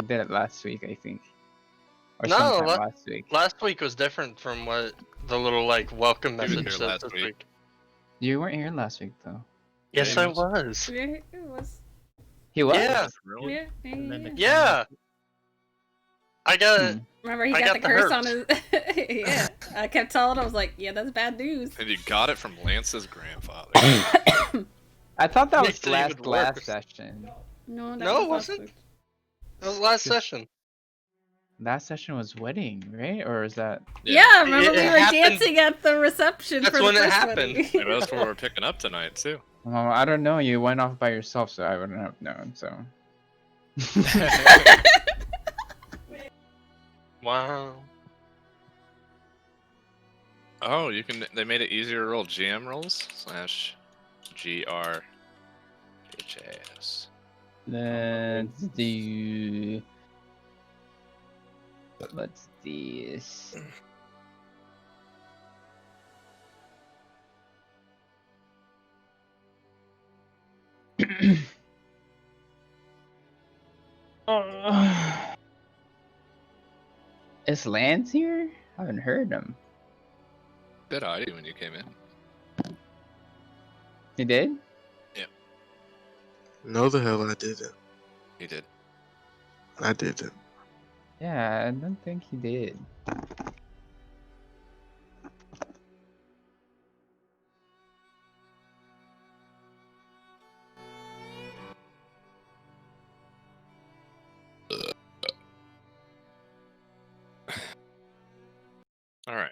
We did it last week, I think. Or No, sometime last week. last week was different from what the little like welcome We were message here said last this week. week. You weren't here last week, though. Yes, Yeah, I he was. was. Yeah, it was. He was? Yeah. Really? Yeah, And then yeah. the Yeah. I got Hmm. Remember, he I got the got the curse hurt. on his. Yeah, I kept telling him, I was like, "Yeah, that's bad news." And you got it from Lance's grandfather. I thought that Makes was it even last worse. session. No, that No, was it last wasn't. week. That was last session. Last session was wedding, right? Or is that? Yeah, remember It we were happened- dancing at the reception That's for when the it first happened. wedding. Maybe that's what we're picking up tonight too. Well, I don't know. You went off by yourself, so I wouldn't have known. So. Wow. Oh, you can. They made it easier to roll GM rolls / GRHAS. Let's do. What's this? Is Lance here? I haven't heard him. Bit oddie when you came in. He did? No, the hell I didn't. He did. I didn't. Yeah, I don't think he did. All right.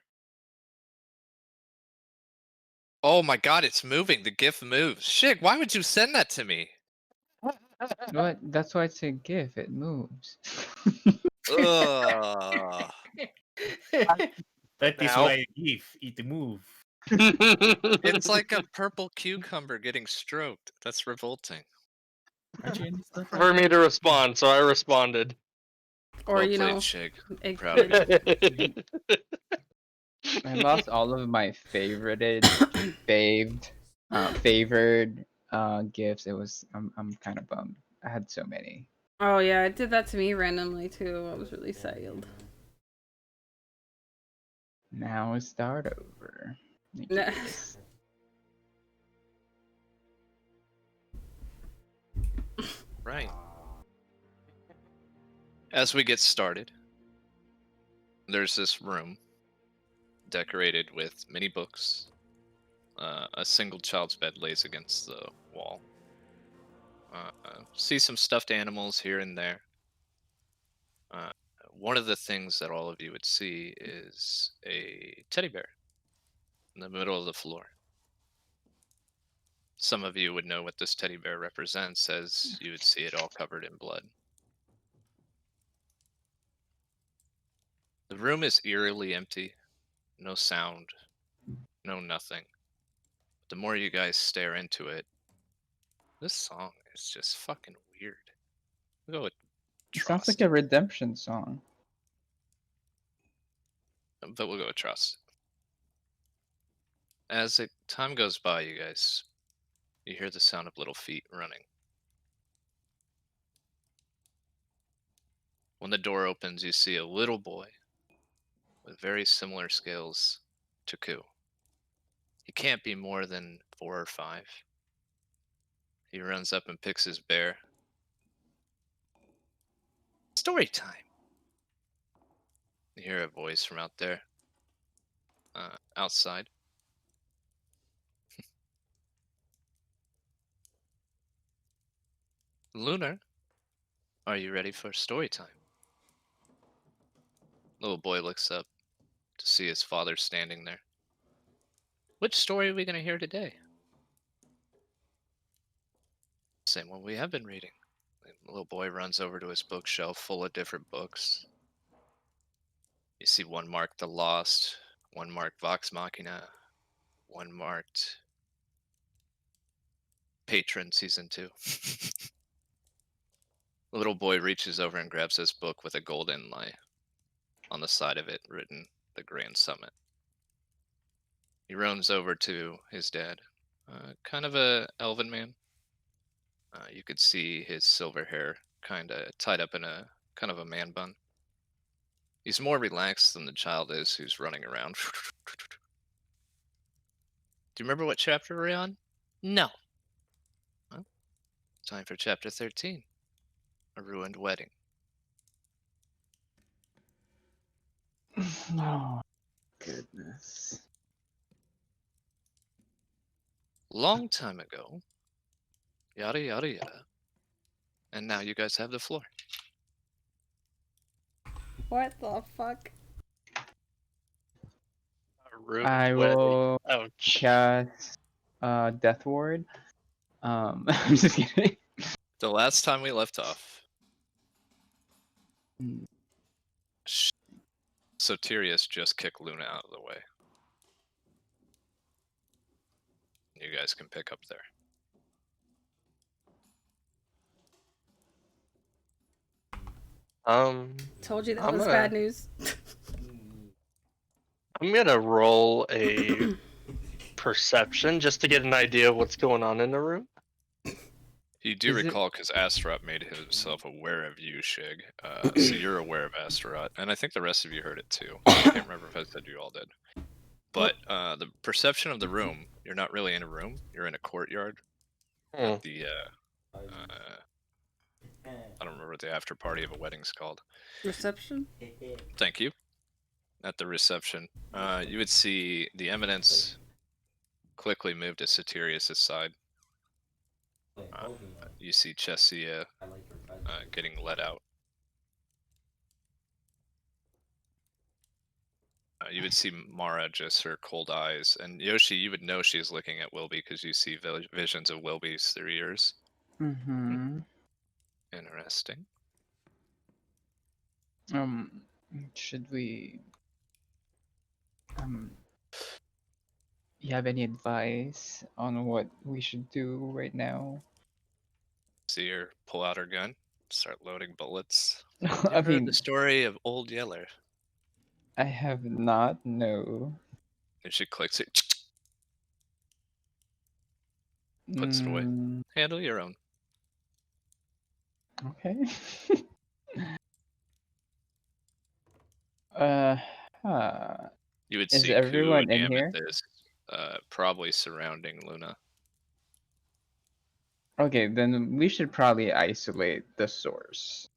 Oh my god, it's moving. The GIF moves. Shit, why would you send that to me? What? That's why it's a GIF. It moves. Ugh. That is Now. why you give it move. It's like a purple cucumber getting stroked. That's revolting. Aren't you in this stuff? For me to respond, so I responded. Or Well you played, know, Shig. it- Proud of it- I lost all of my favored gifts. It was. I'm kind of bummed. I had so many. oh yeah, it did that to me randomly too. I was really sad. Now we start over. Thank you, Nah. Chris. Right. As we get started, there's this room decorated with many books. A single child's bed lays against the wall. See some stuffed animals here and there. One of the things that all of you would see is a teddy bear in the middle of the floor. Some of you would know what this teddy bear represents, as you would see it all covered in blood. The room is eerily empty. No sound. No nothing. But the more you guys stare into it, this song is just fucking weird. We'll go with It sounds Trust. like a redemption song. But we'll go with Trust. As time goes by, you guys, you hear the sound of little feet running. When the door opens, you see a little boy with very similar scales to Ku. He can't be more than 4 or 5. He runs up and picks his bear. Story time. You hear a voice from out there. Outside. Lunar, are you ready for story time? Little boy looks up to see his father standing there. Which story are we going to hear today? Same one we have been reading. The little boy runs over to his bookshelf full of different books. You see one marked The Lost, one marked Vox Machina, one marked Patron Season 2. The little boy reaches over and grabs this book with a gold inlay on the side of it written The Grand Summit. He runs over to his dad, kind of a elven man. You could see his silver hair kind of tied up in a kind of a man bun. He's more relaxed than the child is who's running around. Do you remember what chapter we're on? No. Well, time for chapter 13. A ruined wedding. Oh, goodness. Long time ago. Yada yada yada. And now you guys have the floor. What the fuck? A ruined I wedding. will Ouch. cast Death Ward. I'm just kidding. The last time we left off, Hmm. Sotirius just kicked Luna out of the way. You guys can pick up there. Told you that I'm was gonna- bad news. I'm gonna roll a perception just to get an idea of what's going on in the room. You do Is it- recall because Astaroth made himself aware of you, Shig. So you're aware of Astaroth, and I think the rest of you heard it too. I can't remember if I said you all did. But the perception of the room, you're not really in a room. You're in a courtyard. Hmm. At the I don't remember what the after party of a wedding's called. Reception? Thank you. At the reception, you would see the eminence quickly move to Sotirius' side. You see Chessia getting let out. You would see Mara just her cold eyes, and Yoshi, you would know she's looking at Wilby because you see visions of Wilby's through yours. Mm-hmm. Interesting. Should we? You have any advice on what we should do right now? See her pull out her gun, start loading bullets. I Heard mean, the story of Old Yeller, I have not. No. and she clicks it, puts it away. Mm, Handle your own. okay. uh, huh. You would Is see Ku everyone and in here? Amethyst probably surrounding Luna. Okay, then we should probably isolate the source.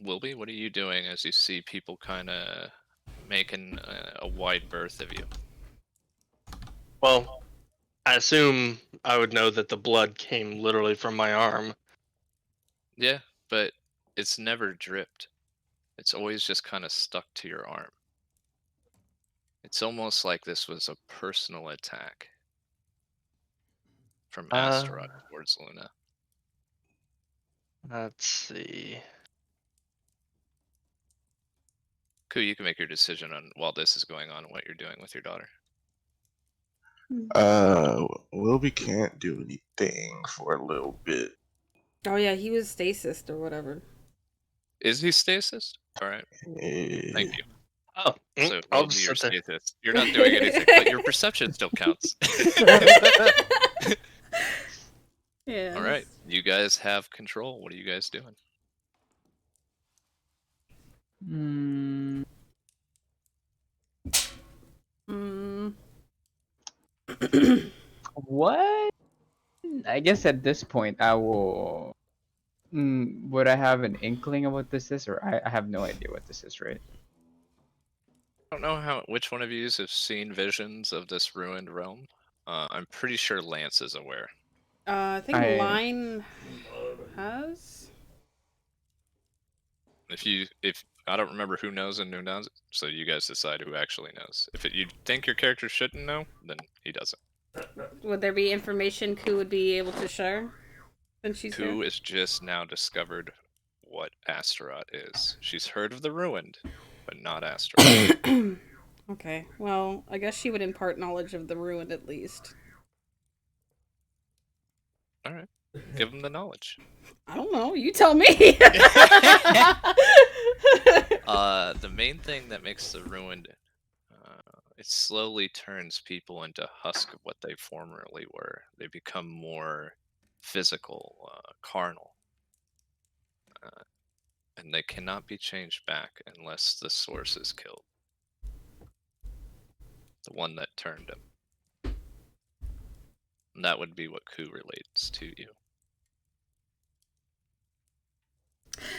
Wilby, what are you doing as you see people kind of making a wide berth of you? Well, I assume I would know that the blood came literally from my arm. Yeah, but it's never dripped. It's always just kind of stuck to your arm. It's almost like this was a personal attack from Astaroth towards Luna. Let's see. Ku, you can make your decision on while this is going on what you're doing with your daughter. Wilby can't do anything for a little bit. Oh yeah, he was stasis or whatever. Is he stasis? All right, Eh, thank you. Oh, So I'll Wilby, just you're sit there. stasis. You're not doing anything, but your perception still counts. Yeah. All right, you guys have control. What are you guys doing? Hmm. Mm. What? I guess at this point I will. Would I have an inkling of what this is, or I have no idea what this is, right? I don't know which one of you have seen visions of this ruined realm. I'm pretty sure Lance is aware. I think I- Line has. If I don't remember who knows and who knows, so you guys decide who actually knows. If you think your character shouldn't know, then he doesn't. Would there be information Ku would be able to share? Since she's Who here? is just now discovered what Astaroth is. She's heard of the ruined, but not Astaroth. Okay, well, I guess she would impart knowledge of the ruined at least. All right, give him the knowledge. I don't know, you tell me! The main thing that makes the ruined, it slowly turns people into husk of what they formerly were. They become more physical, carnal. and they cannot be changed back unless the source is killed. The one that turned him. And that would be what Ku relates to you.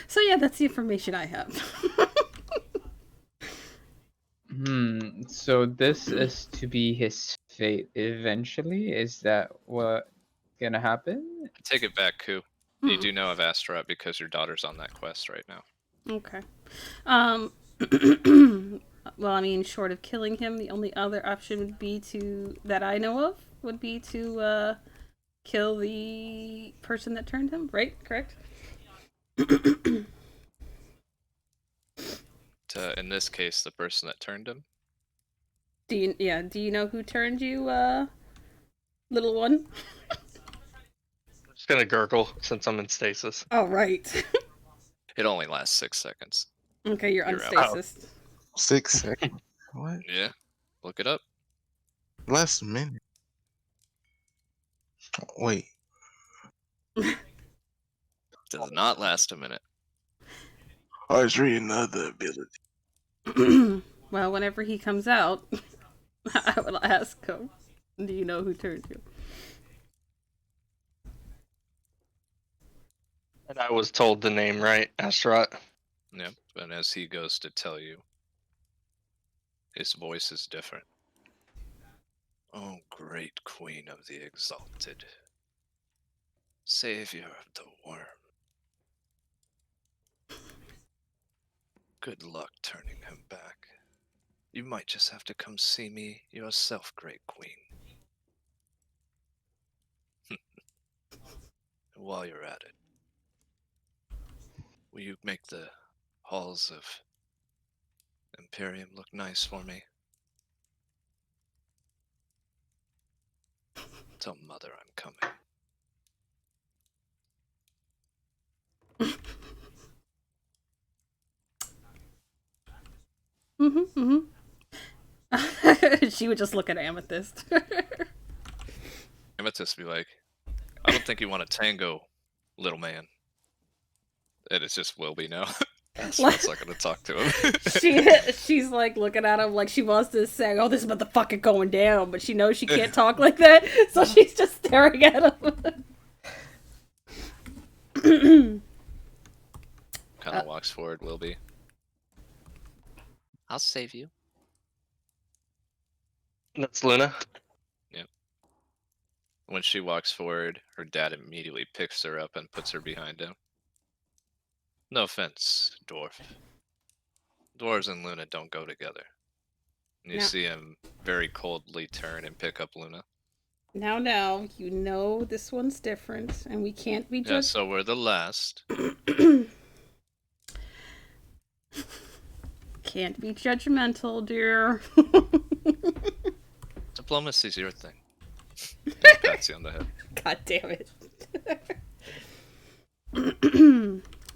So yeah, that's the information I have. So this is to be his fate eventually? Is that what gonna happen? Take it back, Ku. You do know of Astaroth because your daughter's on that quest right now. Okay. Well, I mean, short of killing him, the only other option would be that I know of, would be to kill the person that turned him, right? Correct? In this case, the person that turned him. Do you know who turned you, little one? I'm just gonna gurgle since I'm in stasis. Oh, right. It only lasts 6 seconds. Okay, you're You're out. unstasis. 6 seconds. What? Yeah, look it up. Last minute. Wait. Does not last a minute. I was reading the other ability. Well, whenever he comes out, I will ask him, do you know who turned you? And I was told the name right, Astaroth. Yep, and as he goes to tell you, his voice is different. Oh, great queen of the exalted, savior of the worm. Good luck turning him back. You might just have to come see me yourself, great queen. While you're at it, will you make the halls of Imperium look nice for me? Tell Mother I'm coming. She would just look at Amethyst. Amethyst be like, I don't think you want to tango, little man. And it's just Wilby now. Astaroth's not gonna talk to him. She's like looking at him like she wants to say, "Oh, this motherfucker going down," but she knows she can't talk like that, so she's just staring at him. Kind of walks forward, Wilby. I'll save you. That's Luna. When she walks forward, her dad immediately picks her up and puts her behind him. No offense, dwarf. Dwarves and Luna don't go together. And you No. see him very coldly turn and pick up Luna. Now, you know this one's different, and we can't be Yeah, just. so we're the last. Can't be judgmental, dear. Diplomacy's your thing. Pats you on the head. God damn it.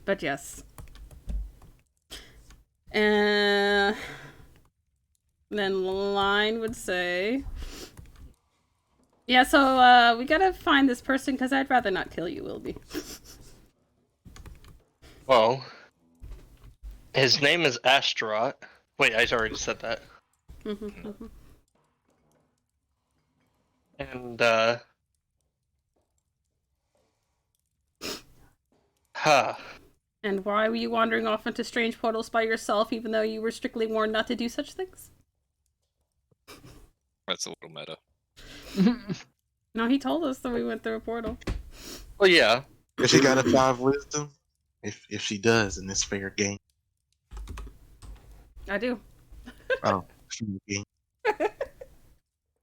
But yes. Then Line would say, yeah, so we gotta find this person because I'd rather not kill you, Wilby. Well, his name is Astaroth. Wait, I already said that. And, And why were you wandering off into strange portals by yourself even though you were strictly warned not to do such things? That's a little meta. No, he told us that we went through a portal. Well, yeah. If she got a 5 wisdom, if she does, and it's fair game. I do. Oh, fair game.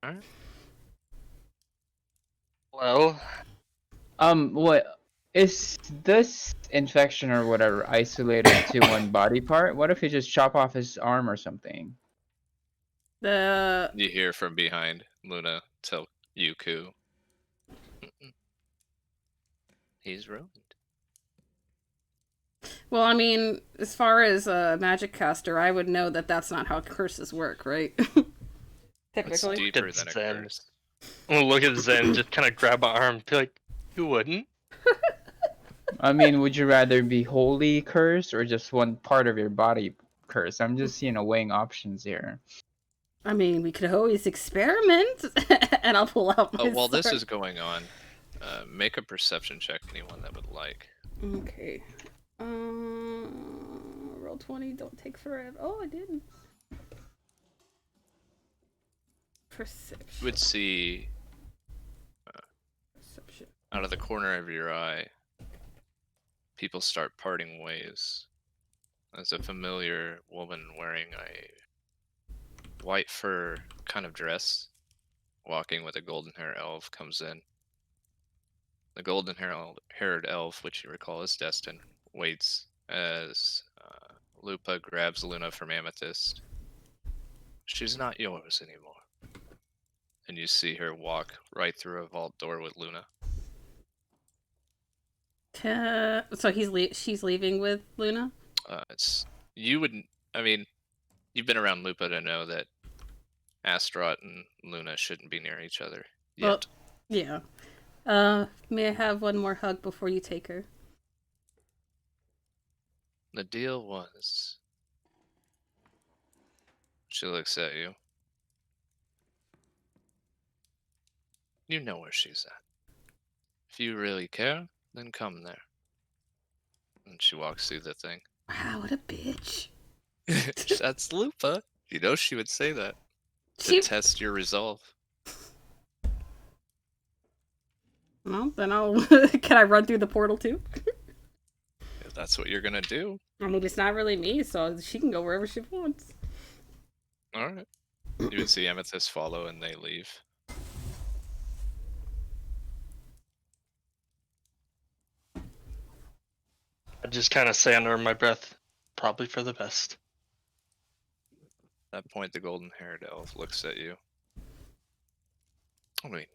Alright. Well, What is this infection or whatever isolated to one body part? What if you just chop off his arm or something? You hear from behind Luna tell Yuku. He's ruined. Well, I mean, as far as a magic caster, I would know that that's not how curses work, right? It's Typically. deeper It's than a Zen. curse. I'm gonna look at Zen, just kind of grab my arm, be like, "You wouldn't." I mean, would you rather be wholly cursed or just one part of your body cursed? I'm just, weighing options here. I mean, we could always experiment, and I'll pull out my While this sword. is going on, make a perception check, anyone that would like. Okay. Roll 20. Don't take forever. Oh, I didn't. Perception. You would see Perception. out of the corner of your eye, people start parting ways as a familiar woman wearing a white fur kind of dress, walking with a golden hair elf, comes in. The golden haired elf, which you recall is Destin, waits as Lupa grabs Luna from Amethyst. She's not yours anymore. And you see her walk right through a vault door with Luna. So she's leaving with Luna? I mean, you've been around Lupa to know that Astaroth and Luna shouldn't be near each other yet. Well, yeah. May I have one more hug before you take her? The deal was... She looks at you. You know where she's at. If you really care, then come there. And she walks through the thing. Wow, what a bitch. That's Lupa. You know she would say that. She... To test your resolve. Well, then I'll... Can I run through the portal too? If that's what you're gonna do. I mean, it's not really me, so she can go wherever she wants. Alright. You would see Amethyst follow and they leave. I just kind of say under my breath, probably for the best. At that point, the golden-haired elf looks at you. I mean,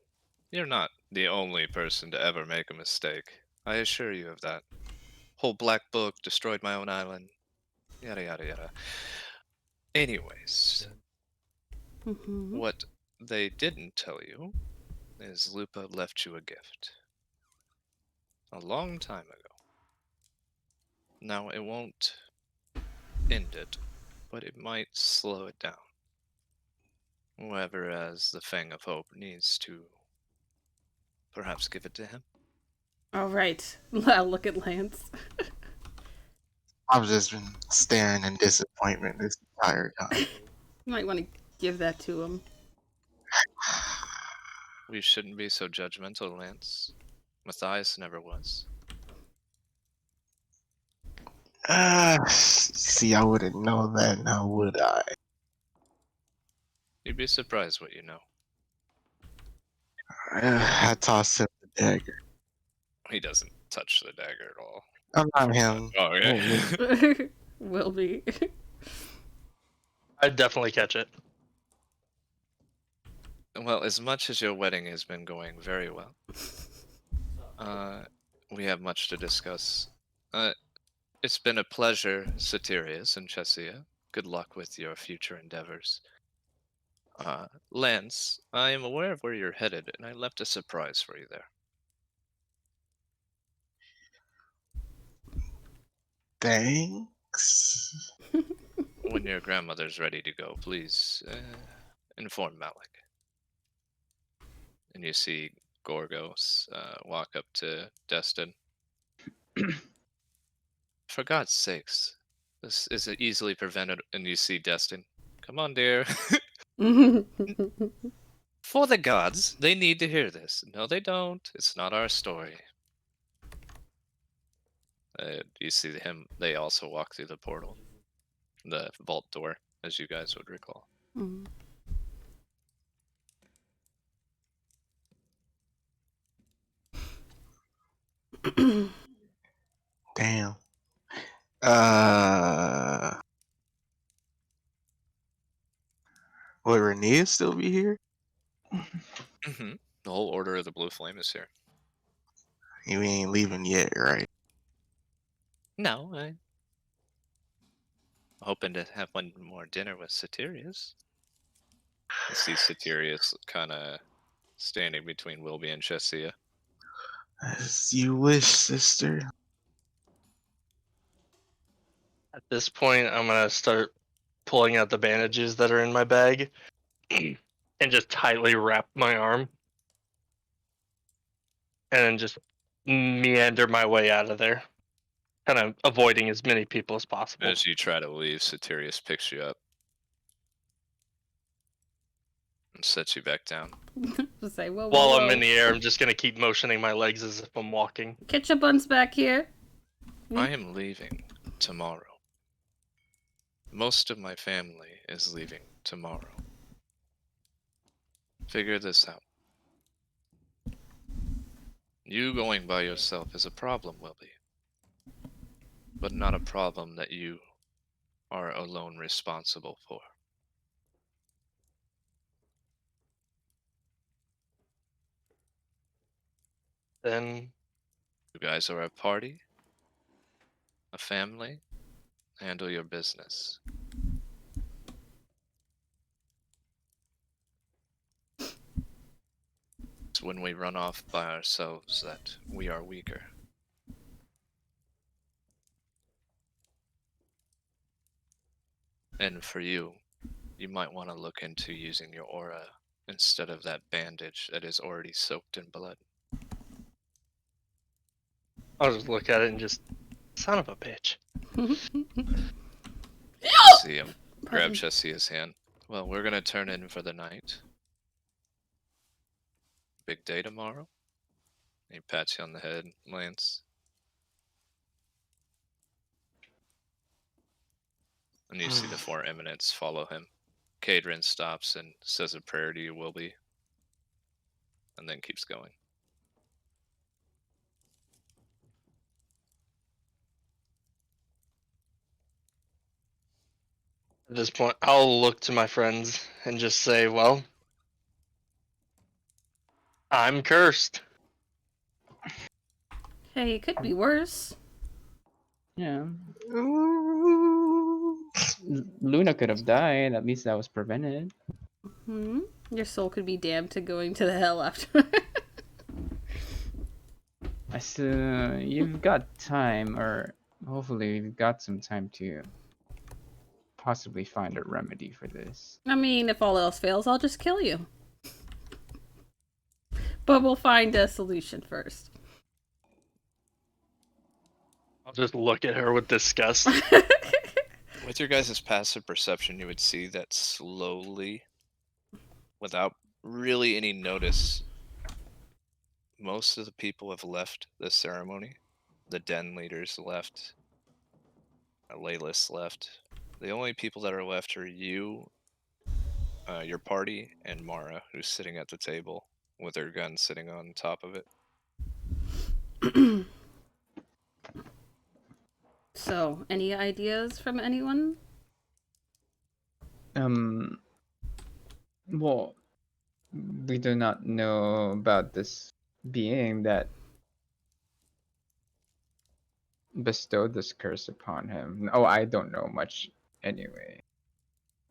you're not the only person to ever make a mistake. I assure you of that. Whole black book, destroyed my own island. Yada yada yada. Anyways, what they didn't tell you is Lupa left you a gift. A long time ago. Now, it won't end it, but it might slow it down. Whoever has the Fang of Hope needs to perhaps give it to him. All right. I'll look at Lance. I've just been staring in disappointment this entire time. You might want to give that to him. We shouldn't be so judgmental, Lance. Matthias never was. See, I wouldn't know that now, would I? You'd be surprised what you know. I tossed him the dagger. He doesn't touch the dagger at all. I'm not him. Oh, yeah. Will be. I'd definitely catch it. Well, as much as your wedding has been going very well, we have much to discuss. It's been a pleasure, Satirius and Chessia. Good luck with your future endeavors. Lance, I am aware of where you're headed, and I left a surprise for you there. Thanks. When your grandmother's ready to go, please inform Malik. And you see Gorgos walk up to Destin. For God's sakes, this is easily prevented. And you see Destin. Come on, dear. For the gods, they need to hear this. No, they don't. It's not our story. You see him. They also walk through the portal, the vault door, as you guys would recall. Damn. Would Renee still be here? The whole Order of the Blue Flame is here. You ain't leaving yet, right? No, I'm hoping to have one more dinner with Satirius. You see Satirius kind of standing between Wilby and Chessia. As you wish, sister. At this point, I'm gonna start pulling out the bandages that are in my bag and just tightly wrap my arm, and then just meander my way out of there, kind of avoiding as many people as possible. As you try to leave, Satirius picks you up and sets you back down. Just say, whoa, whoa, While whoa. I'm in the air, I'm just gonna keep motioning my legs as if I'm walking. Get your buns back here. I am leaving tomorrow. Most of my family is leaving tomorrow. Figure this out. You going by yourself is a problem, Wilby. But not a problem that you are alone responsible for. Then You guys are a party, a family. Handle your business. It's when we run off by ourselves that we are weaker. And for you, you might want to look into using your aura instead of that bandage that is already soaked in blood. I'll just look at it and just, son of a bitch. See him grab Pardon. Chessia's hand. Well, we're gonna turn in for the night. Big day tomorrow. He pats you on the head, Lance. And you see the 4 eminents follow him. Cadrin stops and says a prayer to you, Wilby, and then keeps going. At this point, I'll look to my friends and just say, well, I'm cursed. Hey, it could be worse. Yeah. Ooh. Luna could have died. At least that was prevented. Hmm? Your soul could be damned to going to the hell after. You've got time, or hopefully you've got some time to possibly find a remedy for this. I mean, if all else fails, I'll just kill you. But we'll find a solution first. I'll just look at her with disgust. With your guys' passive perception, you would see that slowly, without really any notice, most of the people have left the ceremony. The den leaders left. Laylis left. The only people that are left are you, your party, and Mara, who's sitting at the table with her gun sitting on top of it. So, any ideas from anyone? Well, we do not know about this being that bestowed this curse upon him. Oh, I don't know much anyway.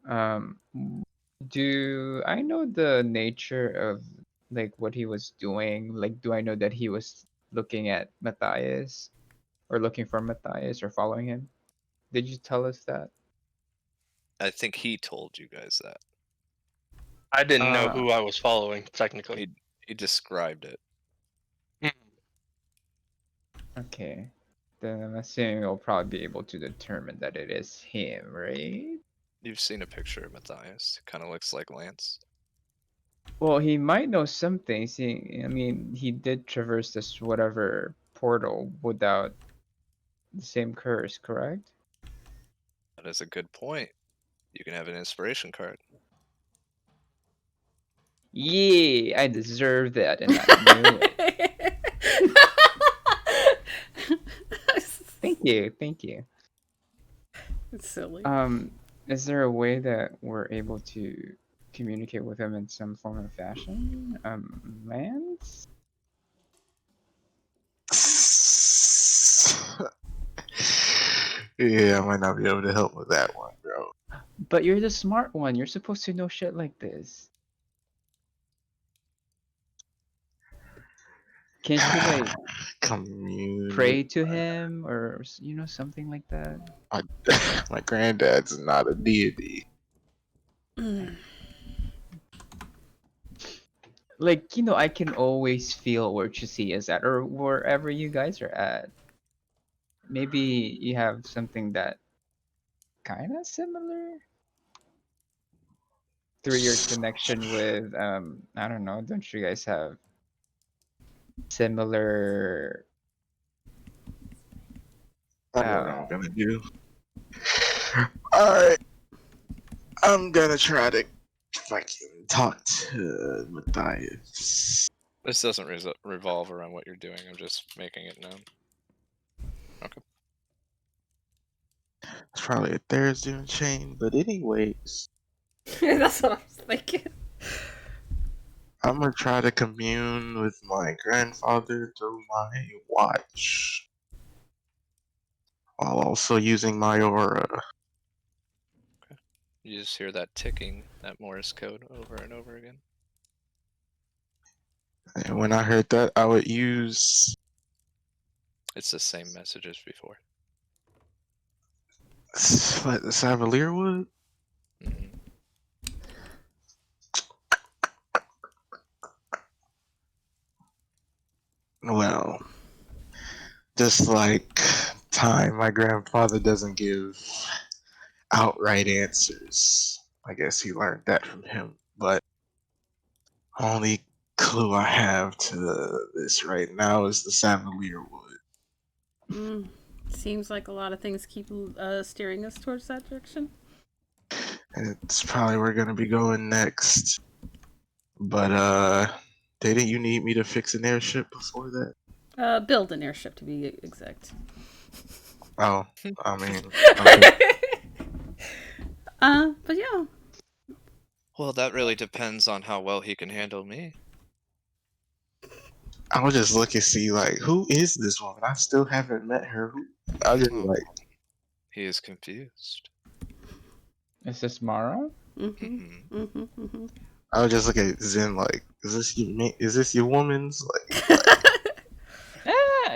Um, do I know the nature of like what he was doing? Like, do I know that he was looking at Matthias or looking for Matthias or following him? Did you tell us that? I think he told you guys that. I didn't know Ah. who I was following, technically. He described it. Okay. Then I'm assuming we'll probably be able to determine that it is him, right? You've seen a picture of Matthias. Kind of looks like Lance. Well, he might know some things. I mean, he did traverse this whatever portal without the same curse, correct? That is a good point. You can have an inspiration card. Yeah, I deserve that, and I knew it. Thank you, thank you. It's silly. Is there a way that we're able to communicate with him in some form of fashion? Lance? Yeah, I might not be able to help with that one, bro. But you're the smart one. You're supposed to know shit like this. Can't you like Commune. pray to him or something like that? My, my granddad's not a deity. Like, I can always feel where Chisi is at or wherever you guys are at. Maybe you have something that kind of similar through your connection with I don't know, don't you guys have similar I know what I'm gonna do. Alright, I'm gonna try to fucking talk to Matthias. This doesn't revolve around what you're doing. I'm just making it known. Okay. It's probably a Thursday chain, but anyways, That's what I was thinking. I'm gonna try to commune with my grandfather through my watch, while also using my aura. You just hear that ticking, that Morse code over and over again. And when I heard that, I would use It's the same message as before. what the Savalier would. Mhm. Well, just like time, my grandfather doesn't give outright answers. I guess he learned that from him. But only clue I have to this right now is the Savalier wood. Seems like a lot of things keep steering us towards that direction. And it's probably where we're gonna be going next. But didn't you need me to fix an airship before that? Build an airship to be exact. Oh, I mean, okay. But yeah. Well, that really depends on how well he can handle me. I was just looking to see like who is this woman? I still haven't met her. I was just Oh. like, He is confused. Is this Mara? Mhm. I was just looking at Zen like, is this your woman's? Like,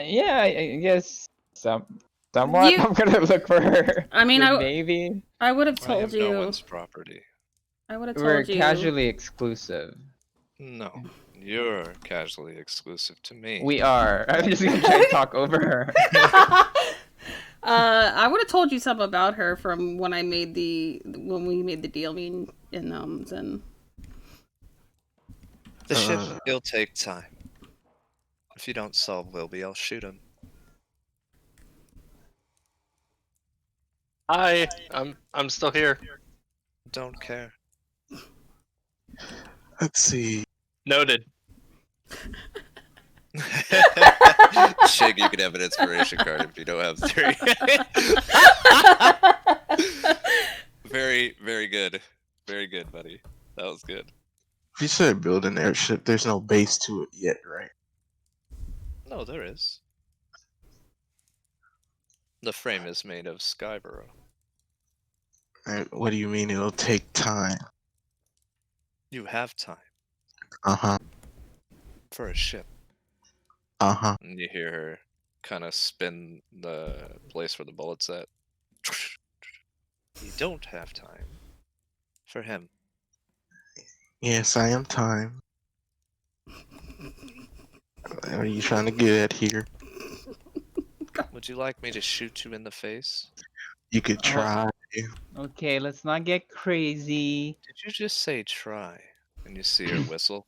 Yeah, I guess somewhat. You- I'm gonna look for her. I mean, Maybe I would have I am told no you. one's property. I would have we're told you. casually exclusive. No, you're casually exclusive to me. We are. I'm just gonna try and talk over her. I would have told you something about her from when we made the deal. Me and Zen. The ship, it'll take time. If you don't solve Wilby, I'll shoot him. Hi, I'm still here. Don't care. let's see. Noted. Shig, you can have an inspiration card if you don't have 3. Very, very good. Very good, buddy. That was good. If you said build an airship, there's no base to it yet, right? No, there is. The frame is made of Skyborough. And what do you mean it'll take time? You have time Uh-huh. for a ship. Uh-huh. And you hear her kind of spin the place where the bullet's at. You don't have time for him. Yes, I am time. What are you trying to get at here? Would you like me to shoot you in the face? You could Oh. try. Okay, let's not get crazy. Did you just say try? And you see her whistle.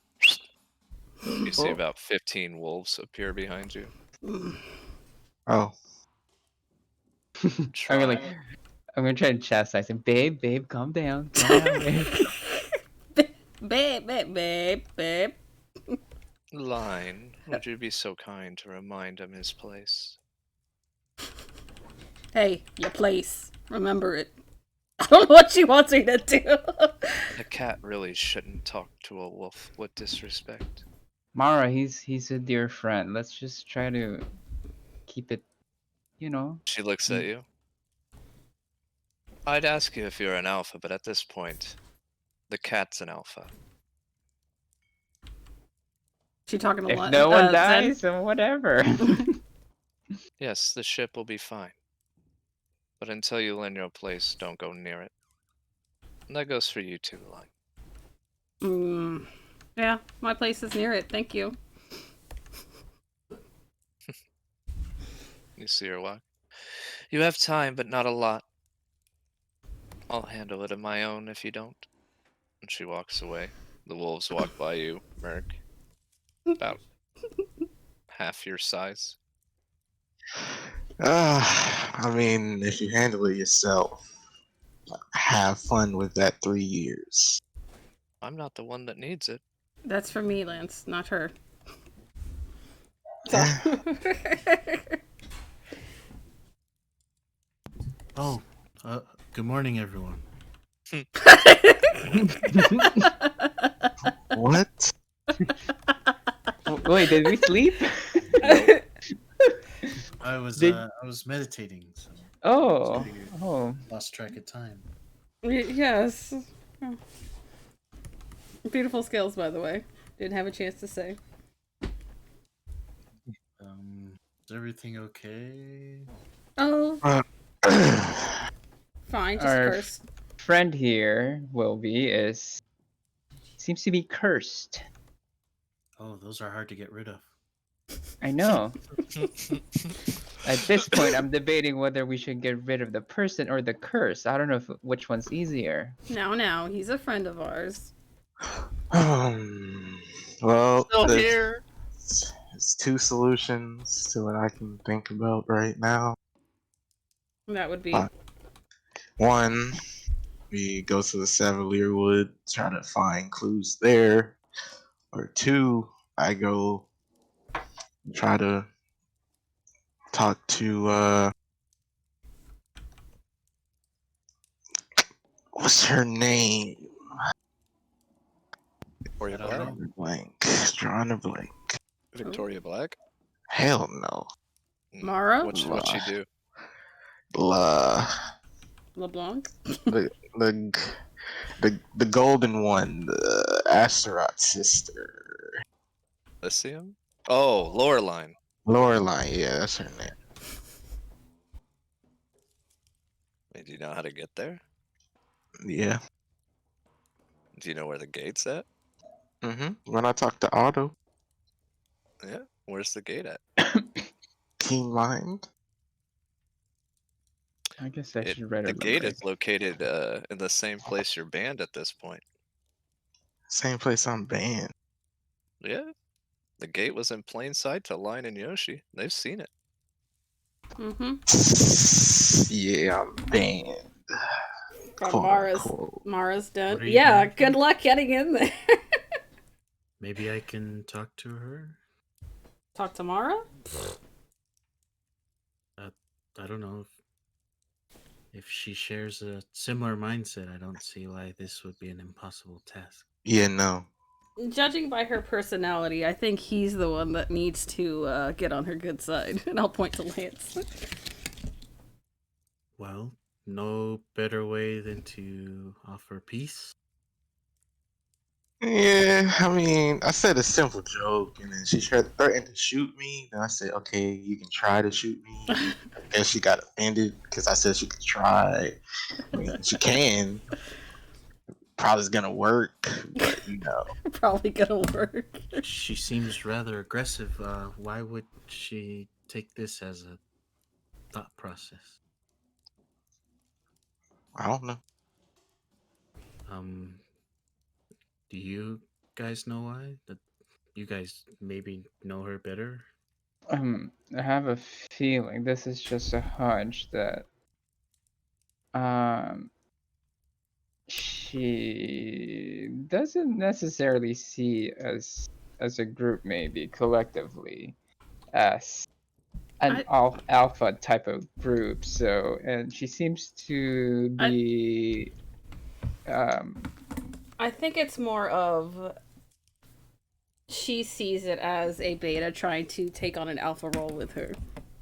You see Oh. about 15 wolves appear behind you. Oh. Try. I'm gonna try and chastise him. Babe, calm down. Calm down, babe. Babe. Line, would you be so kind to remind him his place? Hey, your place. Remember it. I don't know what she wants me to do. A cat really shouldn't talk to a wolf with disrespect. Mara, he's a dear friend. Let's just try to keep it, She looks at you. I'd ask you if you're an alpha, but at this point, the cat's an alpha. She talking a If lot. no one Zen? dies, then whatever. Yes, the ship will be fine. But until you land your place, don't go near it. And that goes for you too, Line. Yeah, my place is near it. Thank you. You see her walk. You have time, but not a lot. I'll handle it on my own if you don't. And she walks away. The wolves walk by you, Merc. About half your size. I mean, if you handle it yourself, have fun with that 3 years. I'm not the one that needs it. That's for me, Lance, not her. Yeah. Oh, good morning, everyone. What? Wait, did we sleep? I was Did- I was meditating, so Oh, figured. oh. Lost track of time. Yes. Beautiful skills, by the way. Didn't have a chance to say. Is everything okay? Oh, Uh, fine. Just Our cursed. friend here, Wilby, seems to be cursed. Oh, those are hard to get rid of. I know. At this point, I'm debating whether we should get rid of the person or the curse. I don't know which one's easier. Now, he's a friend of ours. well, Still there's, here. there's two solutions to what I can think about right now. That would be. Fine. One, we go to the Savalier Wood, try to find clues there. Or two, I go try to talk to what's her name? Victoria I don't Black? know. Blank. Drawing a blank. Victoria Black? Hell no. Mara? What'd she do? Blah. LeBlanc? The the golden one, the Astaroth sister. Lycium? Oh, Loreline. Loreline, yeah, that's her name. Wait, do you know how to get there? Yeah. Do you know where the gate's at? When I talk to Otto, Yeah. Where's the gate at? keen mind. I guess I It, should write a the gate limerick. is located in the same place you're banned at this point. Same place I'm banned. Yeah. The gate was in plain sight to Line and Yoshi. They've seen it. Mm-hmm. Yeah, I'm banned. But Quote, Mara's unquote. done. What are you Yeah, doing? good luck getting in there. Maybe I can talk to her. Talk to Mara? I don't know if she shares a similar mindset. I don't see why this would be an impossible task. Yeah, no. Judging by her personality, I think he's the one that needs to get on her good side. And I'll point to Lance. Well, no better way than to offer peace. Yeah, I mean, I said a simple joke, and then she threatened to shoot me. Then I said, okay, you can try to shoot me. I guess she got offended because I said she could try. I mean, she can. Probably is gonna work, but you know. Probably gonna work. She seems rather aggressive. Why would she take this as a thought process? I don't know. Do you guys know why? That you guys maybe know her better? I have a feeling this is just a hunch that she doesn't necessarily see us as a group, maybe collectively, as an alpha type of group. So, and she seems to be I think it's more of she sees it as a beta trying to take on an alpha role with her,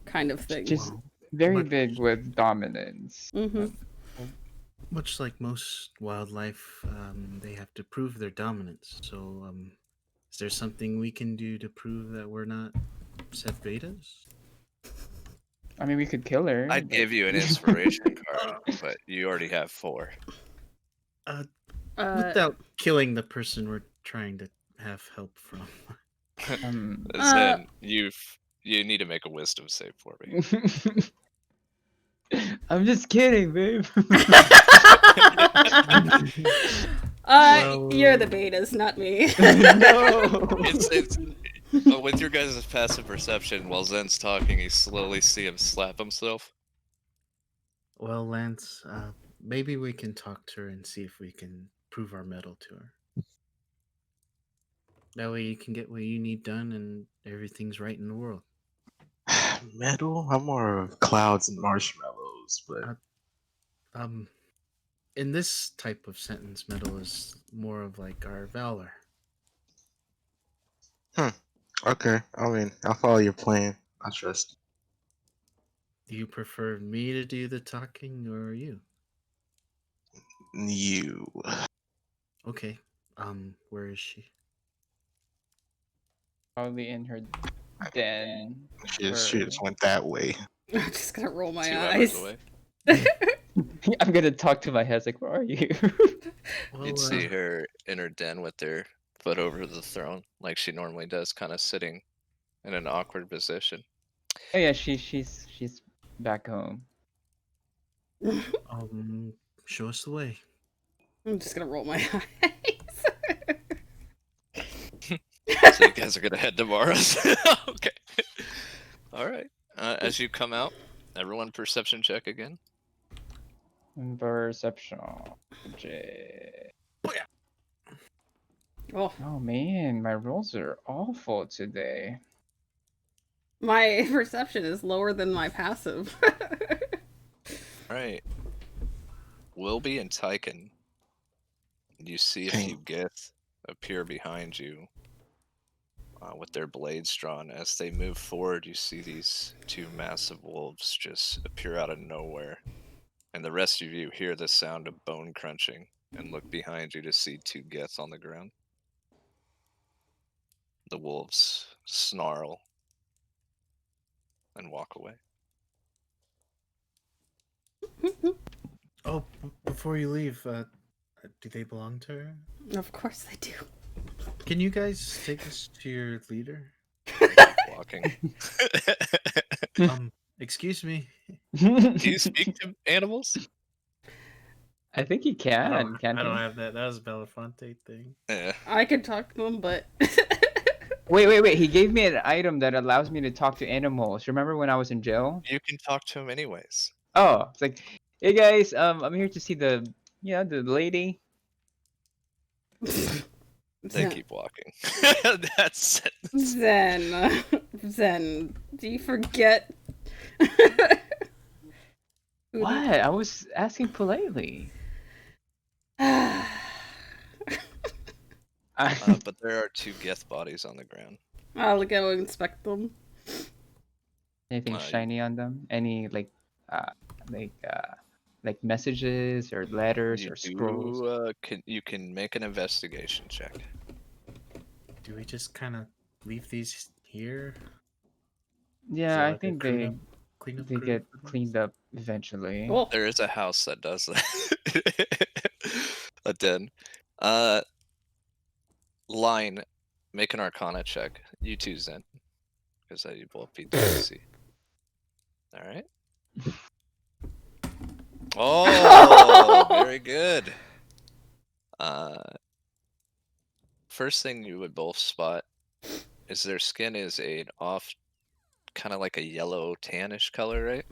kind of thing. she's very But- big with dominance. Mm-hmm. Much like most wildlife, they have to prove their dominance. So, Is there something we can do to prove that we're not Seth Betas? I mean, we could kill her. I'd but- give you an inspiration card, but you already have 4. Without killing the person we're trying to have help from. Zen, you need to make a wisdom save for me. I'm just kidding, babe. You're the betas, not me. No. It's with your guys' passive perception, while Zen's talking, you slowly see him slap himself. Well, Lance, maybe we can talk to her and see if we can prove our mettle to her. That way you can get what you need done and everything's right in the world. Metal? I'm more of clouds and marshmallows, but In this type of sentence, metal is more of like our valor. okay. I mean, I'll follow your plan. I trust Do you prefer me to do the talking or you? you. Okay. Where is she? Probably in her den. She just went that way. I'm just gonna roll my 2 eyes. hours away. I'm gonna talk to my head. It's like, where are you? Well, You'd see her in her den with her foot over the throne, like she normally does, kind of sitting in an awkward position. Oh yeah, she's back home. show us the way. I'm just gonna roll my eyes. So you guys are gonna head to Mars. Okay. All right. As you come out, everyone perception check again. Perceptional. J. Oh, Oh man, my rolls are awful today. my perception is lower than my passive. All right. Wilby and Tyken. You see a Okay. few Gith appear behind you with their blades drawn. As they move forward, you see these 2 massive wolves just appear out of nowhere. And the rest of you hear the sound of bone crunching and look behind you to see 2 Gith on the ground. The wolves snarl and walk away. Oh, before you leave, do they belong to her? Of course they do. Can you guys take us to your leader? Walking. Excuse me. Do you speak to animals? I think he can. Can't I don't he? have that. That was a Belafonte thing. Yeah. I could talk to them, but Wait. He gave me an item that allows me to talk to animals. Remember when I was in jail? You can talk to him anyways. Oh, it's like, hey guys, I'm here to see the lady. They keep walking. That's it. Zen, do you forget? What? I was asking politely. But there are 2 Geth bodies on the ground. I'll go inspect them. Anything you- shiny on them? Any like messages or letters or scrolls? You can make an investigation check. Do we just kind of leave these here? Yeah, there I like a think cleanup they crew get for this? cleaned up eventually. Cool. There is a house that does that. A den. Line, make an Arcana check. You too, Zen, because you both beat the AC. All right. Oh, very good. First thing you would both spot is their skin is an off, kind of like a yellow tannish color, right?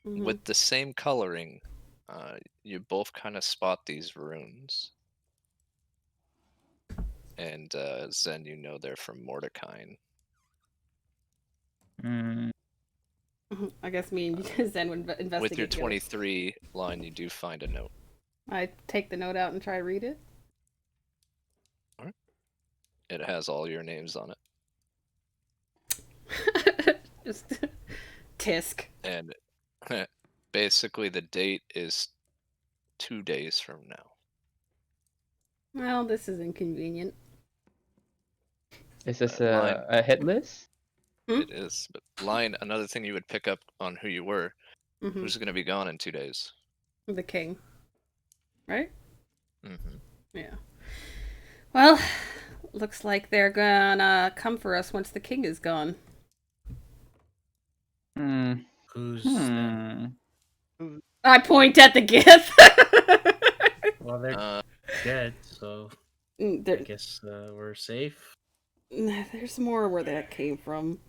Mhm. With the same coloring, you both kind of spot these runes. And Zen, you know they're from Mordecai. Mm, I guess me and Zen would investigate. With your together. 23 line, you do find a note. I take the note out and try to read it. It has all your names on it. Just tisk. And basically the date is 2 days from now. Well, this is inconvenient. Is this Line. a hit list? It is. But line, another thing you would pick up on who you were. Mm-hmm. Who's going to be gone in 2 days? The king. Right? Mm-hmm. Yeah. Well, looks like they're gonna come for us once the king is gone. Hmm. Who's that? I point at the gift. Well, they're dead, so I there, guess we're safe. there's more where that came from.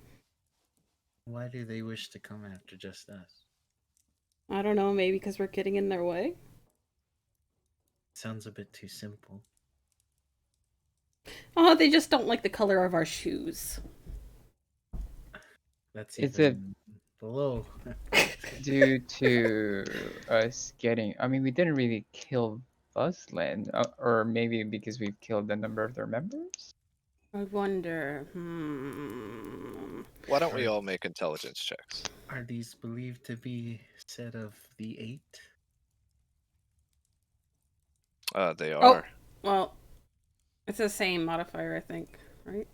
Why do they wish to come after just us? I don't know, maybe because we're getting in their way? Sounds a bit too simple. Oh, they just don't like the color of our shoes. That's Is even below. Due to us getting, I mean, we didn't really kill Buzzland, or maybe because we've killed a number of their members? I wonder. Why don't we all make intelligence checks? Are these believed to be set of the 8? They Oh, are. well, it's the same modifier, I think, right?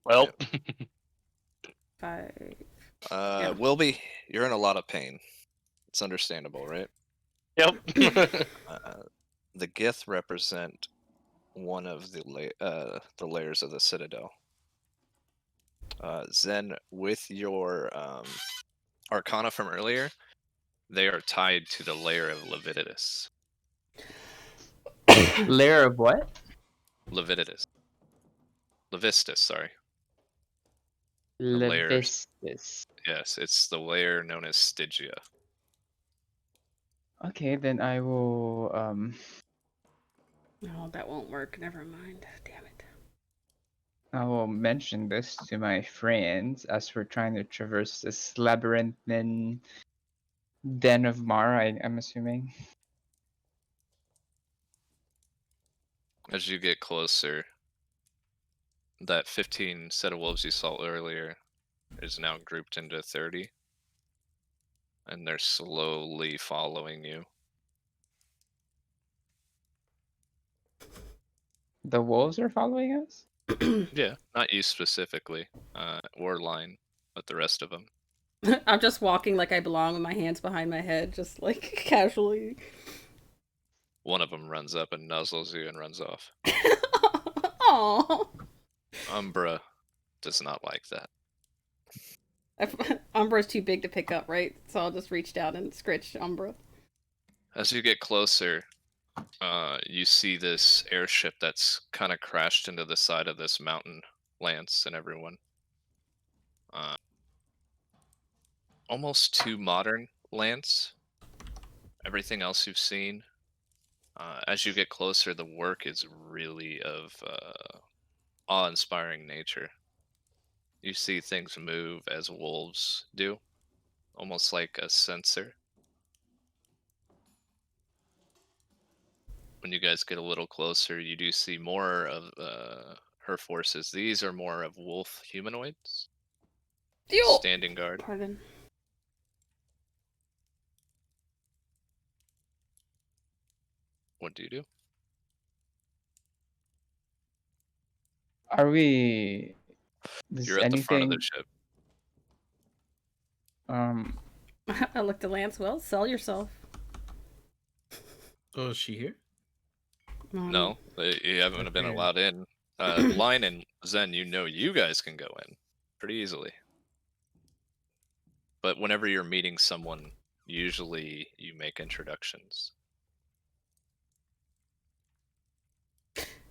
Well, 5. Wilby, you're in a lot of pain. It's understandable, right? yep. The Gith represent one of the layers of the Citadel. Zen, with your Arcana from earlier, they are tied to the layer of Leviticus. Layer of what? Leviticus. Levistus, sorry. layers. Levistus. Yes, it's the layer known as Stygia. Okay, then I will, Oh, that won't work. Never mind. Damn it. I will mention this to my friends as we're trying to traverse this labyrinthine den of Mara, I'm assuming. As you get closer, that 15 set of wolves you saw earlier is now grouped into 30. And they're slowly following you. The wolves are following us? Yeah, not you specifically, or Line, but the rest of them. I'm just walking like I belong with my hands behind my head, just like casually. One of them runs up and nuzzles you and runs off. Aww. Umbra does not like that. Umbra's too big to pick up, right? So I'll just reach down and scritch Umbra. As you get closer, you see this airship that's kind of crashed into the side of this mountain, Lance and everyone. Almost too modern, Lance. Everything else you've seen. As you get closer, the work is really of awe-inspiring nature. You see things move as wolves do, almost like a sensor. When you guys get a little closer, you do see more of her forces. These are more of wolf humanoids. Standing guard. Pardon. What do you do? Are we... Does You're at the front of the anything... ship. I looked at Lance. Well, sell yourself. Oh, is she here? No, you haven't been Okay. allowed in. Line and Zen, you know you guys can go in pretty easily. But whenever you're meeting someone, usually you make introductions.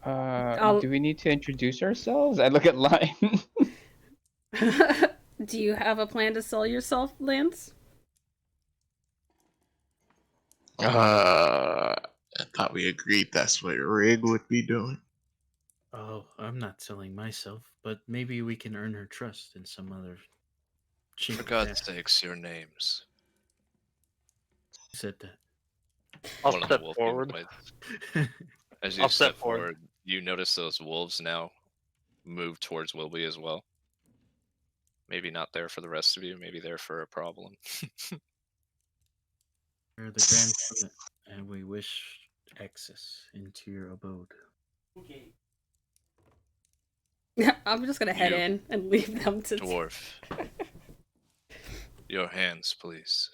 Do we need to introduce ourselves? I look at Lion. Do you have a plan to sell yourself, Lance? I thought we agreed that's what Rig would be doing. Oh, I'm not selling myself, but maybe we can earn her trust in some other cheap For God's death. sakes, your names. Who said that? I'll One of the step wolf forward. humanoids. As you I'll step step forward. forward, you notice those wolves now move towards Wilby as well. Maybe not there for the rest of you, maybe there for a problem. We're the Grand Summit, and we wish access into your abode. I'm just gonna head You- in and leave them to. Dwarf. Your hands, please.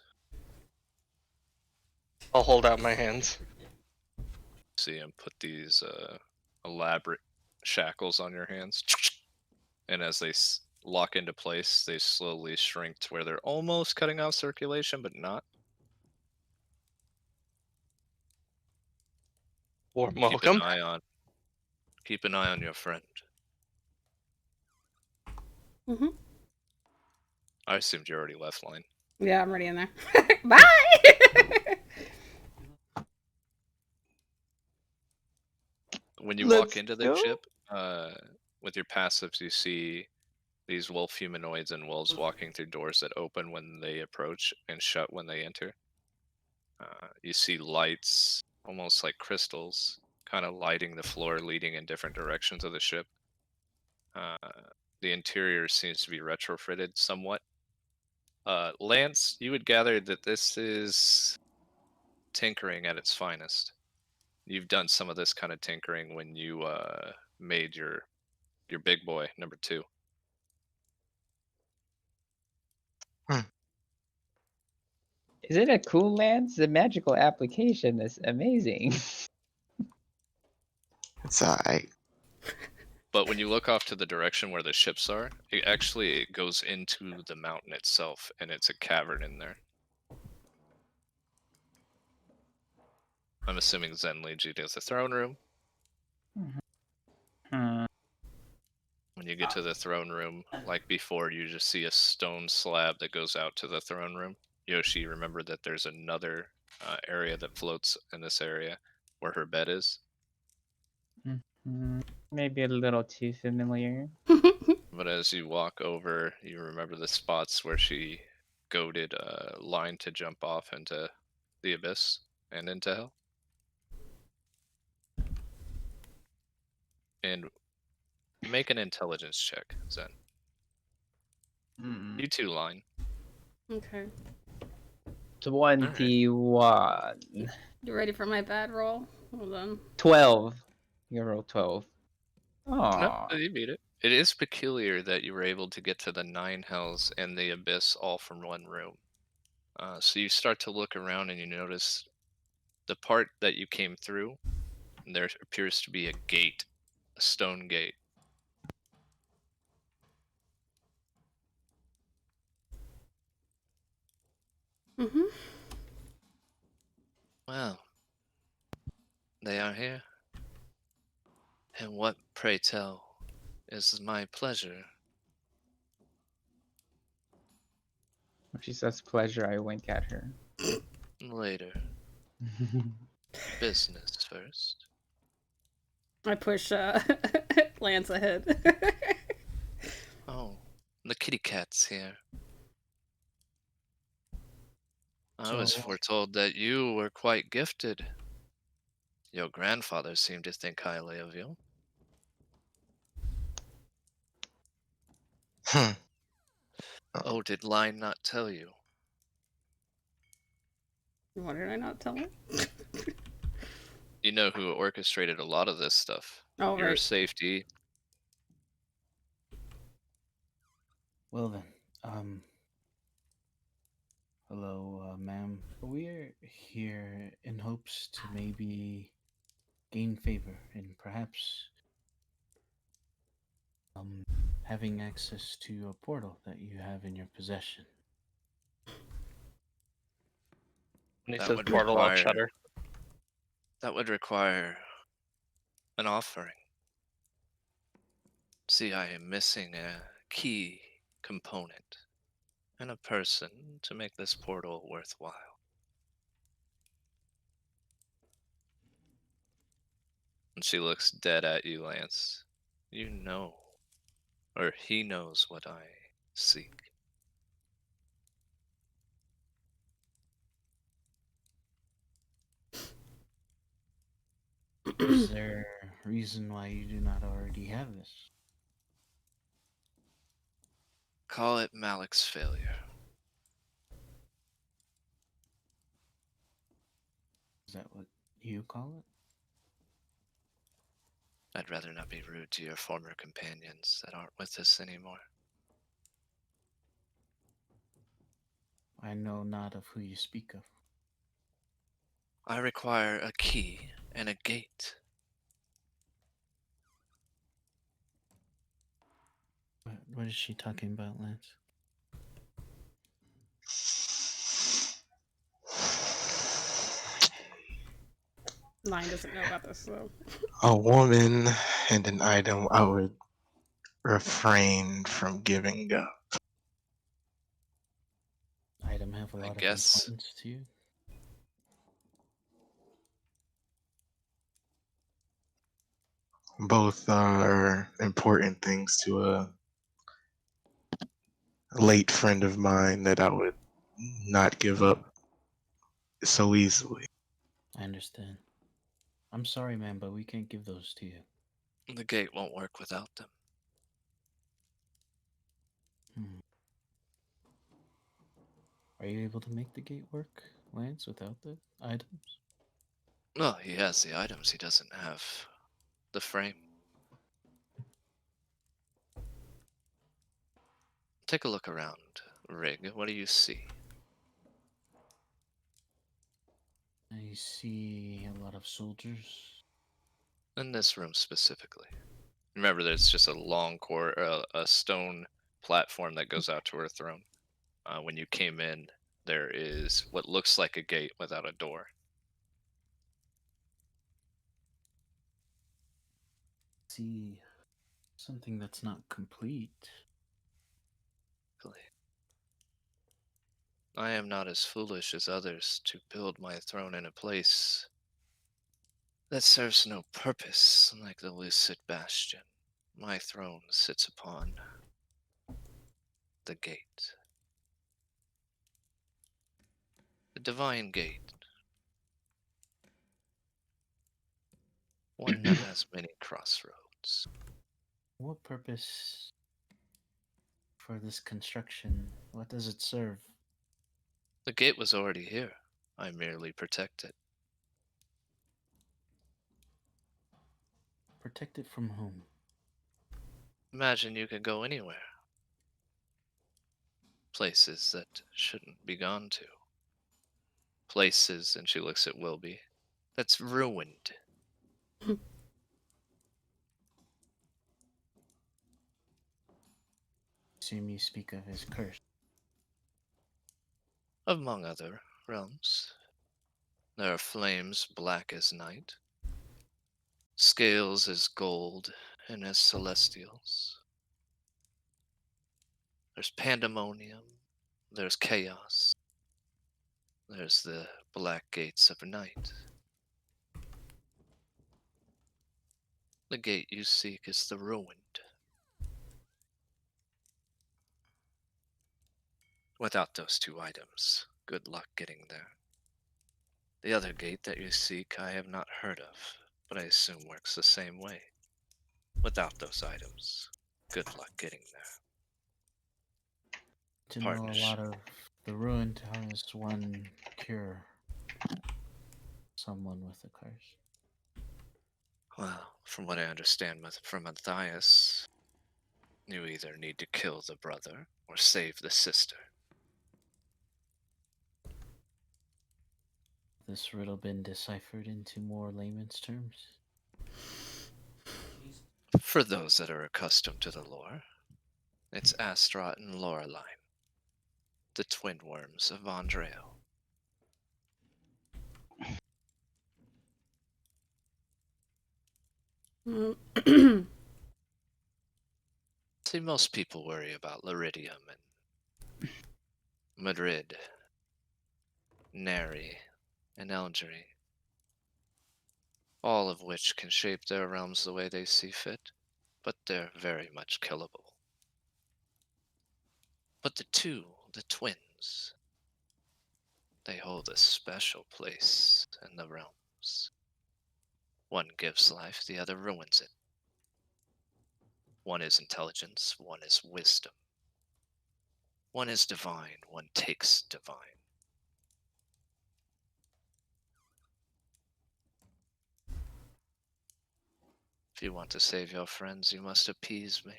I'll hold out my hands. See him put these elaborate shackles on your hands. And as they lock into place, they slowly shrink to where they're almost cutting off circulation, but not. Warm Keep welcome. an eye on. Keep an eye on your friend. Hmm. I assumed you already left line. Yeah, I'm already in there. Bye. When you walk Let's into the go. ship, with your passives, you see these wolf humanoids and wolves walking through doors that open when they approach and shut when they enter. You see lights, almost like crystals, kind of lighting the floor, leading in different directions of the ship. The interior seems to be retrofitted somewhat. Lance, you would gather that this is tinkering at its finest. You've done some of this kind of tinkering when you made your big boy #2. Isn't it cool, Lance? The magical application is amazing. It's alright. But when you look off to the direction where the ships are, it goes into the mountain itself, and it's a cavern in there. I'm assuming Zen leads you to the throne room. Hmm. When you get to the throne room, like before, you just see a stone slab that goes out to the throne room. Yoshi, remember that there's another area that floats in this area where her bed is. Maybe a little too familiar. But as you walk over, you remember the spots where she goaded Line to jump off into the abyss and into hell. And make an intelligence check, Zen. You too, Line. Okay. 21. You ready for my bad roll? Hold on. 12. You roll 12. No, Aww. you beat it. It is peculiar that you were able to get to the 9 hells and the abyss all from one room. So you start to look around and you notice the part that you came through, there appears to be a gate, a stone gate. Mm-hmm. Well, they are here. And what, pray tell, is my pleasure? When she says pleasure, I wink at her. Later. Business first. I push Lance ahead. Oh, the kitty cat's here. I was So- foretold that you were quite gifted. Your grandfather seemed to think highly of you. Oh, did Line not tell you? Why did I not tell her? You know who orchestrated a lot of this stuff. Oh, Your right. safety. Well then, hello, ma'am. We're here in hopes to maybe gain favor and perhaps having access to a portal that you have in your possession. When he That says would portal, I'll require shudder. that would require an offering. See, I am missing a key component and a person to make this portal worthwhile. And she looks dead at you, Lance. You know, or he knows what I seek. Is there a reason why you do not already have this? Call it Malik's failure. Is that what you call it? I'd rather not be rude to your former companions that aren't with us anymore. I know not of who you speak of. I require a key and a gate. What is she talking about, Lance? Lion doesn't know about this, so. A woman and an item I would refrain from giving up. Item have a I lot of guess. importance to you? Both are important things to a late friend of mine that I would not give up so easily. I understand. I'm sorry, man, but we can't give those to you. The gate won't work without them. Hmm. Are you able to make the gate work, Lance, without the items? No, he has the items, he doesn't have the frame. Take a look around, Rig. What do you see? I see a lot of soldiers. In this room specifically. Remember that it's just a long a stone platform that goes out to her throne. When you came in, there is what looks like a gate without a door. See something that's not complete. I am not as foolish as others to build my throne in a place that serves no purpose, like the lucid bastion. My throne sits upon the gate. The divine gate. One that has many crossroads. What purpose for this construction? What does it serve? The gate was already here. I merely protect it. Protect it from whom? Imagine you could go anywhere. Places that shouldn't be gone to. Places, and she looks at Wilby, that's ruined. Assume you speak of his curse. Among other realms. There are flames black as night, scales as gold and as celestials. There's pandemonium, there's chaos, there's the black gates of night. The gate you seek is the ruined. Without those two items, good luck getting there. The other gate that you seek I have not heard of, but I assume works the same way. Without those items, good luck getting there. To know a Partnership. lot of the ruined, how does one cure someone with a curse? Well, from what I understand from Matthias, you either need to kill the brother or save the sister. This riddle been deciphered into more layman's terms? For those that are accustomed to the lore, it's Astaroth and Loreline, the twin worms of Andreo. See, most people worry about Liridium and Madrid, Neri, and Elgery, all of which can shape their realms the way they see fit, but they're very much killable. But the twins, they hold a special place in the realms. One gives life, the other ruins it. One is intelligence, one is wisdom. One is divine, one takes divine. If you want to save your friends, you must appease me.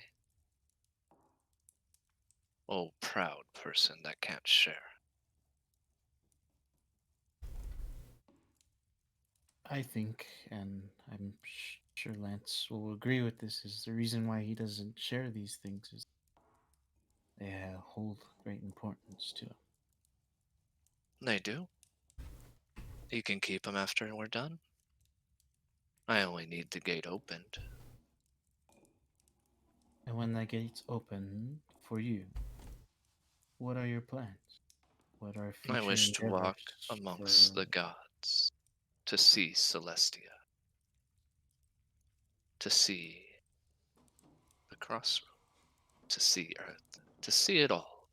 Oh, proud person that can't share. I think, and I'm sure Lance will agree with this, is the reason why he doesn't share these things is they hold great importance to him. They do. You can keep them after we're done. I only need the gate opened. And when that gate's open for you, what are your plans? What are future I wish to walk endeavors amongst for the gods, to see Celestia, to see the crossroad, to see Earth, to see it all.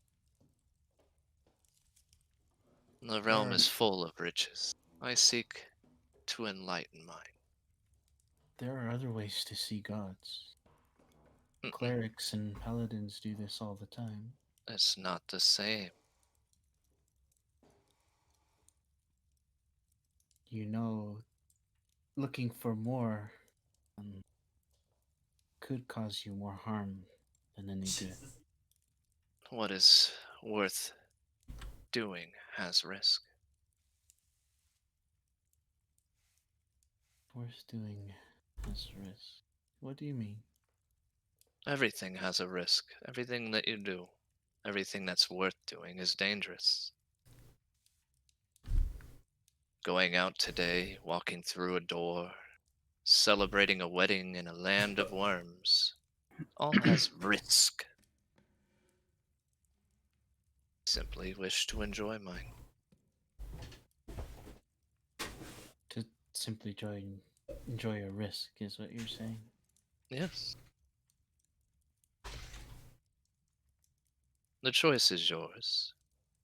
The realm is full of riches. I seek to enlighten mine. there are other ways to see gods. Mm-mm. Clerics and paladins do this all the time. It's not the same. You know, looking for more could cause you more harm than any good. What is worth doing has risk. Worth doing has risk. What do you mean? Everything has a risk. Everything that you do, everything that's worth doing is dangerous. Going out today, walking through a door, celebrating a wedding in a land of worms, all has risk. Simply wish to enjoy mine. To simply enjoy a risk is what you're saying. Yes. The choice is yours.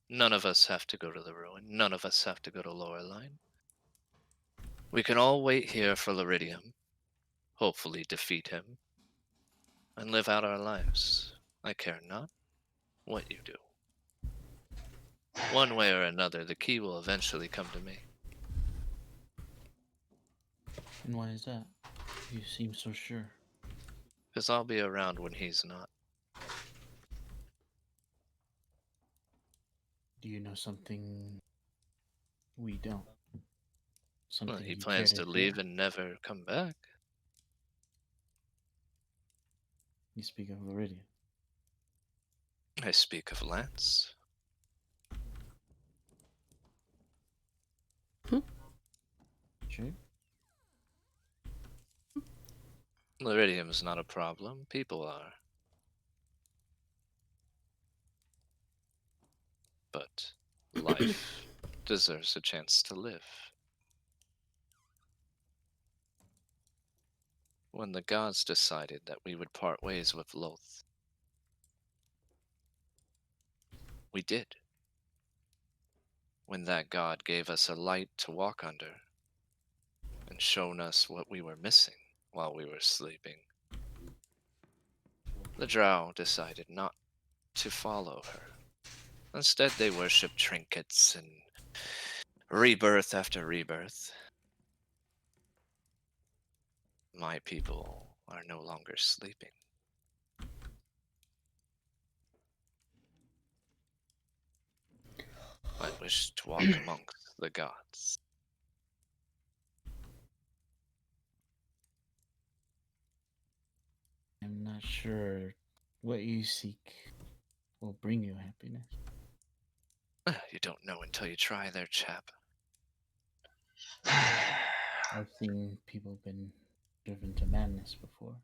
None of us have to go to the ruin. None of us have to go to Loreline. We can all wait here for Liridium, hopefully defeat him, and live out our lives. I care not what you do. One way or another, the key will eventually come to me. And why is that? You seem so sure. Because I'll be around when he's not. Do you know something we don't? Well, Something he you care plans to leave share? and never come back. You speak of Viridian. I speak of Lance. True? Liridium's not a problem. People are. But life deserves a chance to live. When the gods decided that we would part ways with Loth, we did. When that god gave us a light to walk under and shown us what we were missing while we were sleeping, the drow decided not to follow her. Instead, they worship trinkets and rebirth after rebirth. My people are no longer sleeping. I wish to walk amongst the gods. I'm not sure what you seek will bring you happiness. You don't know until you try there, chap. I've seen people been driven to madness before.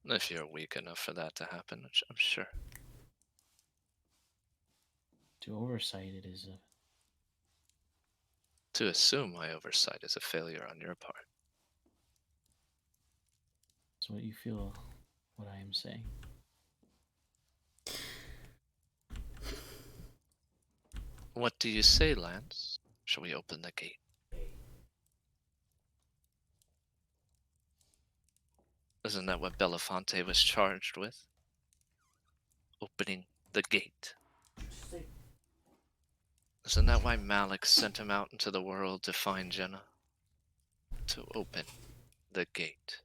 If you're weak enough for that to happen, I'm sure. To oversight it is To assume my oversight is a failure on your part. what you feel what I am saying. What do you say, Lance? Shall we open the gate? Isn't that what Belafonte was charged with? Opening the gate. Isn't that why Malik sent him out into the world to find Jenna? To open the gate.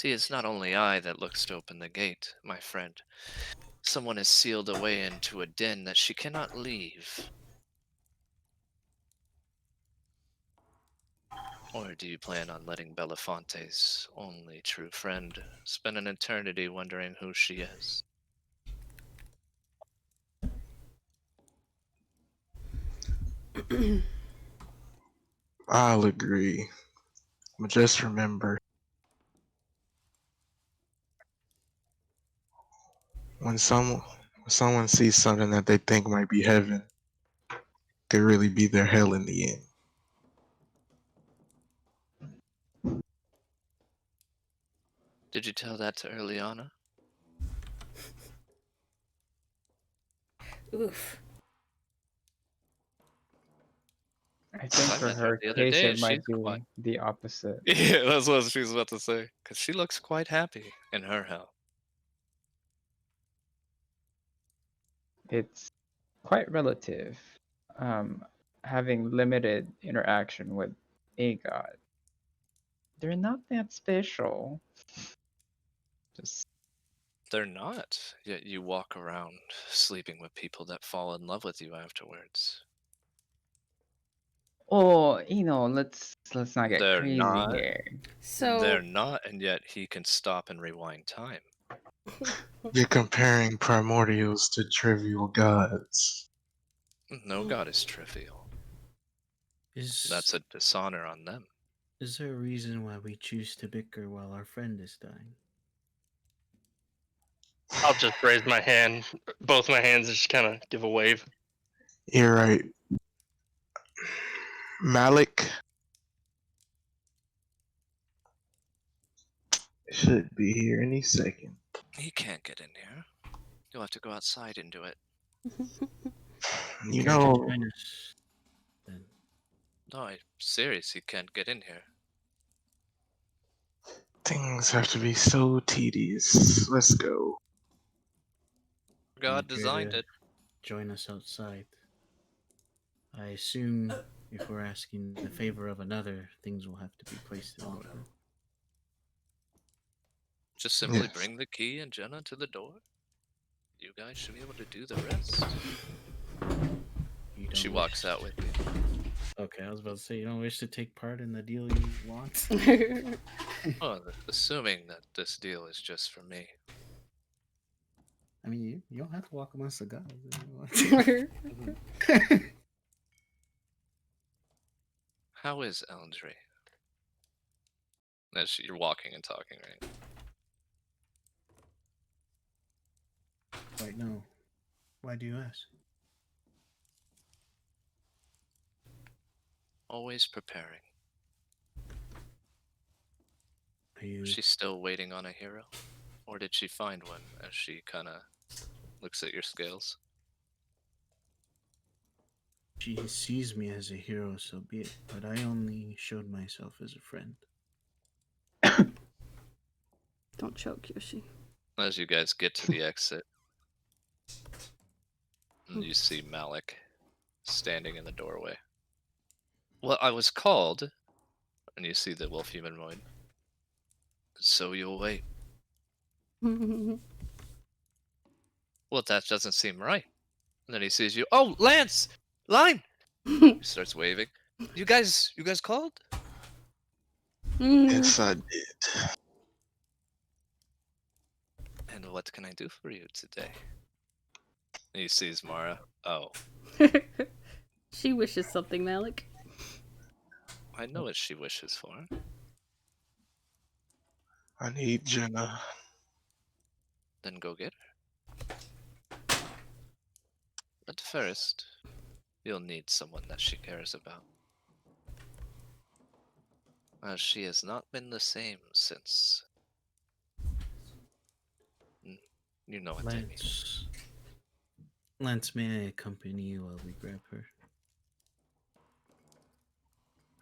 See, it's not only I that looks to open the gate, my friend. Someone is sealed away into a den that she cannot leave. Or do you plan on letting Belafonte's only true friend spend an eternity wondering who she is? I'll agree. But just remember, when someone sees something that they think might be heaven, could really be their hell in the end. Did you tell that to Erliana? Oof. I think I for met her her the other case, day it and she's might be quite... the opposite. Yeah, that's what she was about to say. Because she looks quite happy in her hell. It's quite relative. Um, Having limited interaction with a god, they're not that special. Just They're not. Yet you walk around sleeping with people that fall in love with you afterwards. let's not get They're crazy not. here. They're So, not, and yet he can stop and rewind time. You're comparing primordials to trivial gods. No god is trivial. Is That's a dishonor on them. is there a reason why we choose to bicker while our friend is dying? I'll just raise my hand, both my hands, and just kind of give a wave. You're right. Malik should be here any second. He can't get in here. You'll have to go outside and do it. You Care to know, join us then? No, I'm serious. He can't get in here. things have to be so tedious. Let's go. God You care designed to it. join us outside? I assume if we're asking the favor of another, things will have to be placed in order. Just simply Yes. bring the key and Jenna to the door. You guys should be able to do the rest. You don't She wish- walks out with you. Okay, I was about to say you don't wish to take part in the deal you want. Oh, assuming that this deal is just for me. I mean, you don't have to walk amongst the gods. If you want. How is Elendry? You're walking and talking, right? Right now, why do you ask? Always preparing. Are you? She's still waiting on a hero? Or did she find one as she kind of looks at your scales? She sees me as a hero, so be it. But I only showed myself as a friend. don't choke, Yoshi. As you guys get to the exit, and you see Malik standing in the doorway. Well, I was called, and you see the wolf humanoid. So you'll wait. Well, that doesn't seem right. And then he sees you. Oh, Lance! Line! He starts waving. You guys called? Yes, I did. And what can I do for you today? And he sees Mara. Oh, She wishes something, Malik. I know what she wishes for. I need Jenna. Then go get her. But first, you'll need someone that she cares about. She has not been the same since. You know what I mean. Lance, may I accompany you while we grab her?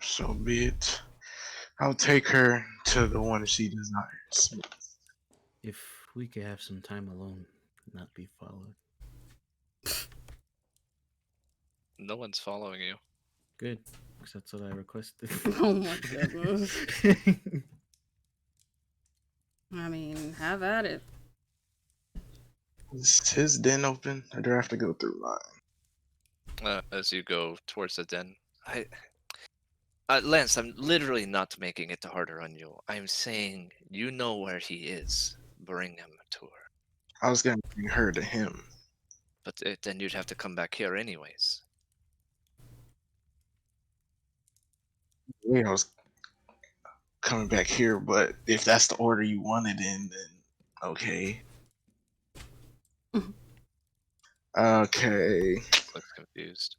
So be it. I'll take her to the one she desires. If we could have some time alone, not be followed. No one's following you. Good, because that's what I requested. Oh my goodness. I mean, have at it. Is his den open, or do I have to go through mine? As you go towards the den, Lance, I'm literally not making it harder on you. I'm saying you know where he is. Bring him to her. I was gonna bring her to him. But then you'd have to come back here anyways. Yeah, I was coming back here, but if that's the order you wanted in, then okay. Okay, Looks confused.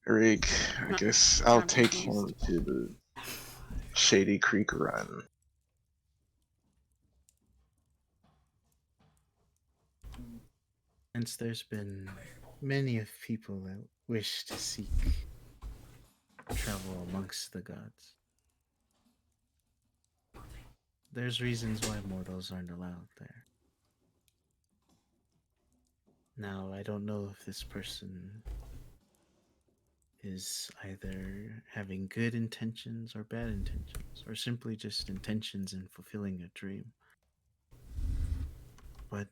Rick, I Not- guess I'll not take him confused. to the Shady Creek Run. Hence, there's been many of people that wish to seek travel amongst the gods. There's reasons why mortals aren't allowed there. Now, I don't know if this person is either having good intentions or bad intentions, or simply just intentions in fulfilling a dream. But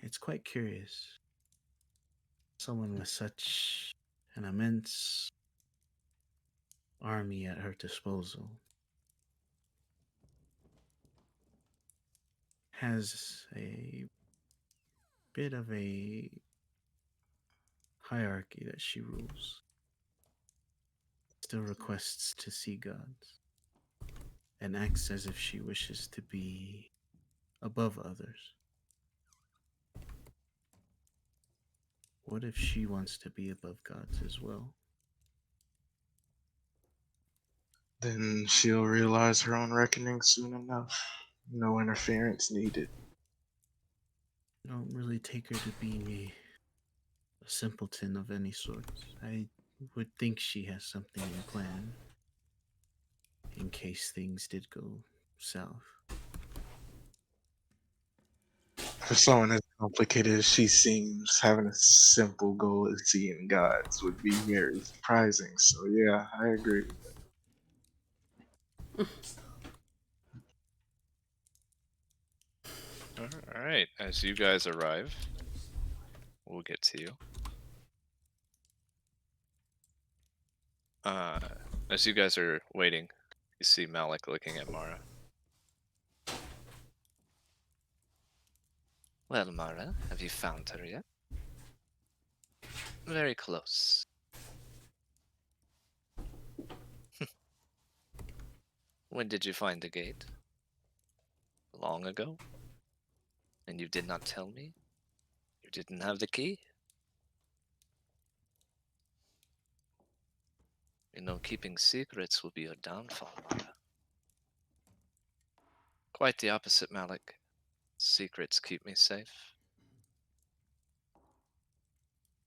it's quite curious. Someone with such an immense army at her disposal has a bit of a hierarchy that she rules. Still requests to see gods and acts as if she wishes to be above others. What if she wants to be above gods as well? Then she'll realize her own reckoning soon enough. No interference needed. I don't really take her to be a simpleton of any sort. I would think she has something in plan in case things did go south. For someone as complicated as she seems, having a simple goal of seeing gods would be very surprising. So yeah, I agree. All right. As you guys arrive, we'll get to you. As you guys are waiting, you see Malik looking at Mara. Well, Mara, have you found her yet? Very close. When did you find the gate? Long ago? And you did not tell me? You didn't have the key? You know, keeping secrets will be your downfall, Mara. Quite the opposite, Malik. Secrets keep me safe.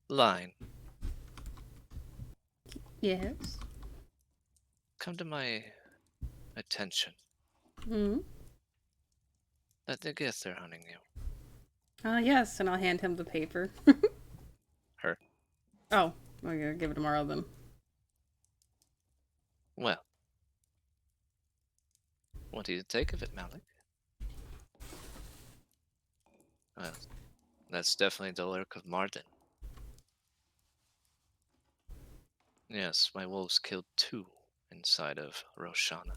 Line, Yes. come to my attention. Hmm. That the Gith are hunting you. Yes, and I'll hand him the paper. Her. Oh, I'm gonna give it to Morrow then. Well, what do you take of it, Malik? Well, that's definitely the lurk of Marden. Yes, my wolves killed 2 inside of Roshana.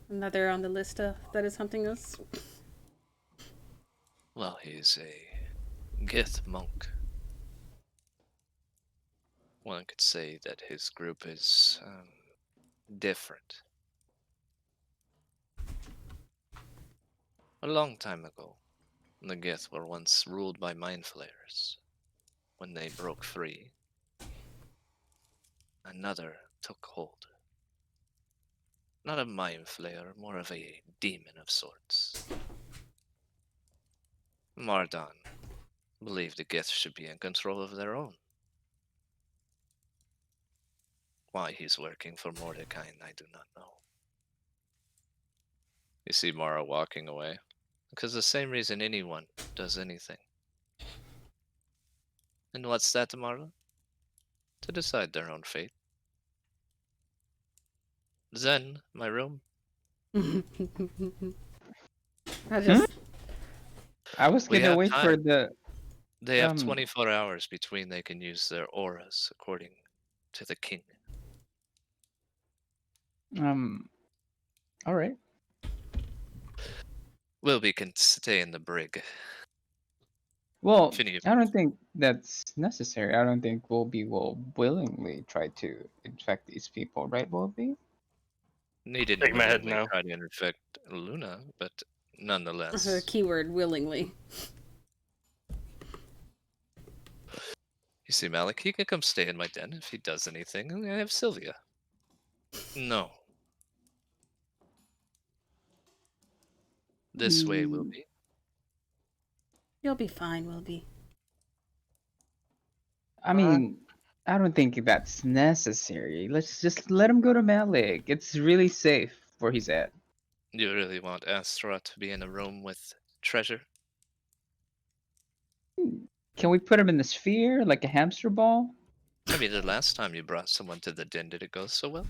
Another on the list that is hunting us. Well, he's a Gith monk. One could say that his group is different. A long time ago, the Gith were once ruled by mind flayers. When they broke free, another took hold. Not a mind flayer, more of a demon of sorts. Mardan believed the Gith should be in control of their own. Why he's working for Mordecai, I do not know. You see Mara walking away. Because the same reason anyone does anything. And what's that, Mara? To decide their own fate. Zen, my room. I Hmm? just I was We gonna have wait for time. the They have um 24 hours between they can use their auras, according to the king. um. All right. Wilby can stay in the brig. Well, Finny, I don't think that's necessary. I don't think Wolby will willingly try to infect these people, right, Wolby? he didn't Shake my head willingly no. try to infect Luna, but the nonetheless. keyword willingly. You see, Malik, he can come stay in my den if he does anything. And I have Sylvia. No. This way, Mm, Wilby. You'll be fine, Wilby. I mean, I don't think that's necessary. Let's just let him go to Malik. It's really safe where he's at. You really want Astra to be in a room with treasure? Can we put him in the sphere like a hamster ball? I mean, the last time you brought someone to the den, did it go so well?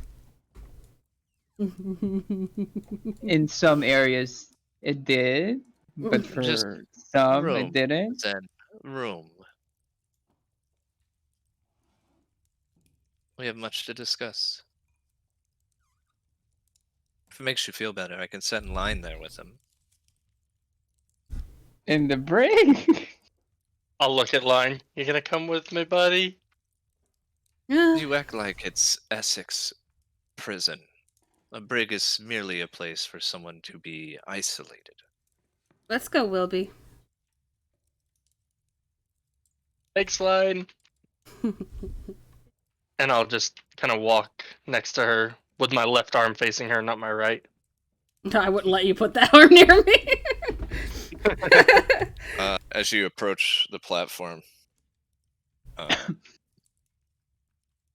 In some areas, it did, but Just for some, it room, didn't. Zen, room. We have much to discuss. If it makes you feel better, I can set in line there with him. In the brig. I'll look at line. You gonna come with me, buddy? You act like it's Essex prison. A brig is merely a place for someone to be isolated. Let's go, Wilby. Thanks, line. And I'll just kind of walk next to her with my left arm facing her, not my right. No, I wouldn't let you put that arm near me. As you approach the platform,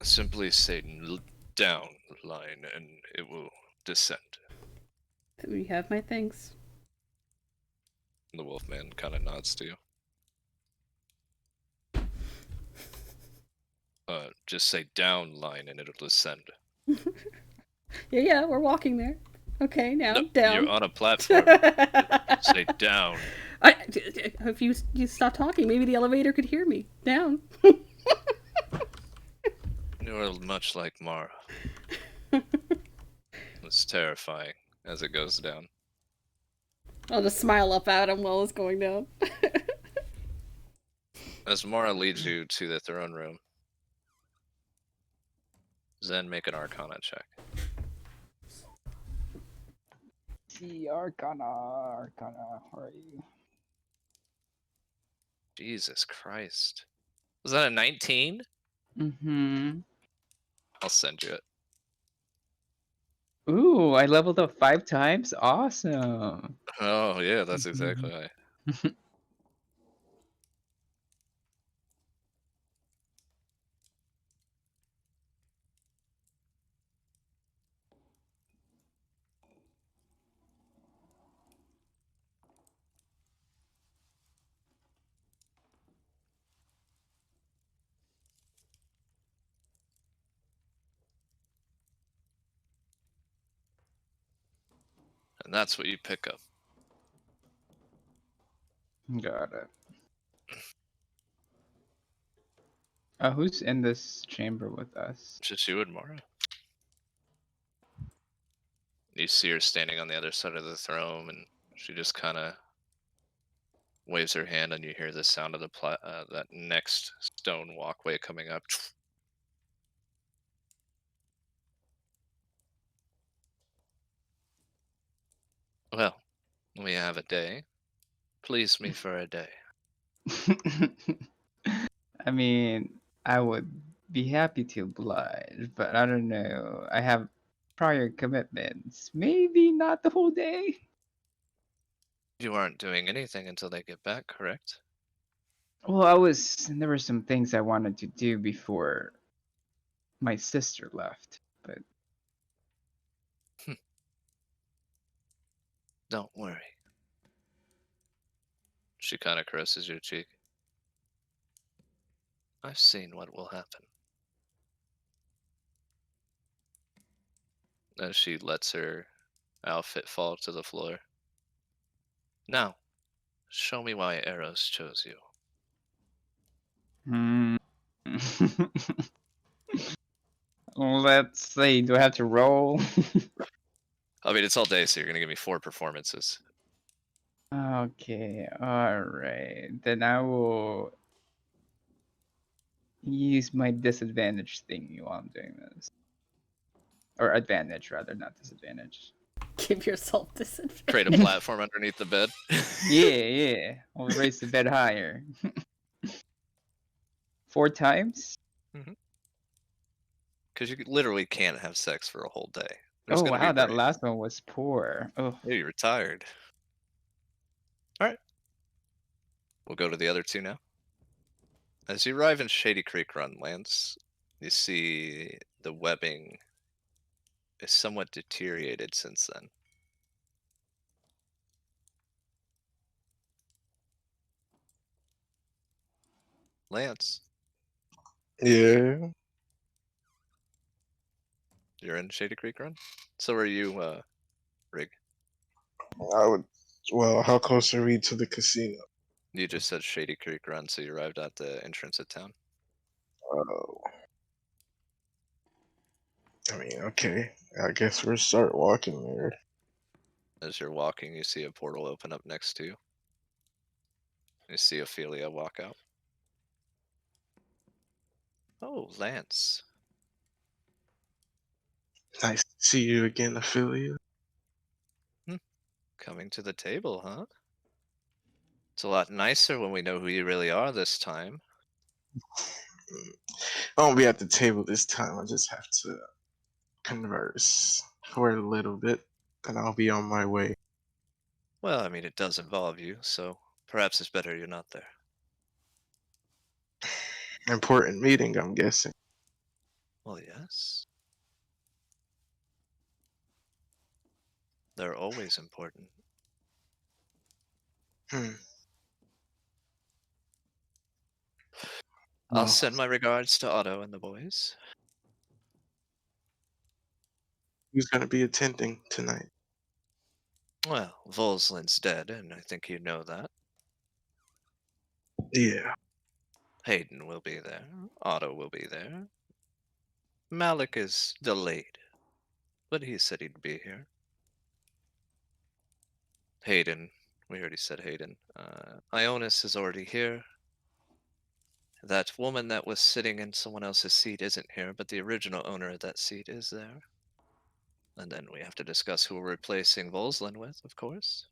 simply say down line and it will descend. We have my things. The Wolfman kind of nods to you. Just say down line and it'll descend. Yeah, we're walking there. Okay, now No, down. you're on a platform. Say down. If you stop talking, maybe the elevator could hear me. Down. You're much like Mara. It's terrifying as it goes down. I'll just smile up at him while it's going down. As Mara leads you to the throne room, Zen, make an Arcana check. See, Arcana, where are you? Jesus Christ. Was that a 19? Mm-hmm. I'll send you it. Ooh, I leveled up 5 times. Awesome. Oh, yeah, that's exactly right. And that's what you pick up. Got it. Who's in this chamber with us? Just you and Mara. You see her standing on the other side of the throne, and she just kind of waves her hand, and you hear the sound of the that next stone walkway coming up. Well, we have a day. Please me for a day. I mean, I would be happy to oblige, but I don't know. I have prior commitments. Maybe not the whole day. You aren't doing anything until they get back, correct? Well, there were some things I wanted to do before my sister left, but Don't worry. She kind of caresses your cheek. I've seen what will happen. as she lets her outfit fall to the floor. Now, show me why Eros chose you. Hmm. Let's see. Do I have to roll? I mean, it's all day, so you're gonna give me 4 performances. Okay. All right. Then I will use my disadvantage thingy while I'm doing this, or advantage rather, not disadvantage. Give yourself disadvantage. Create a platform underneath the bed. Yeah. I'll raise the bed higher. 4 times. Because you literally can't have sex for a whole day. There's Oh gonna be wow, that breaks. last one was poor. Oh. Hey, you're tired. Alright. We'll go to the other 2 now. As you arrive in Shady Creek Run, Lance, you see the webbing is somewhat deteriorated since then. Lance, Yeah. you're in Shady Creek Run? So are you, Rig? I would. Well, how close are we to the casino? You just said Shady Creek Run, so you arrived at the entrance of town. Oh. I mean, okay. I guess we'll start walking there. As you're walking, you see a portal open up next to you. You see Ophelia walk out. Oh, Lance. Nice to see you again, Ophelia. Coming to the table, huh? It's a lot nicer when we know who you really are this time. I won't be at the table this time. I just have to converse for a little bit, and I'll be on my way. Well, I mean, it does involve you, so perhaps it's better you're not there. Important meeting, I'm guessing. Well, yes. They're always important. Hmm. I'll Well, send my regards to Otto and the boys. who's gonna be attending tonight? Well, Volslin's dead, and I think you know that. Yeah. Hayden will be there. Otto will be there. Malik is delayed, but he said he'd be here. Hayden, we already said Hayden. Ionis is already here. That woman that was sitting in someone else's seat isn't here, but the original owner of that seat is there. And then we have to discuss who we're replacing Volslin with, of course.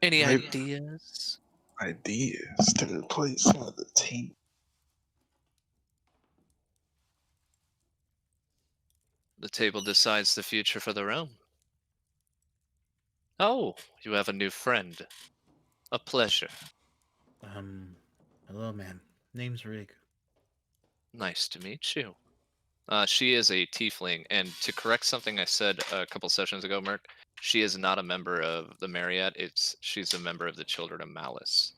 Any Maybe ideas? ideas to replace one of the team. The table decides the future for the realm. Oh, you have a new friend. A pleasure. Hello, man. Name's Rig. Nice to meet you. She is a tiefling, and to correct something I said a couple sessions ago, Merc, she is not a member of the Marriott. She's a member of the Children of Malice.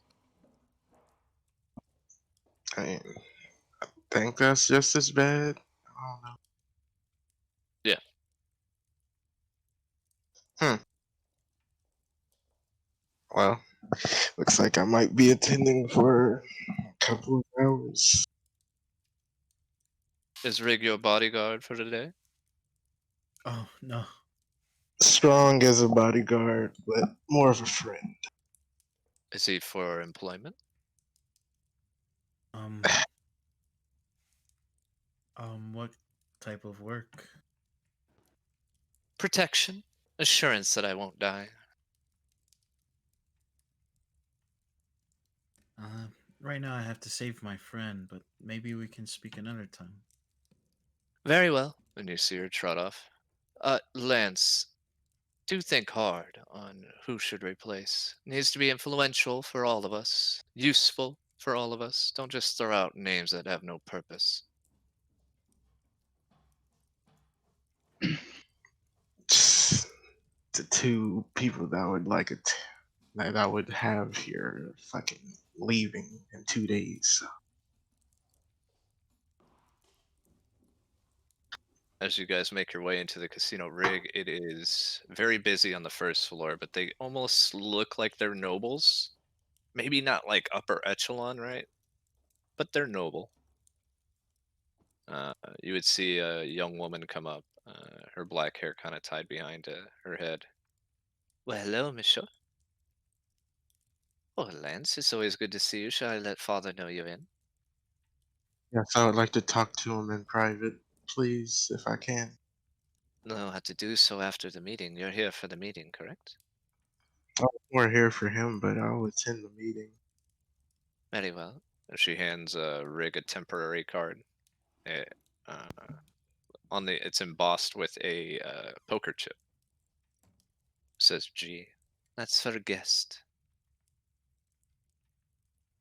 I think that's just as bad. I don't know. Yeah. Well, looks like I might be attending for a couple of hours. Is Rig your bodyguard for today? Oh, no. Strong as a bodyguard, but more of a friend. Is he for employment? Um, what type of work? Protection. Assurance that I won't die. Uh, right now I have to save my friend, but maybe we can speak another time. Very well. And you see her trot off. Lance, do think hard on who should replace. Needs to be influential for all of us, useful for all of us. Don't just throw out names that have no purpose. Just the two people that would like it. that I would have your fucking leaving in 2 days. As you guys make your way into the casino rig, it is very busy on the first floor, but they almost look like they're nobles. Maybe not like upper echelon, right? But they're noble. You would see a young woman come up, her black hair kind of tied behind her head. Well, hello, monsieur. Oh, Lance, it's always good to see you. Shall I let father know you're in? Yes, I would like to talk to him in private, please, if I can. Know how to do so after the meeting. You're here for the meeting, correct? We're here for him, but I'll attend the meeting. Very well. She hands Rig a temporary card. Eh, uh, it's embossed with a poker chip. Says G. That's for a guest.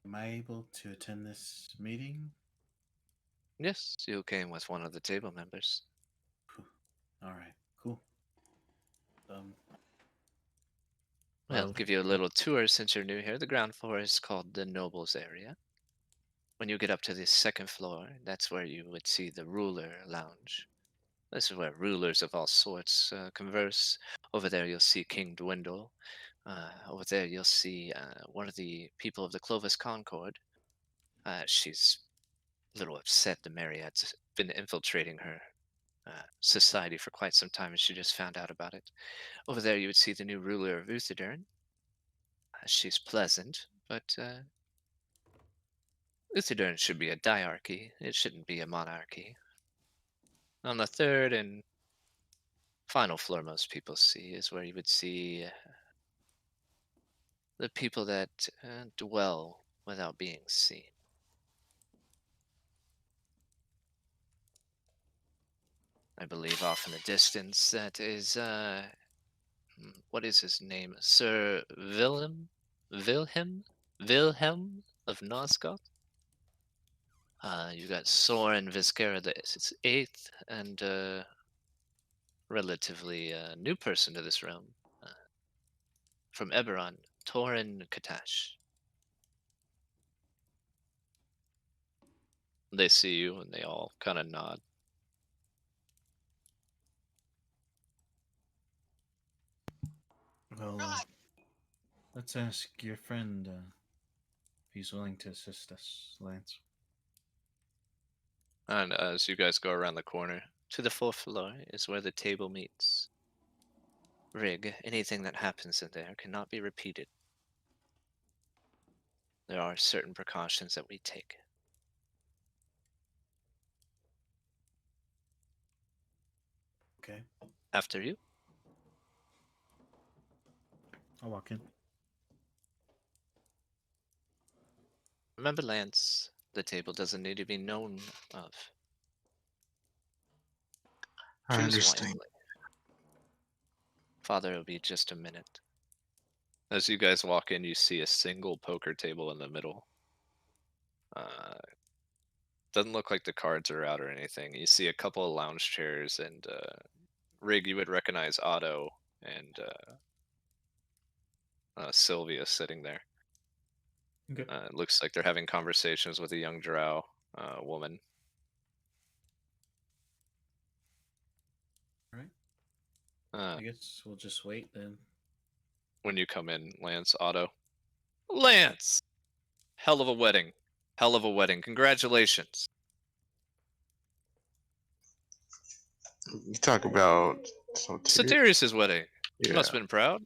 Am I able to attend this meeting? Yes, you came with one of the table members. All right, cool. Um, Well, Wild. give you a little tour since you're new here. The ground floor is called the Nobles area. When you get up to the second floor, that's where you would see the Ruler Lounge. This is where rulers of all sorts converse. Over there, you'll see King Dwindle. Over there, you'll see one of the people of the Clovis Concord. She's a little upset the Marriott's been infiltrating her society for quite some time, and she just found out about it. Over there, you would see the new ruler of Uthadern. She's pleasant, but Uthadern should be a diarchy. It shouldn't be a monarchy. On the third and final floor most people see is where you would see the people that dwell without being seen. I believe off in the distance that is, what is his name? Sir Wilhelm of Nosgoth? You got Soren Viscera the eighth, and relatively new person to this realm. From Eberron, Torin Katash. They see you and they all kind of nod. Well, let's ask your friend if he's willing to assist us, Lance. And as you guys go around the corner, to the fourth floor is where the table meets. Rig, anything that happens in there cannot be repeated. There are certain precautions that we take. Okay, After you. I'll walk in. Remember, Lance, the table doesn't need to be known of. I Choose understand. wisely. Father, it'll be just a minute. As you guys walk in, you see a single poker table in the middle. Doesn't look like the cards are out or anything. You see a couple of lounge chairs and Rig, you would recognize Otto and Sylvia sitting there. Okay. It looks like they're having conversations with a young drow woman. All right. Uh, I guess we'll just wait then. when you come in, Lance, Otto. Lance! Hell of a wedding. Hell of a wedding. Congratulations. You talk about Soterius? Soterius' wedding. You Yeah, must have been proud.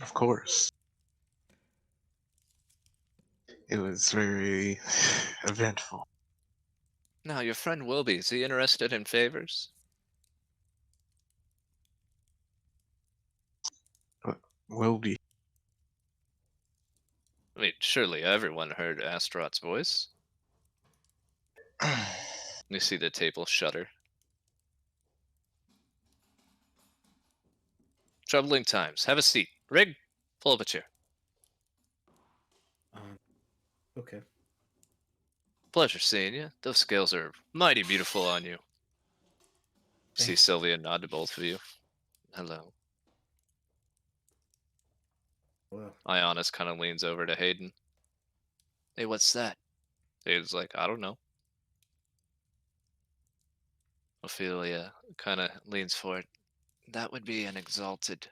of course. It was very eventful. Now, your friend Wilby, is he interested in favors? Will be. I mean, surely everyone heard Astaroth's voice. You see the table shudder. Troubling times. Have a seat. Rig, pull up a chair. Okay. Pleasure seeing you. Those scales are mighty beautiful on you. See Thanks. Sylvia nod to both of you. Hello. Ionis kind of leans over to Hayden. Hey, what's that? Hayden's like, I don't know. Ophelia kind of leans forward. That would be an exalted.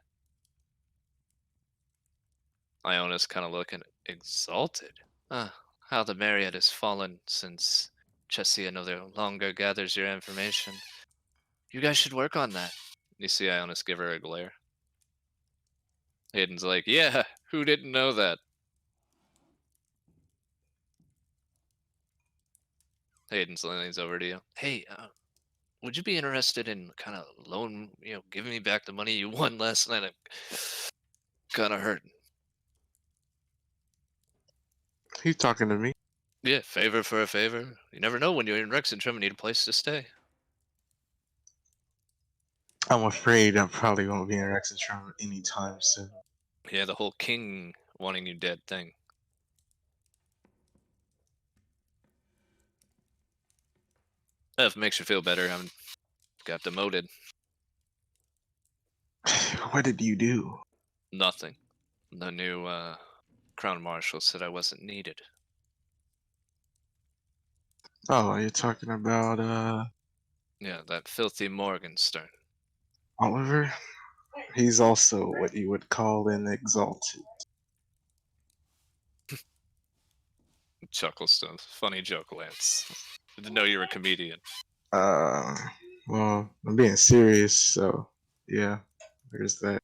Ionis kind of looking. Exalted? Ah, how the Myriad has fallen since Chessia no longer gathers your information. You guys should work on that. You see Ionis give her a glare. Hayden's like, yeah, who didn't know that? Hayden leans over to you. Hey, would you be interested in kind of giving me back the money you won last night? I'm kind of hurting. He's talking to me. Yeah, favor for a favor. You never know when you're in Rexentrum and need a place to stay. I'm afraid I probably won't be in Rexentrum anytime soon. Yeah, the whole king wanting you dead thing. If it makes you feel better, I got demoted. What did you do? Nothing. The new crown marshal said I wasn't needed. Oh, you're talking about Yeah, that filthy Morgenstern. Oliver? He's also what you would call an exalted. Chuckle stuff. Funny joke, Lance. Didn't know you were a comedian. Uh, well, I'm being serious, so yeah, there's that.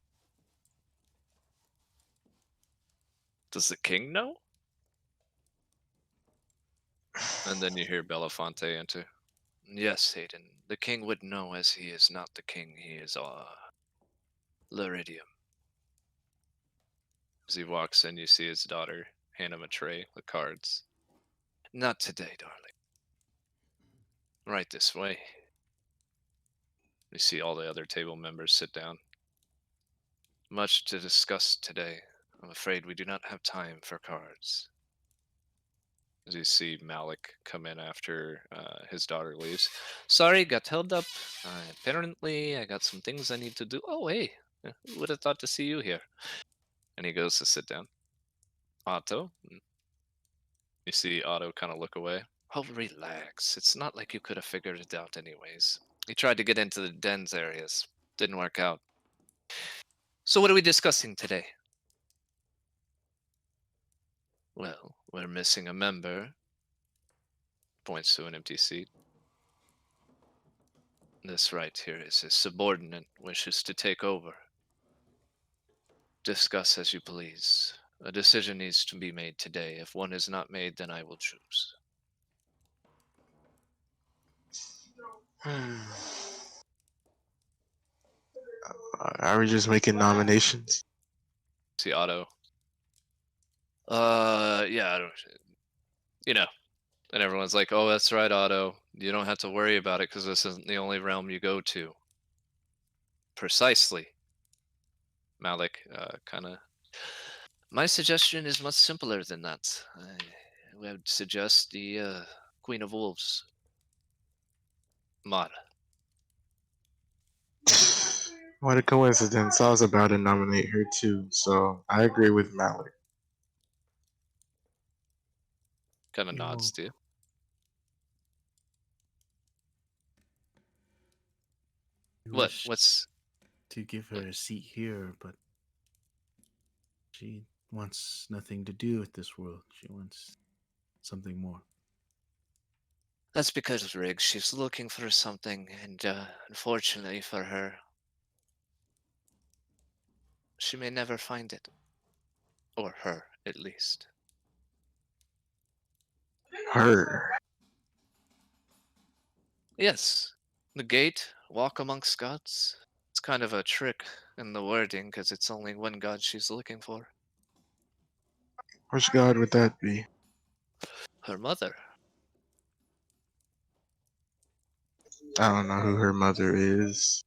Does the king know? And then you hear Belafonte enter. Yes, Hayden. The king would know, as he is not the king. He is Liridium. As he walks in, you see his daughter hand him a tray with cards. Not today, darling. Right this way. You see all the other table members sit down. Much to discuss today. I'm afraid we do not have time for cards. As you see Malik come in after his daughter leaves. Sorry, got held up. Apparently, I got some things I need to do. Oh, hey, who would have thought to see you here? And he goes to sit down. Otto? You see Otto kind of look away. Oh, relax. It's not like you could have figured it out anyways. He tried to get into the dens areas. Didn't work out. So what are we discussing today? Well, we're missing a member. Points to an empty seat. This right here is his subordinate wishes to take over. Discuss as you please. A decision needs to be made today. If one is not made, then I will choose. Are we just making nominations? See Otto. Yeah, I don't. You know. And everyone's like, oh, that's right, Otto. You don't have to worry about it because this isn't the only realm you go to. Precisely. Malik kind of. My suggestion is much simpler than that. I would suggest the Queen of Wolves. Mara. What a coincidence. I was about to nominate her too, so I agree with Malik. Kind of You nods want to you. you What? wish What's. to give her a seat here, but she wants nothing to do with this world. She wants something more. That's because Riggs, she's looking for something, and unfortunately for her, she may never find it. Or her, at least. Her. Yes, the gate, walk amongst gods. It's kind of a trick in the wording, because it's only one god she's looking for. Which god would that be? Her mother. I don't know who her mother is.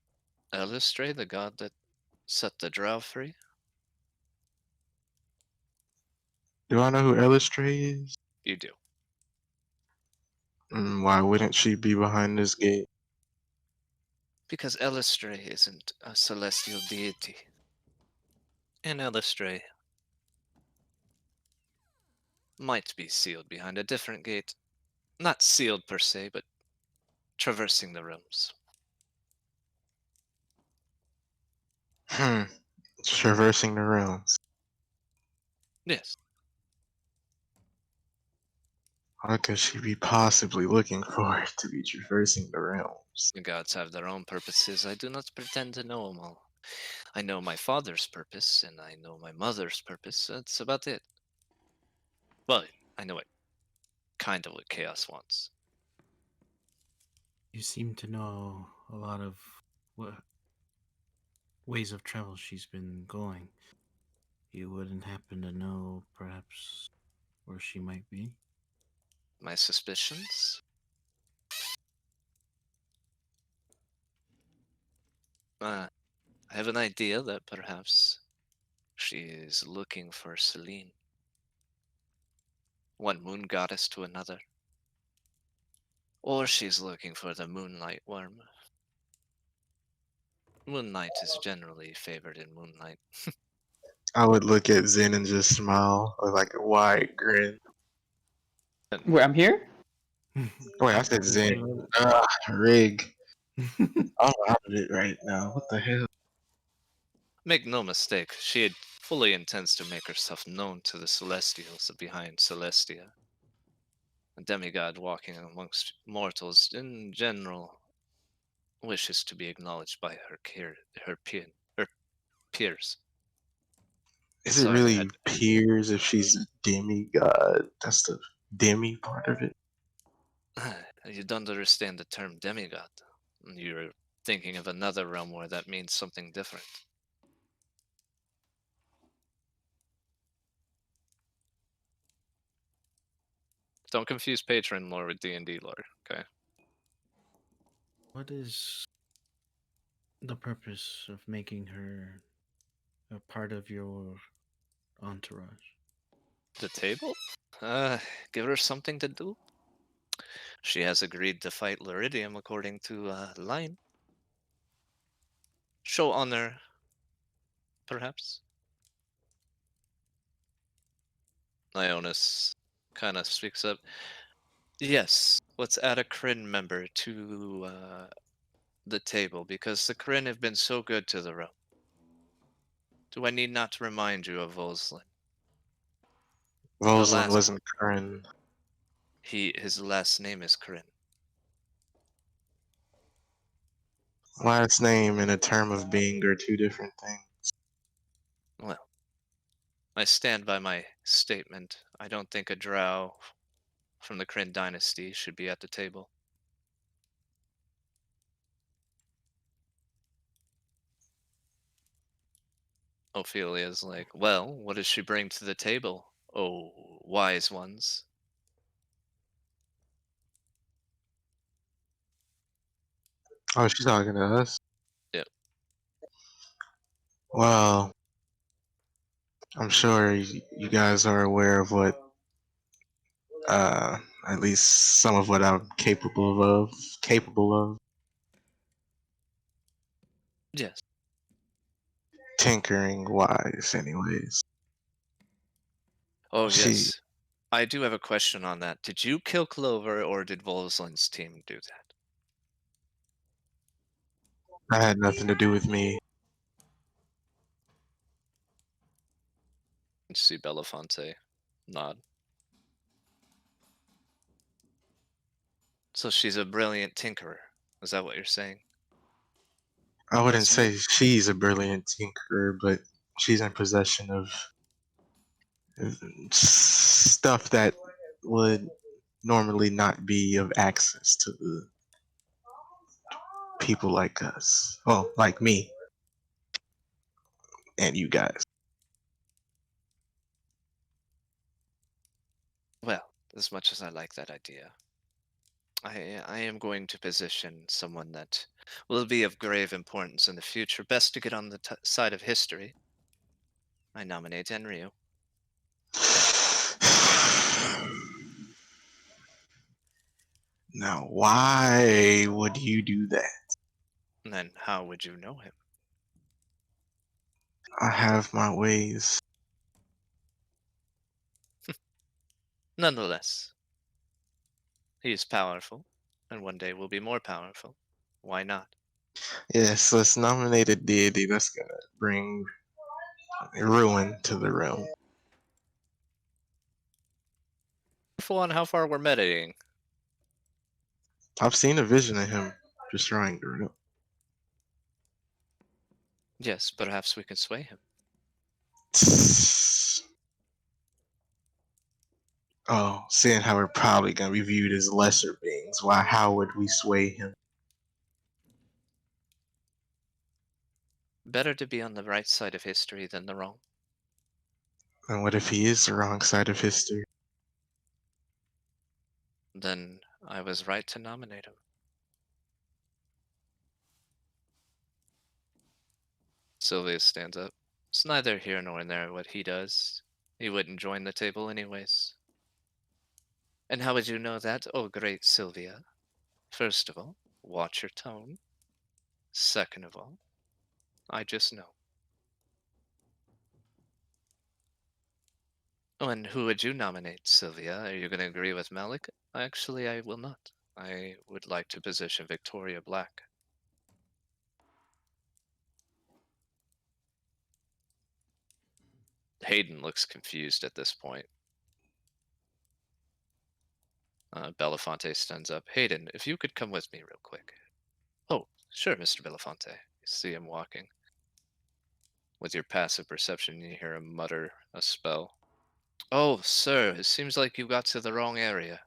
Elistray, the god that set the drow free. Do I know who Elistray is? You do. Why wouldn't she be behind this gate? Because Elistray isn't a celestial deity. And Elistray might be sealed behind a different gate. Not sealed per se, but traversing the realms. Hmm. Traversing the realms. Yes, What could she be possibly looking for to be traversing the realms? the gods have their own purposes. I do not pretend to know them all. I know my father's purpose, and I know my mother's purpose. That's about it. Well, I know it kind of what Chaos wants. You seem to know a lot of what ways of travel she's been going. You wouldn't happen to know, perhaps, where she might be? My suspicions? I have an idea that perhaps she is looking for Celine. One moon goddess to another. Or she's looking for the moonlight worm. Moonlight is generally favored in moonlight. I would look at Zen and just smile with like a wide grin. Wait, I'm here. Wait, I said Zen. Rig. I'm out of it right now. What the hell? Make no mistake, she fully intends to make herself known to the Celestials behind Celestia. A demigod walking amongst mortals in general wishes to be acknowledged by her peers. Is it So I really peers if she's a demigod? That's the demi part of it. you don't understand the term demigod. You're thinking of another realm where that means something different. Don't confuse patron lore with D&D lore, okay? What is the purpose of making her a part of your entourage? The table? Give her something to do. She has agreed to fight Luridium according to line. Show honor, perhaps. Ionis kind of speaks up. Yes, let's add a Kryn member to the table because the Kryn have been so good to the realm. Do I need not to remind you of Volslin? The Roslyn last wasn't Karen. his last name is Kryn. Last name and a term of being are two different things. Well, I stand by my statement. I don't think a drow from the Kryn dynasty should be at the table. Ophelia's like, well, what does she bring to the table? Oh, wise ones. Oh, she's talking to us? Yep. Well, I'm sure you guys are aware of what, uh, at least some of what I'm capable of Yes. tinkering wise, anyways. Oh, She, yes. I do have a question on that. Did you kill Clover or did Volslin's team do that? that had nothing to do with me. You see Belafonte nod. So she's a brilliant tinkerer. Is that what you're saying? I wouldn't Let's move. say she's a brilliant tinkerer, but she's in possession of stuff that would normally not be of access to the people like us. Well, like me and you guys. Well, as much as I like that idea, I am going to position someone that will be of grave importance in the future. Best to get on the side of history. I nominate Enryu. Now, why would you do that? And then how would you know him? I have my ways. Nonetheless, he is powerful, and one day will be more powerful. Why not? Yes, let's nominate a deity that's gonna bring ruin to the realm. Careful on how far we're meditating. I've seen a vision of him destroying the realm. Yes, perhaps we can sway him. Oh, seeing how we're probably gonna be viewed as lesser beings, why? How would we sway him? Better to be on the right side of history than the wrong. And what if he is the wrong side of history? Then I was right to nominate him. Sylvia stands up. It's neither here nor there what he does. He wouldn't join the table anyways. And how would you know that, oh great Sylvia? First of all, watch your tone. Second of all, I just know. Oh, and who would you nominate, Sylvia? Are you going to agree with Malik? Actually, I will not. I would like to position Victoria Black. Hayden looks confused at this point. Belafonte stands up. Hayden, if you could come with me real quick. Oh, sure, Mr. Belafonte. You see him walking. With your passive perception, you hear him mutter a spell. Oh, sir, it seems like you got to the wrong area.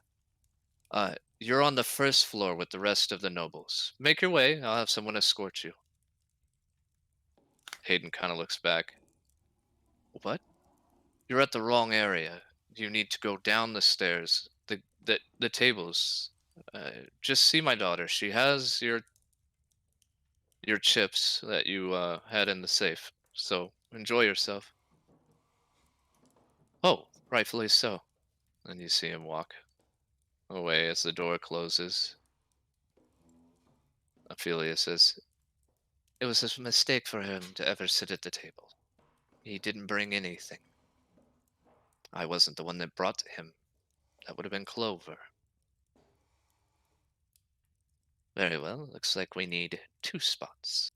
You're on the first floor with the rest of the nobles. Make your way, I'll have someone escort you. Hayden kind of looks back. What? You're at the wrong area. You need to go down the stairs. The tables. Just see my daughter. She has your chips that you had in the safe. So enjoy yourself. Oh, rightfully so. And you see him walk away as the door closes. Ophelia says, "It was a mistake for him to ever sit at the table. He didn't bring anything. I wasn't the one that brought him. That would have been Clover." Very well, looks like we need 2 spots.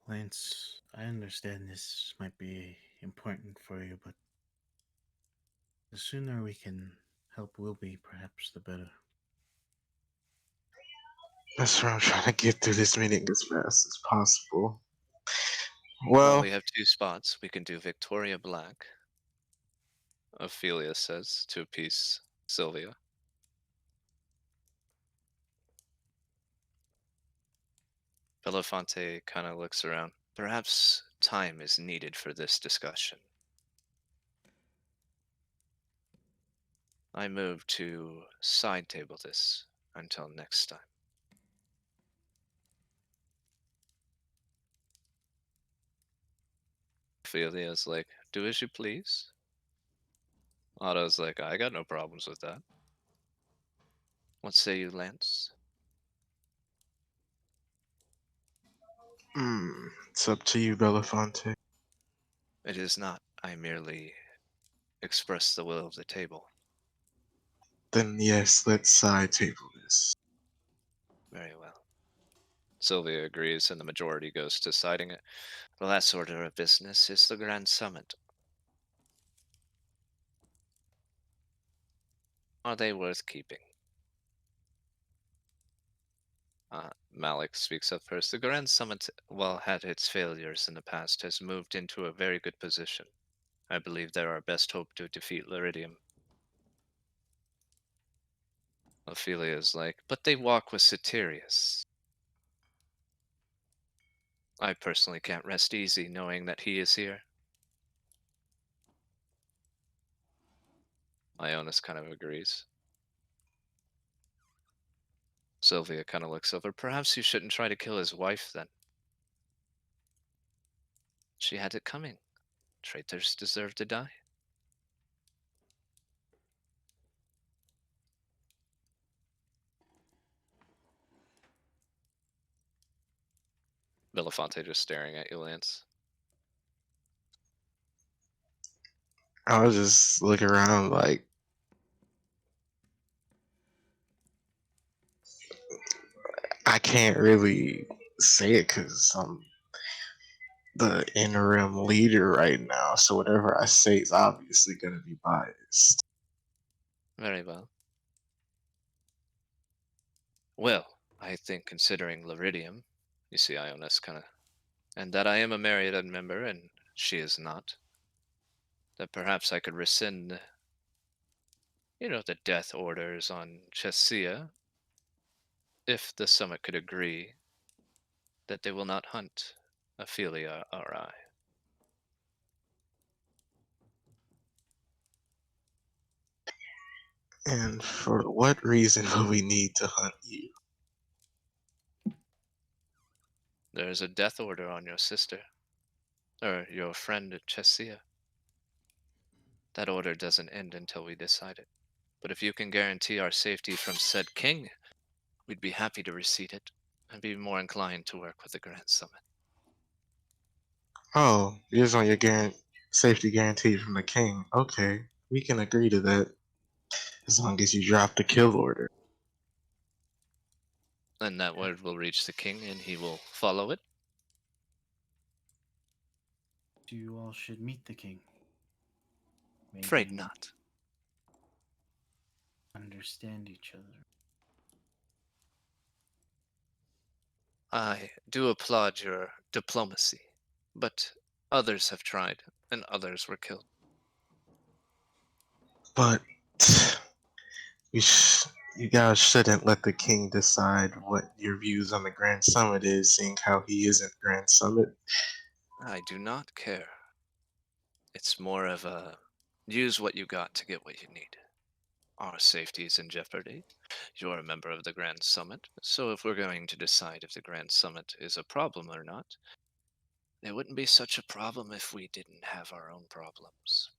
Lance, I understand this might be important for you, but the sooner we can help Wilby, perhaps the better. That's why I'm trying to get through this meeting as fast as possible. Well, Well, we have 2 spots. We can do Victoria Black, Ophelia says to appease Sylvia. Belafonte kind of looks around. Perhaps time is needed for this discussion. I move to side table this until next time. Ophelia's like, do as you please. Otto's like, I got no problems with that. What say you, Lance? it's up to you, Belafonte. It is not. I merely express the will of the table. Then yes, let's side table this. Very well. Sylvia agrees, and the majority goes to siding it. The last order of business is the Grand Summit. Are they worth keeping? Malik speaks up first. The Grand Summit, while had its failures in the past, has moved into a very good position. I believe they're our best hope to defeat Liridium. Ophelia is like, but they walk with Satirius. I personally can't rest easy knowing that he is here. Ionis kind of agrees. Sylvia kind of looks over. Perhaps you shouldn't try to kill his wife then. She had it coming. Traitors deserve to die. Belafonte just staring at you, Lance. I was just looking around like I can't really say it because I'm the interim leader right now. So whatever I say is obviously going to be biased. Very well. Well, I think considering Liridium, you see Ionis kind of, and that I am a Myriad member and she is not, that perhaps I could rescind, the death orders on Chesia if the summit could agree that they will not hunt Ophelia or I. And for what reason will we need to hunt you? There is a death order on your sister, or your friend Chesia. That order doesn't end until we decide it. But if you can guarantee our safety from said king, we'd be happy to receipt it and be more inclined to work with the Grand Summit. Oh, you just want your safety guarantee from the king. Okay, we can agree to that as long as you drop the kill order. And that word will reach the king and he will follow it. You all should meet the king. Make Afraid him not. understand each other. I do applaud your diplomacy, but others have tried, and others were killed. But you guys shouldn't let the king decide what your views on the Grand Summit is, seeing how he isn't Grand Summit. I do not care. It's more of a use what you got to get what you need. Our safety is in jeopardy. You're a member of the Grand Summit, so if we're going to decide if the Grand Summit is a problem or not, it wouldn't be such a problem if we didn't have our own problems.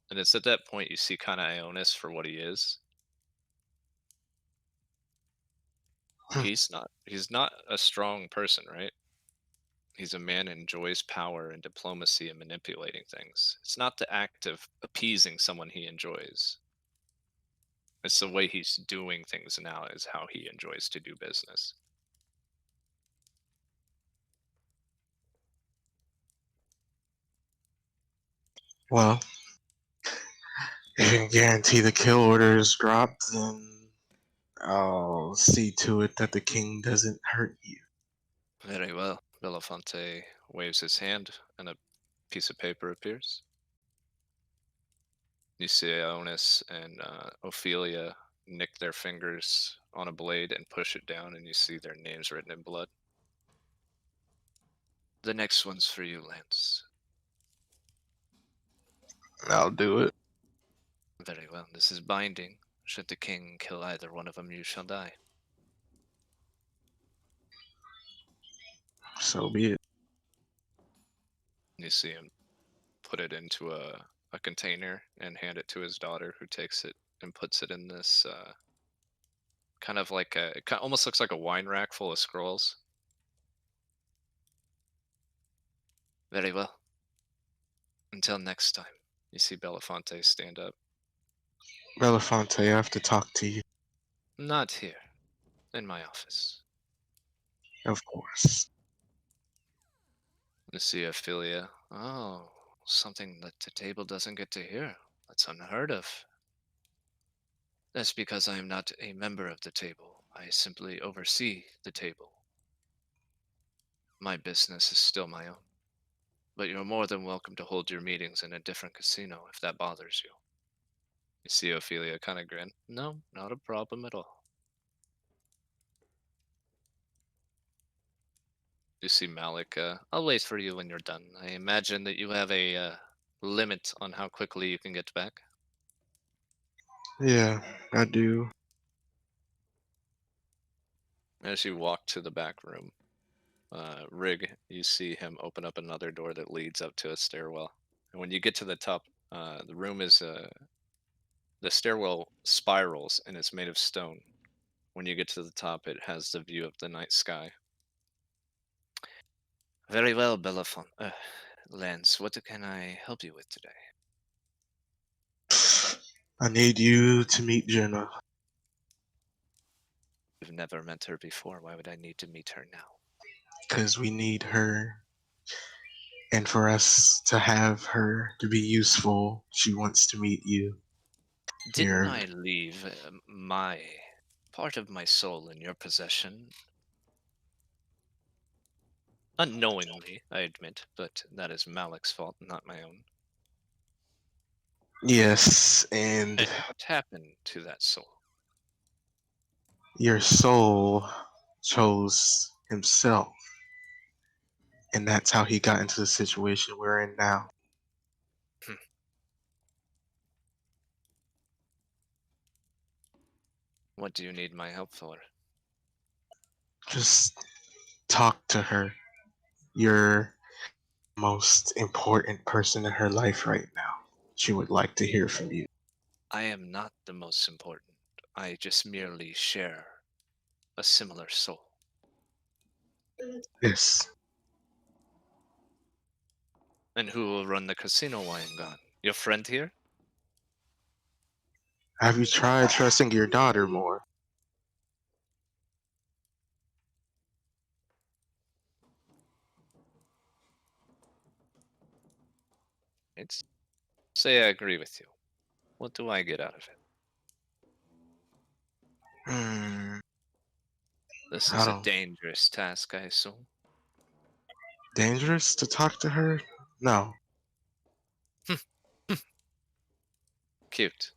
And it's at that point you see kind of Ionis for what he is. Hmm. He's not a strong person, right? He's a man who enjoys power and diplomacy and manipulating things. It's not the act of appeasing someone he enjoys. It's the way he's doing things now is how he enjoys to do business. Well, if you can guarantee the kill order is dropped, then I'll see to it that the king doesn't hurt you. Very well. Belafonte waves his hand and a piece of paper appears. You see Ionis and Ophelia nick their fingers on a blade and push it down, and you see their names written in blood. The next one's for you, Lance. I'll do it. Very well. This is binding. Should the king kill either one of them, you shall die. So be it. You see him put it into a container and hand it to his daughter, who takes it and puts it in this kind of like it almost looks like a wine rack full of scrolls. Very well. Until next time. You see Belafonte stand up. Belafonte, I have to talk to you. Not here. In my office. Of course. You see Ophelia. Oh, something that the table doesn't get to hear. That's unheard of. That's because I am not a member of the table. I simply oversee the table. My business is still my own. But you're more than welcome to hold your meetings in a different casino if that bothers you. You see Ophelia kind of grin. No, not a problem at all. You see Malik. I'll wait for you when you're done. I imagine that you have a limit on how quickly you can get back. Yeah, I do. As you walk to the back room, Rig, you see him open up another door that leads up to a stairwell. And when you get to the top, the room is the stairwell spirals and it's made of stone. When you get to the top, it has the view of the night sky. Very well, Lance. What can I help you with today? I need you to meet Jenna. I've never met her before. Why would I need to meet her now? Because we need her. And for us to have her to be useful, she wants to meet you. Didn't You're, I leave my part of my soul in your possession? Unknowingly, I admit, but that is Malik's fault, not my own. yes, and And what happened to that soul? your soul chose himself. And that's how he got into the situation we're in now. Hmm. What do you need my help for? Just talk to her. You're the most important person in her life right now. She would like to hear from you. I am not the most important. I just merely share a similar soul. Yes. And who will run the casino while I'm gone? Your friend here? Have you tried trusting your daughter more? It's say I agree with you. What do I get out of it? Hmm. This I is a don't. dangerous task, I assume. Dangerous to talk to her? No. Cute.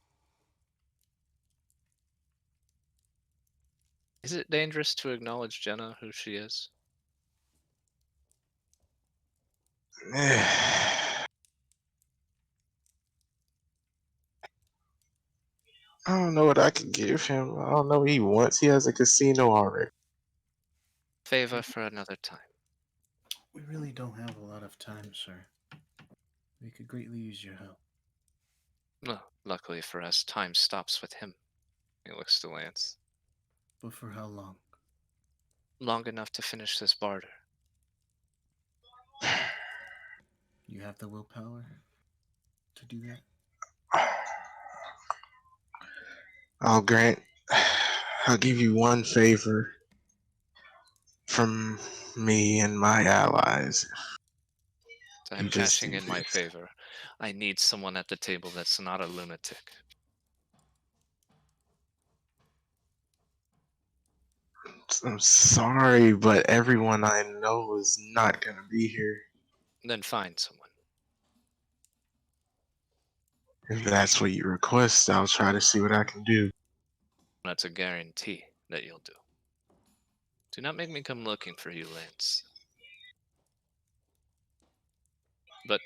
Is it dangerous to acknowledge Jenna who she is? I don't know what I could give him. I don't know what he wants. He has a casino already. Favor for another time. We really don't have a lot of time, sir. We could greatly use your help. Well, luckily for us, time stops with him. He looks to Lance. But for how long? Long enough to finish this barter. You have the willpower to do that? I'll grant. I'll give you one favor from me and my allies. I'm You just cashing do in my this. favor. I need someone at the table that's not a lunatic. I'm sorry, but everyone I know is not gonna be here. Then find someone. If that's what you request, I'll try to see what I can do. That's a guarantee that you'll do. Do not make me come looking for you, Lance. But,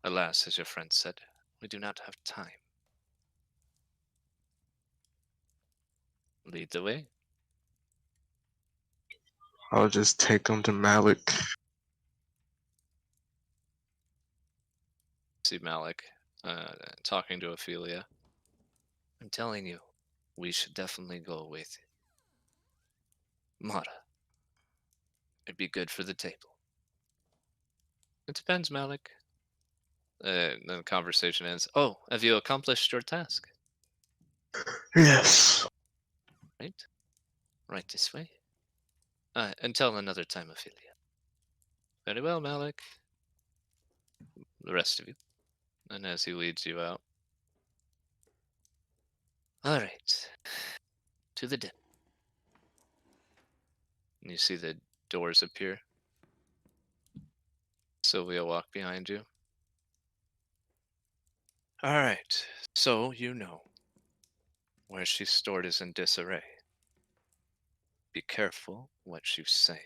alas, as your friend said, we do not have time. Lead the way. I'll just take them to Malik. See Malik talking to Ophelia. I'm telling you, we should definitely go with Mara. It'd be good for the table. It depends, Malik. Then the conversation ends. Oh, have you accomplished your task? Yes. Right? Right this way. Until another time, Ophelia. Very well, Malik. The rest of you. And as he leads you out. All right. To the den. And you see the doors appear. Sylvia walk behind you. All right. So you know where she's stored is in disarray. Be careful what you say.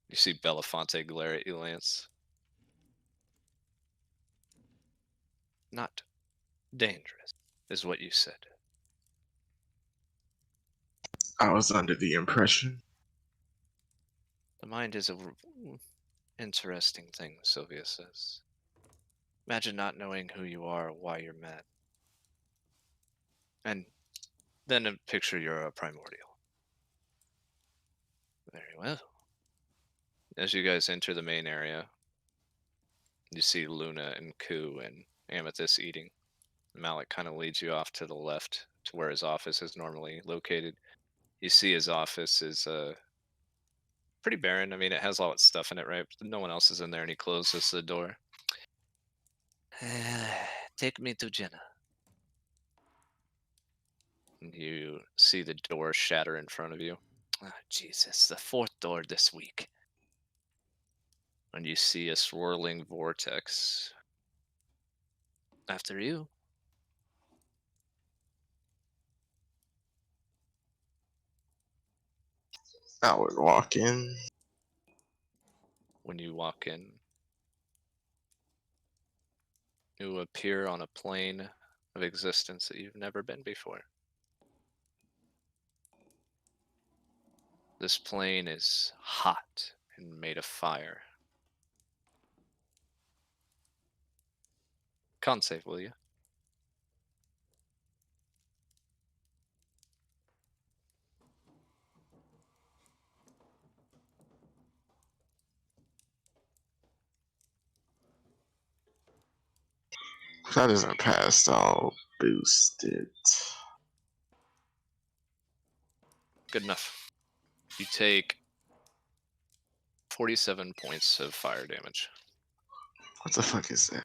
You see Belafonte glare at you, Lance. Not dangerous, is what you said. I was under the impression. The mind is a interesting thing, Sylvia says. Imagine not knowing who you are or why you're mad. And then picture you're a primordial. Very well. As you guys enter the main area, you see Luna and Ku and Amethyst eating. Malik kind of leads you off to the left to where his office is normally located. You see his office is pretty barren. I mean, it has all its stuff in it, right? But no one else is in there, and he closes the door. Take me to Jenna. And you see the door shatter in front of you. Oh, Jesus, the fourth door this week. And you see a swirling vortex. After you. I would walk in. When you walk in, you appear on a plane of existence that you've never been before. This plane is hot and made of fire. Con save, will you? If that isn't passed, I'll boost it. Good enough. You take 47 points of fire damage. What the fuck is that?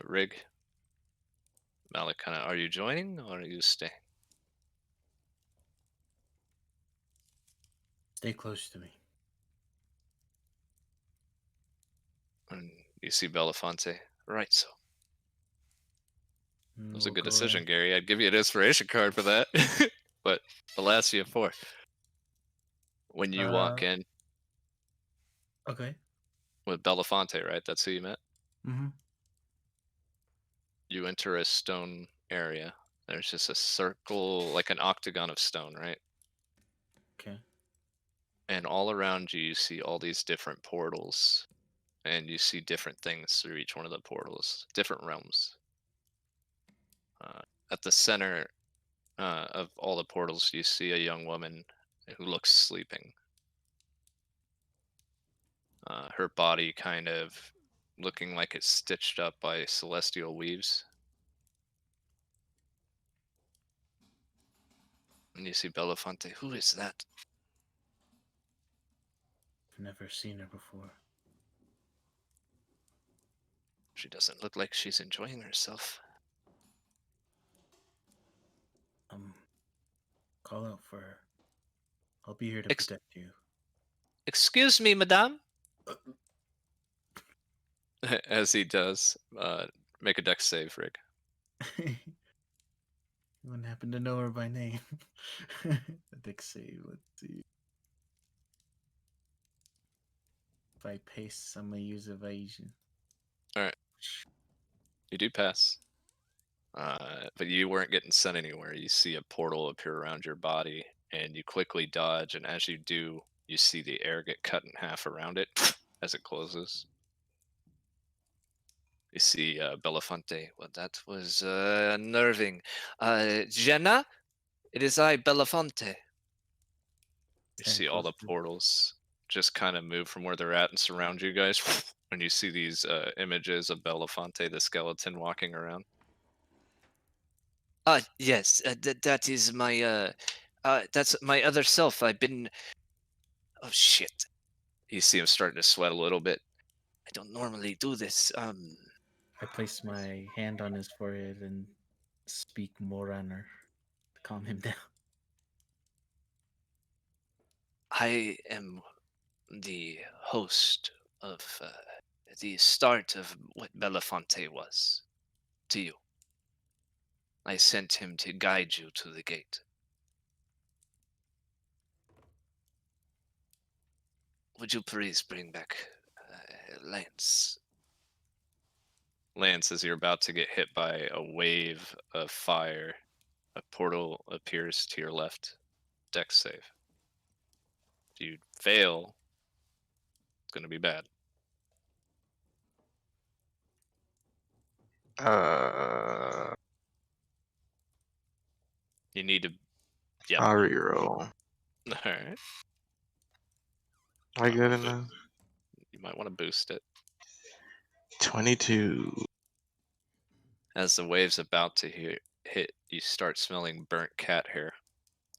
Rig, Malik, kind of, are you joining or are you staying? Stay close to me. And you see Belafonte. Right, so. It was a We'll good go decision, ahead. Gary. I'd give you an inspiration card for that. But the last you have 4. When you walk in Okay. with Belafonte, right? That's who you met? Mm-hmm. You enter a stone area. There's just a circle, like an octagon of stone, right? Okay. And all around you, you see all these different portals. And you see different things through each one of the portals, different realms. At the center of all the portals, you see a young woman who looks sleeping. Her body kind of looking like it's stitched up by celestial weaves. And you see Belafonte. Who is that? I've never seen her before. She doesn't look like she's enjoying herself. Call out for her. I'll be here to protect you. Excuse me, madame? As he does, make a dex save, Rick. You wouldn't happen to know her by name. A dex save. Let's see. If I paste, I'm gonna use evasion. Alright. You do pass. But you weren't getting sent anywhere. You see a portal appear around your body, and you quickly dodge, and as you do, you see the air get cut in half around it as it closes. You see Belafonte. Well, that was unnerving. Jenna? It is I, Belafonte. You see all the portals just kind of move from where they're at and surround you guys. And you see these images of Belafonte, the skeleton, walking around. Yes, that is my, that's my other self. I've been... Oh, shit. You see him starting to sweat a little bit. I don't normally do this. I place my hand on his forehead and speak Moraner to calm him down. I am the host of the start of what Belafonte was to you. I sent him to guide you to the gate. Would you please bring back Lance? Lance, as you're about to get hit by a wave of fire, a portal appears to your left. Dex save. If you fail, it's going to be bad. You need to... Yeah. I'll reroll. Alright. Am I good enough? You might want to boost it. 22. As the wave's about to hit, you start smelling burnt cat hair.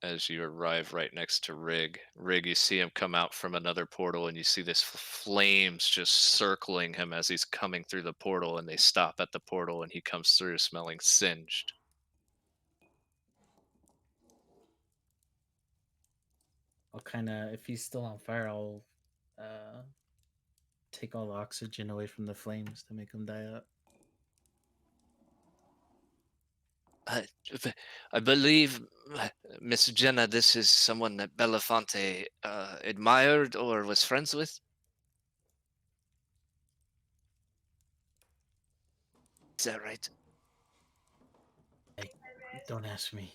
As you arrive right next to Rig. Rig, you see him come out from another portal, and you see this flames just circling him as he's coming through the portal, and they stop at the portal, and he comes through smelling singed. I'll kind of, if he's still on fire, I'll take all the oxygen away from the flames to make them die up. I believe, Miss Jenna, this is someone that Belafonte admired or was friends with. Is that right? Hey, don't ask me.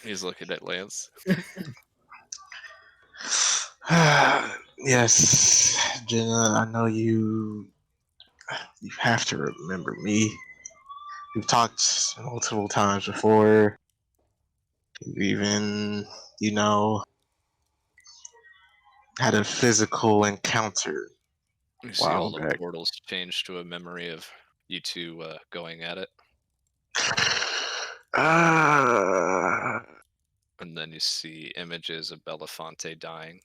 He's looking at Lance. Yes, Jenna, I know you. You have to remember me. We've talked multiple times before. We've even, you know, had a physical encounter You a see all while the back. portals change to a memory of you two going at it. And then you see images of Belafonte dying.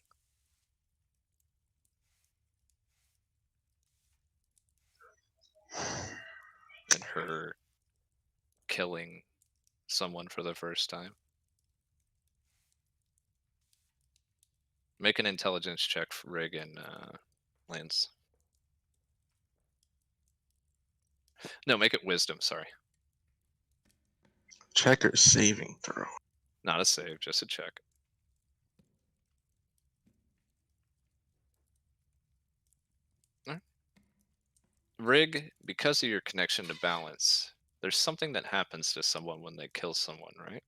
And her killing someone for the first time. Make an intelligence check for Rig and Lance. No, make it wisdom, sorry. Checker saving throw. Not a save, just a check. Alright. Rig, because of your connection to balance, there's something that happens to someone when they kill someone, right?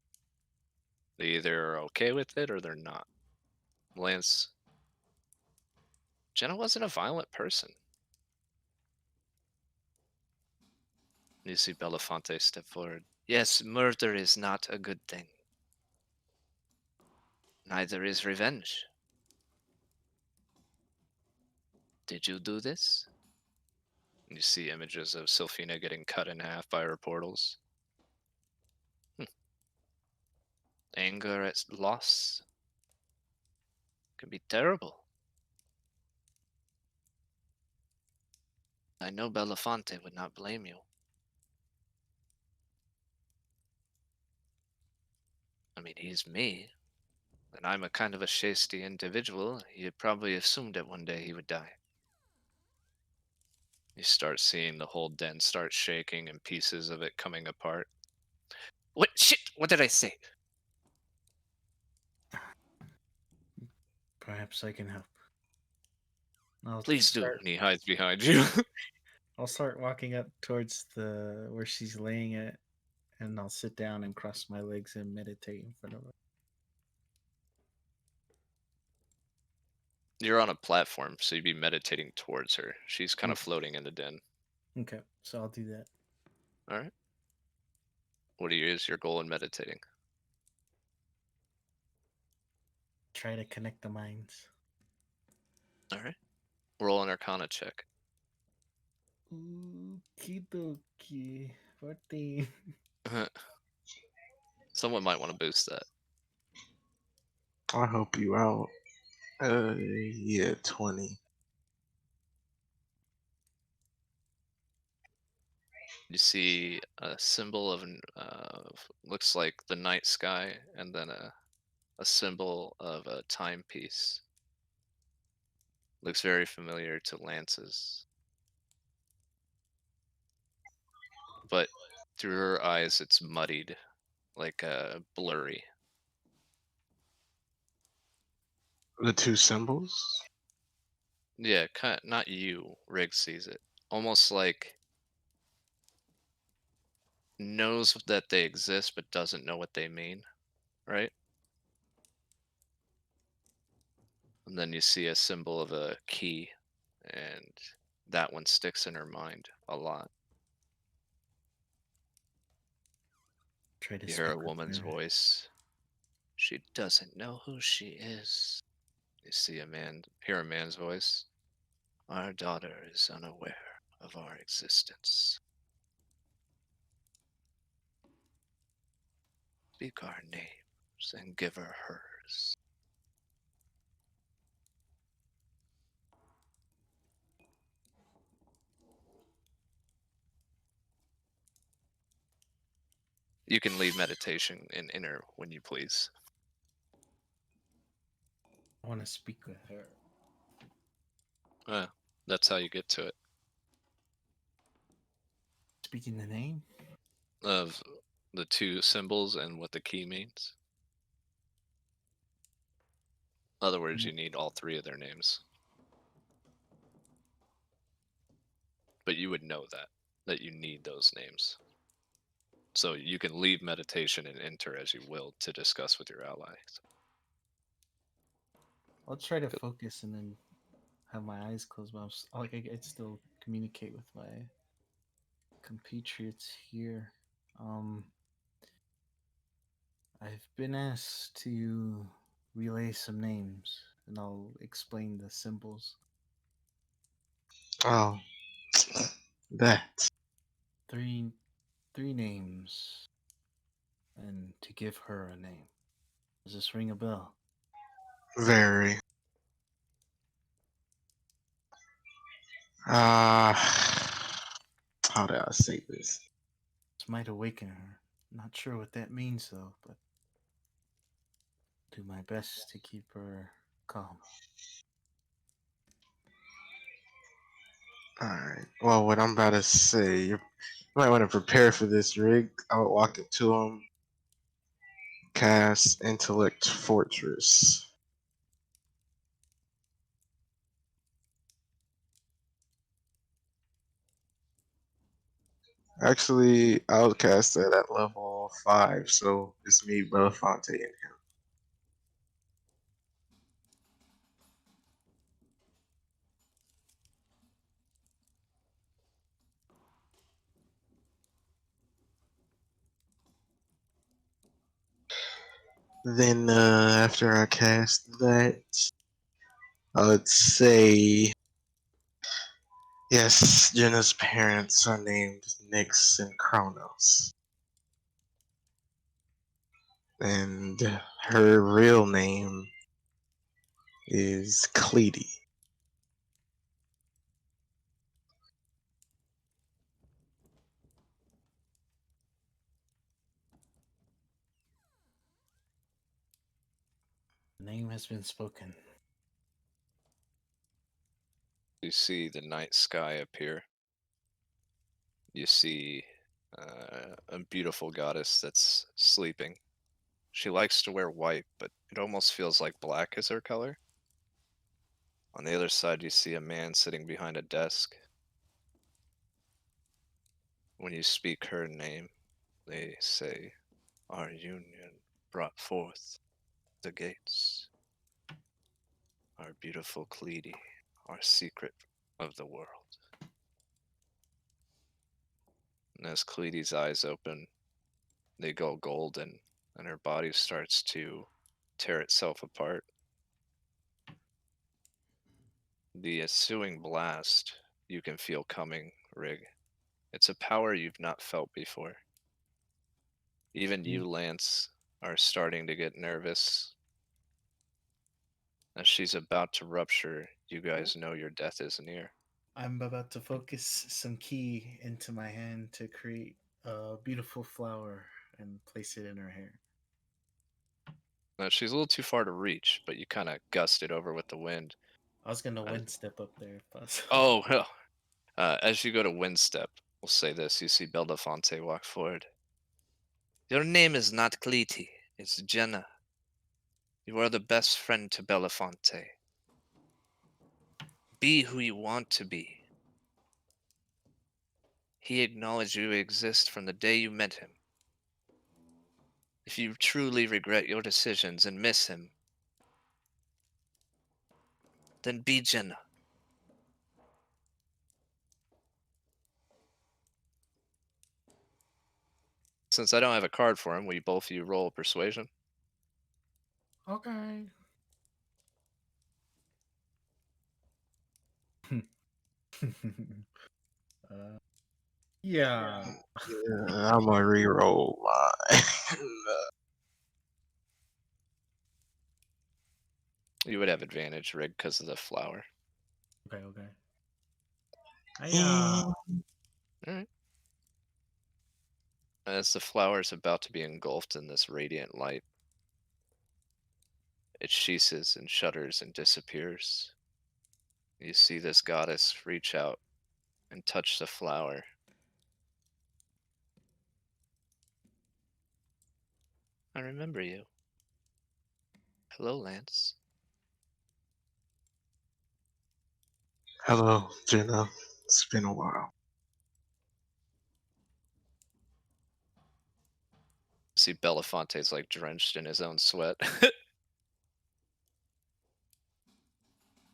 They either are okay with it or they're not. Lance, Jenna wasn't a violent person. You see Belafonte step forward. Yes, murder is not a good thing. Neither is revenge. Did you do this? And you see images of Sylphina getting cut in half by her portals. Anger at loss can be terrible. I know Belafonte would not blame you. I mean, he's me, and I'm a kind of a shasty individual. He probably assumed that one day he would die. You start seeing the whole den start shaking and pieces of it coming apart. What shit? What did I say? Perhaps I can help. I'll Please do. start. And he hides behind you. I'll start walking up towards the where she's laying it, and I'll sit down and cross my legs and meditate in front of her. You're on a platform, so you'd be meditating towards her. She's kind of floating in the den. Okay, so I'll do that. All right. What is your goal in meditating? Try to connect the minds. All right. Roll an Arcana check. Okie dokie. 14. Someone might want to boost that. I'll help you out. Yeah, 20. You see a symbol of looks like the night sky, and then a symbol of a timepiece. Looks very familiar to Lance's. But through her eyes, it's muddied, like blurry. The two symbols? Yeah, not you. Rig sees it. Almost like knows that they exist, but doesn't know what they mean, right? And then you see a symbol of a key, and that one sticks in her mind a lot. Try to You hear a speak with woman's her. voice. She doesn't know who she is. You hear a man's voice. Our daughter is unaware of our existence. Speak our names and give her hers. You can leave meditation and enter when you please. I want to speak with her. That's how you get to it. Speaking the name? Of the two symbols and what the key means. In other words, you need all three of their names. But you would know that you need those names. So you can leave meditation and enter as you will to discuss with your allies. I'll try to focus and then have my eyes closed, but I'd still communicate with my compatriots here. I've been asked to relay some names, and I'll explain the symbols. Oh, that. Three names, and to give her a name. Does this ring a bell? Very. How do I say this? This might awaken her. Not sure what that means though, but do my best to keep her calm. Alright. Well, what I'm about to say, you might want to prepare for this, Rig. I would walk up to him, cast Intellect Fortress. Actually, I'll cast that at level 5, so it's me, Belafonte, and him. Then, after I cast that, I would say, yes, Jenna's parents are named Nyx and Kronos. And her real name is Cleety. The name has been spoken. You see the night sky appear. You see a beautiful goddess that's sleeping. She likes to wear white, but it almost feels like black is her color. On the other side, you see a man sitting behind a desk. When you speak her name, they say, "Our union brought forth the gates. Our beautiful Cleety, our secret of the world." And as Cleety's eyes open, they go golden, and her body starts to tear itself apart. The ensuing blast you can feel coming, Rig. It's a power you've not felt before. Even you, Lance, are starting to get nervous. As she's about to rupture, you guys know your death is near. I'm about to focus some key into my hand to create a beautiful flower and place it in her hair. Now, she's a little too far to reach, but you kind of gust it over with the wind. I was gonna Uh, wind step up there if possible. Oh, well. As you go to wind step, we'll say this. You see Beldafonte walk forward. Your name is not Cleety, it's Jenna. You are the best friend to Belafonte. Be who you want to be. He acknowledged you exist from the day you met him. If you truly regret your decisions and miss him, then be Jenna. Since I don't have a card for him, will you both of you roll persuasion? Okay. Yeah. Yeah, I'm gonna reroll mine. You would have advantage, Rig, because of the flower. Okay, okay. All right. As the flower is about to be engulfed in this radiant light, it sheathes and shudders and disappears. You see this goddess reach out and touch the flower. I remember you. Hello, Lance. Hello, Jenna. It's been a while. See Belafonte's like drenched in his own sweat.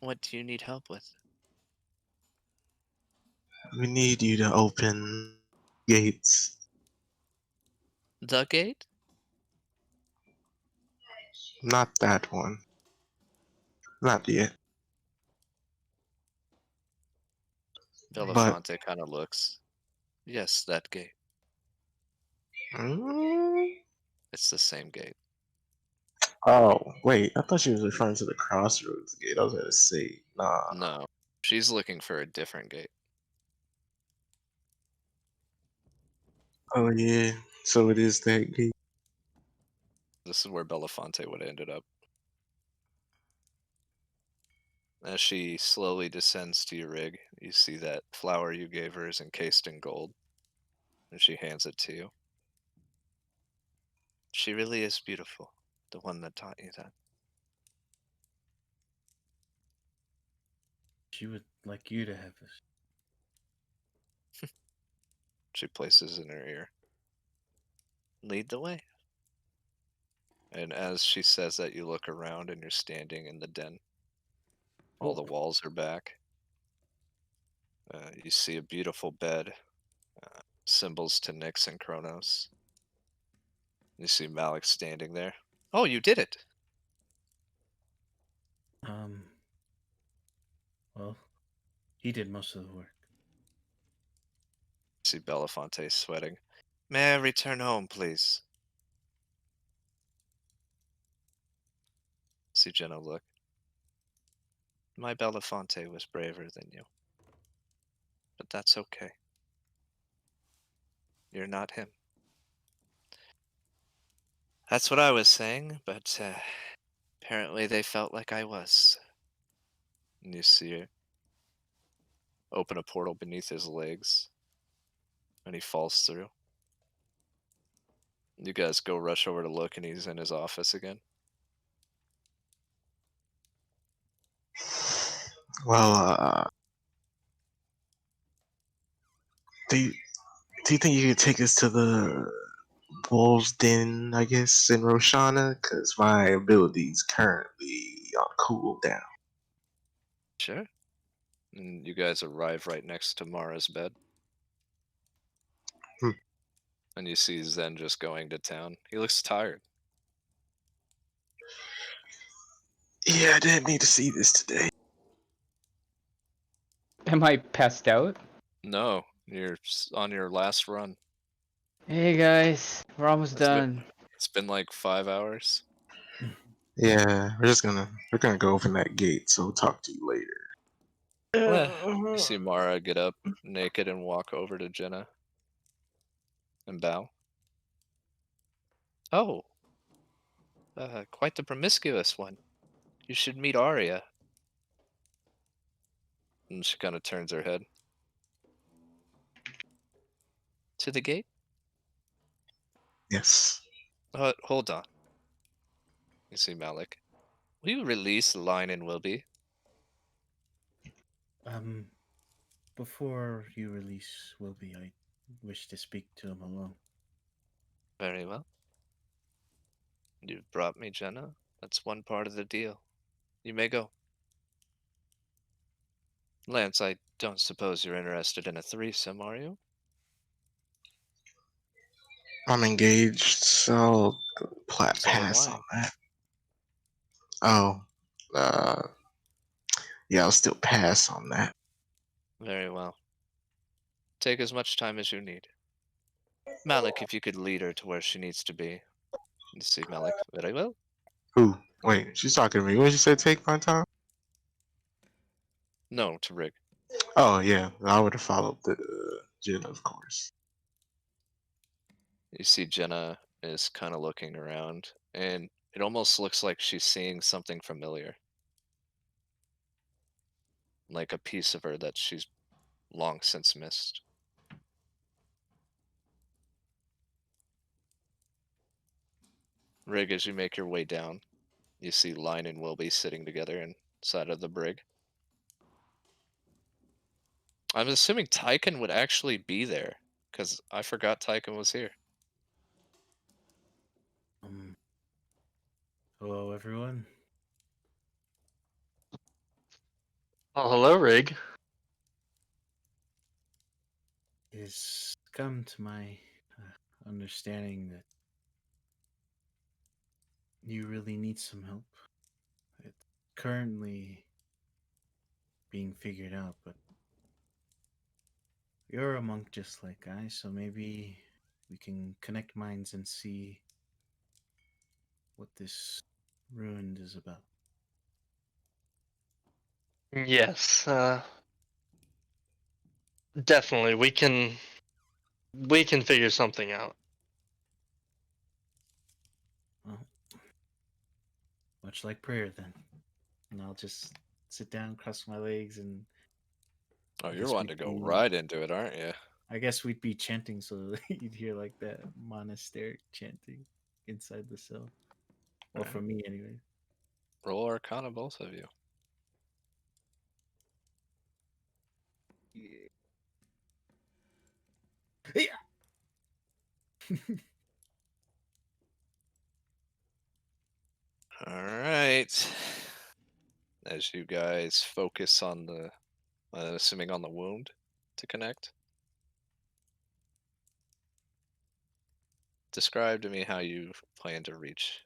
What do you need help with? We need you to open gates. The gate? Not that one. Not yet. But Belafonte kind of looks. Yes, that gate. mm, It's the same gate. oh wait, I thought she was referring to the crossroads gate. I was gonna say, nah. No, she's looking for a different gate. Oh yeah, so it is that gate. This is where Belafonte would have ended up. As she slowly descends to your rig, you see that flower you gave her is encased in gold, and she hands it to you. She really is beautiful, the one that taught you that. She would like you to have this. She places in her ear. Lead the way. And as she says that, you look around and you're standing in the den. All the walls are back. You see a beautiful bed, symbols to Nyx and Kronos. You see Malik standing there. Oh, you did it! Um, well, he did most of the work. See Belafonte sweating. May I return home, please? See Jenna look. My Belafonte was braver than you. But that's okay. You're not him. That's what I was saying, but apparently they felt like I was. And you see her open a portal beneath his legs, and he falls through. You guys go rush over to look, and he's in his office again. Well, do you, do you think you could take us to the Wolves Den, I guess, in Roshana? Because my ability's currently on cooldown. Sure. And you guys arrive right next to Mara's bed. Hmm. And you see Zen just going to town. He looks tired. Yeah, I didn't need to see this today. Am I passed out? No, you're on your last run. Hey guys, we're almost It's been, done. it's been like 5 hours. Yeah, we're gonna go open that gate, so we'll talk to you later. You see Mara get up naked and walk over to Jenna and bow. Oh, quite the promiscuous one. You should meet Arya. And she kind of turns her head. To the gate? Yes. Hold on. You see Malik. Will you release Line and Wilby? Um, before you release Wilby, I wish to speak to him alone. Very well. You've brought me Jenna. That's one part of the deal. You may go. Lance, I don't suppose you're interested in a threesome, are you? I'm engaged, so So am pass I. on that. Oh, uh, yeah, I'll still pass on that. Very well. Take as much time as you need. Malik, if you could lead her to where she needs to be. You see Malik. Very well. Who? Wait, she's talking to me. What did she say? Take my time. No, to Rig. Oh yeah, I would have followed the Jenna, of course. You see Jenna is kind of looking around, and it almost looks like she's seeing something familiar. Like a piece of her that she's long since missed. Rig, as you make your way down, you see Line and Wilby sitting together inside of the brig. I'm assuming Tyken would actually be there, because I forgot Tyken was here. Hello, everyone. Oh, hello, Rig. It's come to my understanding that you really need some help. It's currently being figured out, but you're a monk just like I, so maybe we can connect minds and see what this ruined is about. Yes, definitely. We can figure something out. Well, much like prayer then. And I'll just sit down, cross my legs, and Oh, I you're guess wanting we'd to go be right into it, aren't you? I guess we'd be chanting so you'd hear like that monasteric chanting inside the cell. Well, Alright. for me anyway. Roll Arcana, both of you. Yeah. Alright. As you guys focus on the, assuming on the wound to connect. Describe to me how you plan to reach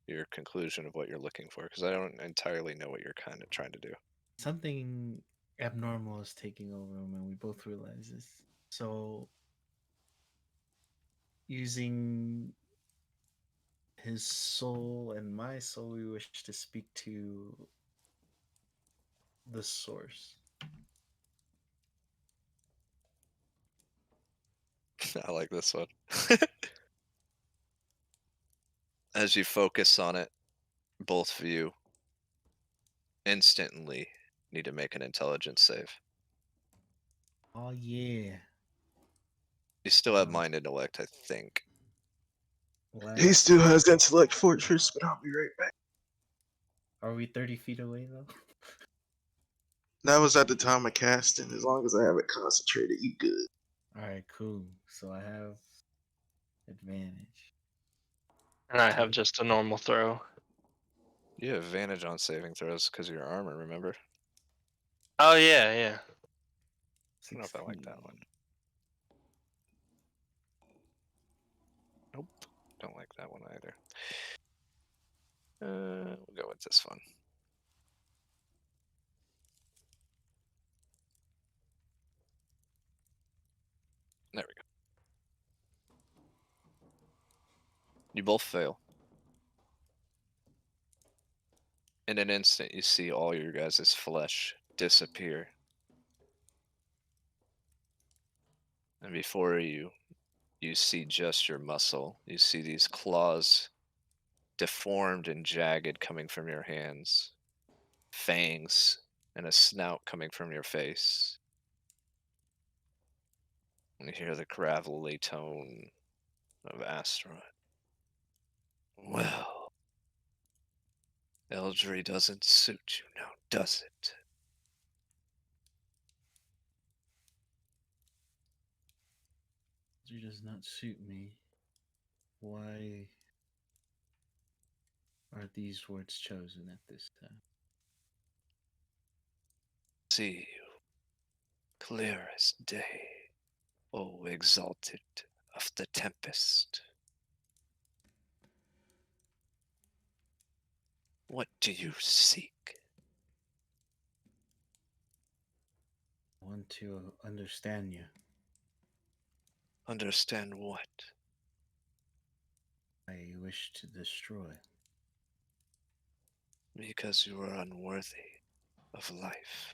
your conclusion of what you're looking for, because I don't entirely know what you're kind of trying to do. Something abnormal is taking over him, and we both realize this. So, using his soul and my soul, we wish to speak to the source. I like this one. As you focus on it, both of you instantly need to make an intelligence save. Oh yeah. You still have mind intellect, I think. Well, He still has intellect fortress, but I'll be right back. are we 30 feet away though? That was at the time of casting. As long as I have it concentrated, you good. Alright, cool. So I have advantage. And I have just a normal throw. You have advantage on saving throws because of your armor, remember? Oh yeah, yeah. I don't know if I like that one. Nope. Don't like that one either. We'll go with this one. There we go. You both fail. In an instant, you see all your guys' flesh disappear. And before you, you see just your muscle. You see these claws deformed and jagged coming from your hands, fangs and a snout coming from your face. And you hear the gravelly tone of Asteroid. Well, Eldry doesn't suit you now, does it? It does not suit me. Why are these words chosen at this time? See you, clear as day, O exalted of the tempest. What do you seek? I want to understand you. Understand what? I wish to destroy. Because you are unworthy of life.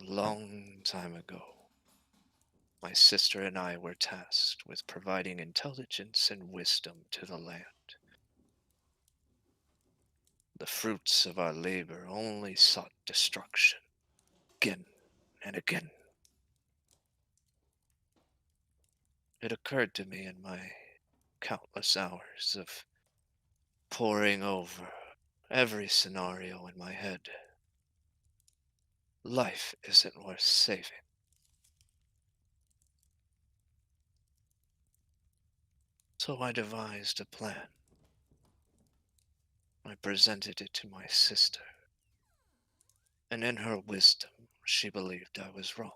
A long time ago, my sister and I were tasked with providing intelligence and wisdom to the land. The fruits of our labor only sought destruction, again and again. It occurred to me in my countless hours of poring over every scenario in my head. Life isn't worth saving. So I devised a plan. I presented it to my sister, and in her wisdom, she believed I was wrong.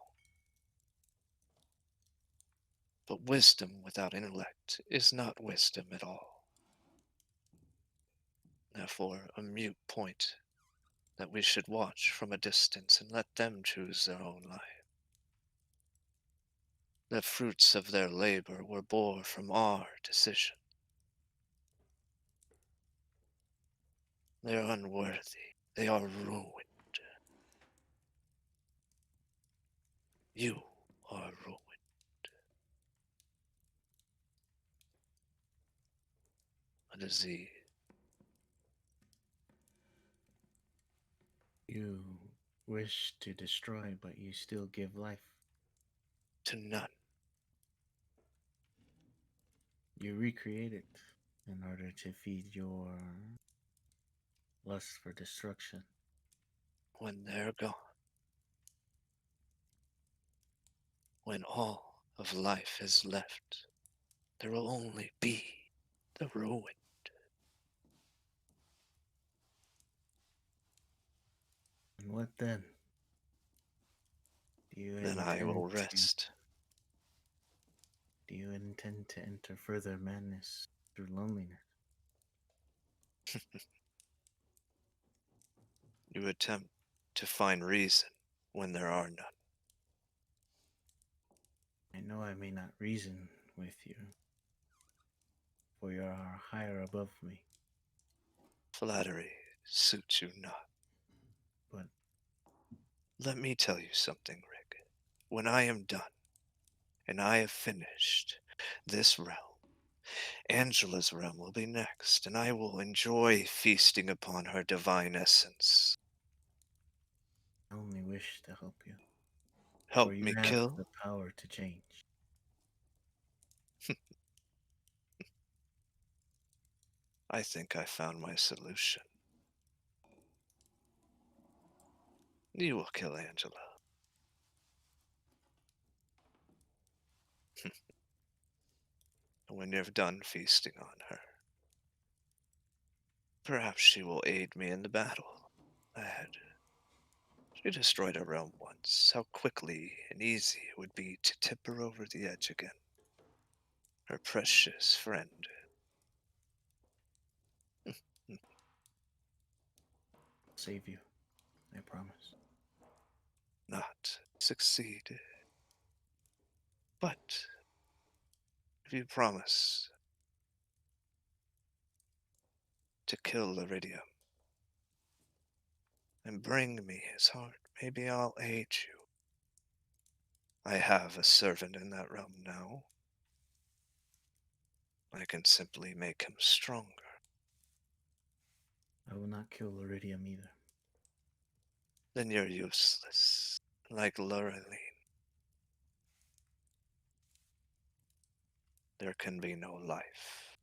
But wisdom without intellect is not wisdom at all. Therefore, a mute point that we should watch from a distance and let them choose their own life. The fruits of their labor were born from our decision. They are unworthy. They are ruined. You are ruined. A disease. You wish to destroy, but you still give life. To none. You recreate it in order to feed your lust for destruction. When they're gone. When all of life is left, there will only be the ruin. And what then? Do you Then I intend will to rest. do you intend to enter further madness through loneliness? You attempt to find reason when there are none. I know I may not reason with you, for you are higher above me, Flattery suits you not. but Let me tell you something, Rick. When I am done, and I have finished this realm, Angela's realm will be next, and I will enjoy feasting upon her divine essence. I only wish to help you, for Help you me have kill? the power to change. I think I found my solution. You will kill Angela. When you're done feasting on her, perhaps she will aid me in the battle ahead. She destroyed a realm once. How quickly and easy it would be to tip her over the edge again. Her precious friend. I'll save you, I promise. Not succeed. But if you promise to kill Iridium and bring me his heart, maybe I'll aid you. I have a servant in that realm now. I can simply make him stronger. I will not kill Iridium either. Then you're useless, like Lurline. There can be no life.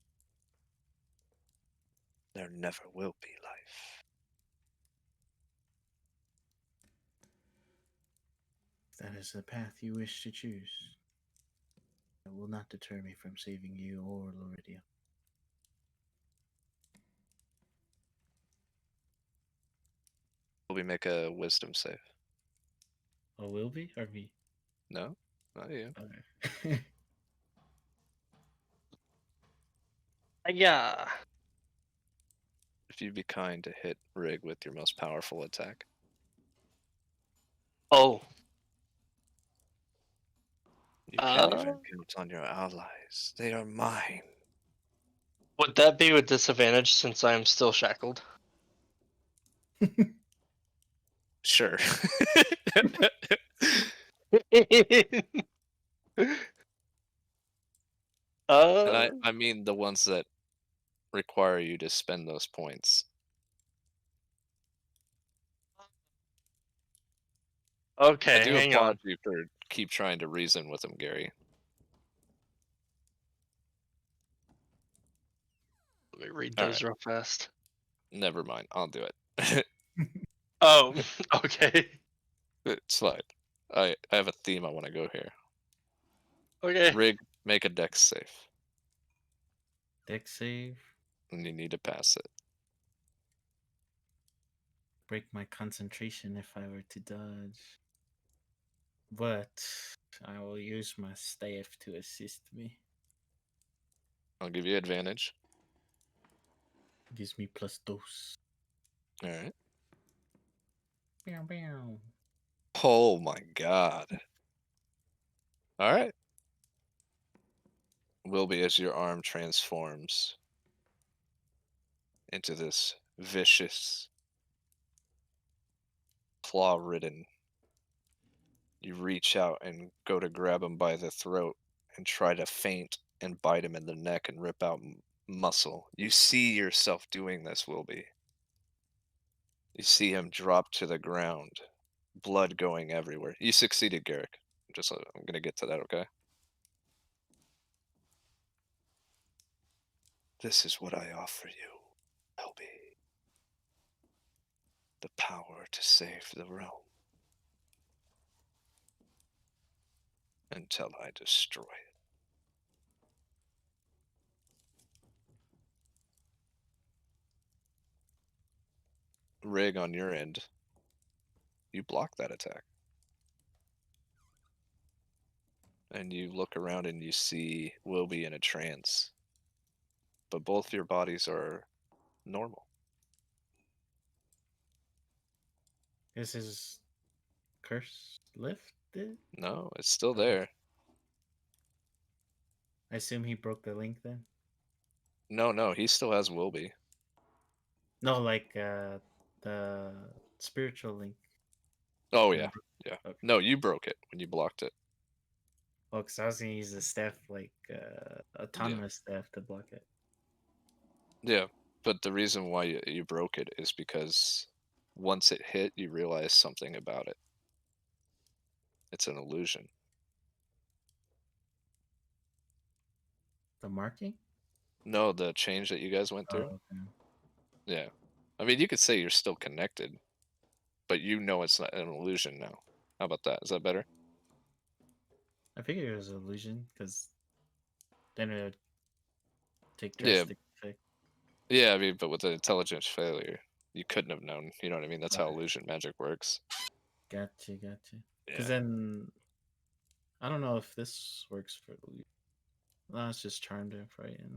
There never will be life. If that is the path you wish to choose, it will not deter me from saving you or Loridia. Will we make a wisdom save? Oh, will be? Or me? No? Not you. Okay. Yeah. If you'd be kind to hit Rig with your most powerful attack. Oh. You can't even count on your allies. They are mine. Would that be with disadvantage since I am still shackled? Sure. And uh, I mean the ones that require you to spend those points. I okay, do hang on. applaud you for keep trying to reason with him, Gary. Let me read All those right, real fast. never mind. I'll do it. Oh, okay. It's fine. I have a theme I want to go here. Okay. Rig, make a dex safe, Deck save. and you need to pass it. Break my concentration if I were to dodge. But I will use my staff to assist me. I'll give you advantage. Gives me plus dos. All right. Bow, bow. Oh my god. All right. Will be as your arm transforms into this vicious, claw-ridden. You reach out and go to grab him by the throat and try to feint and bite him in the neck and rip out muscle. You see yourself doing this, Wilby. You see him drop to the ground, blood going everywhere. You succeeded, Garrick. I'm gonna get to that, okay? This is what I offer you, Wilby. The power to save the realm. Until I destroy it. Rig on your end, you block that attack. And you look around and you see Wilby in a trance. But both your bodies are normal. Is his curse lifted? No, it's still Oh. there. I assume he broke the link then? No, he still has Wilby. No, like the spiritual link. Oh When yeah, bro- yeah. Okay. No, you broke it when you blocked it. Oh, because I was gonna use the staff like autonomous staff to block it. Yeah, but the reason why you broke it is because once it hit, you realize something about it. It's an illusion. The marking? No, the change that you guys went through. Oh, okay. Yeah, I mean, you could say you're still connected, but you know it's not an illusion now. How about that? Is that better? I figured it was an illusion because then it would take Yeah, drastic effect. yeah. I mean, but with an intelligence failure, you couldn't have known. You know what I mean? That's how Right. illusion magic works. Gotcha. Because Yeah. then I don't know if this works for illusion. No, it's just charmed to frighten.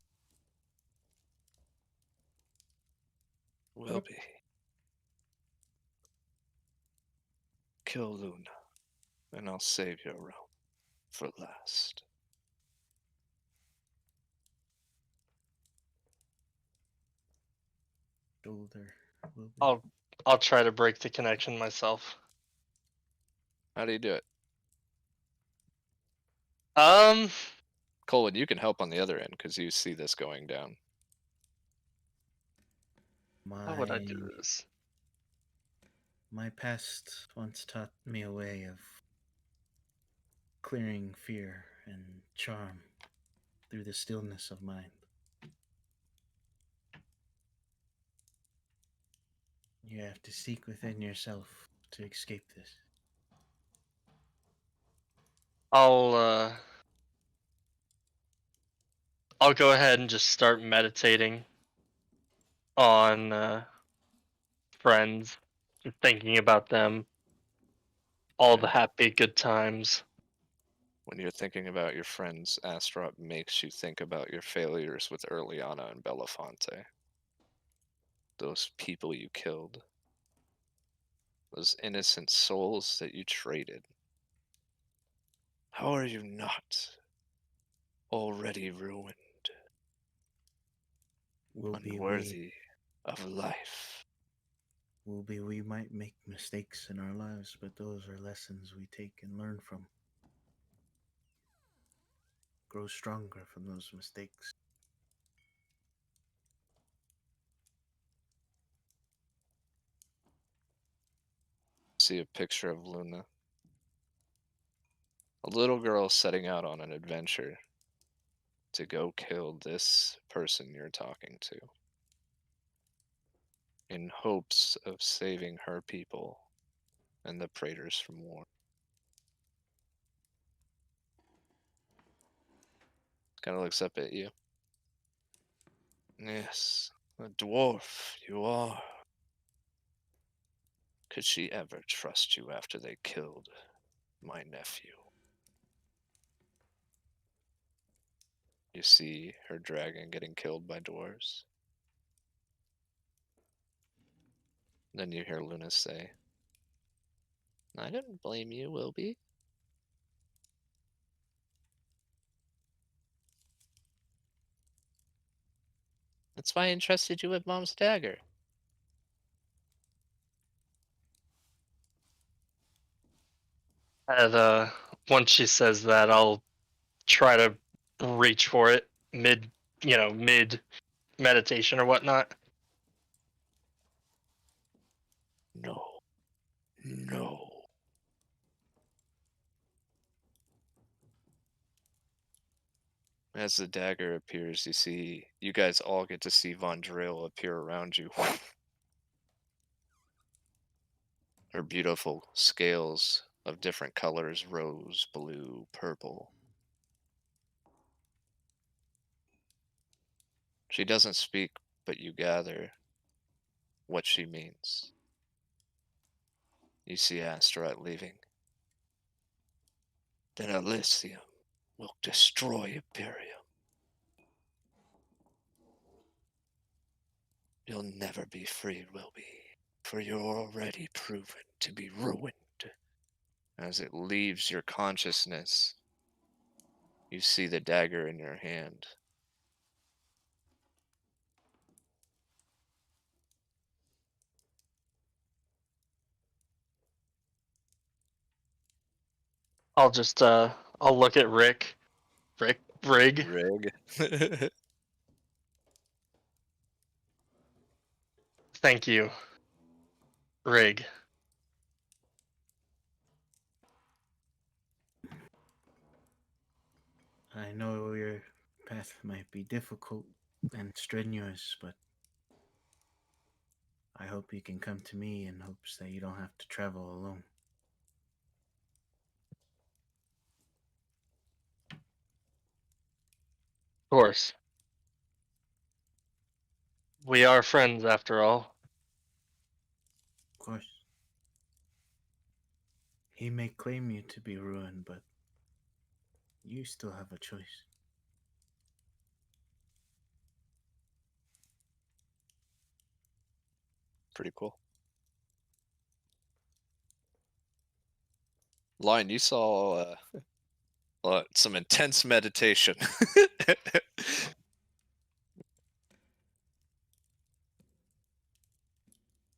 Will be. Kill Luna, and I'll save your realm for last. Shoulder. Will be. I'll try to break the connection myself. How do you do it? Um, Colin, you can help on the other end because you see this going down. how would I My do this? my past once taught me a way of clearing fear and charm through the stillness of mind. You have to seek within yourself to escape this. I'll I'll go ahead and just start meditating on friends, just thinking about them, all the Okay. happy good times. When you're thinking about your friends, Astrop makes you think about your failures with Erliana and Belafonte. Those people you killed. Those innocent souls that you traded. How are you not already ruined? unworthy of life. We might make mistakes in our lives, but those are lessons we take and learn from. Grow stronger from those mistakes. See a picture of Luna. A little girl setting out on an adventure to go kill this person you're talking to, in hopes of saving her people and the Praetors from war. Kind of looks up at you. Yes, a dwarf you are. Could she ever trust you after they killed my nephew? You see her dragon getting killed by dwarves. Then you hear Luna say, I didn't blame you, Wilby. That's why I entrusted you with Mom's dagger. And once she says that, I'll try to reach for it mid meditation or whatnot. No. No. As the dagger appears, you guys all get to see Von Drill appear around you. Her beautiful scales of different colors, rose, blue, purple. She doesn't speak, but you gather what she means. You see Astaroth leaving. Then Elysium will destroy Imperium. You'll never be freed, Wilby, for you're already proven to be ruined. As it leaves your consciousness, you see the dagger in your hand. I'll just I'll look at Rig. Rig. Thank you, Rig. I know your path might be difficult and strenuous, but I hope you can come to me in hopes that you don't have to travel alone. Of course. We are friends after all. Of course. He may claim you to be ruined, but you still have a choice. Pretty cool. Lion, you saw some intense meditation.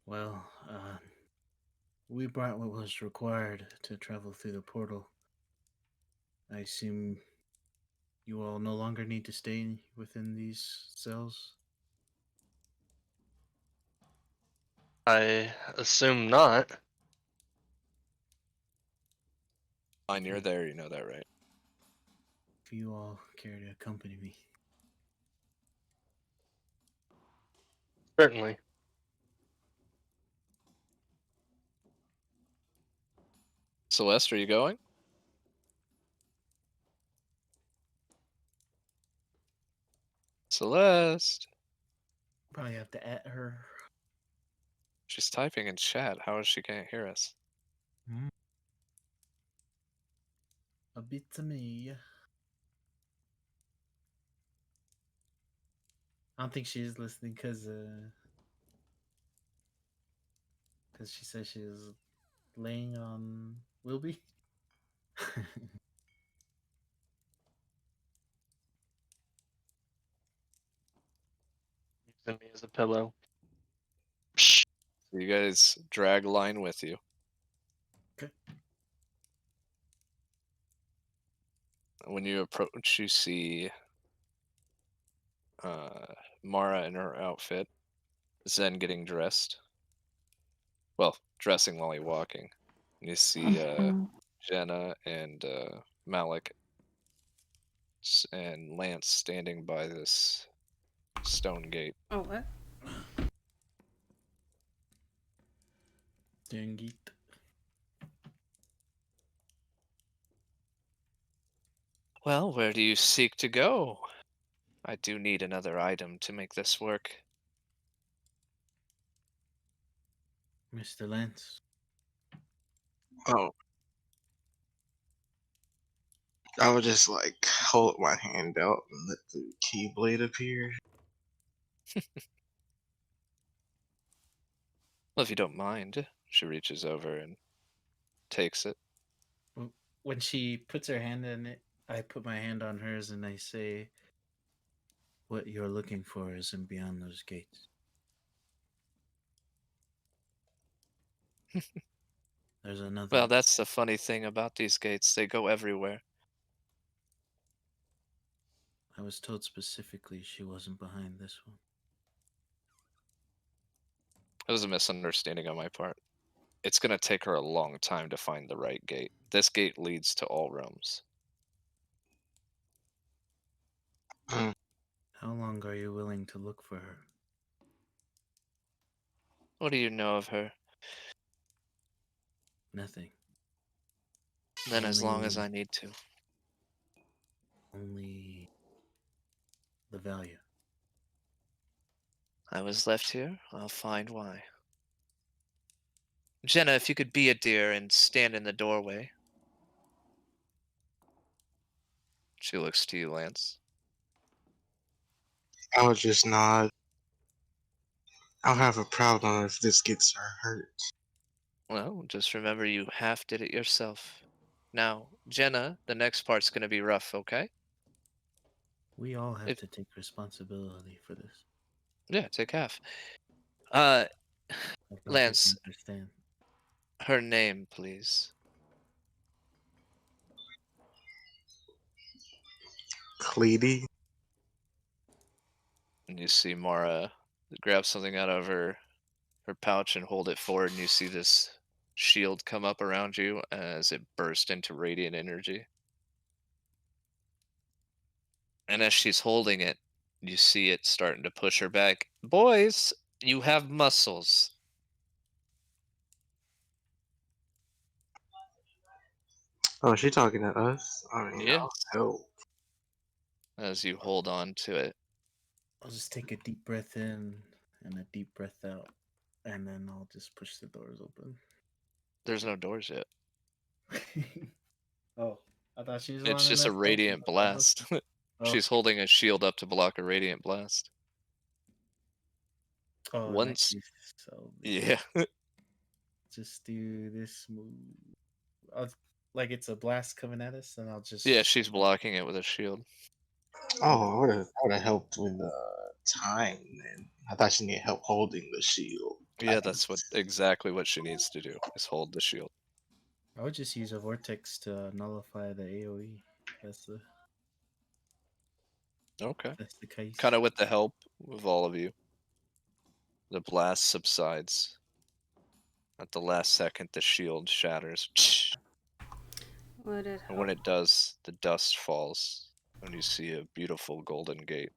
Well, we brought what was required to travel through the portal. I assume you all no longer need to stay within these cells? I assume not. Lion, you're there, you know that, right? If you all care to accompany me. Certainly. Celeste, are you going? Celeste. Probably have to at her. She's typing in chat. How is she can't hear us? A bit to me. I don't think she's listening because she said she was laying on Wilby. using me as a pillow. Psh. So you guys drag line with you. Okay. When you approach, you see Mara in her outfit, Zen getting dressed. Well, dressing while you're walking. And you see Jenna and Malik and Lance standing by this stone gate. Oh, what? Dang it. Well, where do you seek to go? I do need another item to make this work. Mr. Lance. Oh, I would just like hold my hand out and let the keyblade appear. Well, if you don't mind, she reaches over and takes it. When she puts her hand in it, I put my hand on hers and I say, "What you're looking for isn't beyond those gates. There's another Well, one." that's the funny thing about these gates. They go everywhere. I was told specifically she wasn't behind this one. It was a misunderstanding on my part. It's going to take her a long time to find the right gate. This gate leads to all realms. Mm. How long are you willing to look for her? What do you know of her? Nothing. Then as long as Only- I need to. Only the value. I was left here. I'll find why. Jenna, if you could be a deer and stand in the doorway. She looks to you, Lance. I would just nod. I'll have a problem if this gets her hurt. Well, just remember you half did it yourself. Now, Jenna, the next part's going to be rough, okay? We all have If to take responsibility for this. Yeah, take half. Uh, I thought you'd Lance, understand. her name, please. Cleety? And you see Mara grab something out of her pouch and hold it forward, and you see this shield come up around you as it bursts into radiant energy. And as she's holding it, you see it starting to push her back. Boys, you have muscles. Oh, is she talking to us? I mean, Yes. I'll help. As you hold on to it. I'll just take a deep breath in and a deep breath out, and then I'll just push the doors open. There's no doors yet. Oh, I thought she was It's wanting just a us to open radiant the door. blast. Oh, She's holding a shield up to block a radiant blast. oh, in that Once, case, so yeah. just do this move. Like it's a blast coming at us, and I'll just Yeah, she's blocking it with a shield. Oh, I would have helped with the time then. I thought she needed help holding the shield. Yeah, that's exactly what she needs to do, is hold the shield. I would just use a vortex to nullify the AOE. That's Okay. the case. Kind of with the help of all of you. The blast subsides. At the last second, the shield shatters. Would it And when help? it does, the dust falls, and you see a beautiful golden gate.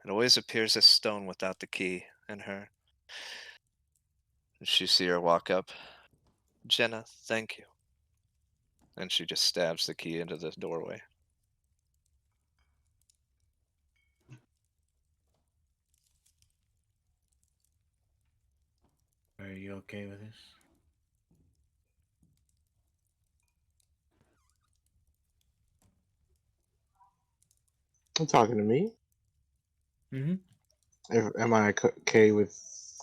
It always appears as stone without the key in her. And you see her walk up. Jenna, thank you. And she just stabs the key into the doorway. Are you okay with this? I'm talking to me. Mm-hmm. Am I okay with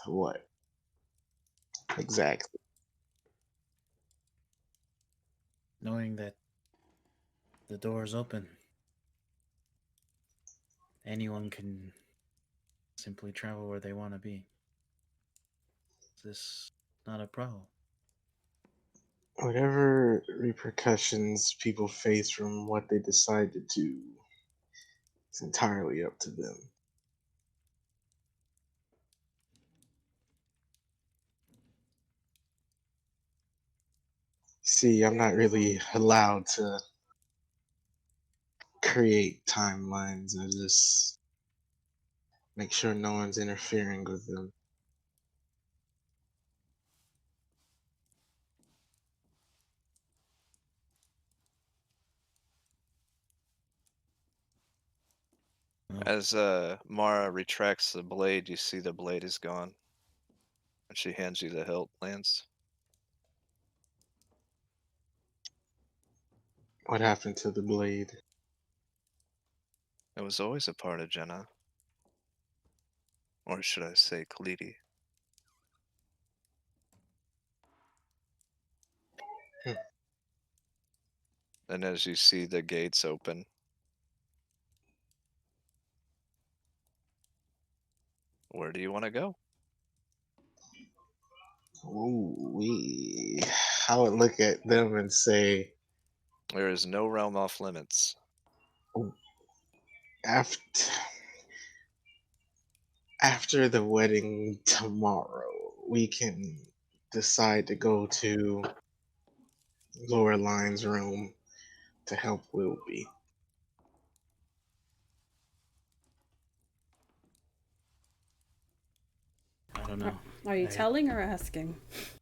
what? Exactly. knowing that the door is open, anyone can simply travel where they want to be. Is this not a problem? Whatever repercussions people face from what they decide to do, it's entirely up to them. See, I'm not really allowed to create timelines. I just make sure no one's interfering with them. Well, As Mara retracts the blade, you see the blade is gone. And she hands you the hilt, Lance. What happened to the blade? It was always a part of Jenna. Or should I say Khalidi? Hmm. And as you see the gates open, where do you want to go? Ooh, I would look at them and say, There is no realm off limits. after after the wedding tomorrow, we can decide to go to Lower Line's room to help Wilby. I don't know. Are you I- telling or asking?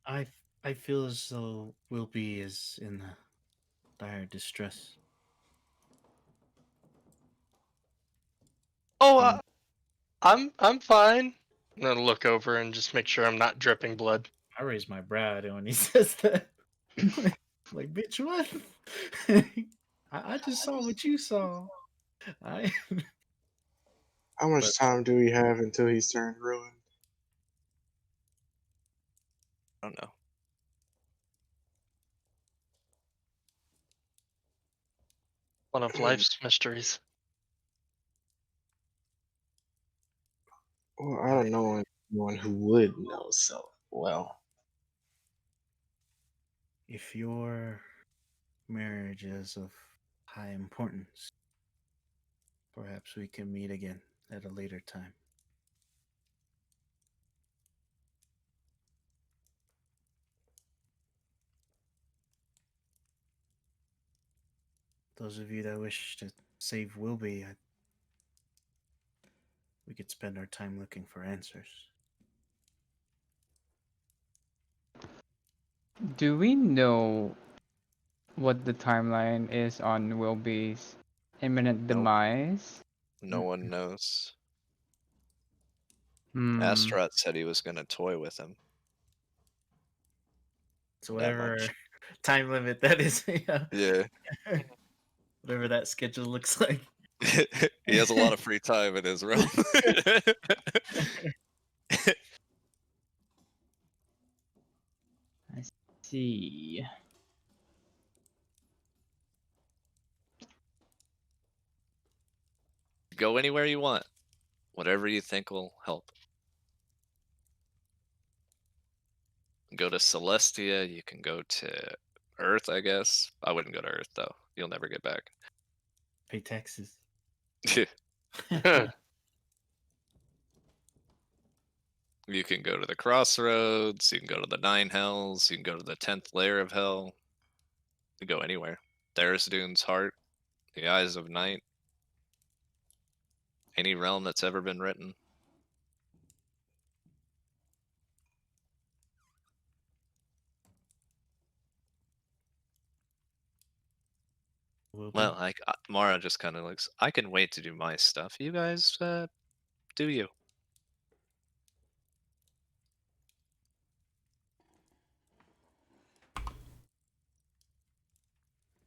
I I feel as though Wilby is in dire distress. Oh, From I'm fine. I'm gonna look over and just make sure I'm not dripping blood. I raise my brow when he says that. Like, bitch, what? I just saw what you saw. I How much But- time do we have until he's turned ruined? I don't know. One of life's mysteries. Well, I don't know anyone who would know so well. if your marriage is of high importance, perhaps we can meet again at a later time. Those of you that wish to save Wilby, we could spend our time looking for answers. Do we know what the timeline is on Wilby's imminent Nope. demise? No one knows. Hmm. Astaroth said he was going to toy with him. So That whatever much. time limit that is, yeah, Yeah. whatever that schedule looks like. He has a lot of free time in his realm. I see. Go anywhere you want. Whatever you think will help. Go to Celestia. You can go to Earth, I guess. I wouldn't go to Earth, though. You'll never get back. Pay taxes. You can go to the Crossroads. You can go to the Nine Hells. You can go to the 10th layer of Hell. You can go anywhere. Dune's Heart. The Eyes of Night. Any realm that's ever been written. Wilby? Well, Mara just kind of looks. I can wait to do my stuff. You guys, do you?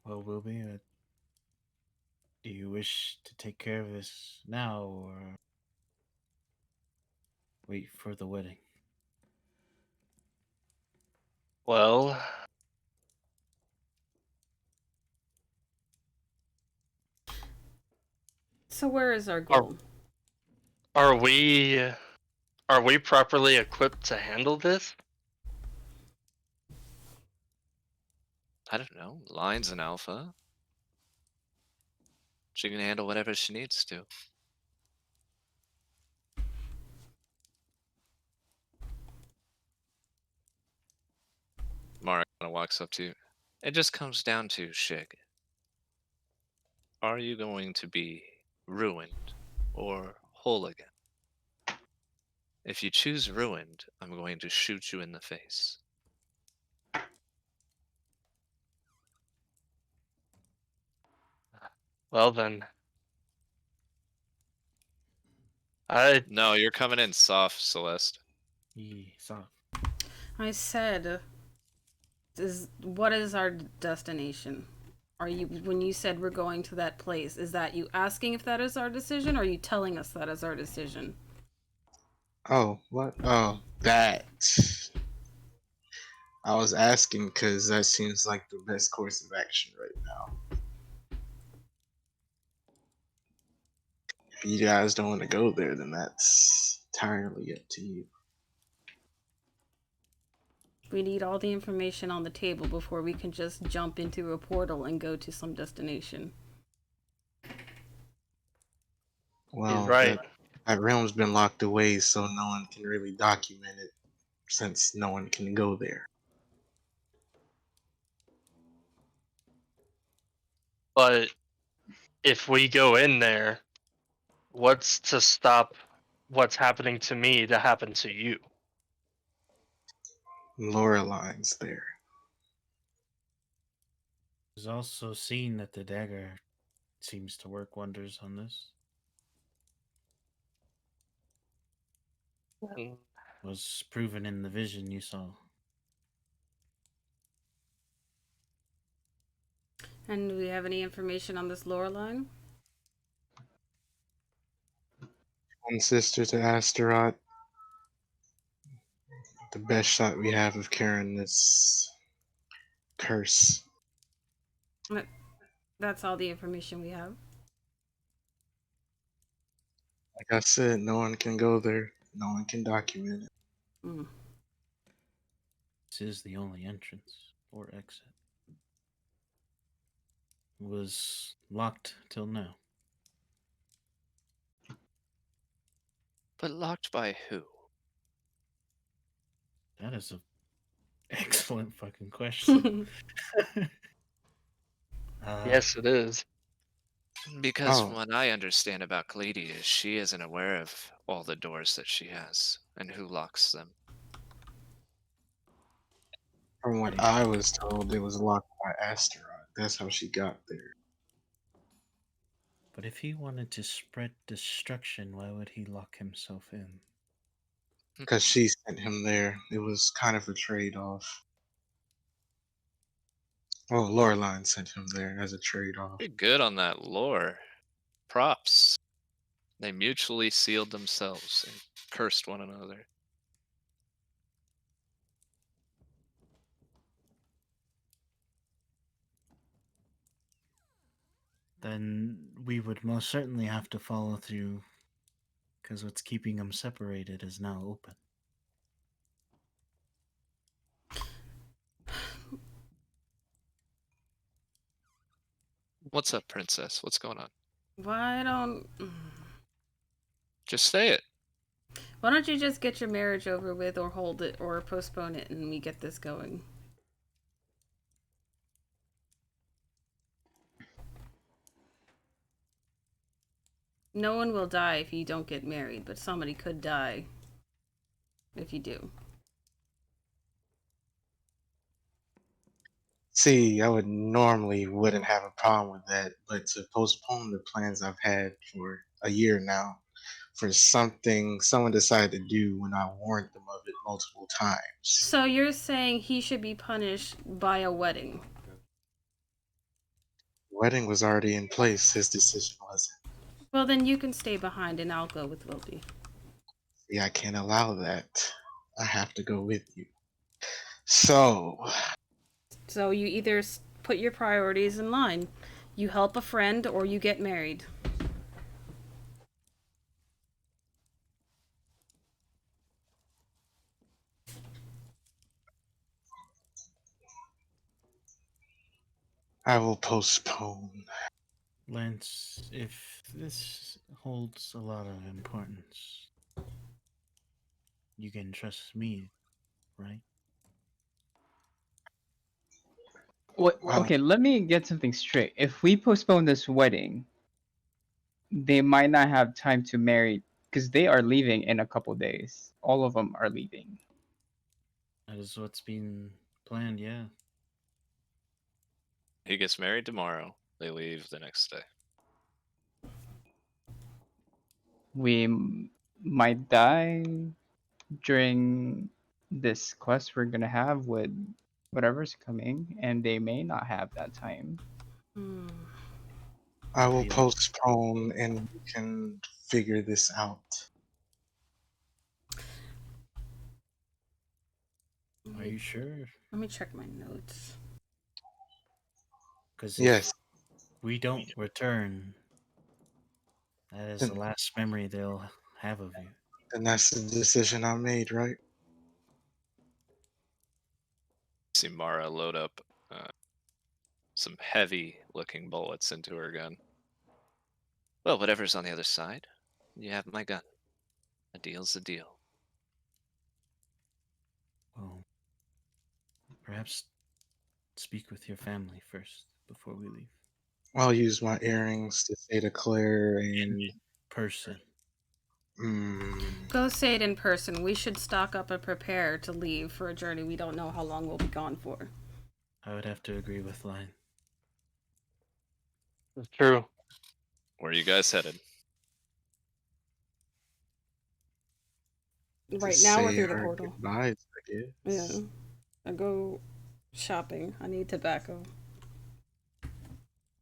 Well, Wilby, do you wish to take care of this now or wait for the wedding? Well, So where is our goal? Are we properly equipped to handle this? I don't know. Lion's an alpha. She can handle whatever she needs to. Mara kind of walks up to you. It just comes down to, Shig. Are you going to be ruined or whole again? If you choose ruined, I'm going to shoot you in the face. Well then, No, you're coming in soft, Celeste. Soft. I said, what is our destination? Are you, when you said we're going to that place, is that you asking if that is our decision, or are you telling us that is our decision? Oh, what? Oh, that. I was asking because that seems like the best course of action right now. If you guys don't want to go there, then that's entirely up to you. We need all the information on the table before we can just jump into a portal and go to some destination. Well, right. that realm's been locked away, so no one can really document it since no one can go there. But if we go in there, what's to stop what's happening to me to happen to you? Loreline's there. There's also seen that the dagger seems to work wonders on this. And Was proven in the vision you saw. And do we have any information on this Loreline? One sister to Astaroth. The best shot we have of Karen this curse. That's all the information we have. Like I said, no one can go there. No one can document it. Mm. This is the only entrance or exit. It was locked till now. But locked by who? That is a excellent fucking question. yes, it is. Because Oh. from what I understand about Khalidi is she isn't aware of all the doors that she has and who locks them. From what I was told, it was locked by Astaroth. That's how she got there. But if he wanted to spread destruction, why would he lock himself in? Because she sent him there. It was kind of a trade-off. Well, Loreline sent him there as a trade-off. Pretty good on that lore. Props. They mutually sealed themselves and cursed one another. Then we would most certainly have to follow through, because what's keeping them separated is now open. What's up, princess? What's going on? Why don't Just say it. Why don't you just get your marriage over with, or hold it, or postpone it, and we get this going? No one will die if you don't get married, but somebody could die if you do. See, I wouldn't have a problem with that, but to postpone the plans I've had for a year now for something someone decided to do when I warned them of it multiple times. So you're saying he should be punished by a wedding? Wedding was already in place. His decision wasn't. Well, then you can stay behind and I'll go with Wilby. See, I can't allow that. I have to go with you. So, So you either put your priorities in line. You help a friend or you get married. I will postpone. Lance, if this holds a lot of importance, you can trust me, right? What? Well, Okay, let me get something straight. If we postpone this wedding, they might not have time to marry because they are leaving in a couple days. All of them are leaving. That is what's been planned, yeah. He gets married tomorrow. They leave the next day. Might die during this quest we're gonna have with whatever's coming, and they may not have that time. Hmm. I will Feel- postpone and we can figure this out. Are you sure? Let me check my notes. Because if Yes, we don't return, that is the then, last memory they'll have of you. then that's the decision I made, right? See Mara load up some heavy-looking bullets into her gun. Well, whatever's on the other side, you have my gun. A deal's a deal. Well, perhaps speak with your family first before we leave. I'll use my earrings to say to Claire and Person. Go say it in person. We should stock up and prepare to leave for a journey we don't know how long we'll be gone for. I would have to agree with Line. It's true. Where are you guys headed? to Right now we're say through the our portal. goodbyes, I guess. Yeah. I go shopping. I need tobacco.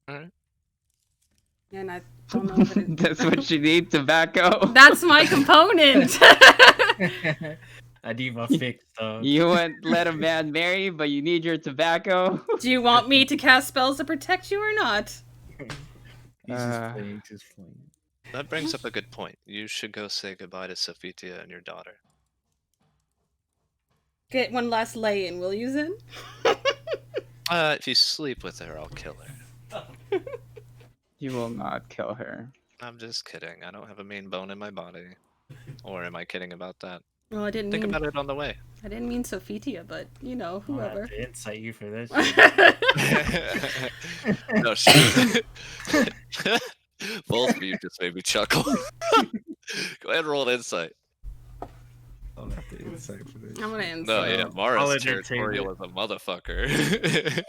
Alright. And I don't know if it That's what you need, tobacco. That's my component. I need my fix, dog. You wouldn't let a man marry, but you need your tobacco. Do you want me to cast spells to protect you or not? He's just playing, just playing. That brings up a good point. You should go say goodbye to Sophitia and your daughter. Get one last lay in, will you, Zen? If you sleep with her, I'll kill her. You will not kill her. I'm just kidding. I don't have a mean bone in my body. Or am I kidding about that? Well, I didn't Think mean about it on the way. I didn't mean Sophitia, but you know, I'll have whoever. to incite you for this. No, both of you just made me chuckle. Go ahead and roll an insight. I'll have to incite for this. I'm gonna answer. No, yeah, I'll Mara's entertain territorial it. as a motherfucker.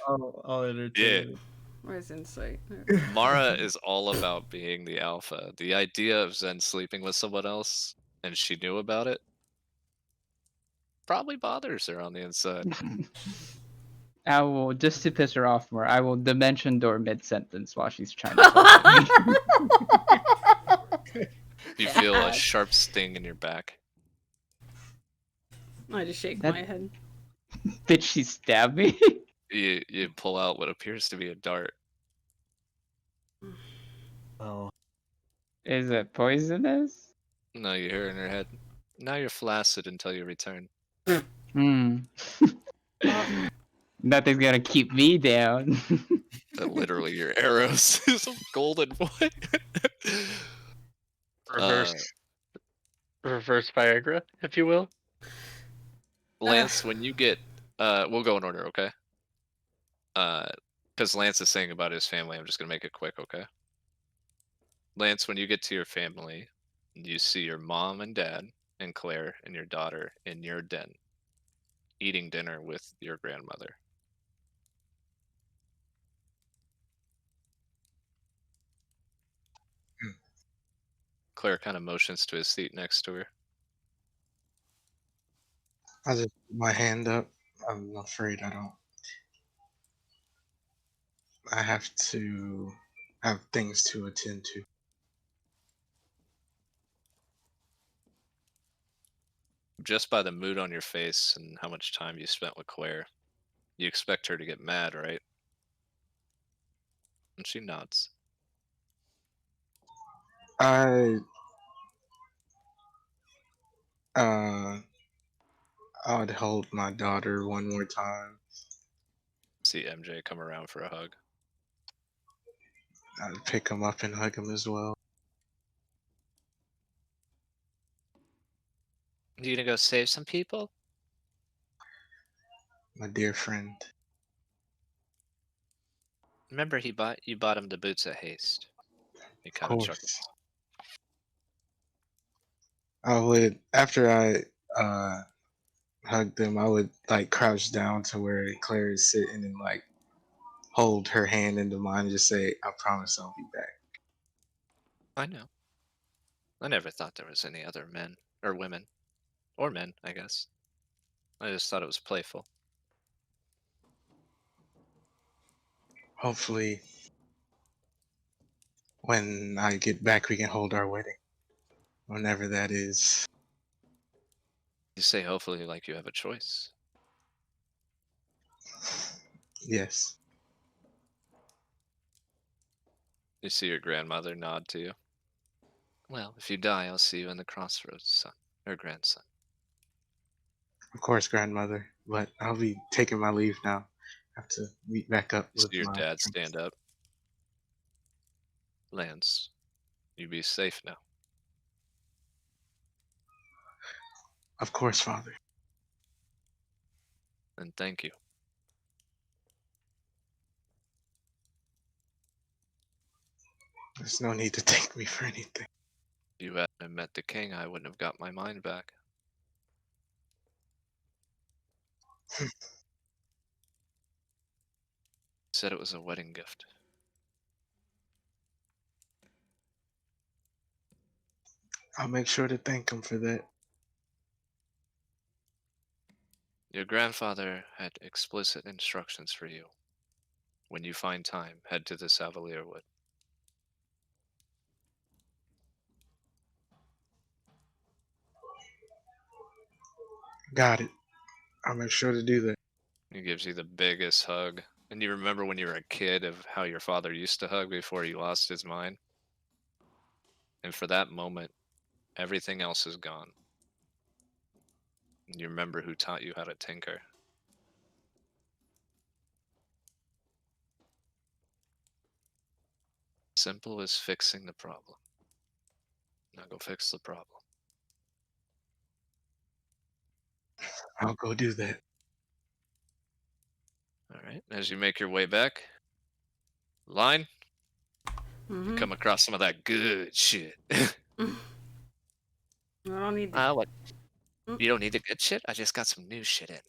I'll entertain Yeah. it. Where's insight? Mara is all about being the alpha. The idea of Zen sleeping with someone else, and she knew about it, probably bothers her on the inside. I will, just to piss her off more, I will dimension door mid-sentence while she's trying to talk to me. You feel a sharp sting in your back. I just shake That- my head. Did she stab me? You pull out what appears to be a dart. Oh, Is it poisonous? No, you hear in her head. Now you're flaccid until you return. Hmm. Nothing's gonna keep me down. Literally, your arrows. Some golden boy. Reverse reverse Viagra, if you will. Lance, when you get, we'll go in order, okay? Because Lance is saying about his family, I'm just gonna make it quick, okay? Lance, when you get to your family, you see your mom and dad and Claire and your daughter in your den, eating dinner with your grandmother. Claire kind of motions to his seat next to her. I just put my hand up. I'm afraid I don't. I have to have things to attend to. Just by the mood on your face and how much time you spent with Claire, you expect her to get mad, right? And she nods. I uh I'd hold my daughter one more time. See MJ come around for a hug. I'd pick him up and hug him as well. You gonna go save some people? My dear friend. Remember, you bought him the boots of haste. He Of kind of chuckles. course. I would, after I hugged them, I would like crouch down to where Claire is sitting and like hold her hand into mine and just say, I promise I'll be back. I know. I never thought there was any other men or women or men. I guess I just thought it was playful. Hopefully, when I get back, we can hold our wedding. Whenever that is. You say hopefully like you have a choice. Yes. You see your grandmother nod to you. Well, if you die, I'll see you in the crossroads, son or grandson. Of course, grandmother. But I'll be taking my leave now. I have to meet back up You with see your my dad stand up. Lance, you be safe now. Of course, father. And thank you. There's no need to thank me for anything. If you hadn't met the king, I wouldn't have got my mind back. Said it was a wedding gift. I'll make sure to thank him for that. Your grandfather had explicit instructions for you. When you find time, head to the Savalier Wood. Got it. I'll make sure to do that. He gives you the biggest hug. And you remember when you were a kid of how your father used to hug before he lost his mind? And for that moment, everything else is gone. And you remember who taught you how to tinker. Simple as fixing the problem. Now go fix the problem. I'll go do that. All right. As you make your way back, line, Mm-hmm. come across some of that good shit. I don't need the, What? You don't need the good shit? I just got some new shit in.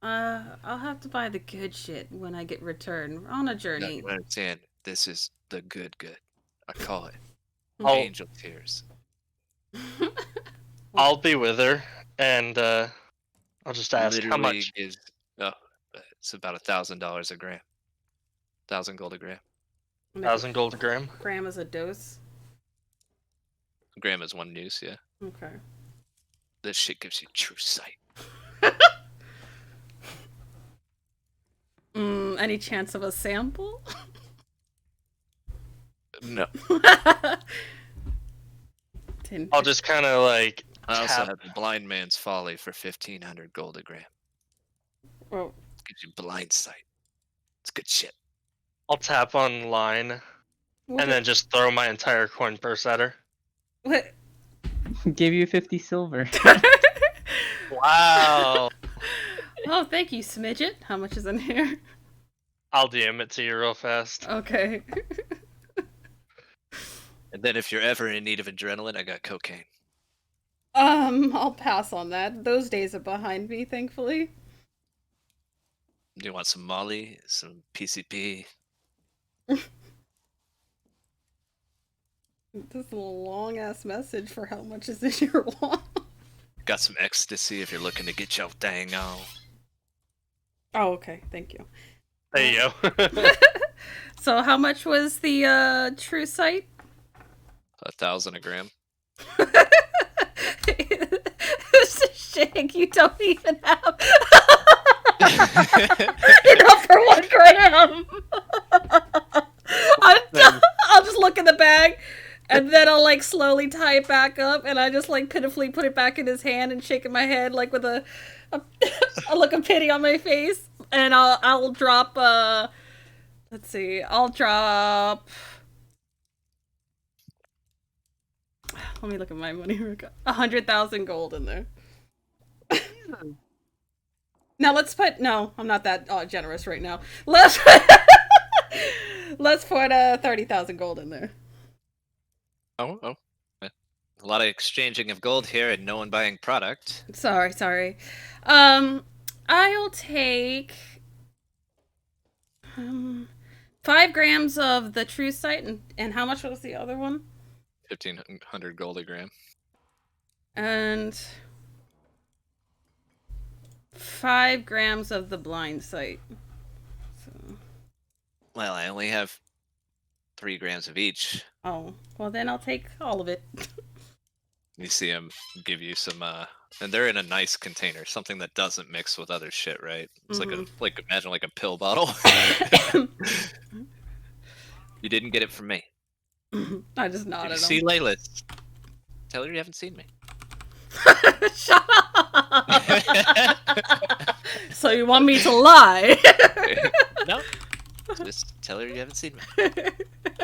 I'll have to buy the good shit when I get returned. We're on a No, journey. you understand. This is the good. I call it I'll, angel tears. I'll be with her, and I'll just ask how Literally much. gives. Oh, it's about $1,000 a gram. 1,000 gold a gram. 1,000 gold a gram. Gram is a dose. A gram is one noose. Yeah. Okay. This shit gives you true sight. Any chance of a sample? No. I'll just kind of like I also tap. have the blind man's folly for 1,500 gold a gram. Well, Gives you blind sight. It's good shit. I'll tap on line, and then just throw my entire coin purse at her. what? Give you 50 silver. Wow. Oh, thank you, Smidget. How much is in here? I'll DM it to you real fast. Okay. And then if you're ever in need of adrenaline, I got cocaine. I'll pass on that. Those days are behind me, thankfully. Do you want some Molly, some PCP? This is a long ass message for how much is in your wallet. Got some ecstasy if you're looking to get your thing on. Oh, okay. Thank you. There you go. So, how much was the true sight? 1,000 a gram. Shake, you don't even have enough for 1 gram. I'll just look in the bag, and then I'll like slowly tie it back up, and I just like pitifully put it back in his hand and shaking my head like with a look of pity on my face, and I'll drop. Let's see, I'll drop let me look at my money. 100,000 gold in there. Now let's put. No, I'm not that generous right now. Let's let's put 30,000 gold in there. Oh. A lot of exchanging of gold here and no one buying product. Sorry. I'll take 5 grams of the true sight, and how much was the other one? 1,500 gold a gram. And 5 grams of the blind sight. So, Well, I only have 3 grams of each. oh, well then I'll take all of it. You see him give you some, and they're in a nice container, something that doesn't mix with other shit, right? It's like imagine like a pill bottle. You didn't get it from me. I just Did nodded. you see Layla's? Tell her you haven't seen me. Shut up! So you want me to lie? No. Just tell her you haven't seen me.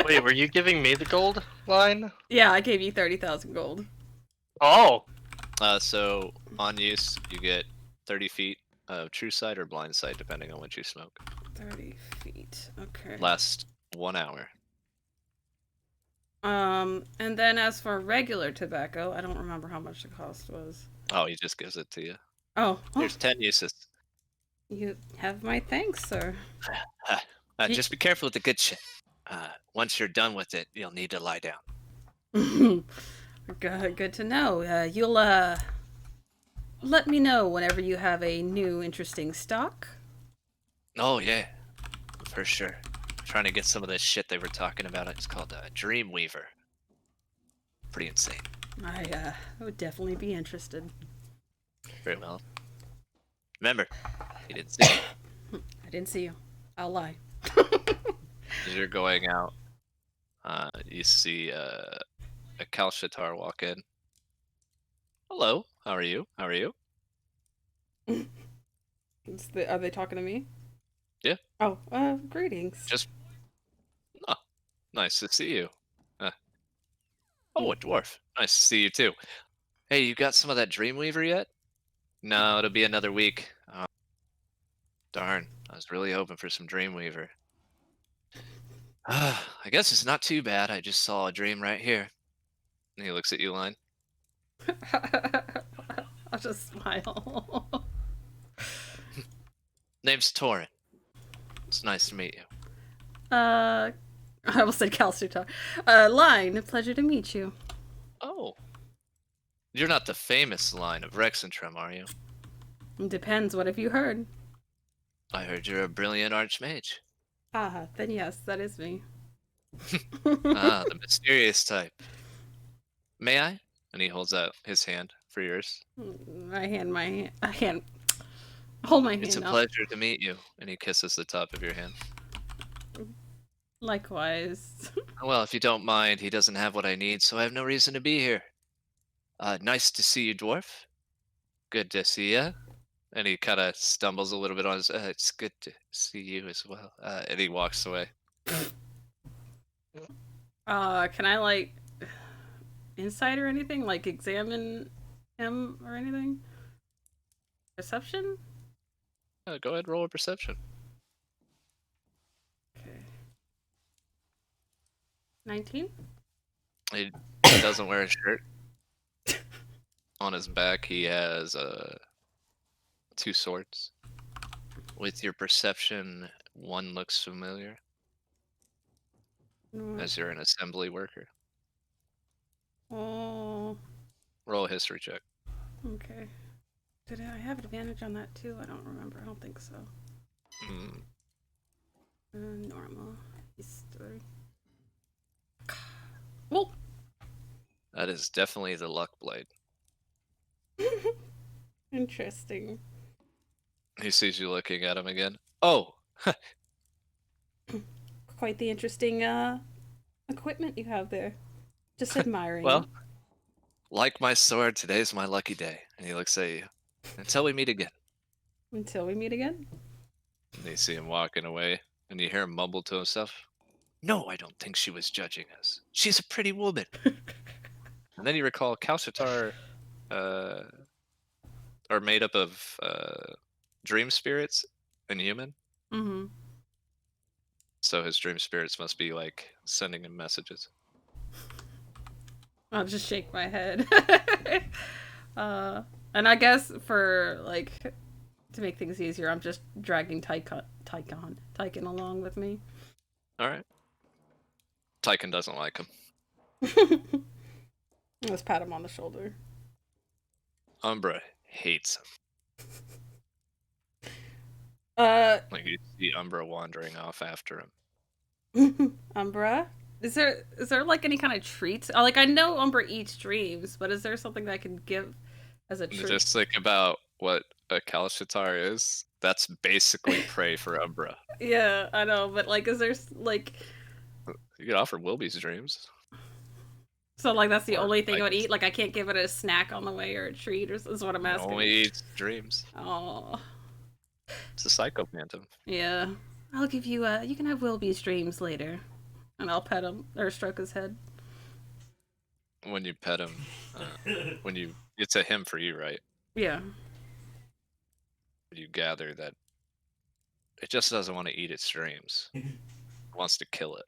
Wait, were you giving me the gold line? Yeah, I gave you 30,000 gold. Oh, So on use, you get 30 feet of true sight or blind sight, depending on what you smoke. 30 feet. Okay. Last 1 hour. And then as for regular tobacco, I don't remember how much the cost was. Oh, he just gives it to you. Oh, There's 10 uses. you have my thanks, sir. Just be careful with the good shit. Once you're done with it, you'll need to lie down. Good to know. You'll let me know whenever you have a new interesting stock. Oh yeah, for sure. Trying to get some of this shit they were talking about. It's called Dreamweaver. Pretty insane. I would definitely be interested. Very well. Remember, you didn't see me. I didn't see you. I'll lie. As you're going out, you see a Kalshatar walk in. Hello, how are you? How are you? Are they talking to me? Yeah. Oh, greetings. Oh, nice to see you. Oh, a dwarf. Nice to see you too. Hey, you got some of that Dreamweaver yet? No, it'll be another week. Darn, I was really hoping for some Dreamweaver. I guess it's not too bad. I just saw a dream right here. And he looks at you, Line. I'll just smile. Name's Torin. It's nice to meet you. I almost said Calcitar. Line, pleasure to meet you. Oh. You're not the famous Line of Rexentrum, are you? Depends, what have you heard? I heard you're a brilliant archmage. Ah, then yes, that is me. The mysterious type. May I? And he holds out his hand for yours. Hold my hand It's a up. pleasure to meet you. And he kisses the top of your hand. Likewise. Well, if you don't mind, he doesn't have what I need, so I have no reason to be here. Nice to see you, dwarf. Good to see ya. And he kind of stumbles a little bit on his. It's good to see you as well. And he walks away. Can I like insight or anything? Like examine him or anything? Perception? Go ahead, roll a perception. Okay. 19? He doesn't wear a shirt. On his back, he has 2 swords. With your perception, one looks familiar, as you're an assembly worker. Oh, Roll a history check. okay. Did I have advantage on that too? I don't remember. I don't think so. Normal. History. Well. That is definitely the luck blade. Interesting. He sees you looking at him again. Oh! Quite the interesting equipment you have there. Just admiring. Well, like my sword, today's my lucky day. And he looks at you. Until we meet again. Until we meet again. And you see him walking away, and you hear him mumble to himself. No, I don't think she was judging us. She's a pretty woman. And then you recall Kalshatar are made up of dream spirits and human. Mm-hmm. So his dream spirits must be like sending him messages. I'll just shake my head. And I guess for like to make things easier, I'm just dragging Tychon along with me. All right. Tychon doesn't like him. Let's pat him on the shoulder. Umbra hates him. Like you see Umbra wandering off after him. Umbra? Is there like any kind of treats? Like I know Umbra eats dreams, but is there something that I can give as a treat? Just think about what a Kalshatar is. That's basically prey for Umbra. Yeah, I know, but like, is there like? You could offer Wilby's dreams. So like that's the Or only thing I would Tychon's. eat. Like I can't give it a snack on the way or a treat, or is what I'm He asking. only eats dreams. Oh, It's a psychophantom. yeah. I'll give you you can have Wilby's dreams later, and I'll pet him or stroke his head. When you pet him, it's a him for you, right? Yeah. You gather that it just doesn't want to eat its dreams. It wants to kill it.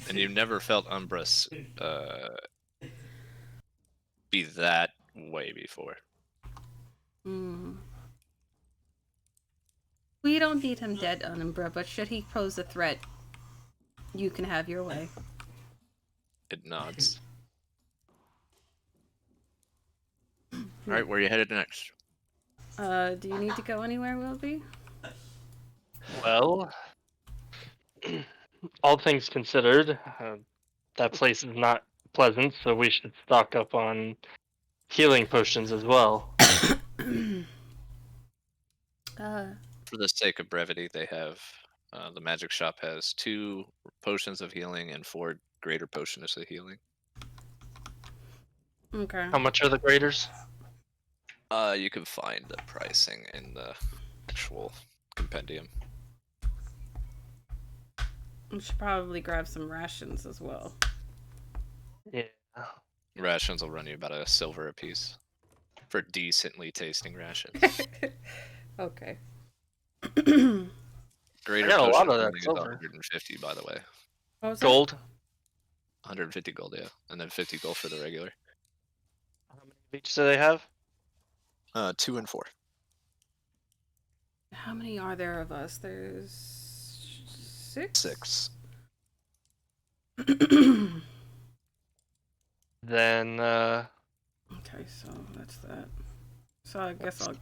And you've never felt Umbra be that way before. Hmm. We don't need him dead, Umbra, but should he pose a threat, you can have your way. It nods. Alright, where are you headed next? Do you need to go anywhere, Wilby? Well, all things considered, that place is not pleasant, so we should stock up on healing potions as well. For the sake of brevity, they have the magic shop has 2 potions of healing and 4 greater potions of healing. Okay. How much are the graders? You can find the pricing in the actual compendium. We should probably grab some rations as well. Yeah. Rations will run you about a silver apiece for decently tasting rations. Okay. Greater got a lot potion of that healing is silver. 150, by the way. What was that? Gold. 150 gold, yeah, and then 50 gold for the regular. How many of each do they have? 2 and 4. How many are there of us? There's 6? 6. Then Okay, so that's that. So I guess I'll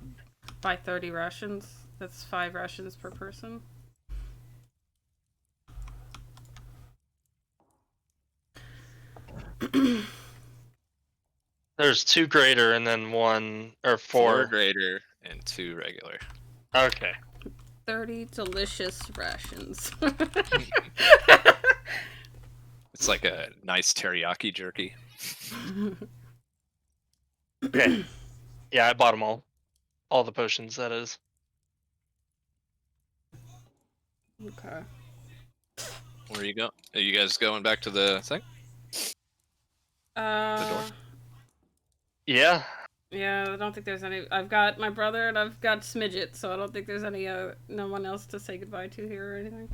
buy 30 rations. That's 5 rations per person. there's 2 greater and then 1 or 4 4. greater and 2 regular. Okay. 30 delicious rations. It's like a nice teriyaki jerky. Okay. Yeah, I bought them all the potions. That is. Okay. Where you go? Are you guys going back to the thing? door? Yeah. Yeah, I don't think there's any. I've got my brother and I've got Smidget, so I don't think there's any no one else to say goodbye to here or anything.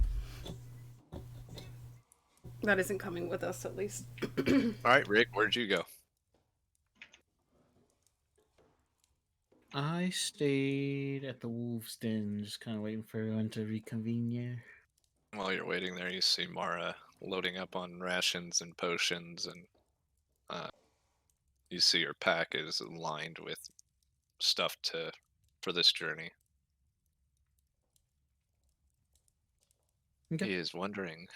That isn't coming with us, at least. Alright, Rick, where'd you go? I stayed at the Wolves Den, just kind of waiting for everyone to reconvene here. While you're waiting there, you see Mara loading up on rations and potions, and you see her pack is lined with stuff for this journey. Okay. He is wondering.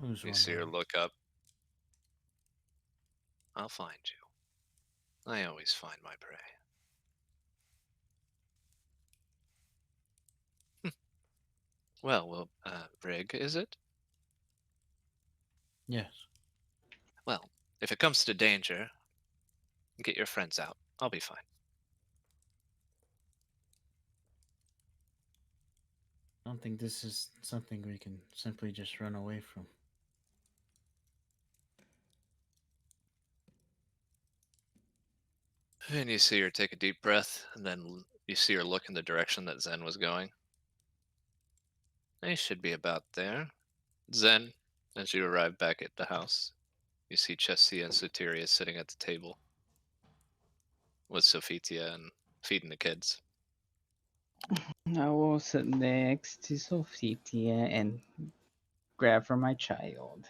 Who's You see her wondering? look up. I'll find you. I always find my prey. Well, Rig, is it? Yes. Well, if it comes to danger, get your friends out. I'll be fine. I don't think this is something we can simply just run away from. And you see her take a deep breath, and then you see her look in the direction that Zen was going. They should be about there. Zen, as you arrive back at the house, you see Chesia and Soteria sitting at the table with Sophitia and feeding the kids. I will sit next to Sophitia and grab for my child.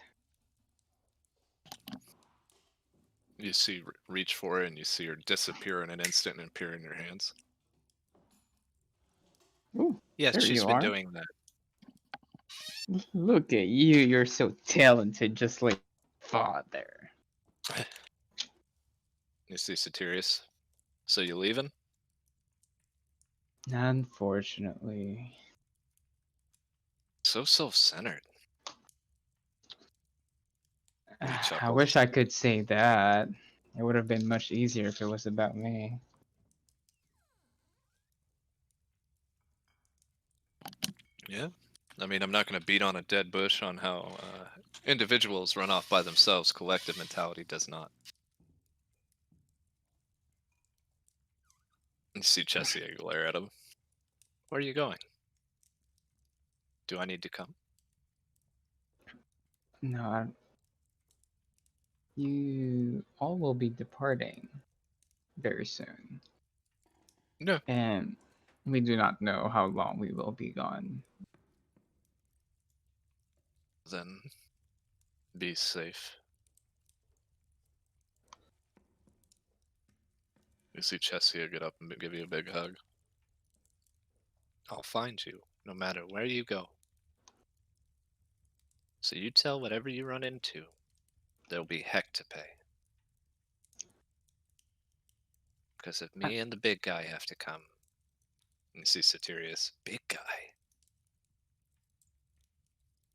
You see reach for her, and you see her disappear in an instant and appear in your hands. Ooh, Yes, there she's you been are. doing that. Look at you. You're so talented, just like father. You see Soterius. So you leaving? Unfortunately. So self-centered. He I chuckles. wish I could say that. It would have been much easier if it was about me. Yeah. I mean, I'm not going to beat on a dead bush on how individuals run off by themselves. Collective mentality does not. You see Chesia glare at him. Where are you going? Do I need to come? No, you all will be departing very soon. No. And we do not know how long we will be gone. Then be safe. You see Chesia get up and give you a big hug. I'll find you, no matter where you go. So you tell whatever you run into, there'll be heck to pay. Because if me and the big guy have to come, and you see Soterius, big guy,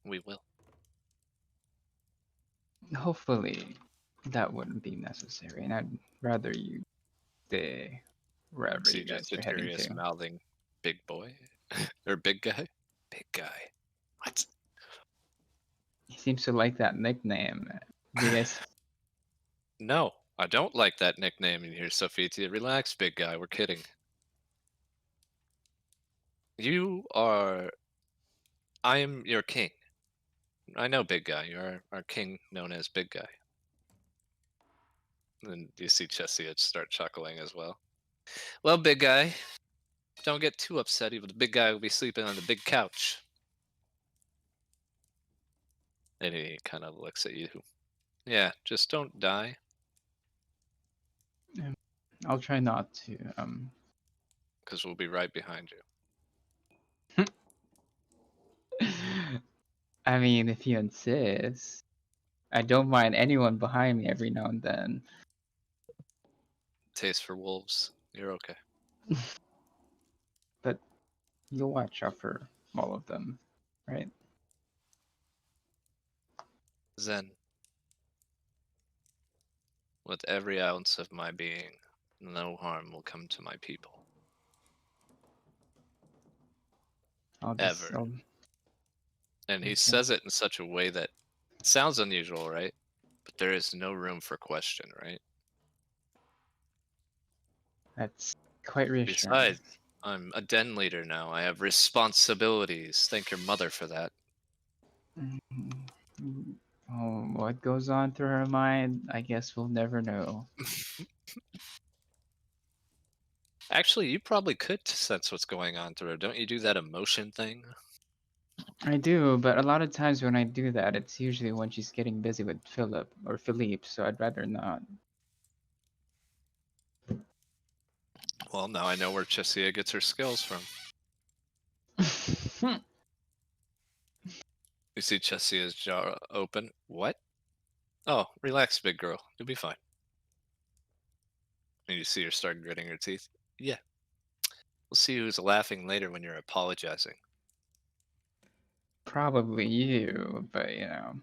we will. Hopefully, that wouldn't be necessary, and I'd rather you stay wherever See you just guys are heading Soterius to. mouthing, big boy, or big guy, big guy. What? He seems to like that nickname. Do you guys? No, I don't like that nickname in here, Sophitia. Relax, big guy. We're kidding. You are. I am your king. I know, big guy. You're our king, known as Big Guy. And you see Chesia start chuckling as well. Well, big guy, don't get too upset. Even the big guy will be sleeping on the big couch. And he kind of looks at you. Yeah, just don't die. I'll try not to. Because we'll be right behind you. I mean, if you insist, I don't mind anyone behind me every now and then. Taste for wolves. You're okay. But you'll watch out for all of them, right? Zen, with every ounce of my being, no harm will come to my people. I'll just. Ever. And he Okay. says it in such a way that sounds unusual, right? But there is no room for question, right? That's quite reassuring. Besides, I'm a den leader now. I have responsibilities. Thank your mother for that. Mhm. Oh, what goes on through her mind? I guess we'll never know. Actually, you probably could sense what's going on through her. Don't you do that emotion thing? I do, but a lot of times when I do that, it's usually when she's getting busy with Philip or Philippe, so I'd rather not. Well, now I know where Chesia gets her skills from. You see Chesia's jaw open. What? Oh, relax, big girl. You'll be fine. And you see her start gritting her teeth. Yeah. We'll see who's laughing later when you're apologizing. Probably you, but you know.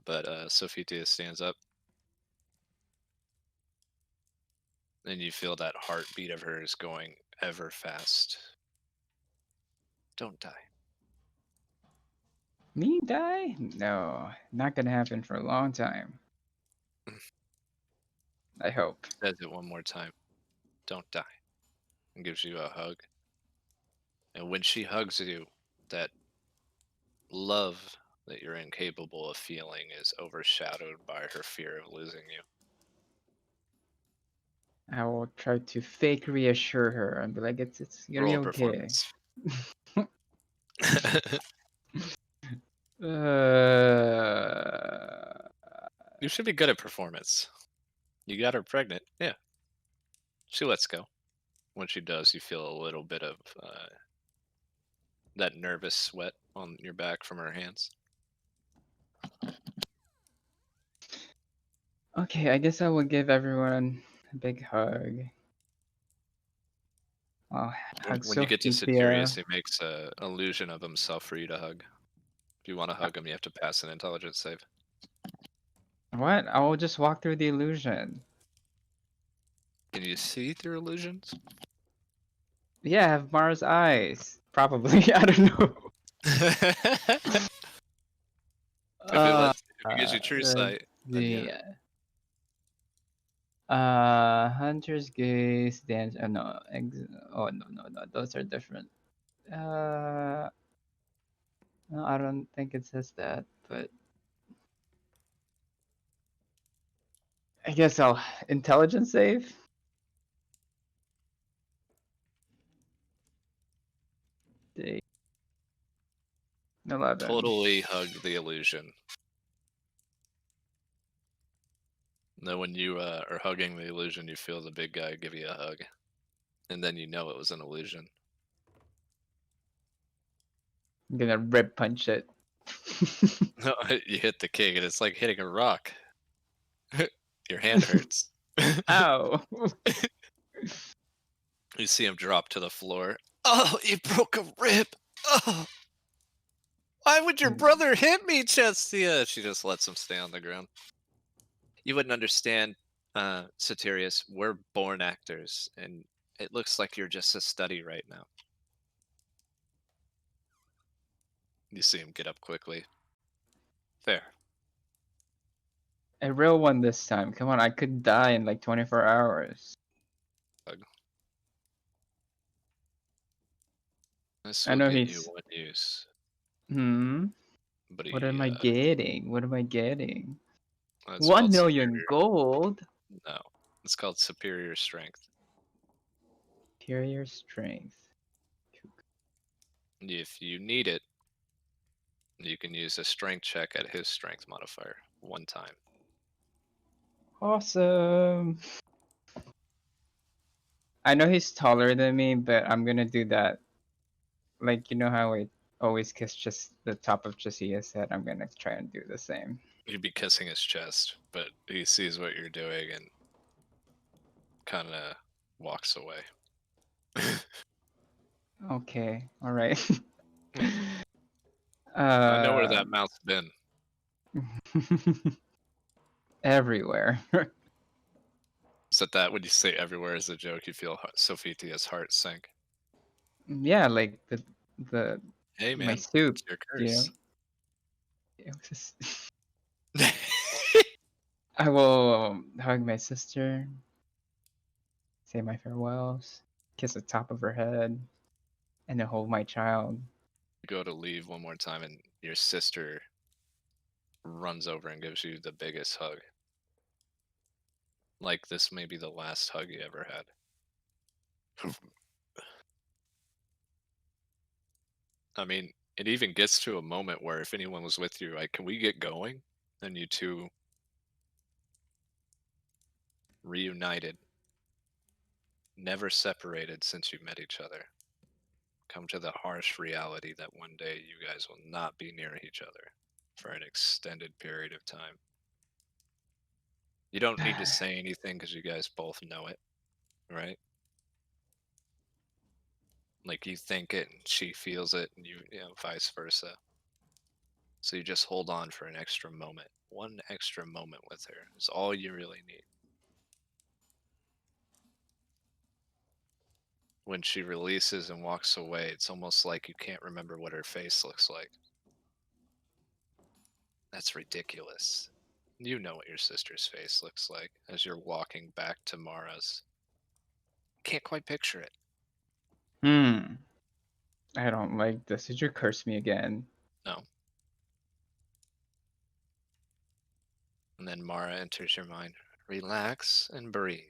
But Sophitia stands up. And you feel that heartbeat of hers going ever fast. Don't die. Me die? No, not gonna happen for a long time. I hope. Says it one more time. Don't die. And gives you a hug. And when she hugs you, that love that you're incapable of feeling is overshadowed by her fear of losing you. I will try to fake reassure her and be like, it's gonna be Roll a okay. performance. Uh, You should be good at performance. You got her pregnant. Yeah. She lets go. When she does, you feel a little bit of that nervous sweat on your back from her hands. okay, I guess I will give everyone a big hug. I'll hug When you get to Sophia. Satirius, he makes a illusion of himself for you to hug. If you want to hug him, you have to pass an intelligence save. What? I will just walk through the illusion. Can you see through illusions? Yeah, I have Mara's eyes. Probably. I don't know. If Uh, it gives you true sight, then yeah. Hunter's gaze, dance. Oh no, oh no. Those are different. No, I don't think it says that, but I guess I'll intelligence save. The 11. Totally hug the illusion. Then when you are hugging the illusion, you feel the big guy give you a hug. And then you know it was an illusion. I'm gonna rib punch it. No, you hit the king and it's like hitting a rock. Your hand hurts. Ow! You see him drop to the floor. Oh, you broke a rib. Oh, why would your brother hit me, Chestia? She just lets him stay on the ground. You wouldn't understand, Satirius. We're born actors, and it looks like you're just a study right now. You see him get up quickly. Fair. A real one this time. Come on, I could die in like 24 hours. This I will know get you he's. one use, Hmm. but What am I getting? What am I getting? it's 1 called million superior. gold. No, it's called superior strength. Superior strength. If you need it, you can use a strength check at his strength modifier one time. Awesome. I know he's taller than me, but I'm gonna do that. Like, you know how I always kiss just the top of Jasia's head? I'm gonna try and do the same. You'd be kissing his chest, but he sees what you're doing and kind of walks away. Okay, alright. I know where that mouth's been. Everywhere. Is that when you say everywhere as a joke, you feel Sophitia's heart sink? Yeah, like the Hey my man, soup, it's your you know? curse. It was just... I will hug my sister, say my farewells, kiss the top of her head, and then hold my child. You go to leave one more time, and your sister runs over and gives you the biggest hug. Like this may be the last hug you ever had. I mean, it even gets to a moment where if anyone was with you, like, can we get going? And you two reunited, never separated since you met each other, come to the harsh reality that one day you guys will not be near each other for an extended period of time. You don't need to say anything because you guys both know it, right? Like you think it and she feels it, and you know, vice versa. So you just hold on for an extra moment. One extra moment with her is all you really need. When she releases and walks away, it's almost like you can't remember what her face looks like. That's ridiculous. You know what your sister's face looks like as you're walking back to Mara's. Can't quite picture it. I don't like this. Did you curse me again? No. And then Mara enters your mind. Relax and breathe.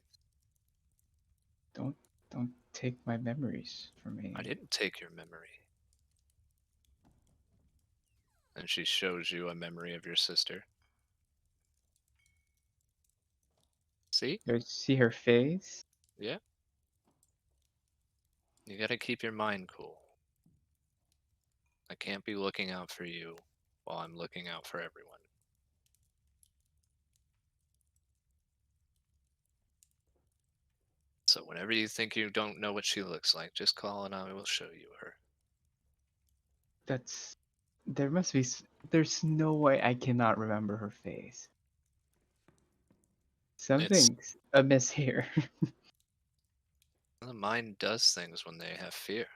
Don't take my memories from me. I didn't take your memory. And she shows you a memory of your sister. See? Do I see her face? Yeah. You gotta keep your mind cool. I can't be looking out for you while I'm looking out for everyone. So whenever you think you don't know what she looks like, just call and I will show you her. That's there must be there's no way I cannot remember her face. Something's amiss here. The mind does things when they have fear.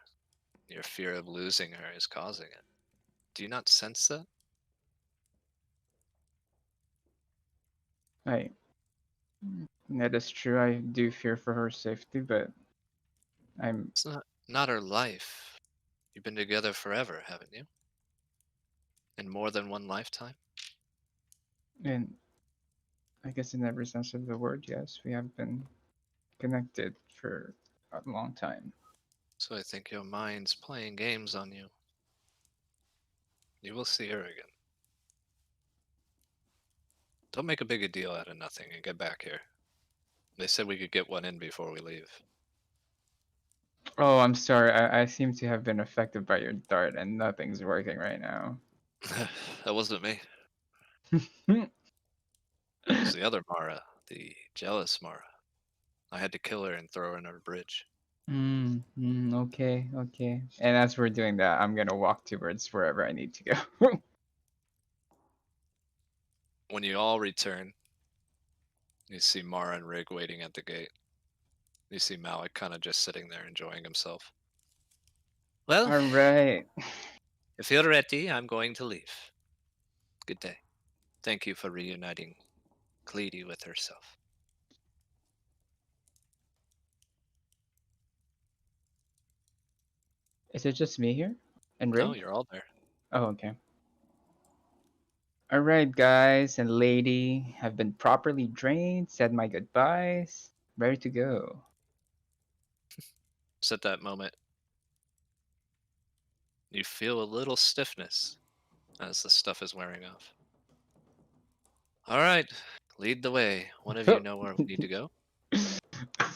Your fear of losing her is causing it. Do you not sense that? I that is true. I do fear for her safety, but I'm It's not her life. You've been together forever, haven't you? In more than one lifetime? in I guess in every sense of the word, yes, we have been connected for a long time. So I think your mind's playing games on you. You will see her again. Don't make a big a deal out of nothing and get back here. They said we could get one in before we leave. Oh, I'm sorry. I seem to have been affected by your dart, and nothing's working right now. That wasn't me. It was the other Mara, the jealous Mara. I had to kill her and throw her under a bridge. Okay, okay. And as we're doing that, I'm gonna walk towards wherever I need to go. When you all return, you see Mara and Rig waiting at the gate. You see Malik kind of just sitting there enjoying himself. Well, All right. if you're ready, I'm going to leave. Good day. Thank you for reuniting Cleety with herself. Is it just me here? And No, Rig? you're all there. Oh, okay. All right, guys and lady, have been properly drained, said my goodbyes, ready to go. Just at that moment, you feel a little stiffness as the stuff is wearing off. All right, lead the way. One of you know where we need to go? I'm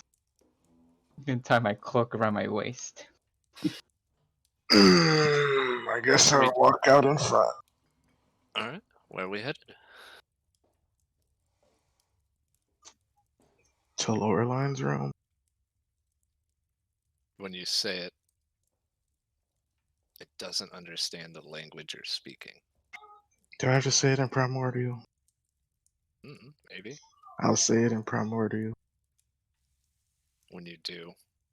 gonna tie my cloak around my waist. I guess I'll walk out in front. All right, where are we headed? To Lower Lines room. When you say it, it doesn't understand the language you're speaking. Do I have to say it in primordial? Maybe. I'll say it in primordial. When you do,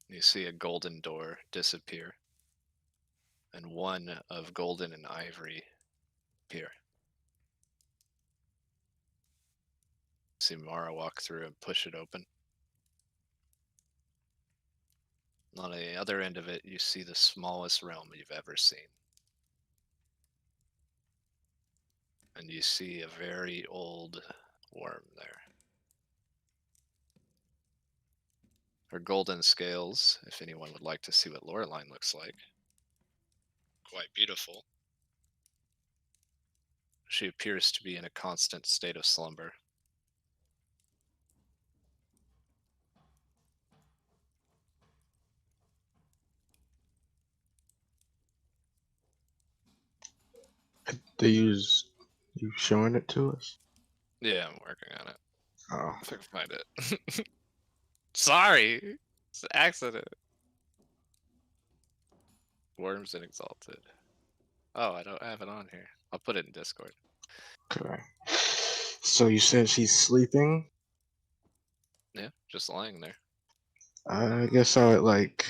you see a golden door disappear, and one of golden and ivory appear. See Mara walk through and push it open. On the other end of it, you see the smallest realm you've ever seen. And you see a very old worm there. Her golden scales, if anyone would like to see what Loreline looks like. Quite beautiful. She appears to be in a constant state of slumber. You showing it to us? Yeah, I'm working on it. Oh, If I can find it. Sorry! It's an accident. Worms and Exalted. Oh, I don't have it on here. I'll put it in Discord. okay. So you said she's sleeping? Yeah, just lying there. I guess I would like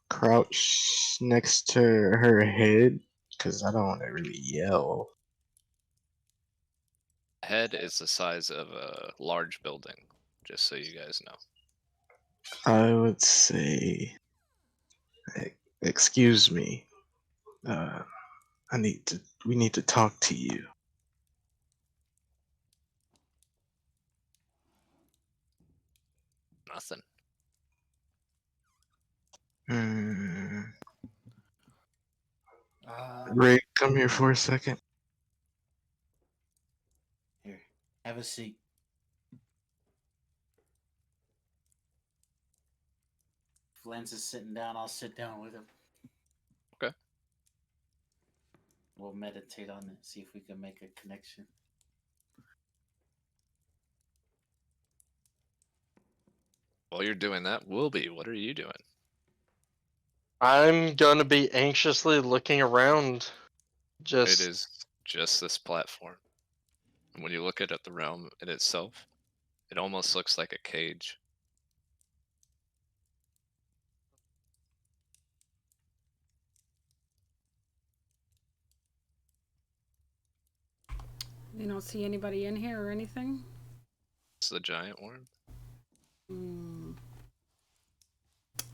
crouch next to her head because I don't want to really yell. head is the size of a large building, just so you guys know. I would say, excuse me. We need to talk to you. Nothing. Hmm. Uh, Ray, come here for a second. Here, have a seat. If Lance is sitting down, I'll sit down with him. Okay. We'll meditate on it, see if we can make a connection. While you're doing that, Wilby, what are you doing? I'm gonna be anxiously looking around. It Just is just this platform. And when you look at the realm in itself, it almost looks like a cage. You don't see anybody in here or anything? It's the giant worm. Hmm.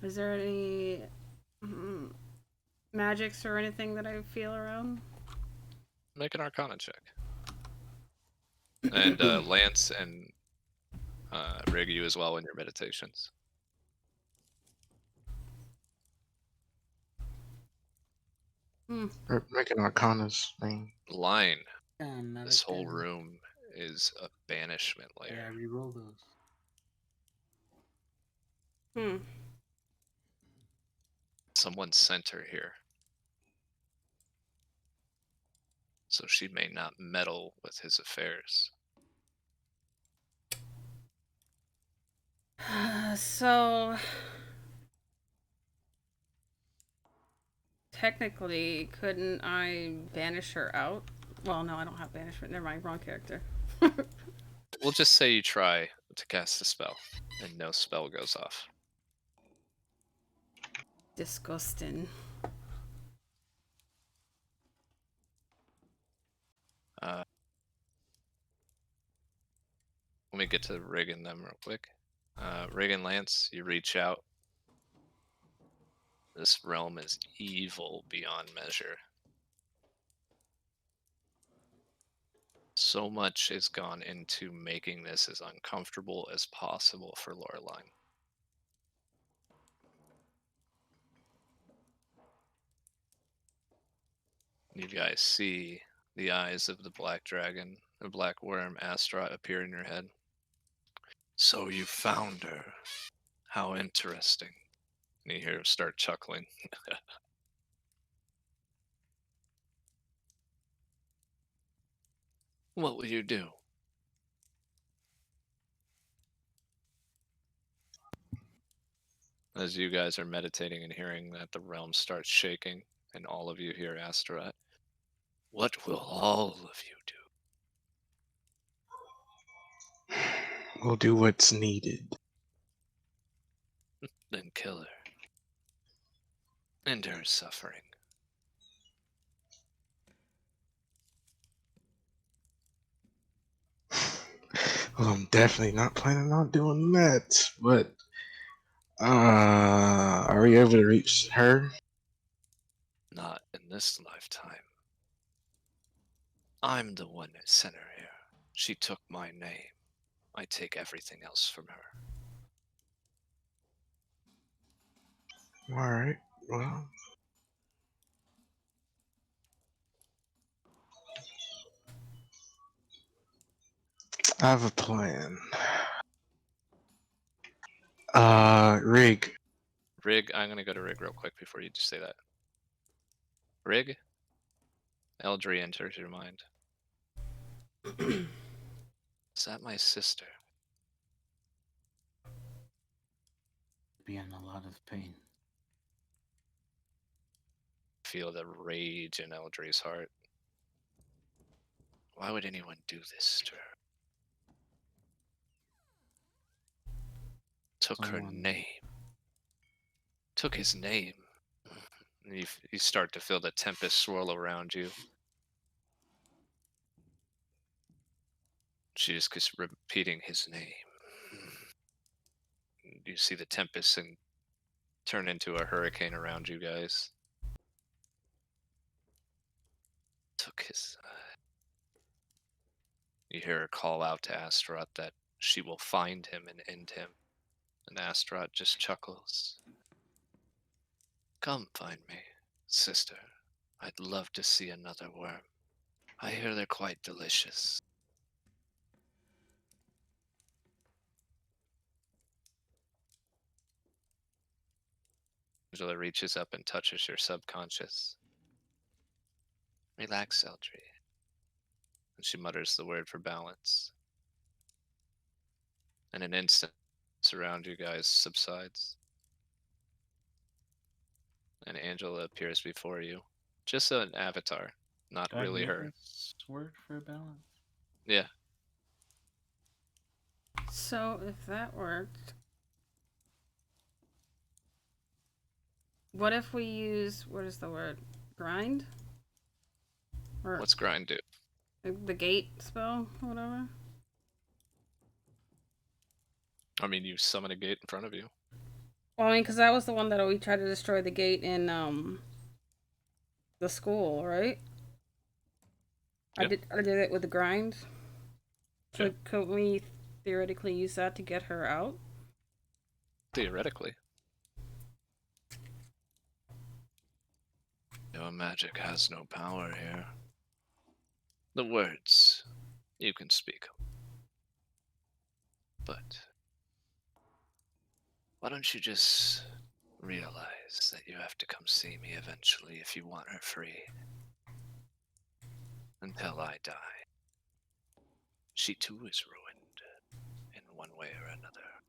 Is there any magics or anything that I feel around? Make an Arcana check. And Lance and Rig, you as well in your meditations. Make an Arcana's thing. Line. Not This whole again. room is a banishment Yeah, layer. reroll those. Hmm. Someone sent her here. So she may not meddle with his affairs. So technically, couldn't I banish her out? Well, no, I don't have banishment. Never mind, wrong character. We'll just say you try to cast a spell, and no spell goes off. Disgusting. Let me get to Rig and them real quick. Rig and Lance, you reach out. This realm is evil beyond measure. So much has gone into making this as uncomfortable as possible for Loreline. You guys see the eyes of the black dragon, the black worm, Astra, appear in your head. So you found her. How interesting. And you hear him start chuckling. What will you do? As you guys are meditating and hearing that, the realm starts shaking, and all of you hear Astaroth. What will all of you do? We'll do what's needed. Then kill her. End her suffering. Well, I'm definitely not planning on doing that. But are we able to reach her? Not in this lifetime. I'm the one that sent her here. She took my name. I take everything else from her. All right. Well, I have a plan. Rig. Rig, I'm gonna go to Rig real quick before you just say that. Rig, Eldry enters your mind. Is that my sister? Be in a lot of pain. Feel the rage in Eldry's heart. Why would anyone do this to her? Took her Someone- name. Took his name. And you start to feel the tempest swirl around you. She just keeps repeating his name. You see the tempest and turn into a hurricane around you guys. Took his. You hear her call out to Astaroth that she will find him and end him. And Astaroth just chuckles. Come find me, sister. I'd love to see another worm. I hear they're quite delicious. Angela reaches up and touches your subconscious. Relax, Eldry. And she mutters the word for balance. In an instant, around you guys subsides. And Angela appears before you. Just an avatar, not Do I really hear her. this word for balance? Yeah. So if that worked, what if we use, what is the word? Grind? Or What's grind do? the gate spell, or whatever? I mean, you summon a gate in front of you. Well, I mean, because that was the one that we tried to destroy the gate in the school, right? Yeah. I did it with the grind. So Yeah. could we theoretically use that to get her out? Theoretically. Your magic has no power here. The words, you can speak 'em. But why don't you just realize that you have to come see me eventually if you want her free? Until I die. She too is ruined in one way or another.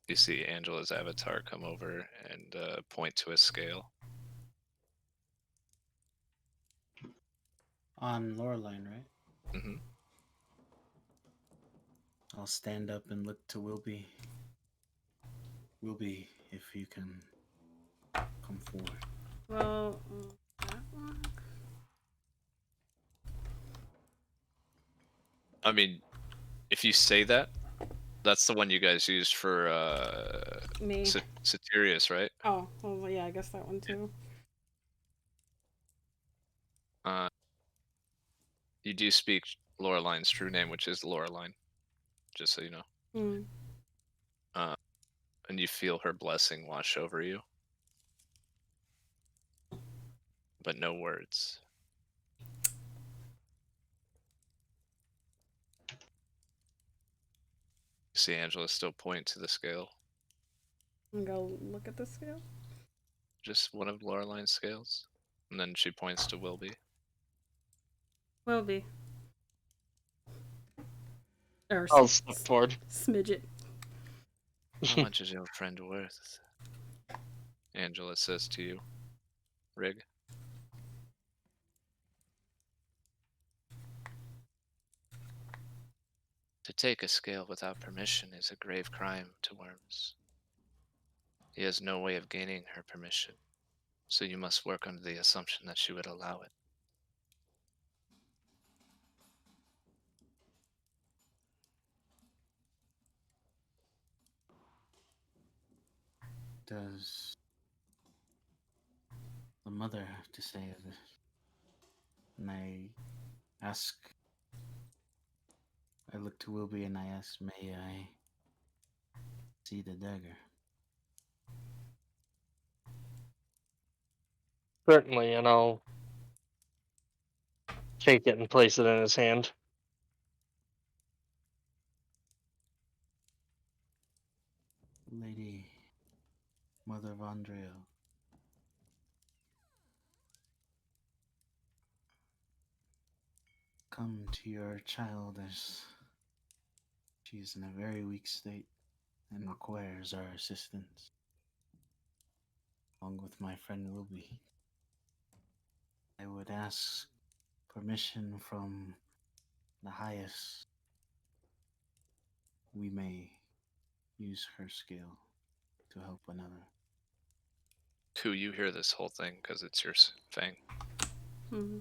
You see Angela's avatar come over and point to a scale. On Loreline, right? Hmm. I'll stand up and look to Wilby. Wilby, if you can come forward. Well, that one. I mean, if you say that, that's the one you guys used for Me. Satirius, right? Oh, well, yeah, I guess that one too. You do speak Loreline's true name, which is Loreline, just so you know. Hmm. And you feel her blessing wash over you. But no words. You see Angela still point to the scale. And go look at the scale. Just one of Loreline's scales. And then she points to Wilby. Will be. Or I'll step forward. smidget. How much is your friend worth? Angela says to you. Rig. To take a scale without permission is a grave crime to worms. He has no way of gaining her permission, so you must work under the assumption that she would allow it. Does the mother have to say this? And I ask, I look to Wilby and I ask, may I see the dagger? Certainly, and I'll take it and place it in his hand. Lady, Mother of Andrea, come to your child as she is in a very weak state and requires our assistance, along with my friend Wilby. I would ask permission from the highest we may use her skill to help another. Two, you hear this whole thing because it's your Fang. Hmm.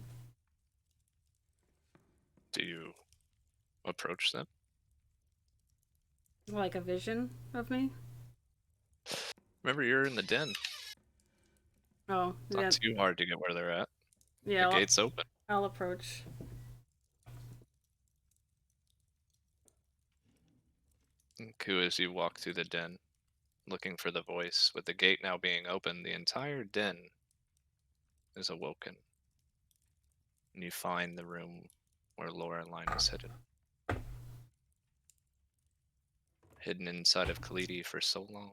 Do you approach them? Like a vision of me? Remember, you're in the den. Oh, It's not too hard to get where they're at. yeah. The gate's open. I'll approach. And Ku, as you walk through the den, looking for the voice, with the gate now being open, the entire den is awoken. And you find the room where Laureline is hidden. Hidden inside of Khalidi for so long.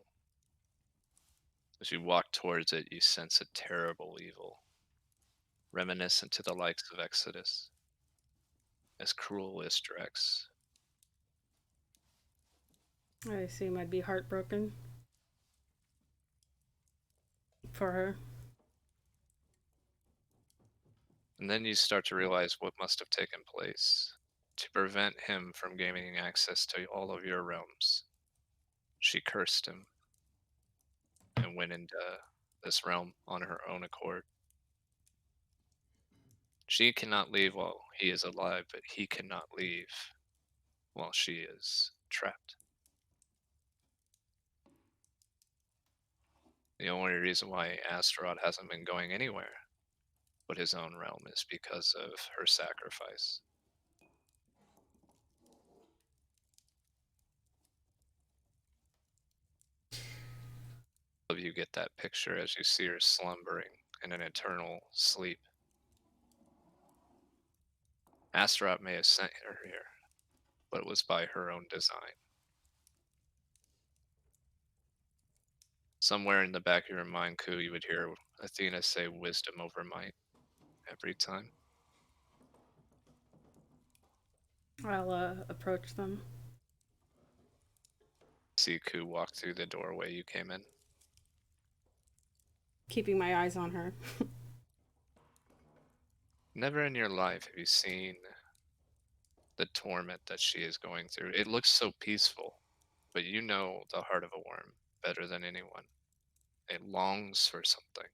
As you walk towards it, you sense a terrible evil, reminiscent to the likes of Exodus, as cruel as Drex. I assume I'd be heartbroken for her. And then you start to realize what must have taken place to prevent him from gaining access to all of your realms. She cursed him and went into this realm on her own accord. She cannot leave while he is alive, but he cannot leave while she is trapped. The only reason why Astaroth hasn't been going anywhere but his own realm is because of her sacrifice. Of you get that picture as you see her slumbering in an eternal sleep. Astaroth may have sent her here, but it was by her own design. Somewhere in the back of your mind, Ku, you would hear Athena say wisdom over might every time. I'll approach them. See Ku walk through the doorway you came in. Keeping my eyes on her. Never in your life have you seen the torment that she is going through. It looks so peaceful, but you know the heart of a worm better than anyone. It longs for something.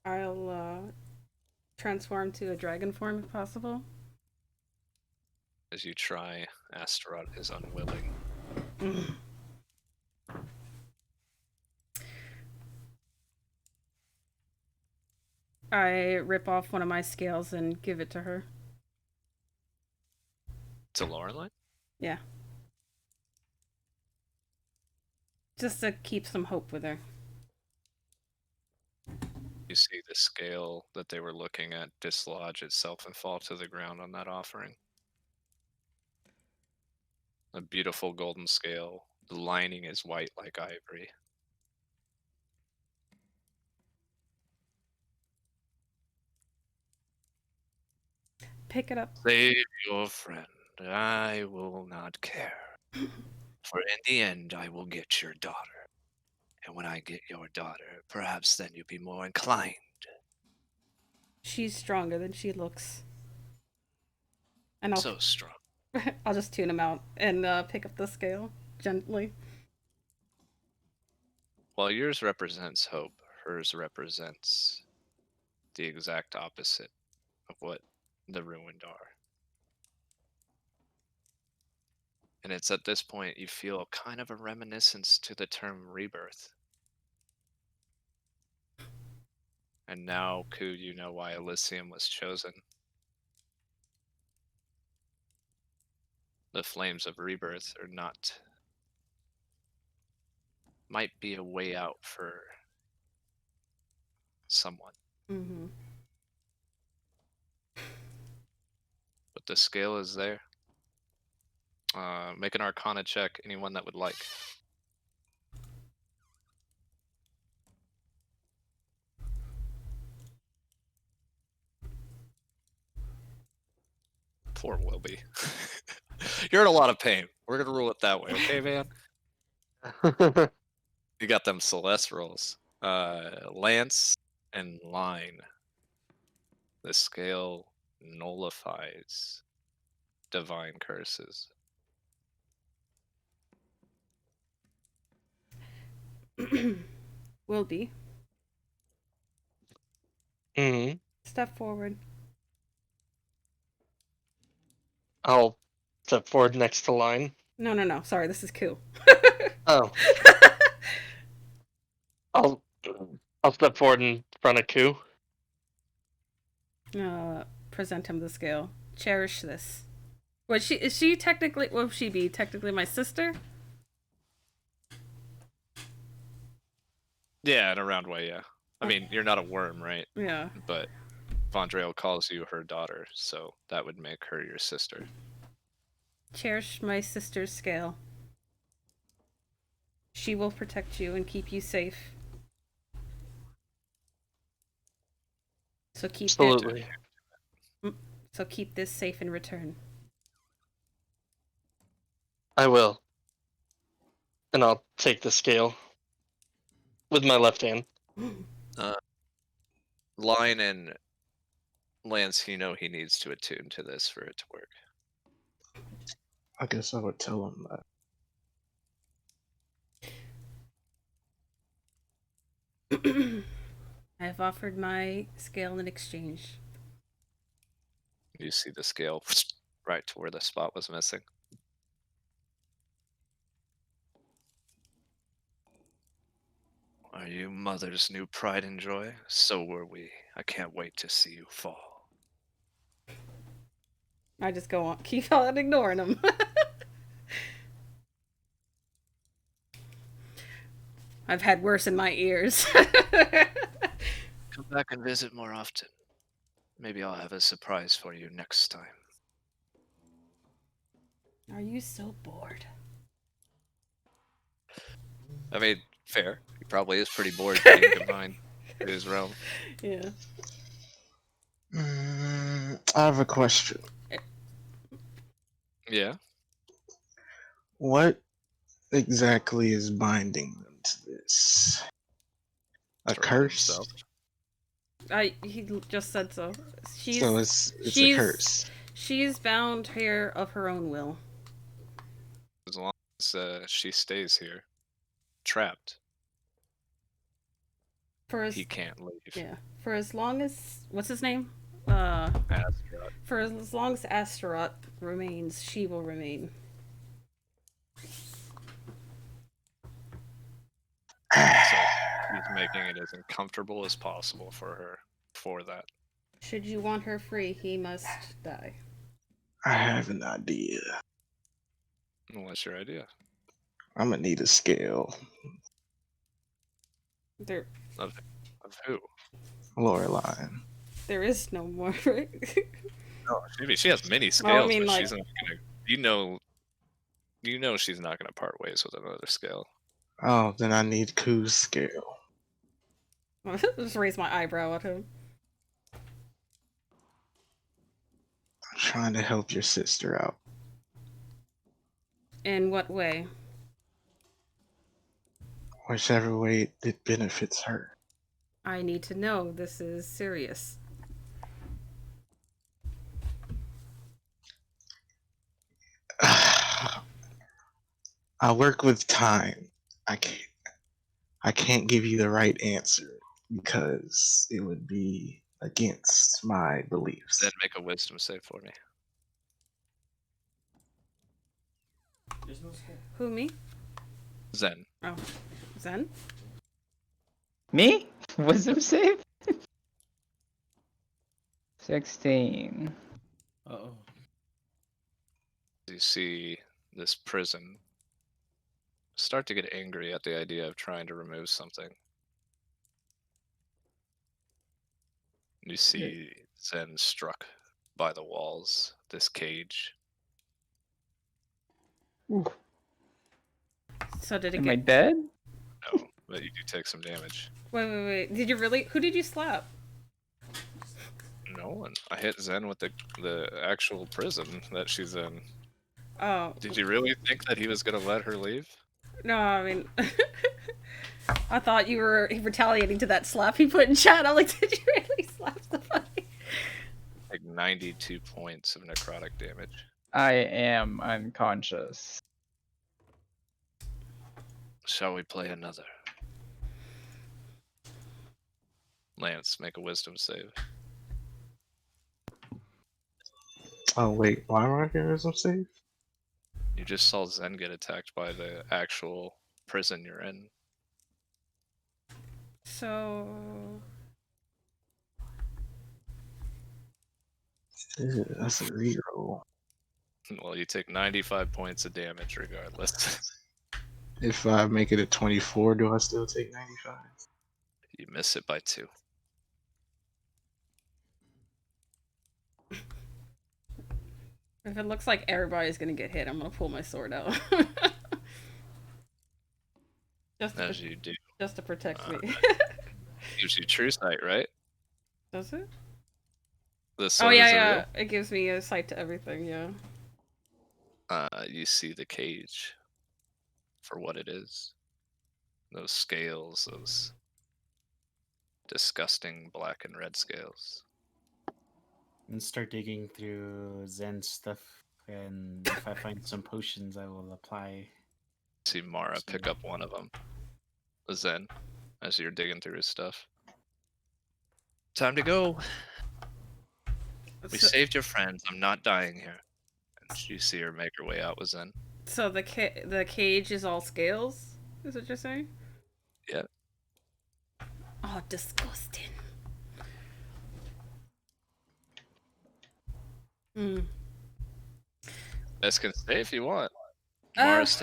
I'll transform to a dragon form if possible. As you try, Astaroth is unwilling. I rip off one of my scales and give it to her. To Laureline? Yeah. Just to keep some hope with her. You see the scale that they were looking at dislodge itself and fall to the ground on that offering. A beautiful golden scale. The lining is white like ivory. Pick it up. Save your friend. I will not care. For in the end, I will get your daughter. And when I get your daughter, perhaps then you'll be more inclined. She's stronger than she looks. And I'll So strong. I'll just tune him out and pick up the scale gently. While yours represents hope, hers represents the exact opposite of what the ruined are. And it's at this point you feel kind of a reminiscence to the term rebirth. And now, Ku, you know why Elysium was chosen. The flames of rebirth are not. Might be a way out for someone. Mm-hmm. But the scale is there. Make an Arcana check, anyone that would like. Poor Wilby. You're in a lot of pain. We're gonna rule it that way, okay, man? You got them Celeste rolls. Lance and Line. The scale nullifies divine curses. Will be. Mm-hmm. Step forward. I'll step forward next to Line. No. Sorry, this is Ku. Oh, I'll step forward in front of Ku. Present him the scale. Cherish this. Would she? Is she technically? Will she be technically my sister? Yeah, in a round way, yeah. I mean, you're not a worm, right? Yeah. But Vondrel calls you her daughter, so that would make her your sister. Cherish my sister's scale. She will protect you and keep you safe. So keep Absolutely. So keep this safe in return. I will. And I'll take the scale with my left hand. Line and Lance, you know he needs to attune to this for it to work. I guess I would tell him that. I have offered my scale in exchange. You see the scale right to where the spot was missing. Are you mother's new pride and joy? So were we. I can't wait to see you fall. I just go on, keep on ignoring him. I've had worse in my ears. Come back and visit more often. Maybe I'll have a surprise for you next time. Are you so bored? I mean, fair. He probably is pretty bored being confined to his realm. Yeah. I have a question. Yeah. What exactly is binding them to this? A Turtle curse? himself. He just said so. She's So it's a she's curse. she's bound here of her own will. As long as she stays here, trapped, For as he can't leave. yeah, for as long as what's his name? Astaroth. For as long as Astaroth remains, she will remain. So he's making it as uncomfortable as possible for her for that. Should you want her free, he must die. I have an idea. Well, what's your idea? I'm gonna need a scale. There Of who? Loreline. there is no more, right? No, she has many scales, mean, but like- she's not gonna. You know she's not gonna part ways with another scale. Oh, then I need Ku's scale. Just raise my eyebrow at him. I'm trying to help your sister out. In what way? Whichever way it benefits her. I need to know. This is serious. I work with time. I can't give you the right answer because it would be against my beliefs. Then make a wisdom save for me. Who, me? Zen. Oh, Zen? Me? Wisdom save? 16. Uh-oh. You see this prison start to get angry at the idea of trying to remove something. You see Zen struck by the walls, this cage. So did it Am I get... dead? No, but you do take some damage. Wait. Did you really... Who did you slap? No one. I hit Zen with the actual prison that she's in. Oh. Did you really think that he was gonna let her leave? No, I mean... I thought you were retaliating to that slap he put in chat. I'm like, did you really slap somebody? Like 92 points of necrotic damage. I am unconscious. Shall we play another? Lance, make a wisdom save. Oh wait, why am I getting some safe? You just saw Zen get attacked by the actual prison you're in. So Ew, that's a reroll. Well, you take 95 points of damage regardless. If I make it a 24, do I still take 95? You miss it by 2. if it looks like everybody's gonna get hit, I'm gonna pull my sword out. As you do. Just to protect me. Gives you true sight, right? Does it? The Oh sword yeah, is yeah. real. It gives me a sight to everything. Yeah. You see the cage for what it is. Those scales, those disgusting black and red scales. And start digging through Zen stuff, and if I find some potions, I will apply. See Mara pick up one of them. Zen, as you're digging through his stuff. Time to go. We So, saved your friends. I'm not dying here. And you see her make her way out with Zen. so the cage is all scales. Is what you're saying? Yeah. Oh, disgusting. Hmm. Best can stay if you want. Uh, Mara's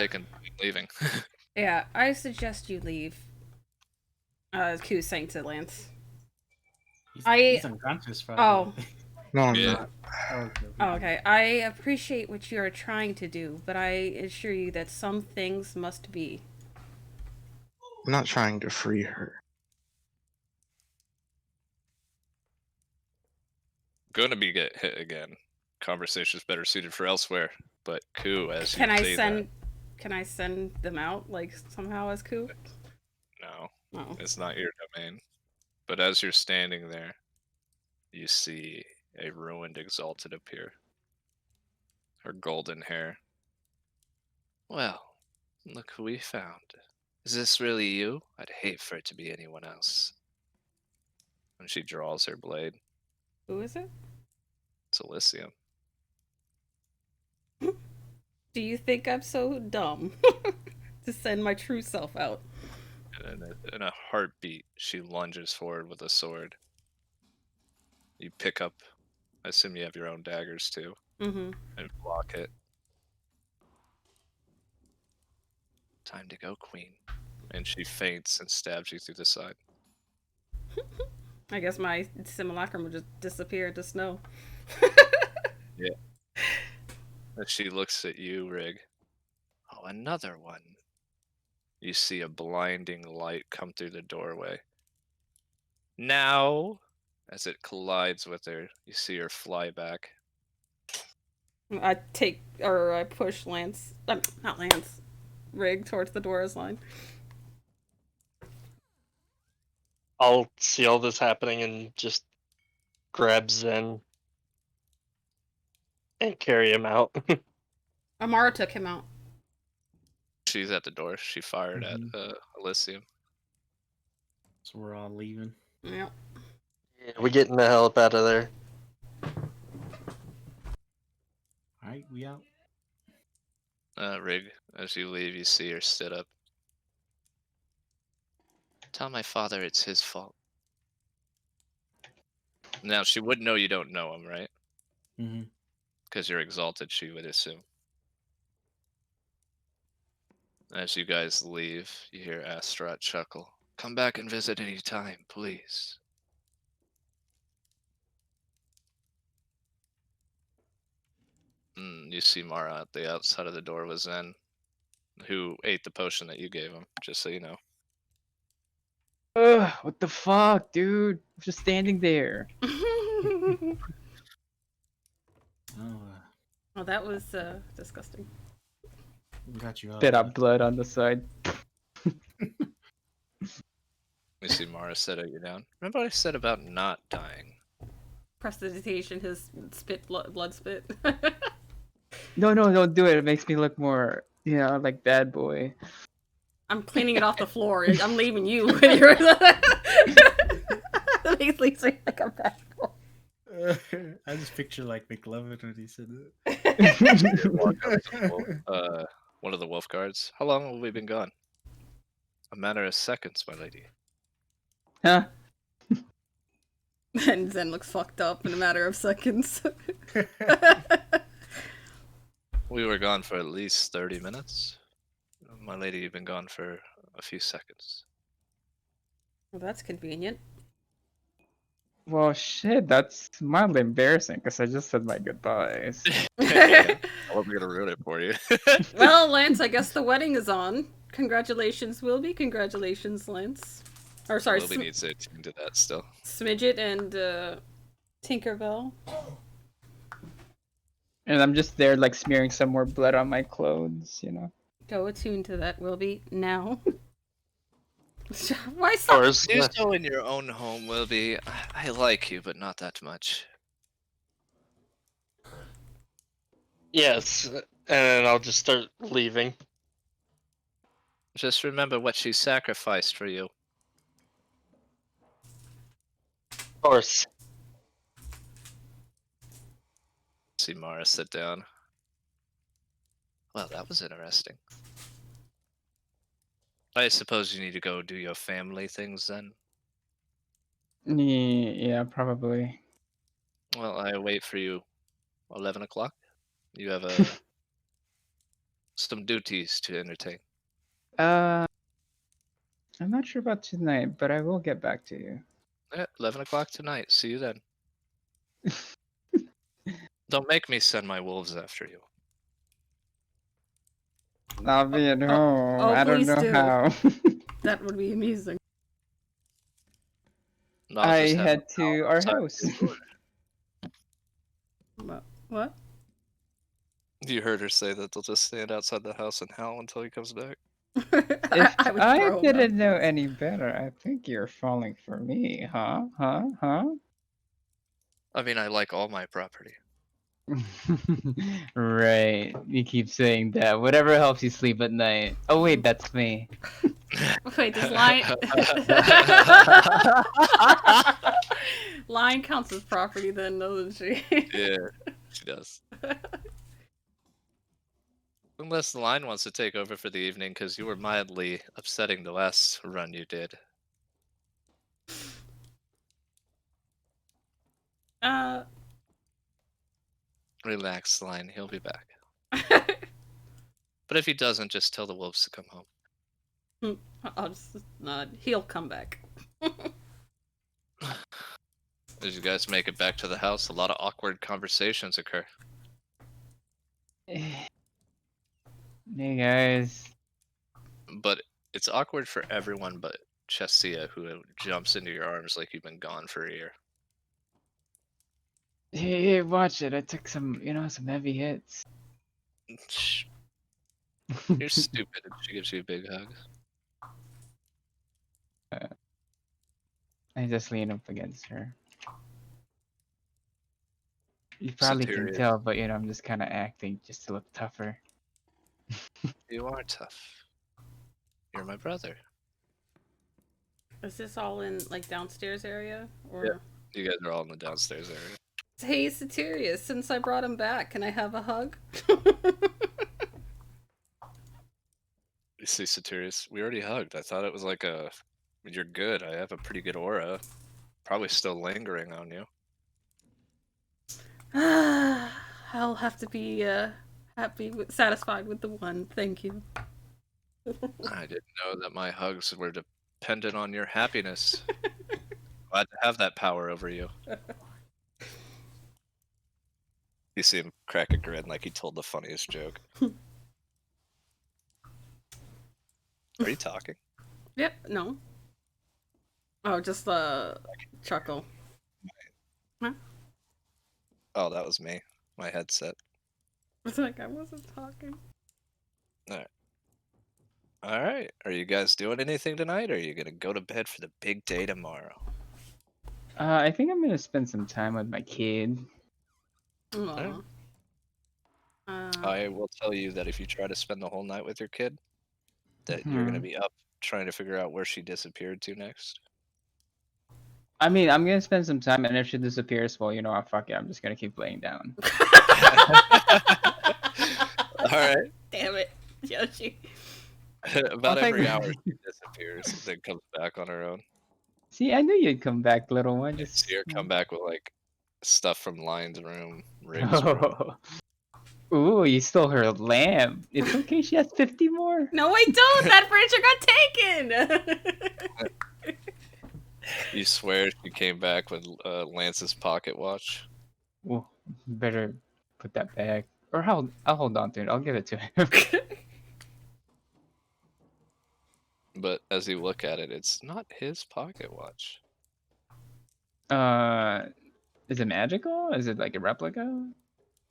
leaving. Yeah, I suggest you leave. Q saying to Lance. He's unconscious, probably. No, I'm Yeah. not. Okay. Oh, okay. I appreciate what you are trying to do, but I assure you that some things must be. I'm not trying to free her. Gonna be get hit again. Conversation's better suited for elsewhere. But Ku, as Can you I say send? Can I send them out like somehow as Q? that, no, Oh. it's not your domain. But as you're standing there, you see a ruined Exalted appear. Her golden hair. Well, look who we found. Is this really you? I'd hate for it to be anyone else. And she draws her blade. Who is it? It's Elysium. Do you think I'm so dumb to send my true self out? And in a heartbeat, she lunges forward with a sword. You pick up, I assume you have your own daggers too, Mm-hmm. and block it. Time to go, Queen. And she faints and stabs you through the side. I guess my simulacrum will just disappear into snow. As she looks at you, Rig. Oh, another one. You see a blinding light come through the doorway. Now, as it collides with her, you see her fly back. I push Lance, not Lance, Rig towards the door's line. I'll see all this happening and just grab Zen and carry him out. Amara took him out. She's at the door. She fired at Mhm. Elysium. So we're all leaving. Yep. We're getting the hell up out of there. All right, we out. Rig, as you leave, you see her stood up. Tell my father it's his fault. Now, she would know you don't know him, right? Mm-hmm. Because you're exalted, she would assume. As you guys leave, you hear Astaroth chuckle. Come back and visit any time, please. You see Mara at the outside of the door with Zen, who ate the potion that you gave him, just so you know. Ugh, what the fuck, dude? I'm just standing there. Oh, Well, that was disgusting. got you out. Bit of blood on the side. You see Mara set you down. Remember what I said about not dying? Prestidigitation, his spit, blood spit. No, don't do it. It makes me look more, like bad boy. I'm cleaning it off the floor. I'm leaving you. That makes me like a bad boy. I just picture like McLovin when he said Walk up to the wolf, one of the wolf guards. How long have we been gone? A matter of seconds, my lady. Huh? And Zen looks fucked up in a matter of seconds. it. We were gone for at least 30 minutes. My lady, you've been gone for a few seconds. Well, that's convenient. Well, shit, that's mildly embarrassing because I just said my goodbyes. I wasn't gonna ruin it for you. Well, Lance, I guess the wedding is on. Congratulations, Wilby. Congratulations, Lance. Or sorry, Wilby needs to attune to that still. Smidget and Tinkerbell. And I'm just there, like, smearing some more blood on my clothes, you know? Go attune to that, Wilby, now. Why Of so? course. Do so in your own home, Wilby. I like you, but not that much. Yes, and I'll just start leaving. Just remember what she sacrificed for you. Of course. See Mara sit down. Well, that was interesting. I suppose you need to go do your family things then. Yeah, probably. Well, I wait for you 11 o'clock. You have some duties to entertain. I'm not sure about tonight, but I will get back to you. 11 o'clock tonight. See you then. Don't make me send my wolves after you. I'll be at home. oh, I don't please know do. how. That would be amusing. I'll I just have head them to out our outside house. your door. What? You heard her say that they'll just stand outside the house and howl until he comes back. If I would I throw him didn't know out. any better, I think you're falling for me, huh? Huh? I mean, I like all my property. Right. You keep saying that. Whatever helps you sleep at night. Oh wait, that's me. Wait, does Lion counts as property then, doesn't she? Yeah, she does. Unless the line wants to take over for the evening, because you were mildly upsetting the last run you did. Relax, Line. He'll be back. But if he doesn't, just tell the wolves to come home. I'll just nod. He'll come back. As you guys make it back to the house, a lot of awkward conversations occur. Hey guys. But it's awkward for everyone but Chesia, who jumps into your arms like you've been gone for a year. Hey, watch it. I took some heavy hits. Shh. You're stupid, and she gives you a big hug. I just lean up against her. You probably can Satirius, tell, but I'm just kind of acting just to look tougher. you are tough. You're my brother. Is this all in like downstairs area or? You guys are all in the downstairs area. Hey, Satirius, since I brought him back, can I have a hug? You see, Satirius, we already hugged. I thought it was like you're good. I have a pretty good aura. Probably still lingering on you. I'll have to be satisfied with the one. Thank you. I didn't know that my hugs were dependent on your happiness. Glad to have that power over you. You see him crack a grin like he told the funniest joke. Are you talking? Yep. No. Oh, just chuckle. Huh? Oh, that was me. My headset. It's like I wasn't talking. Alright. Are you guys doing anything tonight, or are you gonna go to bed for the big day tomorrow? I think I'm gonna spend some time with my kid. Aw. I will tell you that if you try to spend the whole night with your kid, that you're gonna be up trying to figure out where she disappeared to next. I mean, I'm gonna spend some time, and if she disappears, well, you know what? Fuck it. I'm just gonna keep laying down. All right. Damn it, Yoshi. About I'll every take- hour she disappears, then comes back on her own. See, I knew you'd come back, little one. You see Just. her come back with like stuff from Lion's room, Rig's room. Ooh, you stole her lamp. It's okay. She has 50 more. No, I don't. That furniture got taken. You swear she came back with Lance's pocket watch. Well, better put that back. Or I'll hold on to it. I'll give it to him. But as you look at it, it's not his pocket watch. Is it magical? Is it like a replica?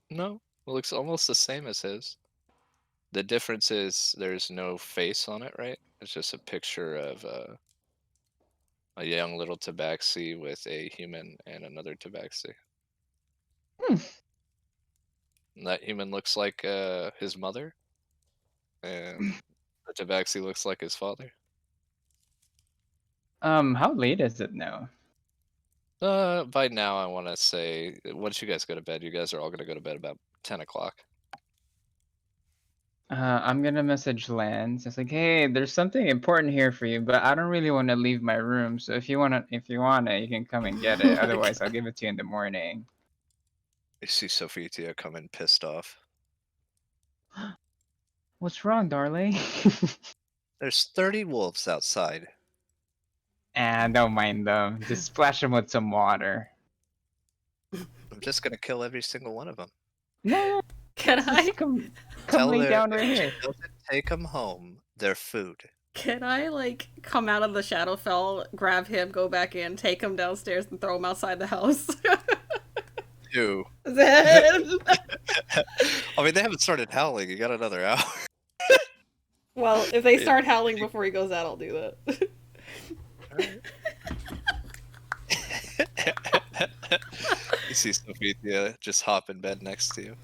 No, it looks almost the same as his. The difference is there's no face on it, right? It's just a picture of a young little tabaxi with a human and another tabaxi. Hmm. And that human looks like his mother, and the tabaxi looks like his father. How late is it now? By now, I want to say, once you guys go to bed, you guys are all gonna go to bed about 10 o'clock. I'm gonna message Lance. It's like, hey, there's something important here for you, but I don't really want to leave my room. So if you want it, you can come and get it. Oh my Otherwise, I'll give it to you in the morning. You see Sophia come in pissed off. What's wrong, darling? There's 30 wolves outside. Don't mind them. Just splash them with some water. I'm just gonna kill every single one of them. No, Can I? just come Tell lay her down if right she here. doesn't take them home, they're food. Can I like come out of the Shadowfell, grab him, go back in, take him downstairs, and throw him outside the house? Ew. Then- I mean, they haven't started howling. You got another hour. well, if they start howling before he goes out, I'll do that. You see Sophia just hop in bed next to you.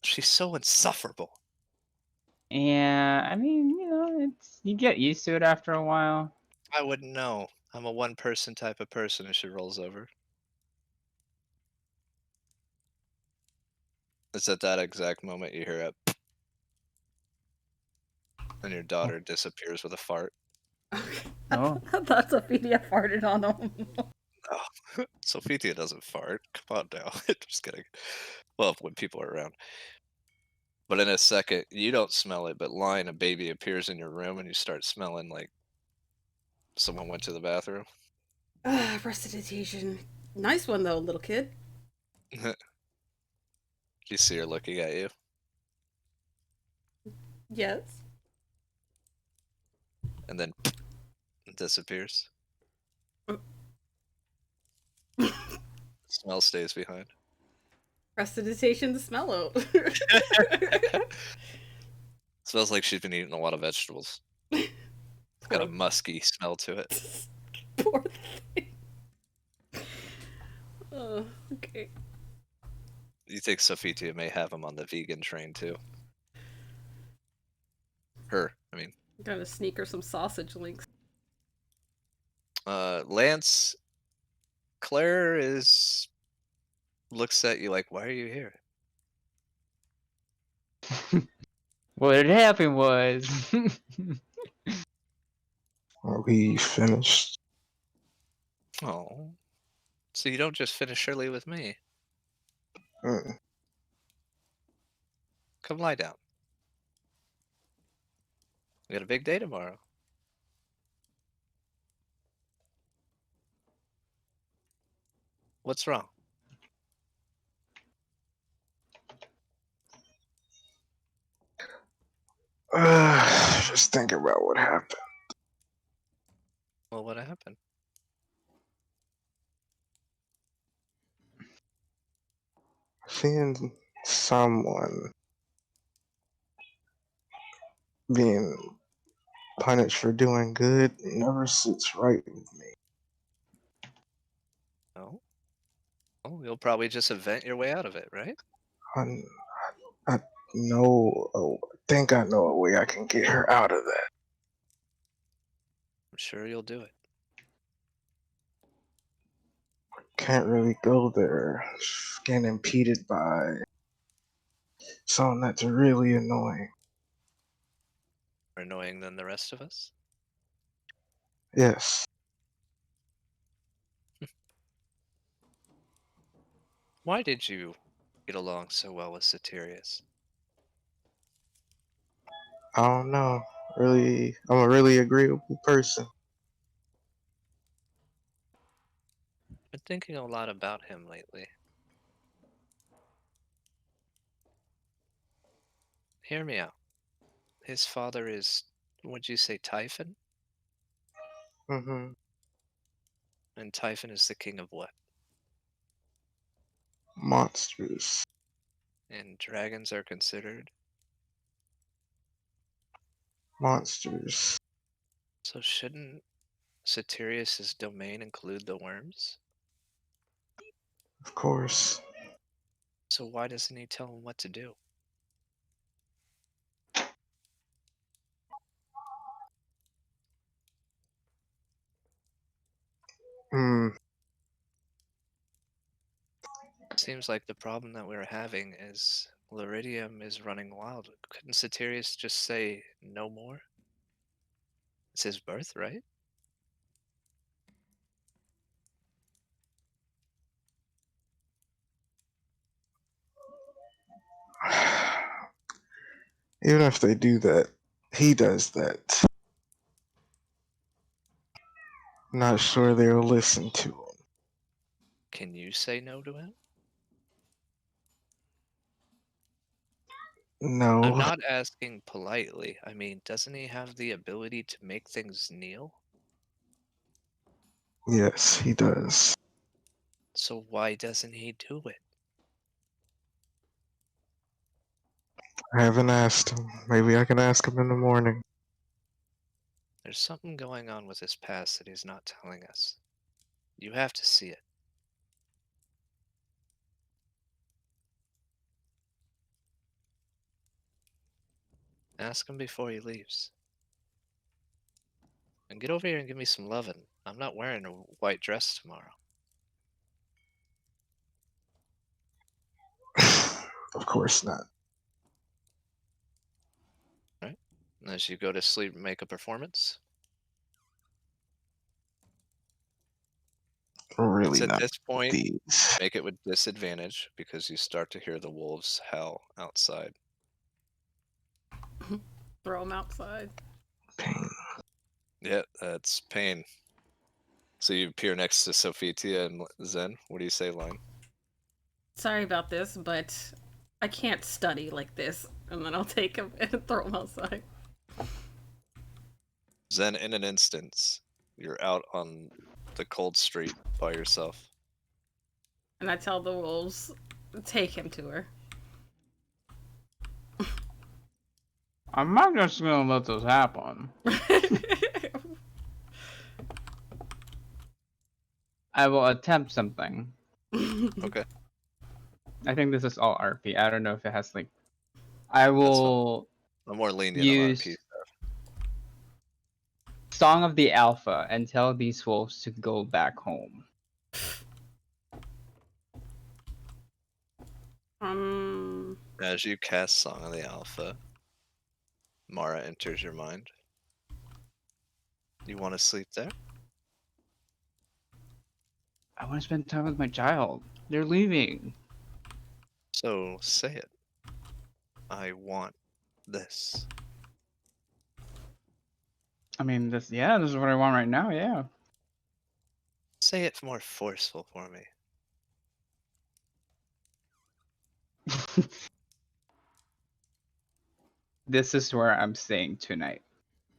She's so insufferable. Yeah, I mean, you get used to it after a while. I wouldn't know. I'm a one-person type of person if she rolls over. It's at that exact moment you hear it, and your daughter disappears with a fart. Oh. I thought Sophia farted on him. Oh, Sophia doesn't fart. Come on now. Just kidding. Well, when people are around. But in a second, you don't smell it, but Lion, a baby, appears in your room and you start smelling like someone went to the bathroom. Prestidigitation. Nice one though, little kid. You see her looking at you. Yes. And then it disappears. Smell stays behind. Prestidigitation the smell out. Smells like she's been eating a lot of vegetables. It's got a musky smell to it. Poor thing. Oh, okay. You think Sophia may have him on the vegan train too? Her, I mean. Gotta sneak her some sausage links. Lance, Claire looks at you like, why are you here? What had happened was. Are we finished? Oh, so you don't just finish early with me. Mm. Come lie down. We got a big day tomorrow. What's wrong? Just thinking about what happened. Well, what happened? Seeing someone being punished for doing good never sits right with me. No. Oh, you'll probably just event your way out of it, right? I know, think I know a way I can get her out of that. I'm sure you'll do it. Can't really go there. Getting impeded by someone that's really annoying. More annoying than the rest of us. Yes. Why did you get along so well with Satirius? I don't know. Really, I'm a really agreeable person. Been thinking a lot about him lately. Hear me out. His father is, would you say, Typhon? Mm-hmm. And Typhon is the king of what? Monsters. And dragons are considered. Monsters. So shouldn't Satirius' domain include the worms? Of course. So why doesn't he tell him what to do? Hmm. Seems like the problem that we're having is Liridium is running wild. Couldn't Satirius just say no more? It's his birthright. Even if they do that, he does that. Not sure they'll listen to him. Can you say no to him? I'm No. not asking politely. I mean, doesn't he have the ability to make things kneel? Yes, he does. So why doesn't he do it? I haven't asked him. Maybe I can ask him in the morning. There's something going on with his past that he's not telling us. You have to see it. Ask him before he leaves. And get over here and give me some lovin'. I'm not wearing a white dress tomorrow. Of course not. Right? And as you go to sleep and make a performance, Really it's at not this point, these. make it with disadvantage because you start to hear the wolves howl outside. Throw him outside. Pain. Yeah, that's pain. So you appear next to Sophitia and Zen. What do you say, Line? Sorry about this, but I can't study like this. And then I'll take him and throw him outside. Zen, in an instance, you're out on the cold street by yourself. And I tell the wolves, take him to her. I'm not just gonna let this happen. I will attempt something. Okay, I think this is all RP. I don't know if it has like. I that's fine. will I'm more lenient on use RP. Song of the Alpha and tell these wolves to go back home. As you cast Song of the Alpha, Mara enters your mind. You want to sleep there? I want to spend time with my child. They're leaving. So say it. I want this. I mean, this is what I want right now. Yeah. Say it more forceful for me. This is where I'm staying tonight.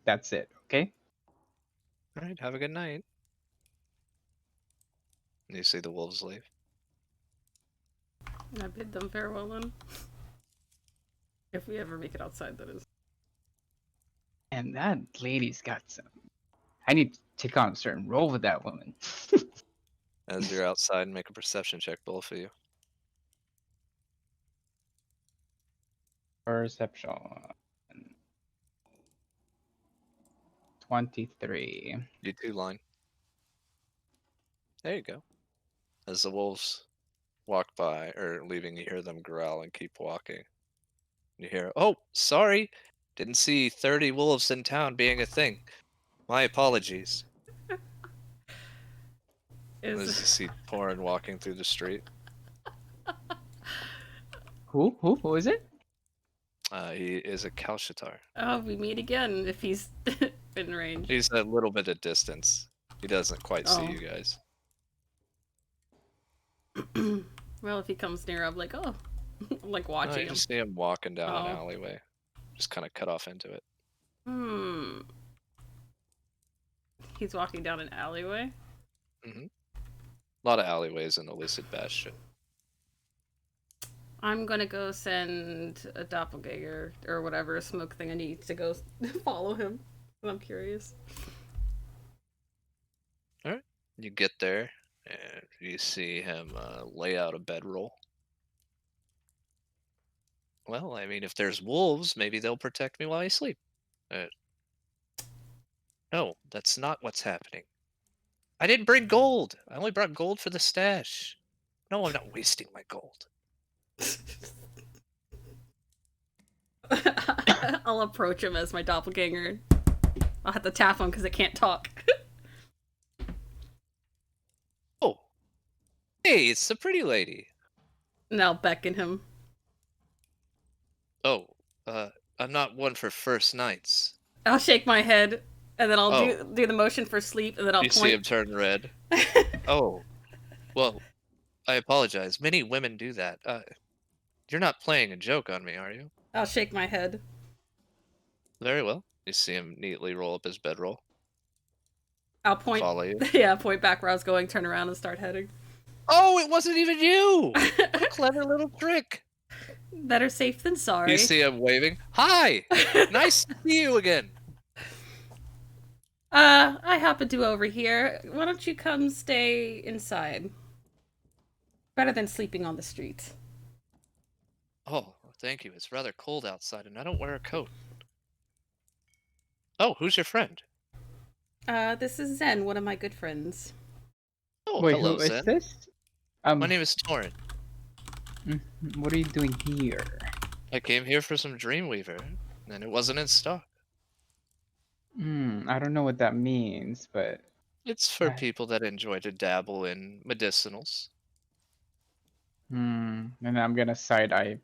That's it. Okay. All right, have a good night. And you see the wolves leave. I bid them farewell then. If we ever make it outside, that is. And that lady's got some. I need to take on a certain role with that woman. As you're outside, make a perception check, both of you. Perception. 23. You two line. There you go. As the wolves walk by, or leaving, you hear them growl and keep walking. You hear, "Oh, sorry, didn't see 30 wolves in town being a thing. My apologies." As you Is see Torin walking through the street. Who is it? He is a Kalshatar. oh, we meet again if he's in range. He's a little bit of distance. He doesn't quite see Oh. you guys. well, if he comes near, I'm like, oh, I'm like No, watching you him. just see him walking down an Oh. alleyway. Just kind of cut off into it. He's walking down an alleyway. A lot of alleyways in the Lucid Bastion. I'm gonna go send a doppelganger or whatever smoke thing I need to go follow him. I'm curious. You get there, and you see him lay out a bedroll. Well, I mean, if there's wolves, maybe they'll protect me while I sleep. No, that's not what's happening. I didn't bring gold. I only brought gold for the stash. No, I'm not wasting my gold. I'll approach him as my doppelganger. I'll have to tap him because it can't talk. Oh, hey, it's the pretty lady. And I'll beckon him. Oh, I'm not one for first nights. I'll shake my head, and then I'll Oh. do the motion for sleep, and then I'll You see him point. turn red. Oh, well, I apologize. Many women do that. You're not playing a joke on me, are you? I'll shake my head. Very well. You see him neatly roll up his bedroll. I'll point. Follow you. Yeah, point back where I was going, turn around, and start heading. Oh, it wasn't even you! What a clever little trick. Better safe than sorry. You see him waving. Hi! Nice to see you again. I happen to over here. Why don't you come stay inside? Better than sleeping on the street. Oh, thank you. It's rather cold outside, and I don't wear a coat. Oh, who's your friend? This is Zen, one of my good friends. Oh, Wait, hello, who is Zen. this? My name is Torin. What are you doing here? I came here for some Dreamweaver, and it wasn't in stock. I don't know what that means, but It's for I- people that enjoy to dabble in medicinals. and I'm gonna side eye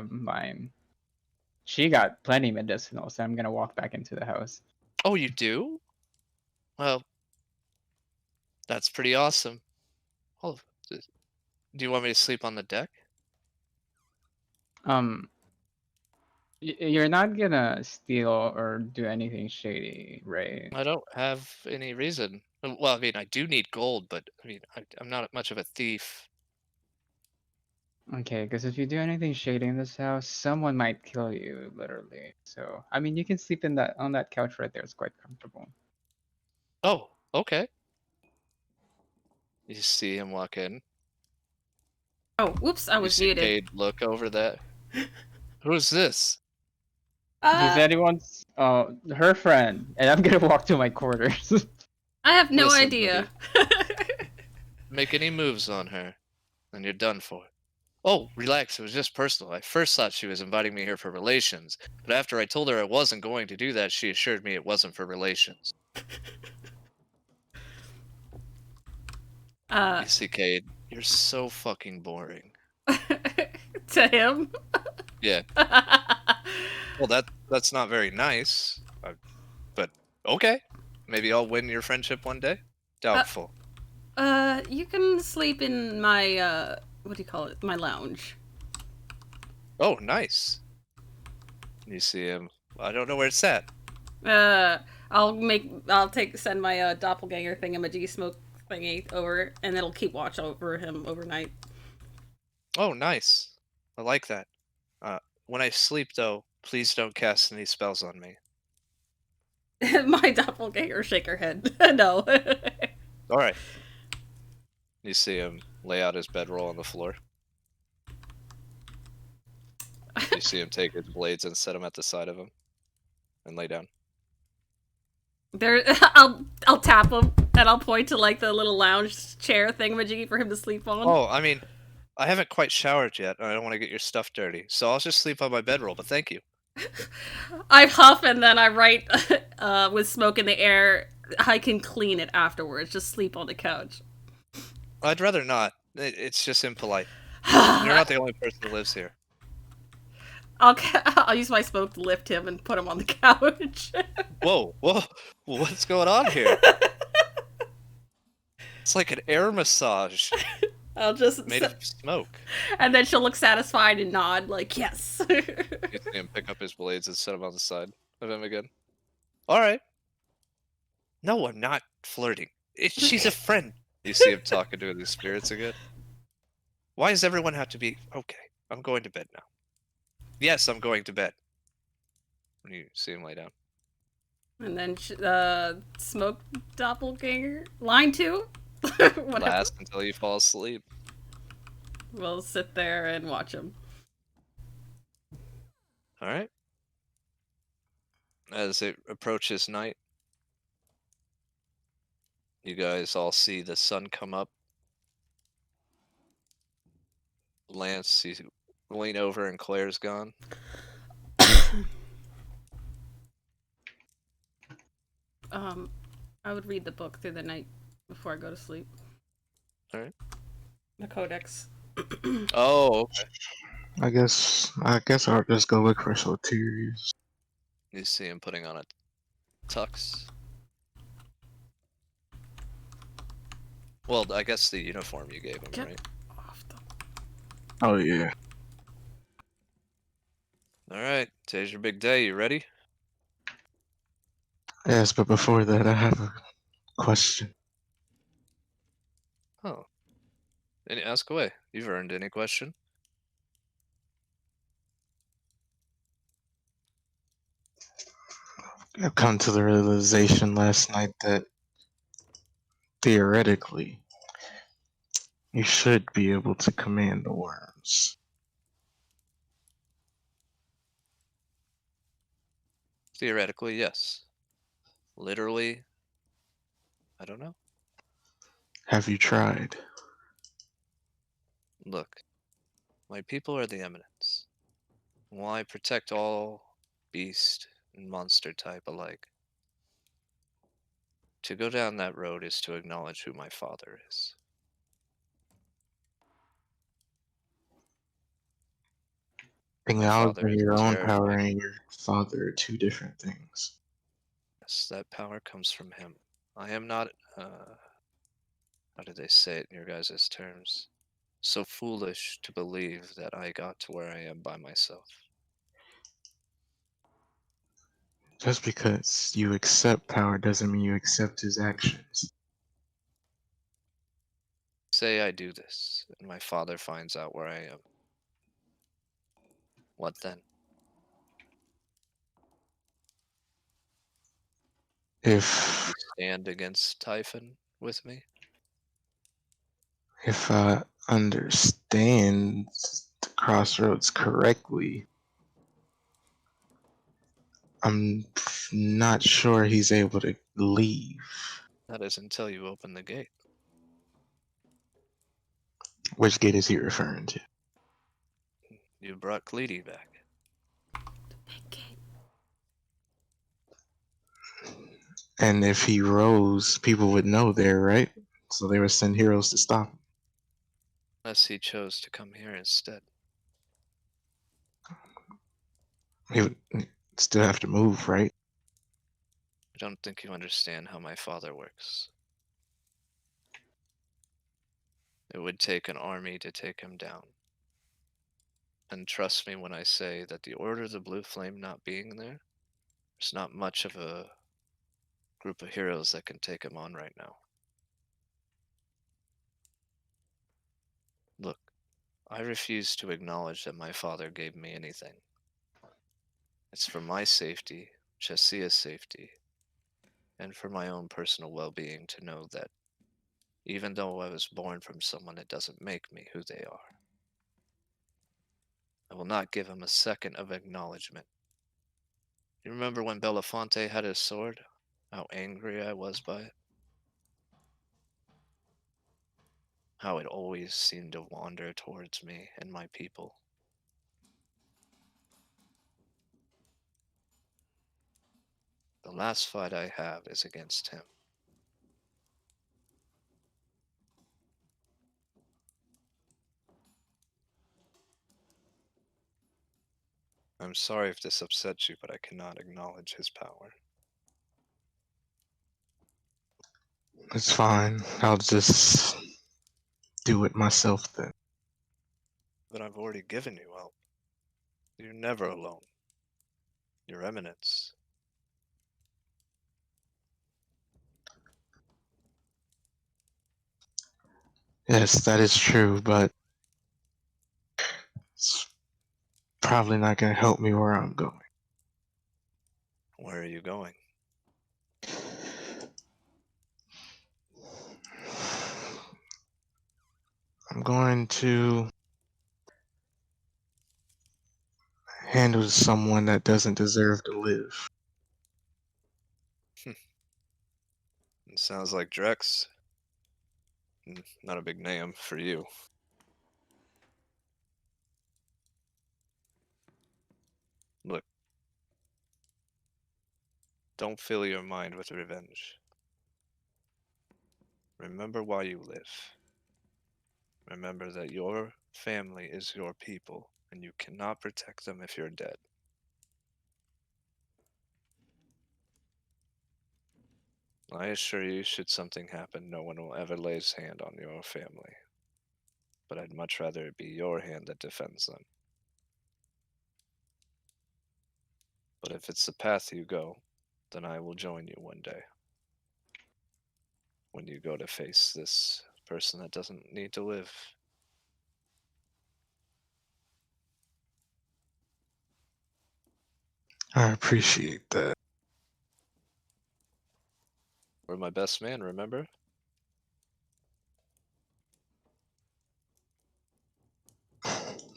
mine. She got plenty medicinal, so I'm gonna walk back into the house. Oh, you do? Well, that's pretty awesome. Oh, do you want me to sleep on the deck? You're not gonna steal or do anything shady, right? I don't have any reason. Well, I mean, I do need gold, but I mean, I'm not much of a thief. Okay, because if you do anything shady in this house, someone might kill you, literally. So, I mean, you can sleep in that on that couch right there. It's quite comfortable. Oh, okay. You see him walk in. Oh, whoops, I You was see muted. Cade look over that. Who's this? Does anyone? Her friend, and I'm gonna walk to my quarters. I have no Listen, idea. Make any moves on her, and you're done for. Oh, relax. It was just personal. I first thought she was inviting me here for relations, but after I told her I wasn't going to do that, she assured me it wasn't for relations. You see, Cade, you're so fucking boring. To him? Yeah. Well, that's not very nice. But okay. Maybe I'll win your friendship one day. Doubtful. You can sleep in my, what do you call it? My lounge. Oh, nice. You see him. I don't know where it's at. Send my, doppelganger thingamajiggy smoke thingy over, and it'll keep watch over him overnight. Oh, nice. I like that. When I sleep, though, please don't cast any spells on me. My doppelganger shake her head. No. All right. You see him lay out his bedroll on the floor. You see him take his blades and set them at the side of him and lay down. There, I'll tap him and I'll point to like the little lounge chair thingamajiggy for him to sleep on. Oh, I mean, I haven't quite showered yet. And I don't want to get your stuff dirty, so I'll just sleep on my bedroll. But thank you. I huff and then I write with smoke in the air. I can clean it afterwards. Just sleep on the couch. I'd rather not. It's just impolite. You're not the only person who lives here. I'll use my smoke to lift him and put him on the couch. Whoa, what's going on here? It's like an air massage I'll just made of smoke. and then she'll look satisfied and nod like yes. You see him pick up his blades and set them on the side of him again. All right. No, I'm not flirting. She's a friend. You see him talking to the spirits again. Why does everyone have to be okay? I'm going to bed now. Yes, I'm going to bed. When you see him lay down. And then smoke doppelganger line 2. Last until you fall asleep. We'll sit there and watch him. All right. As it approaches night, you guys all see the sun come up. Lance, you lean over and Claire's gone. I would read the book through the night before I go to sleep. All right. The codex. Oh, okay. I guess I'll just go look for Soterius. You see him putting on a tux. Well, I guess the uniform you gave him, Get right? off the... Oh yeah. All right. Today's your big day. You ready? Yes, but before that, I have a question. Oh. Ask away. You've earned any question. I've come to the realization last night that theoretically, you should be able to command the worms. Theoretically, yes. Literally, I don't know. Have you tried? Look, my people are the Eminence. While I protect all beast and monster type alike, to go down that road is to acknowledge who my father is. My father Acknowledging is your own power terrifying. and your father are two different things. Yes, that power comes from him. I am not, how did they say it in your guys' terms? So foolish to believe that I got to where I am by myself. Just because you accept power doesn't mean you accept his actions. Say I do this, and my father finds out where I am. What then? If You stand against Typhon with me? if I understand the crossroads correctly, I'm not sure he's able to leave. That is until you open the gate. Which gate is he referring to? You brought Cleety back. And if he rose, people would know there, right? So they would send heroes to stop him. Unless he chose to come here instead. He would still have to move, right? I don't think you understand how my father works. It would take an army to take him down. And trust me when I say that the Order of the Blue Flame not being there, there's not much of a group of heroes that can take him on right now. Look, I refuse to acknowledge that my father gave me anything. It's for my safety, Chessia's safety, and for my own personal well-being to know that even though I was born from someone, it doesn't make me who they are. I will not give him a second of acknowledgement. You remember when Belafonte had his sword? How angry I was by it. How it always seemed to wander towards me and my people. The last fight I have is against him. I'm sorry if this upsets you, but I cannot acknowledge his power. It's fine. I'll just do it myself then. But I've already given you help. You're never alone. Your Eminence. Yes, that is true, but it's probably not going to help me where I'm going. Where are you going? I'm going to handle someone that doesn't deserve to live. It sounds like Drex. Not a big name for you. Look. Don't fill your mind with revenge. Remember why you live. Remember that your family is your people, and you cannot protect them if you're dead. I assure you, should something happen, no one will ever lay his hand on your family. But I'd much rather it be your hand that defends them. But if it's the path you go, then I will join you one day. When you go to face this person that doesn't need to live. I appreciate that. You're my best man, remember?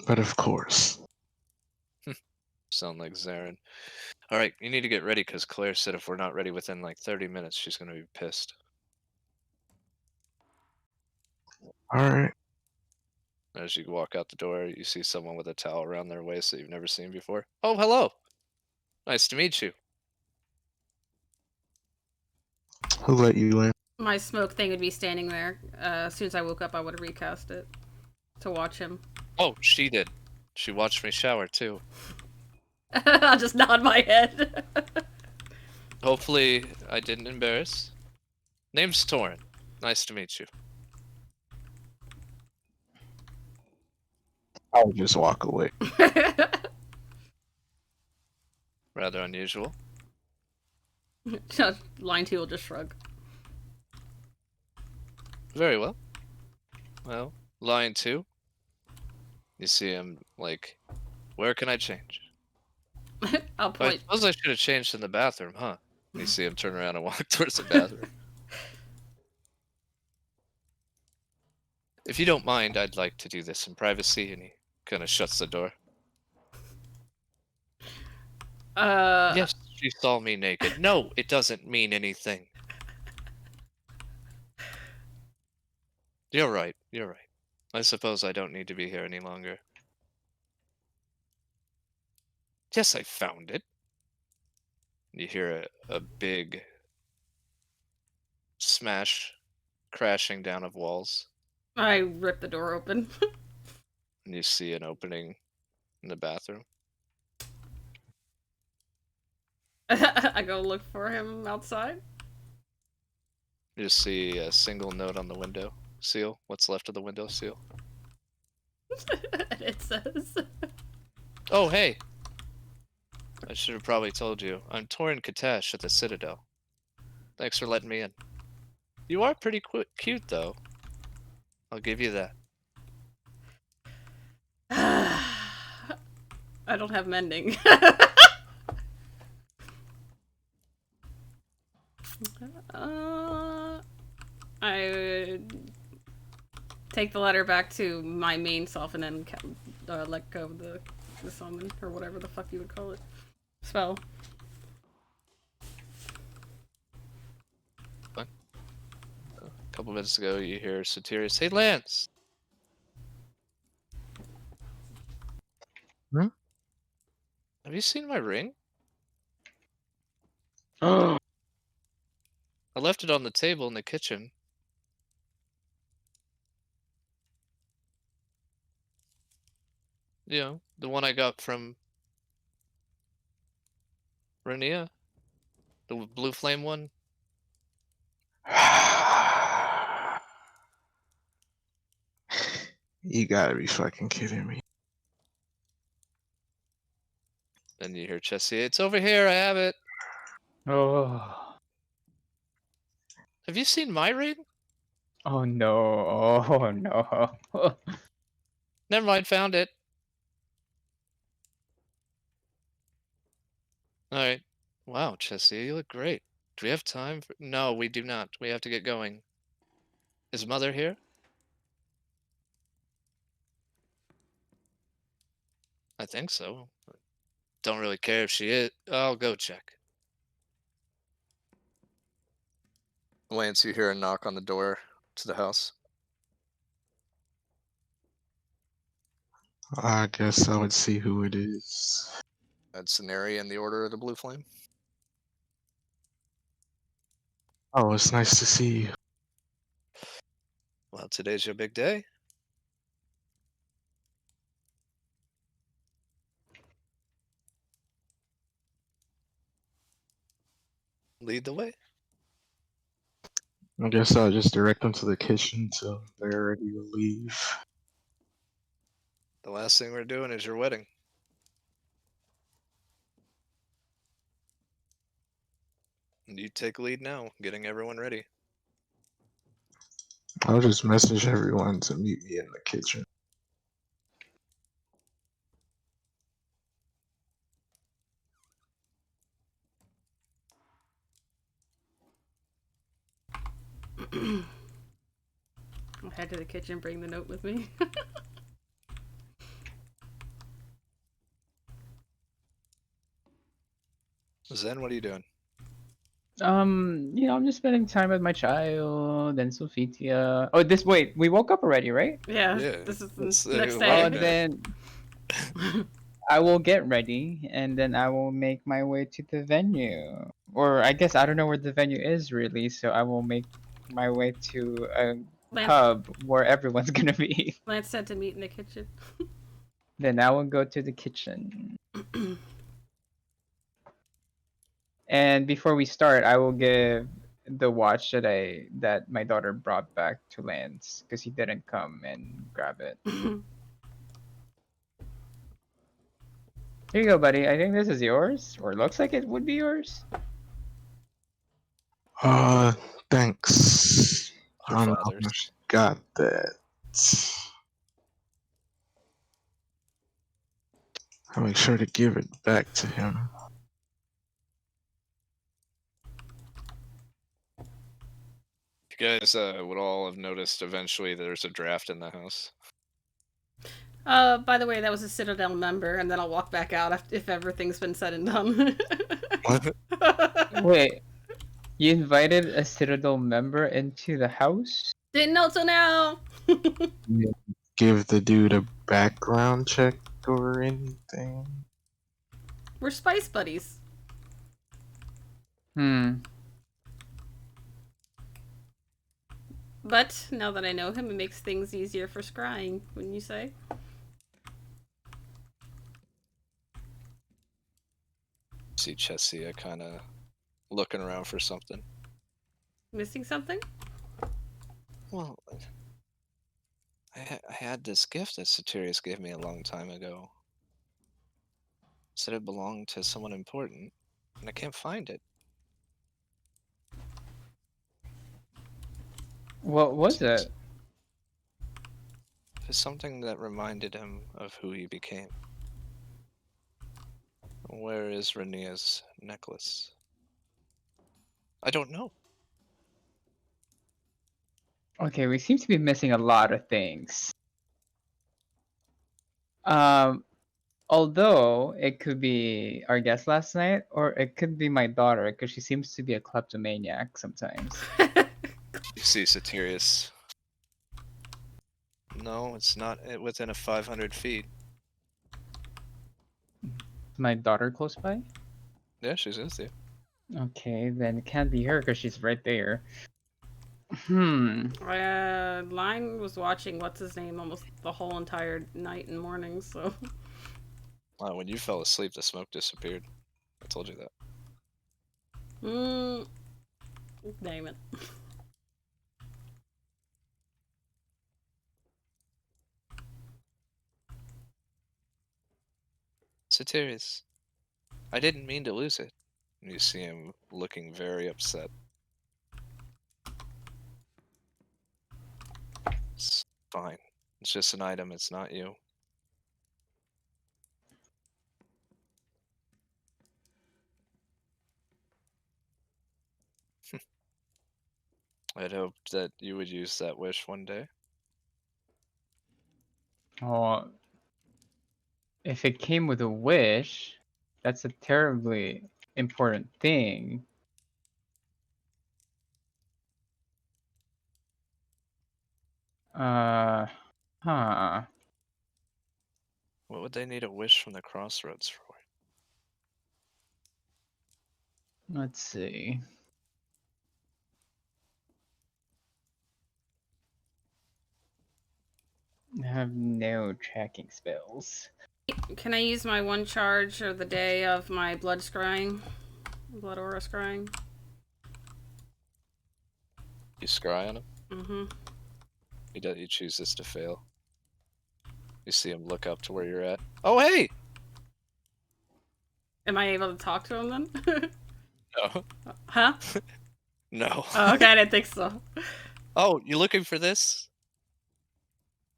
But of course. Sound like Zarin. Alright, you need to get ready because Claire said if we're not ready within like 30 minutes, she's going to be pissed. Alright. As you walk out the door, you see someone with a towel around their waist that you've never seen before. Oh, hello! Nice to meet you. Who let you in? My smoke thing would be standing there. As soon as I woke up, I would have recast it to watch him. Oh, she did. She watched me shower too. I'll just nod my head. Hopefully, I didn't embarrass. Name's Torin. Nice to meet you. I'll just walk away. Rather unusual. Line 2 will just shrug. Very well. Well, line 2. You see him like, where can I change? I'll I point. suppose I should have changed in the bathroom, huh? You see him turn around and walk towards the bathroom. If you don't mind, I'd like to do this in privacy, and he kind of shuts the door. Yes, she saw me naked. No, it doesn't mean anything. You're right, you're right. I suppose I don't need to be here any longer. Yes, I found it. You hear a big smash, crashing down of walls, I rip the door open. and you see an opening in the bathroom. I go look for him outside. You just see a single note on the window seal. What's left of the window seal? And it says, Oh, hey! I should have probably told you. I'm Torin Katesh at the Citadel. Thanks for letting me in. You are pretty cute, though. I'll give you that. I don't have mending. I take the letter back to my main self and then let go of the summon, or whatever the fuck you would call it. Spell. couple minutes ago, you hear Soterius say, Lance! Hmm? Have you seen my ring? Oh, I left it on the table in the kitchen. You know, the one I got from Renia. The blue flame one. you gotta be fucking kidding me. Then you hear Chess say, it's over here, I have it. Oh. Have you seen my ring? Oh no. Oh no. Never mind, found it. Alright. Wow, Chessie, you look great. Do we have time for... No, we do not. We have to get going. Is Mother here? I think so. Don't really care if she is. I'll go check. Lance, you hear a knock on the door to the house. I guess I would see who it is. That's Scenario in the Order of the Blue Flame. Oh, it's nice to see you. Well, today's your big day. Lead the way. I guess I'll just direct them to the kitchen till they're ready to leave. The last thing we're doing is your wedding. And you take lead now, getting everyone ready. I'll just message everyone to meet me in the kitchen. I'll head to the kitchen, bring the note with me. Zen, what are you doing? I'm just spending time with my child and Sophitia. Oh, wait, we woke up already, right? Yeah, Yeah, this is let's the say next welcome day. back. Then I will get ready and then I will make my way to the venue. Or I guess I don't know where the venue is really, so I will make my way to a Lance, pub where everyone's gonna be. Lance said to meet in the kitchen. Then I will go to the kitchen. And before we start, I will give the watch that my daughter brought back to Lance because he didn't come and grab it. Here you go, buddy. I think this is yours, or looks like it would be yours. Thanks. I Her don't know how father's. much got that. I'll make sure to give it back to him. You guys would all have noticed eventually there's a draft in the house. By the way, that was a Citadel member, and then I'll walk back out if everything's been said and done. What? Wait, you invited a Citadel member into the house? Didn't know till now. Give the dude a background check or anything? We're spice buddies. But now that I know him, it makes things easier for scrying, wouldn't you say? See Chessia kind of looking around for something. Missing something? Well, I had this gift that Soterius gave me a long time ago. Said it belonged to someone important, and I can't find it. What was it? It's something that reminded him of who he became. Where is Renia's necklace? I don't know. Okay, we seem to be missing a lot of things. Although it could be our guest last night, or it could be my daughter, because she seems to be a kleptomaniac sometimes. You see Satirius. No, it's not within a 500 feet. My daughter close by? Yeah, she's with you. Okay, then it can't be her because she's right there. Line was watching what's his name almost the whole entire night and morning, so. When you fell asleep, the smoke disappeared. I told you that. Damn it. Satirius, I didn't mean to lose it. You see him looking very upset. It's fine. It's just an item, it's not you. I'd hoped that you would use that wish one day. Oh, if it came with a wish, that's a terribly important thing. Huh. What would they need a wish from the crossroads for? Let's see. I have no tracking spells. Can I use my one charge of the day of my blood scrying? Blood aura scrying? You scry on him? Mm-hmm. He chooses to fail. You see him look up to where you're at. Oh, hey! Am I able to talk to him then? No. Huh? No. Oh, okay, I didn't think so. Oh, you looking for this?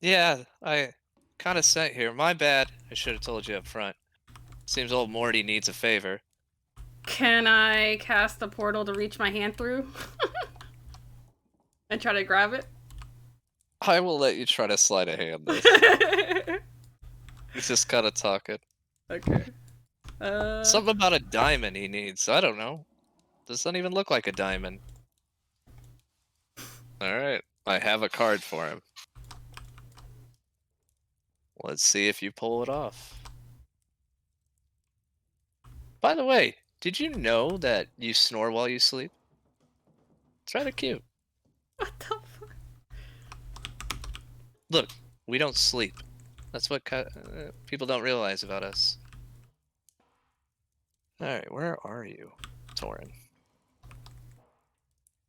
Yeah, I kind of sent here. My bad. I should have told you up front. Seems old Morty needs a favor. Can I cast a portal to reach my hand through? And try to grab it? I will let you try to sleight of hand this. He's just kind of talking. Okay. Something about a diamond he needs. I don't know. Doesn't even look like a diamond. Alright, I have a card for him. Let's see if you pull it off. By the way, did you know that you snore while you sleep? It's rather cute. What the fuck? Look, we don't sleep. That's what people don't realize about us. Alright, where are you, Torin?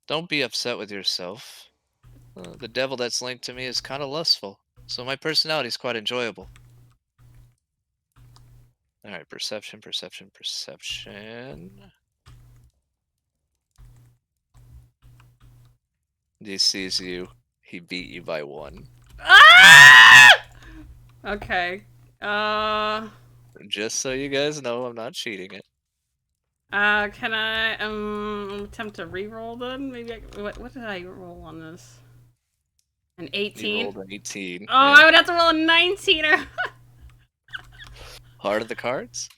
Don't be upset with yourself. The devil that's linked to me is kind of lustful, so my personality is quite enjoyable. Alright, perception, perception, perception. He sees you. He beat you by 1. Ah! Okay. Just so you guys know, I'm not cheating it. Can I attempt to re-roll then? Maybe what did I roll on this? An 18? You rolled an 18. Oh, Yeah. I would have to roll a 19 or Heart of the cards?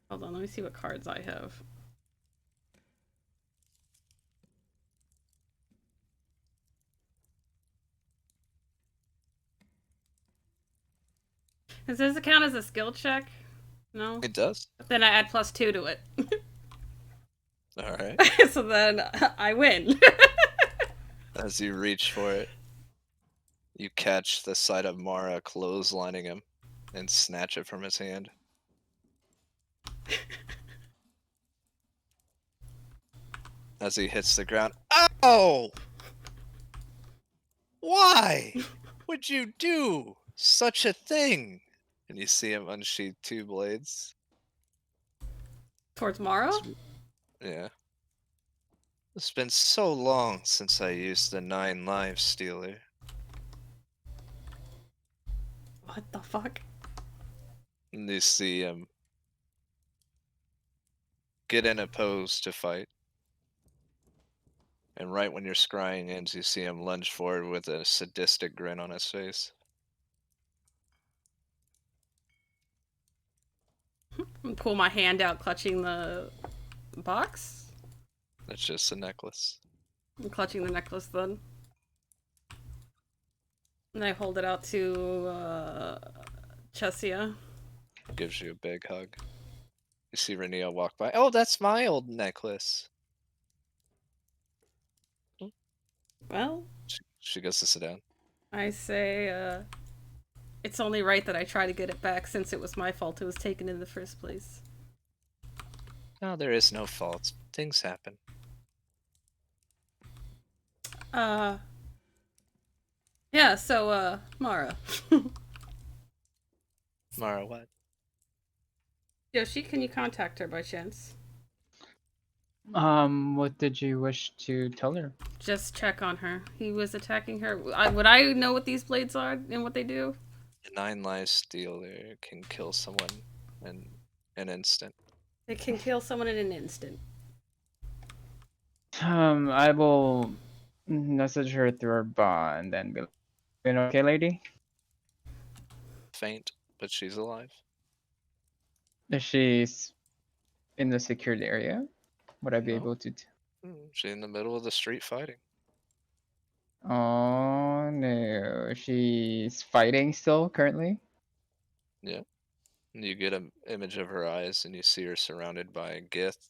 Hold on, let me see what cards I have. Does this count as a skill check? No? It does. Then I add +2 to it. Alright. So then I win. As you reach for it, you catch the sight of Mara clotheslining him and snatch it from his hand. As he hits the ground. Ow! Why would you do such a thing? And you see him unsheath 2 blades. Towards Mara? Yeah. It's been so long since I used the 9 lives stealer. What the fuck? And you see him get in a pose to fight. And right when your scrying ends, you see him lunge forward with a sadistic grin on his face. Pull my hand out, clutching the box? It's just a necklace. I'm clutching the necklace then. And I hold it out to Chesia. Gives you a big hug. You see Renia walk by. Oh, that's my old necklace. Well, She goes to sit down. I say, it's only right that I try to get it back since it was my fault it was taken in the first place. No, there is no fault. Things happen. Yeah, so, Mara. Mara, what? Yoshi, can you contact her by chance? What did you wish to tell her? Just check on her. He was attacking her. Would I know what these blades are and what they do? A 9 life stealer can kill someone in an instant. It can kill someone in an instant. I will message her through our bond and be like, okay, lady? Faint, but she's alive. If she's in the secured area, would I be No. able to? She's in the middle of the street fighting. Oh no, she's fighting still currently. Yeah. And you get an image of her eyes, and you see her surrounded by a Gith,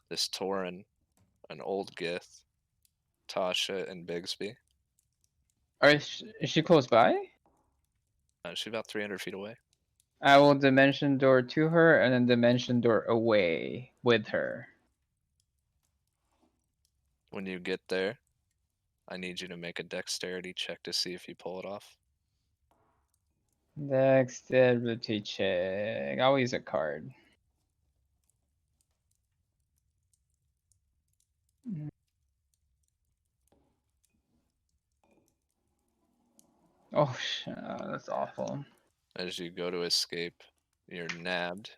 this Tauren, an old Gith, Tasha, and Bigsby. Is she close by? She's about 300 feet away. I will dimension door to her and then dimension door away with her. When you get there, I need you to make a dexterity check to see if you pull it off. Dexterity check. I'll use a card. Oh, that's awful. As you go to escape, you're nabbed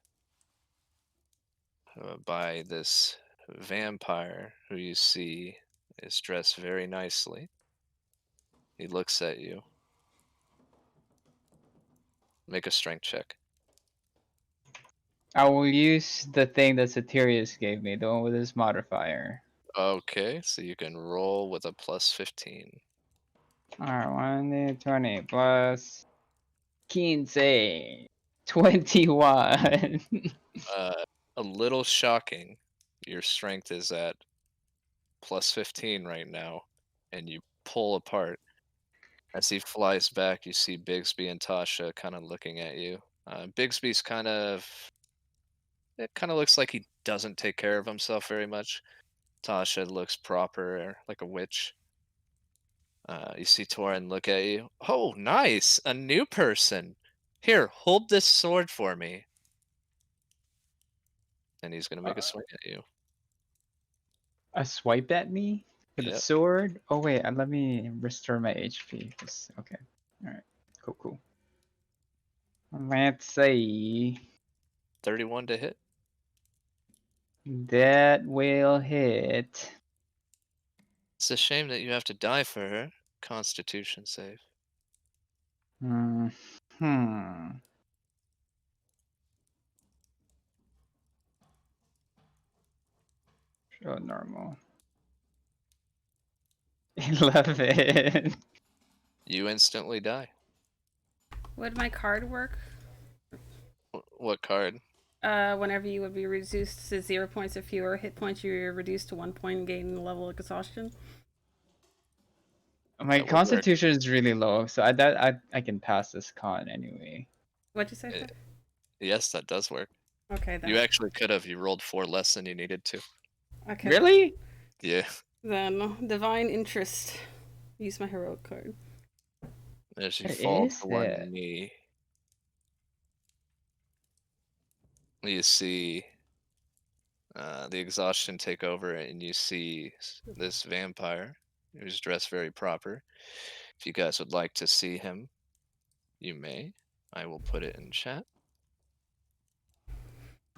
by this vampire who you see is dressed very nicely. He looks at you. Make a strength check. I will use the thing that Satirius gave me, the one with his modifier. Okay, so you can roll with a plus 15. Alright, 1d20 plus 15. 21. A little shocking. Your strength is at plus 15 right now, and you pull apart. As he flies back, you see Bigsby and Tasha kind of looking at you. Bigsby's it kind of looks like he doesn't take care of himself very much. Tasha looks proper, like a witch. You see Torin look at you. Oh, nice! A new person! Here, hold this sword for me. And he's gonna make a swing at you. A swipe at me with a Yep. sword? Oh wait, let me restore my HP. Okay. Alright. Cool. Let's see. 31 to hit. That will hit. It's a shame that you have to die for her. Constitution save. Hmm. Show normal. 11. You instantly die. Would my card work? What card? Whenever you would be reduced to 0 points or fewer hit points, you're reduced to 1 point and gain level of exhaustion. My That would work. constitution is really low, so I can pass this con anyway. What'd you say? Eh, Yes, that does work. Okay, then. You actually could have. You rolled 4 less than you needed to. Okay. Really? Yeah. Then divine interest. Use my heroic card. As you Where fall is to one it? knee, you see the exhaustion take over, and you see this vampire who's dressed very proper. If you guys would like to see him, you may. I will put it in chat.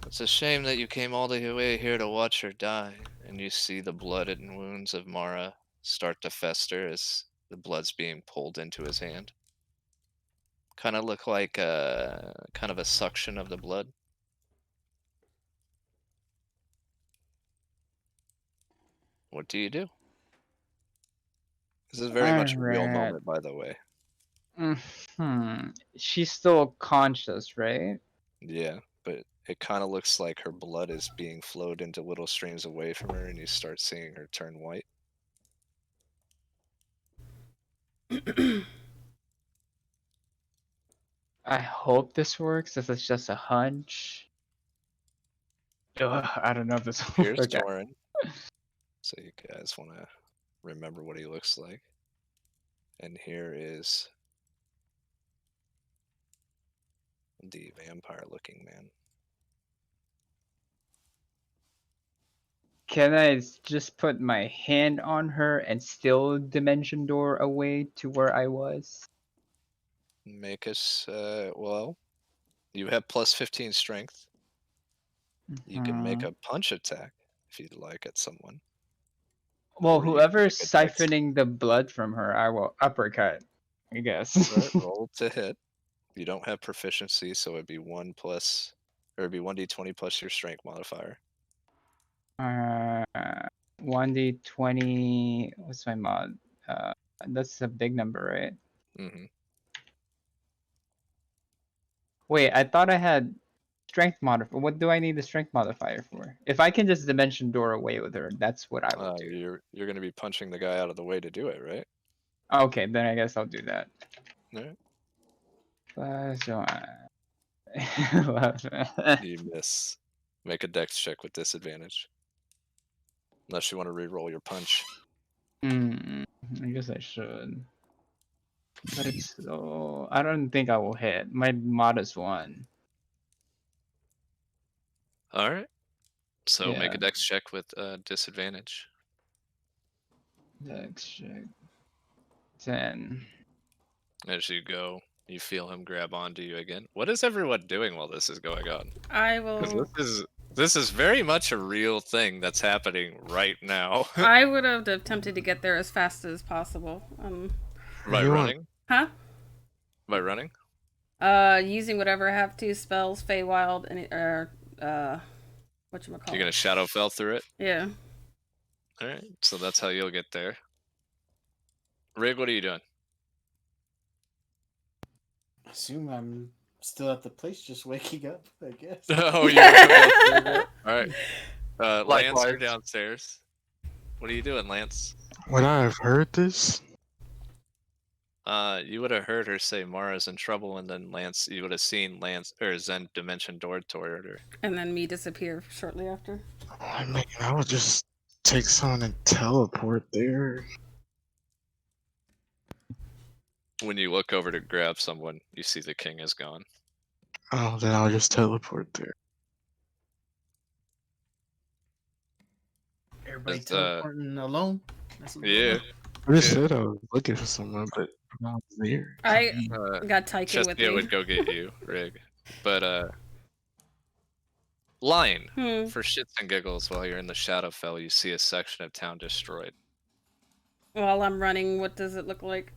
It's a shame that you came all the way here to watch her die, and you see the blood and wounds of Mara start to fester as the blood's being pulled into his hand. Kind of look like kind of a suction of the blood. What do you do? This is very much a real Alright. moment, by the way. She's still conscious, right? Yeah, but it kind of looks like her blood is being flowed into little streams away from her, and you start seeing her turn white. I hope this works. This is just a hunch. Ugh, I don't know if this will Here's work. Torin. So you guys want to remember what he looks like. And here is the vampire-looking man. Can I just put my hand on her and still dimension door away to where I was? Make us, well, you have plus 15 strength. You can make a punch attack if you'd like at someone. Well, or you can whoever's make a dex- siphoning the blood from her, I will uppercut, I guess. Alright, roll to hit. You don't have proficiency, so it'd be 1 plus, or it'd be 1d20 plus your strength modifier. 1d20. What's my mod? That's a big number, right? Mm-hmm. Wait, I thought I had strength modifier. What do I need the strength modifier for? If I can just dimension door away with her, that's what I will do. You're going to be punching the guy out of the way to do it, right? Okay, then I guess I'll do that. Alright. So, You miss. Make a dex check with disadvantage. Unless you want to re-roll your punch. I guess I should. But it's so. I don't think I will hit. My mod is 1. Alright. So make Yeah. a dex check with disadvantage. Dex check. 10. As you go, you feel him grab onto you again. What is everyone doing while this is going on? I 'Cause will. this is very much a real thing that's happening right now. I would have attempted to get there as fast as possible. By You want- running? Huh? By running? Using whatever I have to spells, Feywild, and whatchamacallit. You're gonna Shadowfell through it? Yeah. Alright, so that's how you'll get there. Rig, what are you doing? I assume I'm still at the place, just waking up, I guess. Oh, you're Alright. Lance, you're Likewise. downstairs. What are you doing, Lance? Would I have heard this? You would have heard her say Mara's in trouble, and then Lance, you would have seen Lance or Zen dimension door toward her. And then me disappear shortly after. I mean, I would just take someone and teleport there. When you look over to grab someone, you see the king is gone. Oh, then I'll just teleport there. Everybody It's, teleporting alone? That's what we're Yeah. doing? I just Yeah. said I was looking for someone, but I was there. I Uh, got Tyken with Chestia me. would go get you, Rig. But, Line, Hmm. for shits and giggles, while you're in the Shadowfell, you see a section of town destroyed. While I'm running, what does it look like?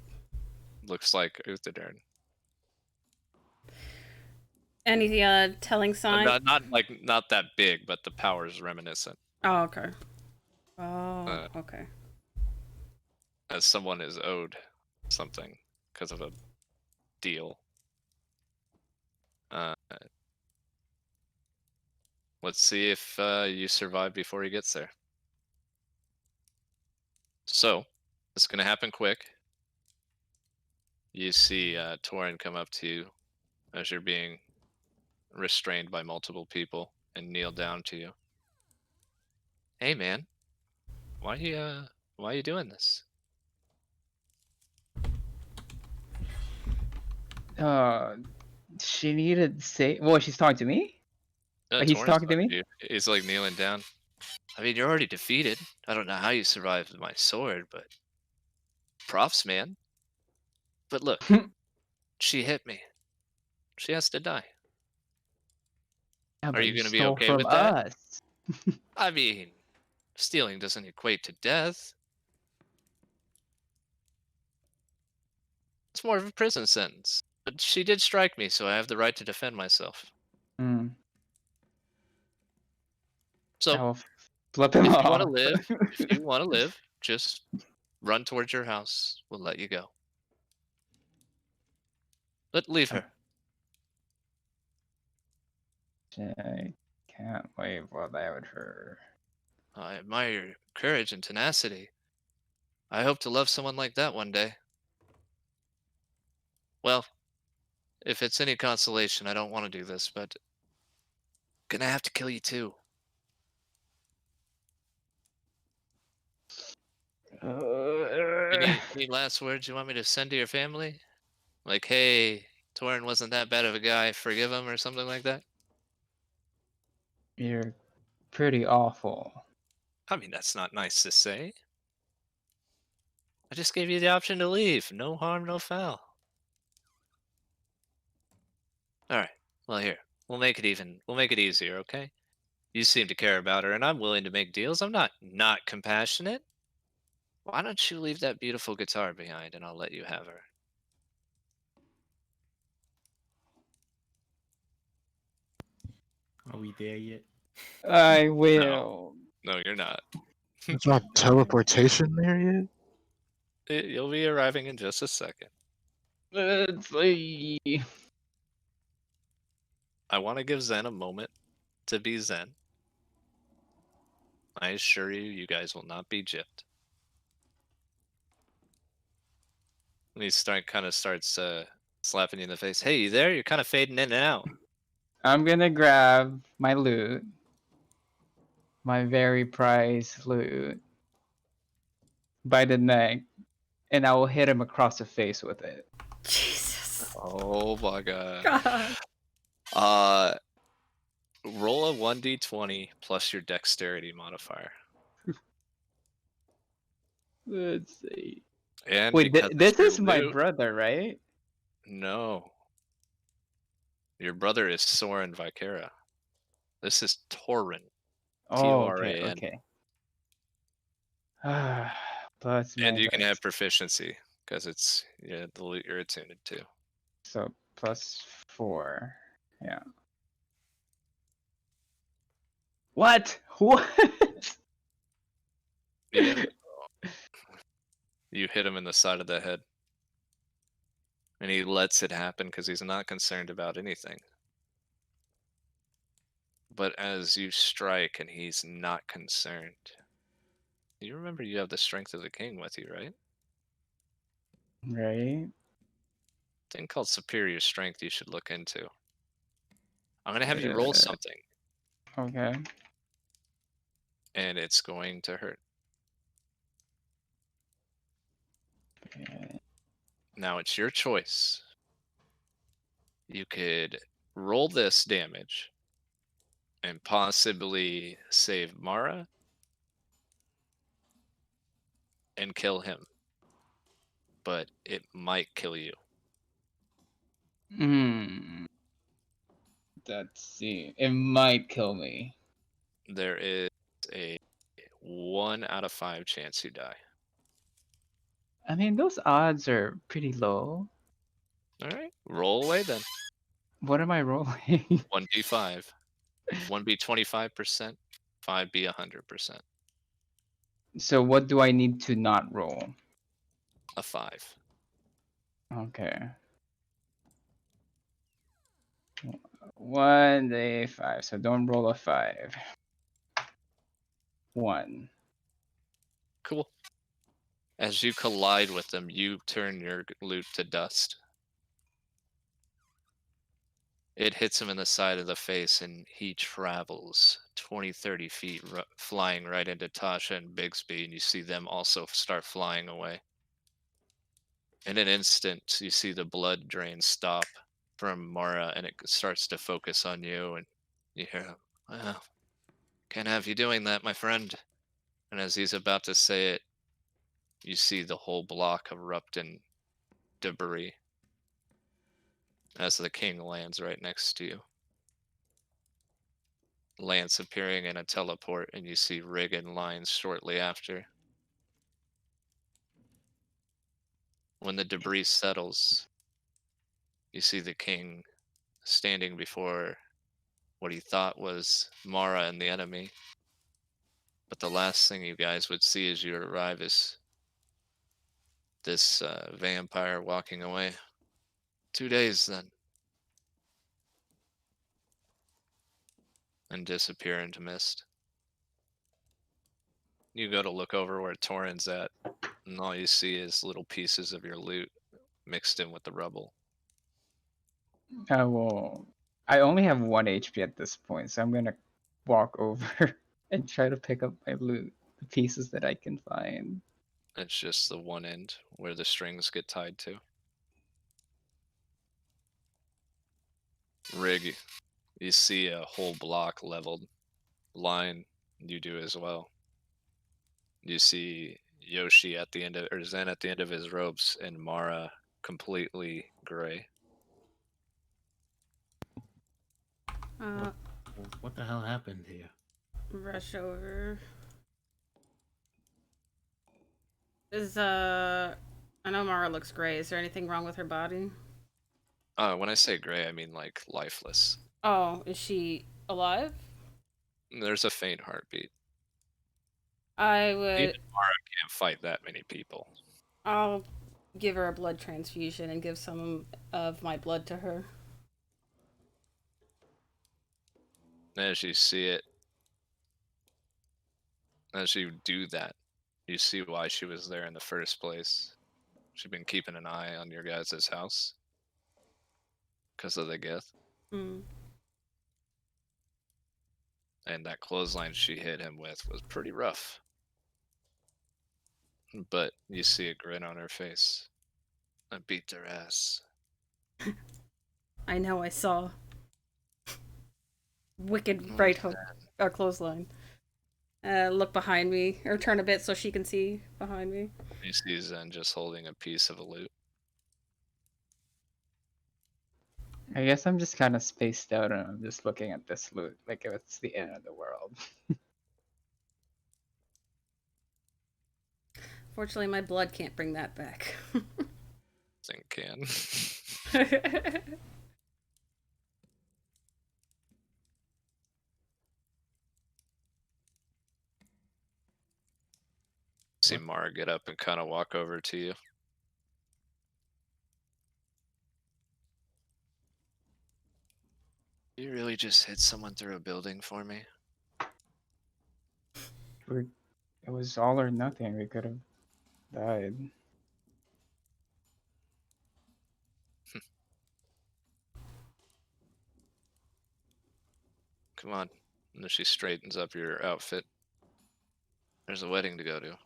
Looks like Uthadern. Any telling sign? Not that big, but the power is reminiscent. Oh, okay. Oh, okay. As someone is owed something because of a deal. Let's see if you survive before he gets there. So, it's going to happen quick. You see Torin come up to you as you're being restrained by multiple people and kneel down to you. Hey, man. Why are you doing this? She needed to say. Well, she's talking to me. He's Torin's talking to me? you. He's like kneeling down. I mean, you're already defeated. I don't know how you survived with my sword, but props, man. But look, she hit me. She has to die. Yeah, Are but you gonna be stole okay from with that? us. I mean, stealing doesn't equate to death. It's more of a prison sentence. But she did strike me, so I have the right to defend myself. Mm. So, Oh, Flip him If you want to off. live, if you want to live, just run towards your house. We'll let you go. But leave her. I can't wait without her. I admire your courage and tenacity. I hope to love someone like that one day. Well, if it's any consolation, I don't want to do this, but gonna have to kill you too. Any last words you want me to send to your family? Like, hey, Torin wasn't that bad of a guy. Forgive him or something like that. You're pretty awful. I mean, that's not nice to say. I just gave you the option to leave. No harm, no foul. All right. Well, here. We'll make it even. We'll make it easier, okay? You seem to care about her, and I'm willing to make deals. I'm not compassionate. Why don't you leave that beautiful guitar behind, and I'll let you have her. Are we there yet? I No, will. no, you're not. It's not teleportation there yet. You'll be arriving in just a second. Let's see. I want to give Zen a moment to be Zen. I assure you, you guys will not be gypped. And he starts slapping you in the face. Hey, you there? You're kind of fading in and out. I'm gonna grab my loot, my very prized loot, by the neck, and I will hit him across the face with it. Jesus. Oh my god. God. Roll a 1d20 plus your dexterity modifier. Let's see. And Wait, because it's this your is my loot, brother, right? no. Your brother is Soren Vicera. This is Torin. Oh, okay, Toran. okay. Plus And my you can dex. have proficiency because it's the loot you're attuned to. So plus 4. Yeah. What? What? Yeah. You hit him in the side of the head. And he lets it happen because he's not concerned about anything. But as you strike and he's not concerned, you remember you have the strength of the king with you, right? Right? Thing called superior strength you should look into. I'm gonna have you roll something, Okay. and it's going to hurt. Okay. Now it's your choice. You could roll this damage and possibly save Mara and kill him. But it might kill you. Hmm. Let's see. It might kill me. There is a 1 out of 5 chance you die. I mean, those odds are pretty low. Alright, roll away then. What am I rolling? 1d5. 1 be 25%, 5 be 100%. So what do I need to not roll? A 5. Okay. 1d5. So don't roll a 5. 1. Cool. As you collide with them, you turn your loot to dust. It hits him in the side of the face, and he travels 20, 30 feet, flying right into Tasha and Bixby, and you see them also start flying away. In an instant, you see the blood drain stop from Mara, and it starts to focus on you, and you hear him, well, can't have you doing that, my friend. And as he's about to say it, you see the whole block erupt in debris as the king lands right next to you. Lance appearing in a teleport, and you see Rig in lines shortly after. When the debris settles, you see the king standing before what he thought was Mara and the enemy. But the last thing you guys would see as you arrive is this vampire walking away. 2 days then. And disappear into mist. You go to look over where Torin's at, and all you see is little pieces of your loot mixed in with the rubble. Well, I only have 1 HP at this point, so I'm gonna walk over and try to pick up my loot, the pieces that I can find. It's just the one end where the strings get tied to. Rig, you see a whole block leveled. Line, you do as well. You see Yoshi at the end of, or Zen at the end of his ropes, and Mara completely gray. What the hell happened here? Rush over. I know Mara looks gray. Is there anything wrong with her body? When I say gray, I mean like lifeless. Oh, is she alive? There's a faint heartbeat. I would. Even Mara can't fight that many people. I'll give her a blood transfusion and give some of my blood to her. As you see it, as you do that, you see why she was there in the first place. She'd been keeping an eye on your guys' house because of the gift. Mm. And that clothesline she hit him with was pretty rough. But you see a grin on her face. I beat their ass. I know. I saw. Wicked Oh, right hook or clothesline. Look behind me or turn a bit so she can see behind me. You see Zen just holding a piece of a loot. I guess I'm just kind of spaced out and I'm just looking at this loot like it's the end of the world. Fortunately, my blood can't bring that back. Zen can. See Mara get up and kind of walk over to you. You really just hit someone through a building for me? It was all or nothing. We could have died. Come on. And then she straightens up your outfit. There's a wedding to go to.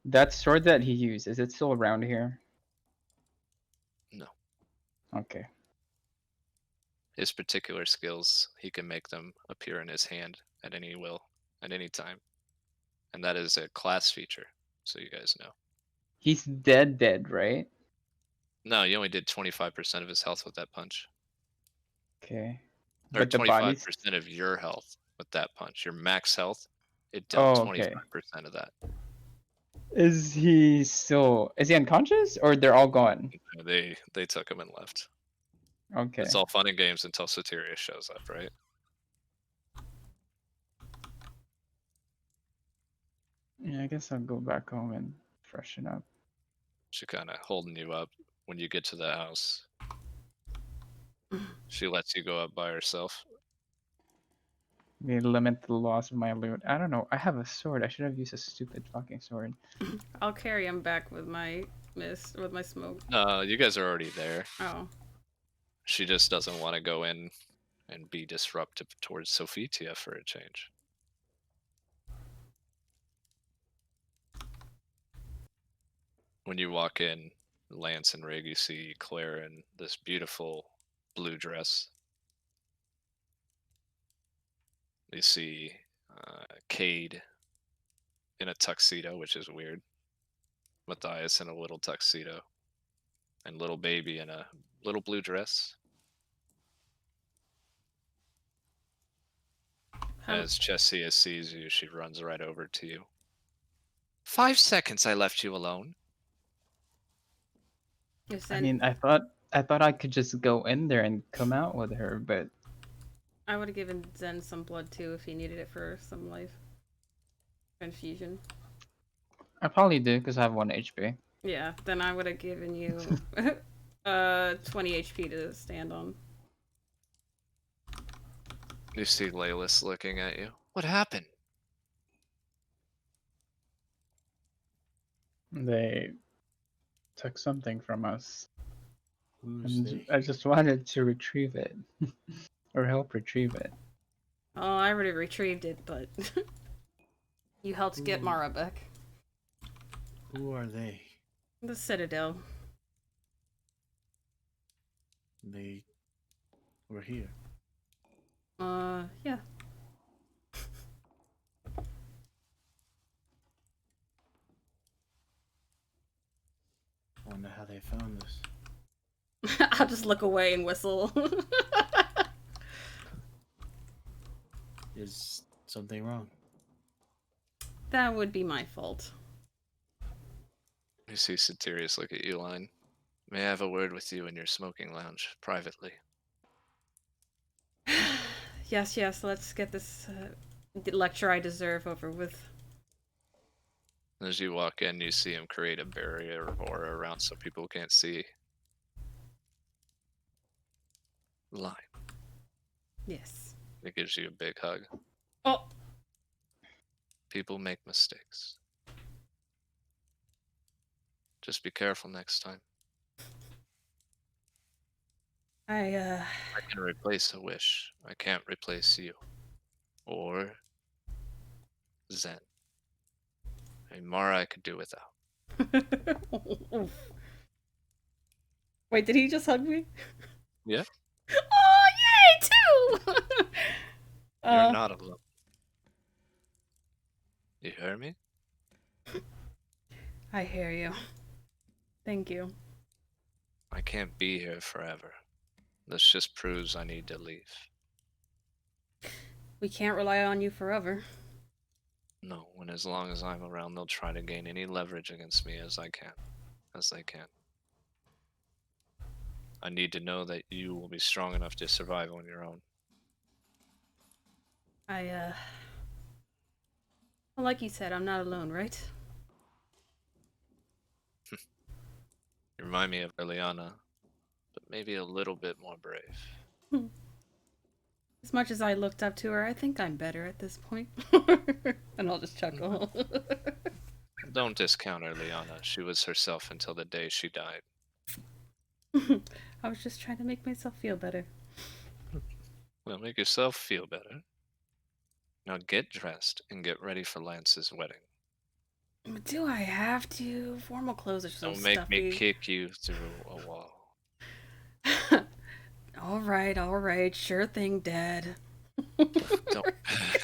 That sword that he used, is it still around here? No. Okay. His particular skills, he can make them appear in his hand at any will, at any time. And that is a class feature, so you guys know. He's dead, right? No, you only did 25% of his health with that punch. Okay. Or But the 25% body's... of your health with that punch. Your max health, it dealt Oh, okay. 25% of that. Is he unconscious or they're all gone? They took him and left. Okay. It's all fun and games until Soteria shows up, right? Yeah, I guess I'll go back home and freshen up. She kind of holding you up when you get to the house. She lets you go up by herself. Maybe limit the loss of my loot. I don't know. I have a sword. I should have used a stupid fucking sword. I'll carry him back with my mist, with my smoke. No, you guys are already there. Oh. She just doesn't want to go in and be disruptive towards Sophitia for a change. When you walk in, Lance and Rig, you see Claire in this beautiful blue dress. You see Cade in a tuxedo, which is weird. Matthias in a little tuxedo. And little baby in a little blue dress. As Chessia sees you, she runs right over to you. 5 seconds I left you alone. I mean, I thought I could just go in there and come out with her, but I would have given Zen some blood too if he needed it for some life transfusion. I probably do because I have 1 HP. Yeah, then I would have given you 20 HP to stand on. You see Laylis looking at you. What happened? They took something from us. Who's And they? I just wanted to retrieve it. Or help retrieve it. Oh, I already retrieved it, but you helped get Ooh. Mara back. Who are they? The Citadel. They were here. Yeah. Wonder how they found us. I'll just look away and whistle. Is something wrong? That would be my fault. You see Satirius look at you, Line. May I have a word with you in your smoking lounge, privately? Yes, let's get this lecture I deserve over with. As you walk in, you see him create a barrier of aura around so people can't see. Line. Yes. It gives you a big hug. Oh! People make mistakes. Just be careful next time. I can replace a wish. I can't replace you. Or Zen. I mean, Mara I could do without. Wait, did he just hug me? Yeah. Oh, yay, too! You're not alone. You hear me? I hear you. Thank you. I can't be here forever. This just proves I need to leave. We can't rely on you forever. No, when as long as I'm around, they'll try to gain any leverage against me as they can. I need to know that you will be strong enough to survive on your own. Well, like you said, I'm not alone, right? You remind me of Liliana, but maybe a little bit more brave. As much as I looked up to her, I think I'm better at this point. And I'll just chuckle. Don't discount her, Liana. She was herself until the day she died. I was just trying to make myself feel better. Well, make yourself feel better. Now get dressed and get ready for Lance's wedding. Do I have to? Formal clothes are so Don't make stuffy. me kick you through a wall. All right. Sure thing, Dad. Don't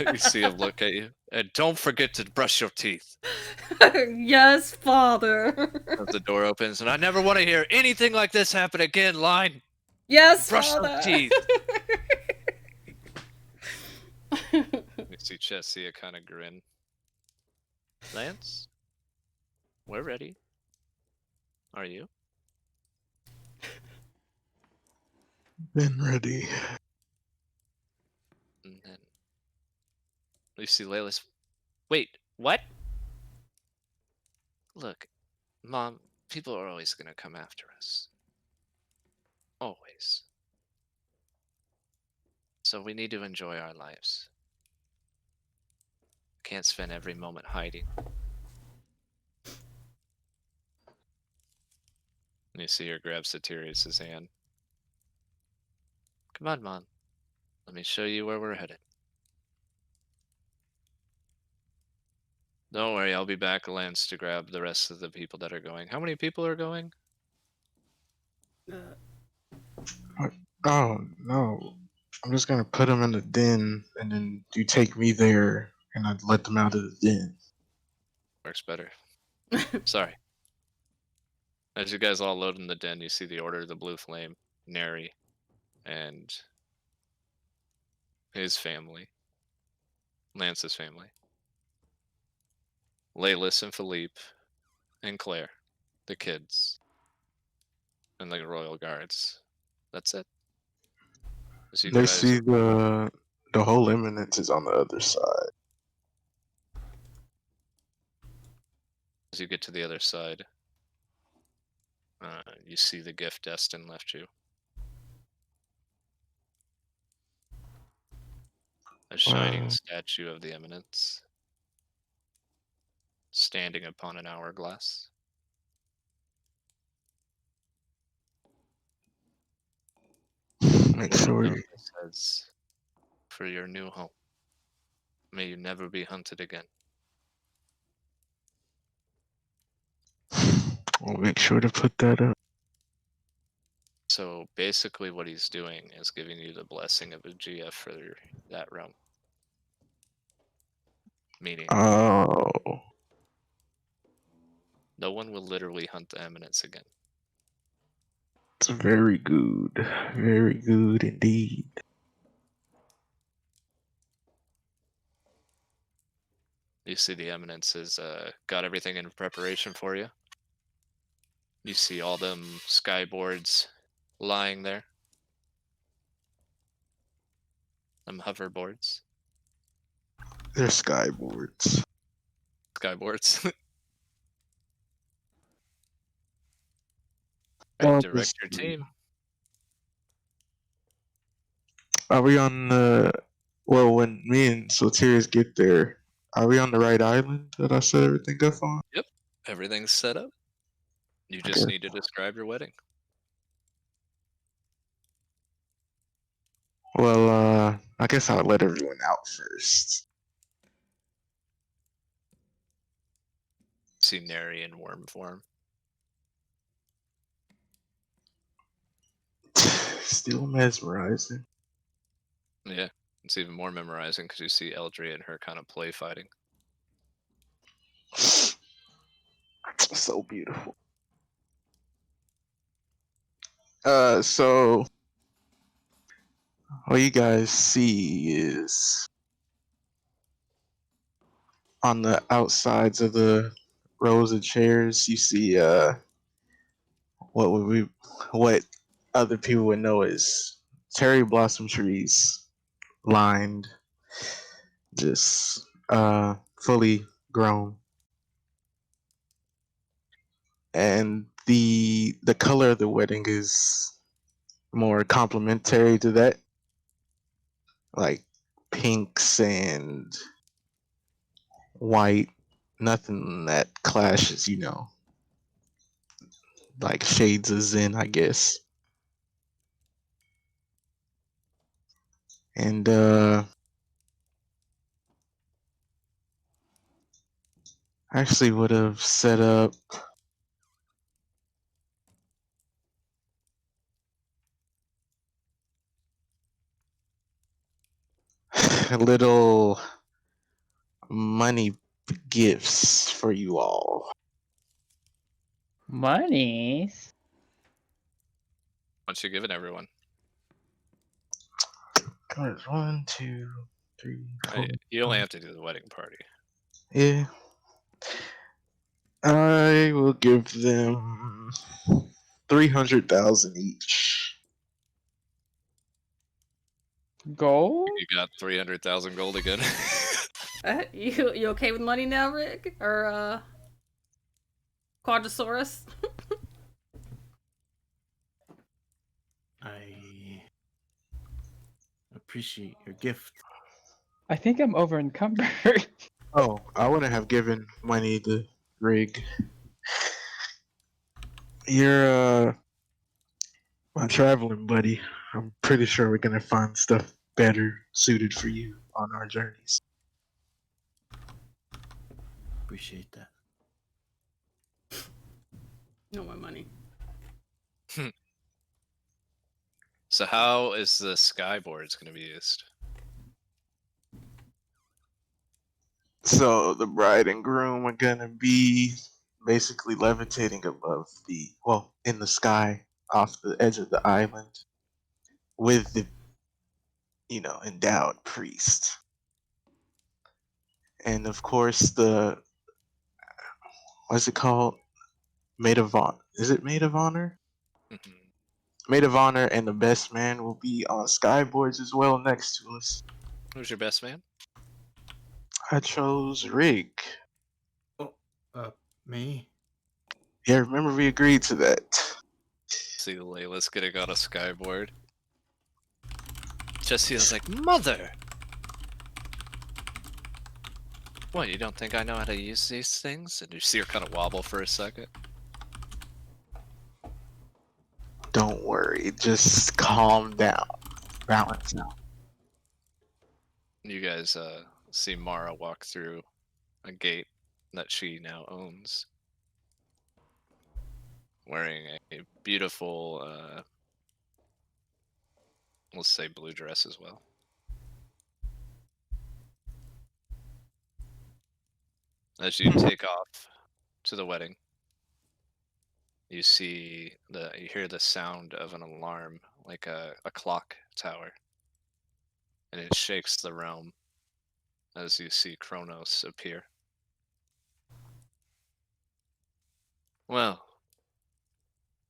you see him look at you? And don't forget to brush your teeth. Yes, Father. As the door opens, and I never want to hear anything like this happen again, Line. Yes, Brush Father. those teeth. You see Chessia kind of grin. Lance, we're ready. Are you? Been ready. And then you see Layla's. Wait, what? Look, Mom, people are always going to come after us. Always. So we need to enjoy our lives. Can't spend every moment hiding. And you see her grab Satirius' hand. Come on, Mom. Let me show you where we're headed. Don't worry, I'll be back, Lance, to grab the rest of the people that are going. How many people are going? Oh no. I'm just gonna put them in the den, and then you take me there, and I let them out of the den. Works better. Sorry. As you guys all load in the den, you see the Order of the Blue Flame, Neri, and his family. Lance's family. Laylis and Philippe, and Claire, the kids, and the Royal Guards. That's it. As you They guys, see the whole eminence is on the other side. as you get to the other side, you see the gift Destin left you. A shining statue of the eminence, standing upon an hourglass. Make And a sure note that says, "For your new home, may you never be hunted again." we'll make sure to put that up. So basically, what he's doing is giving you the blessing of a GF for that realm. Meaning, Oh, no one will literally hunt the eminence again. it's very good. Very good indeed. You see the eminence has got everything in preparation for you. You see all them skyboards lying there. Them hoverboards. They're skyboards. Skyboards. Well, Right, direct your team. Are we on the? Well, when me and Sotiris get there, are we on the right island that I set everything up on? Yep, everything's set up. You Okay. just need to describe your wedding. Well, I guess I'll let everyone out first. See Nary in worm form. Still mesmerizing. Yeah, it's even more memorizing because you see Eldria and her kind of play fighting. So beautiful. So what you guys see is on the outsides of the rows of chairs, you see what other people would know as cherry blossom trees lined, just fully grown. And the color of the wedding is more complementary to that, like pinks and white, nothing that clashes, like shades of Zen, I guess. And I actually would have set up little money gifts for you all. Monies. Once you're giving everyone. There's 1, 2, 3, 4. You only have to do the wedding party. Yeah. I will give them 300,000 each. Gold? You got 300,000 gold again. You okay with money now, Rick? Or Quadrosaurus? I appreciate your gift. I think I'm over encumbered. Oh, I wouldn't have given money to Rig. You're my traveling buddy. I'm pretty sure we're gonna find stuff better suited for you on our journeys. Appreciate that. No more money. So how is the skyboards going to be used? So the bride and groom are gonna be basically levitating above in the sky off the edge of the island with the, endowed priest. And of course what's it called? Maid of honor. Is it maid of honor? Mhm. Maid of honor and the best man will be on skyboards as well next to us. Who's your best man? I chose Rig. Oh, me? Yeah, remember we agreed to that. See Layla's getting on a skyboard. Jesse is like, Mother! What, you don't think I know how to use these things? And you see her kind of wobble for a second. Don't worry, just calm down. Balance out. You guys see Mara walk through a gate that she now owns, wearing a beautiful, let's say blue dress as well. As you take off to the wedding, you hear the sound of an alarm, like a clock tower, and it shakes the realm as you see Kronos appear. Well,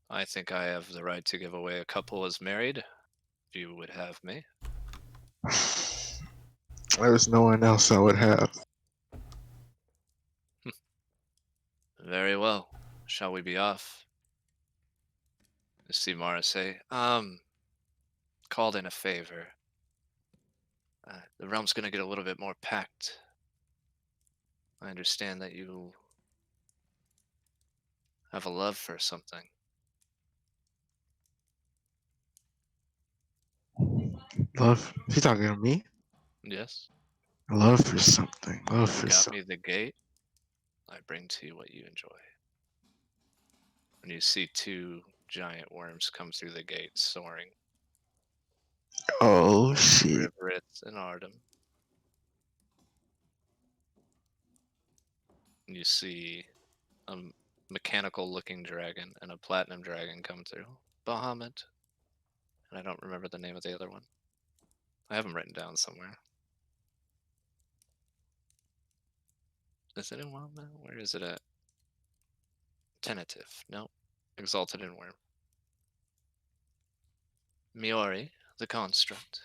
I think I have the right to give away a couple as married, if you would have me. There's no one else I would have. Very well. Shall we be off? You see Mara say, called in a favor. The realm's gonna get a little bit more packed. I understand that you have a love for something. Love. She talking to me? Yes? Love for something. Love You for got something. me the gate. I bring to you what you enjoy. And you see two giant worms come through the gate, soaring. Oh shit. Riverith and Artem. And you see a mechanical-looking dragon and a platinum dragon come through. Bahamut. And I don't remember the name of the other one. I have them written down somewhere. Is it in Wildemount? Where is it at? Tentative. No. Exalted in Worm. Miori, the Construct.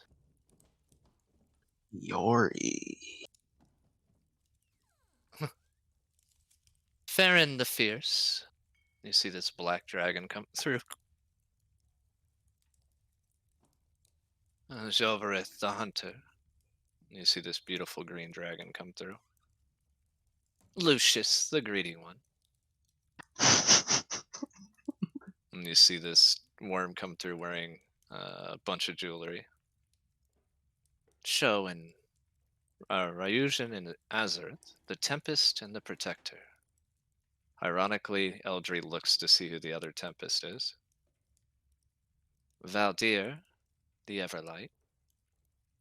Yori. Farron the Fierce. You see this black dragon come through. Jovarith the Hunter. You see this beautiful green dragon come through. Lucius the Greedy One. And you see this worm come through wearing a bunch of jewelry. Sho and Ryujin and Azerth, the Tempest and the Protector. Ironically, Eldri looks to see who the other Tempest is. Valdir, the Everlight,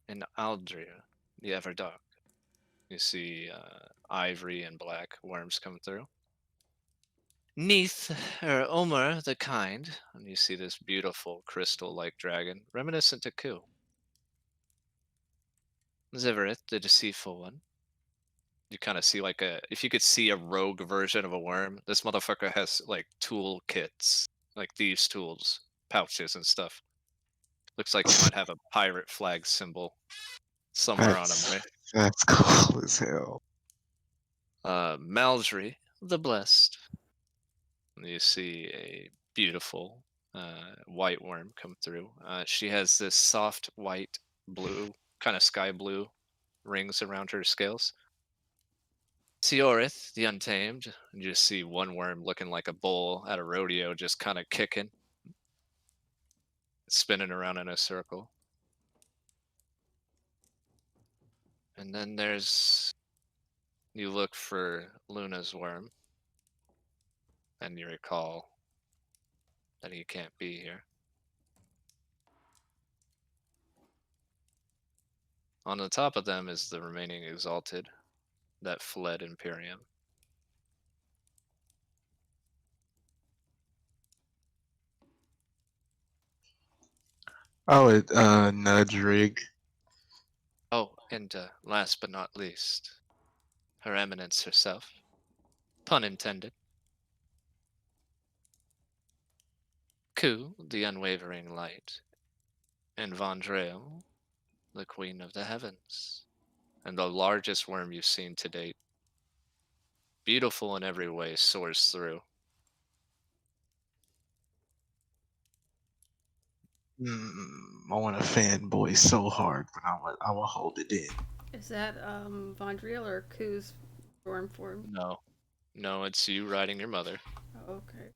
and Aldria, the Everdark. You see ivory and black worms come through. Neath, or Omer the Kind, and you see this beautiful crystal-like dragon, reminiscent to Ku. Ziverith, the Deceitful One. You kind of see like if you could see a rogue version of a worm, this motherfucker has like tool kits, like thieves' tools, pouches and stuff. Looks like he might have a pirate flag symbol somewhere on him, right? That's cool as hell. Malzri, the Blessed. And you see a beautiful white worm come through. She has this soft white, blue, kind of sky blue rings around her scales. Seorith, the Untamed. You just see one worm looking like a bull at a rodeo, just kind of kicking, spinning around in a circle. And then you look for Luna's worm, and you recall that he can't be here. On the top of them is the remaining Exalted that fled Imperium. I would nudge Rig. Oh, and last but not least, Her Eminence herself. Pun intended. Ku, the unwavering light, and Vondreo, the queen of the heavens, and the largest worm you've seen to date. Beautiful in every way, soars through. I want to fanboy so hard, but I will hold it in. Is that Vondriel or Ku's storm form? No, no, it's you riding your mother. Oh, okay.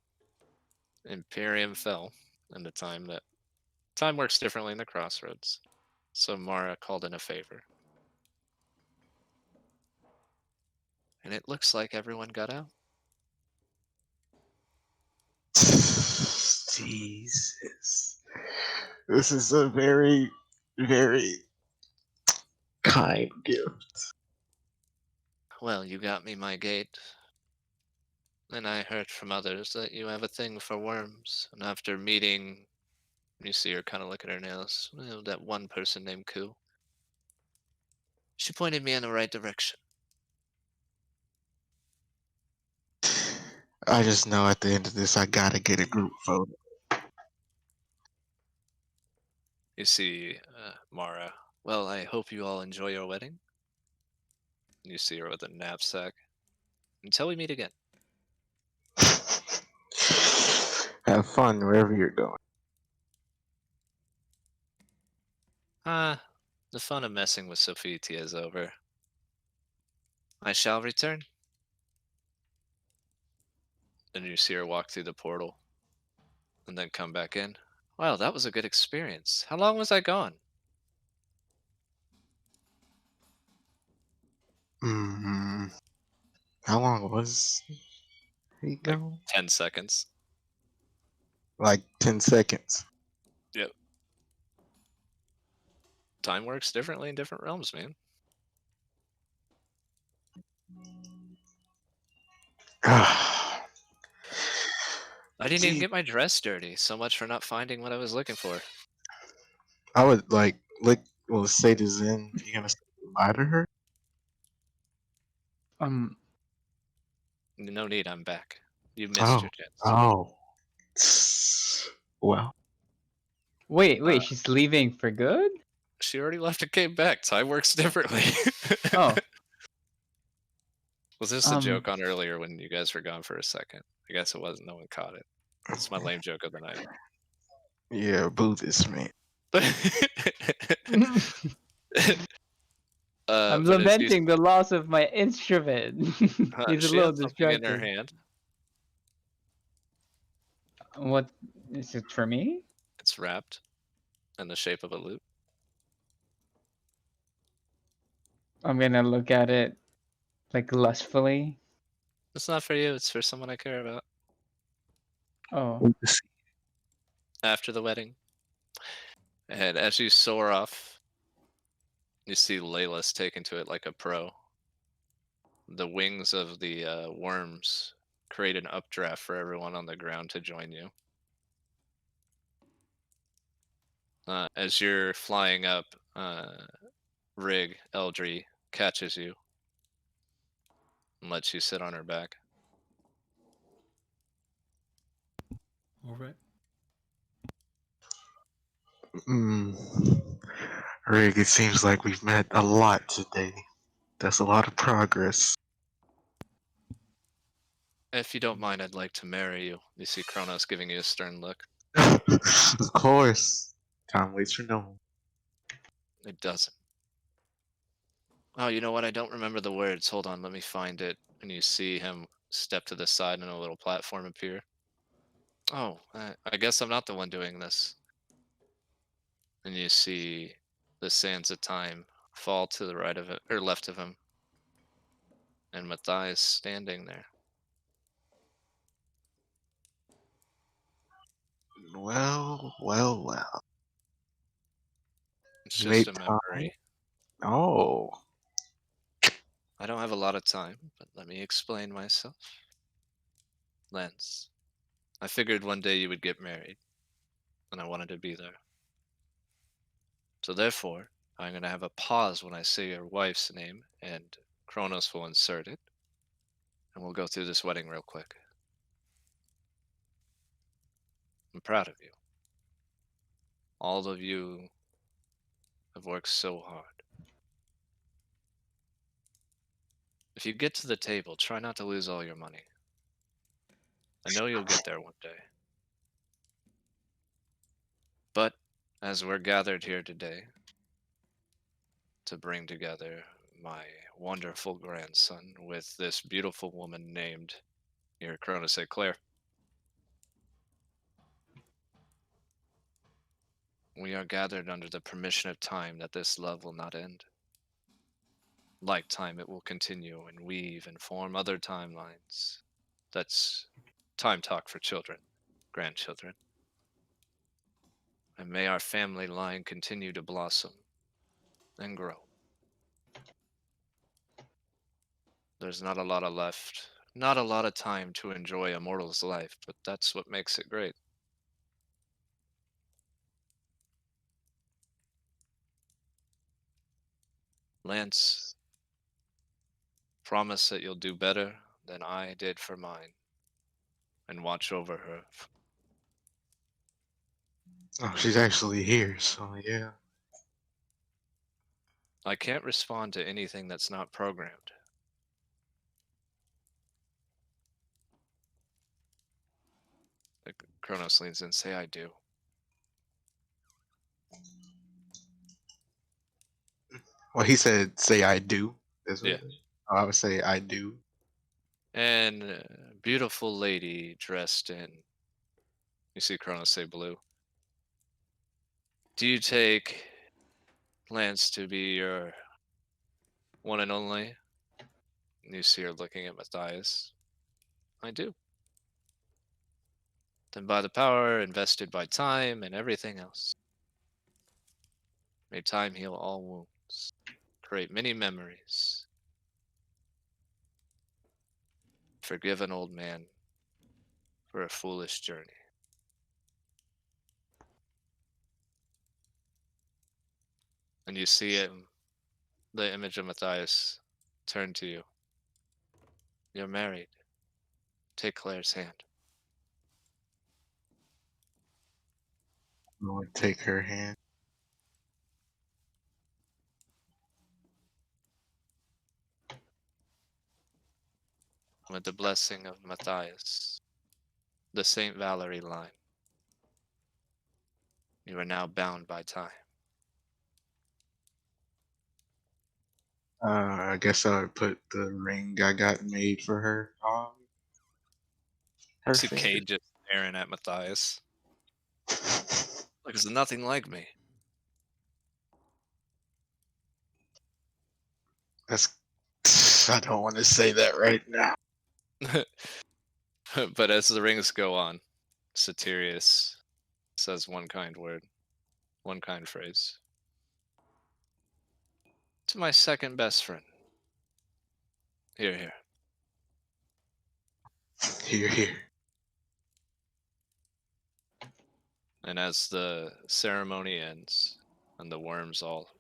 Imperium fell in the time works differently in the crossroads. So Mara called in a favor. And it looks like everyone got out. Jesus. This is a very, very kind gift. Well, you got me my gate. And I heard from others that you have a thing for worms. And after meeting, you see her kind of look at her nails, that one person named Ku, she pointed me in the right direction. I just know at the end of this, I gotta get a group photo. You see, Mara, well, I hope you all enjoy your wedding. You see her with a knapsack. Until we meet again. Have fun wherever you're going. The fun of messing with Sophitia is over. I shall return. And you see her walk through the portal. And then come back in. Wow, that was a good experience. How long was I gone? Hmm. How long was he Like gone? 10 seconds. Like 10 seconds. Yep. Time works differently in different realms, man. Ah. I didn't even See, get my dress dirty. So much for not finding what I was looking for. I would like lick. Well, say to Zen, you gonna say goodbye to her? Um. No need, I'm back. You missed Oh, your chance. oh. Well, Uh, Wait. She's leaving for good? she already left and came back. Time works differently. Oh. Was this a Um. joke on earlier when you guys were gone for a second? I guess it wasn't. No one caught it. It's my lame joke of the night. yeah, boo this man. I'm But as you, lamenting the loss of my instrument. He's a she little had something in her distracted. hand. What is it for me? It's wrapped in the shape of a loop. I'm gonna look at it like lustfully. It's not for you. It's for someone I care about. Oh. After the wedding, and as you soar off, you see Layla's taken to it like a pro. The wings of the worms create an updraft for everyone on the ground to join you. As you're flying up, Rig Eldry catches you and lets you sit on her back. All right. Mm. Rig, it seems like we've met a lot today. That's a lot of progress. If you don't mind, I'd like to marry you. You see Kronos giving you a stern look. Of course. Time waits for no one. It doesn't. Oh, you know what? I don't remember the words. Hold on, let me find it. And you see him step to the side and a little platform appear. Oh, I guess I'm not the one doing this. And you see the sands of time fall to the right of it, or left of him. And Matthias standing there. Well. It's You just made a time. memory. Oh. I don't have a lot of time, but let me explain myself. Lance, I figured one day you would get married, and I wanted to be there. So therefore, I'm going to have a pause when I say your wife's name, and Kronos will insert it, and we'll go through this wedding real quick. I'm proud of you. All of you have worked so hard. If you get to the table, try not to lose all your money. I know you'll get there one day. But as we're gathered here today to bring together my wonderful grandson with this beautiful woman named, you heard Cronus say Claire, we are gathered under the permission of time that this love will not end. Like time, it will continue and weave and form other timelines. That's time talk for children, grandchildren. And may our family line continue to blossom and grow. There's not a lot of left, not a lot of time to enjoy a mortal's life, but that's what makes it great. Lance, promise that you'll do better than I did for mine and watch over her. Oh, she's actually here, so yeah. I can't respond to anything that's not programmed. Kronos leans in, say I do. Well, he said, "Say I do." Yeah. Oh, I would say I do. And beautiful lady dressed in, you see Kronos say blue. Do you take Lance to be your one and only? And you see her looking at Matthias. I do. Then by the power invested by time and everything else, may time heal all wounds, create many memories, forgive an old man for a foolish journey. And you see him, the image of Matthias, turn to you. You're married. Take Claire's hand. I'm going to take her hand. With the blessing of Matthias, the St. Valerie line, you are now bound by time. I guess I would put the ring I got made for her on her You see finger. Cade just staring at Matthias. Like, it's nothing like me. That's. I don't want to say that right now. But as the rings go on, Satirius says one kind word, one kind phrase. To my second best friend. Here, here. Here, here. And as the ceremony ends and the worms all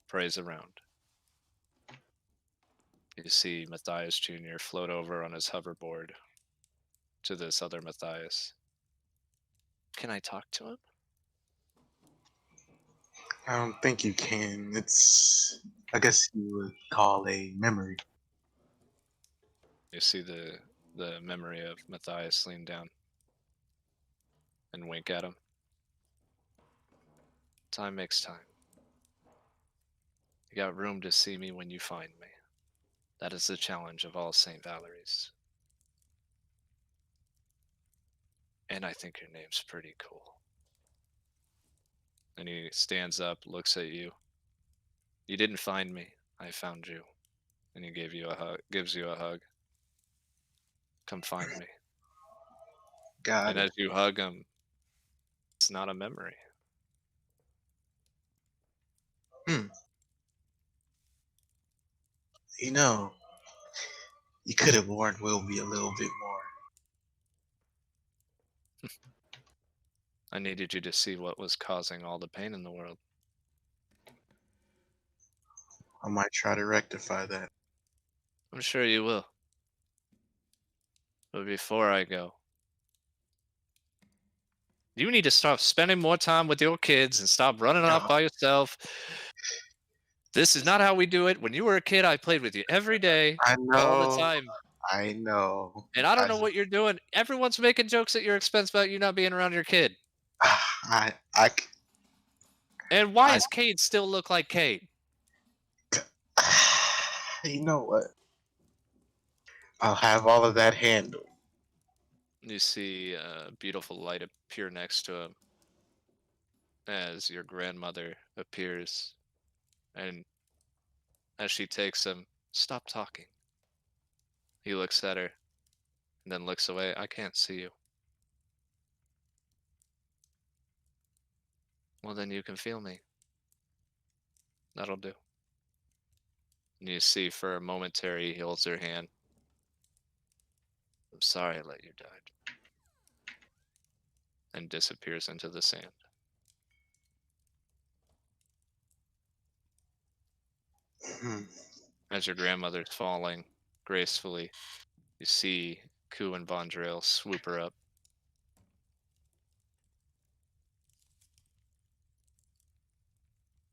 praise around, you see Matthias Jr. float over on his hoverboard to this other Matthias. Can I talk to him? I don't think you can. It's. I guess you would call a memory. You see the memory of Matthias lean down and wink at him. Time makes time. You got room to see me when you find me. That is the challenge of all St. Valerie's. And I think your name's pretty cool. And he stands up, looks at you. You didn't find me, I found you. And he gives you a hug. Come find me. Got And it. as you hug him, it's not a memory. You know, you could have warned Wilby a little bit more. I needed you to see what was causing all the pain in the world. I might try to rectify that. I'm sure you will. But before I go, You need to stop spending more time with your kids and stop running off No, by yourself. This is not how we do it. When you were a kid, I played with you every day, I all the know, time. I know. And I don't I know just, what you're doing. Everyone's making jokes at your expense about you not being around your kid. I, And why I, does Cade still look like Cade? you know what? I'll have all of that handled. You see a beautiful light appear next to him as your grandmother appears. And as she takes him, stop talking. He looks at her and then looks away. I can't see you. Well, then you can feel me. That'll do. And you see for a momentary, he holds her hand. I'm sorry I let you die. And disappears into the sand. Hmm. As your grandmother's falling gracefully, you see Ku and Vondrel swoop her up.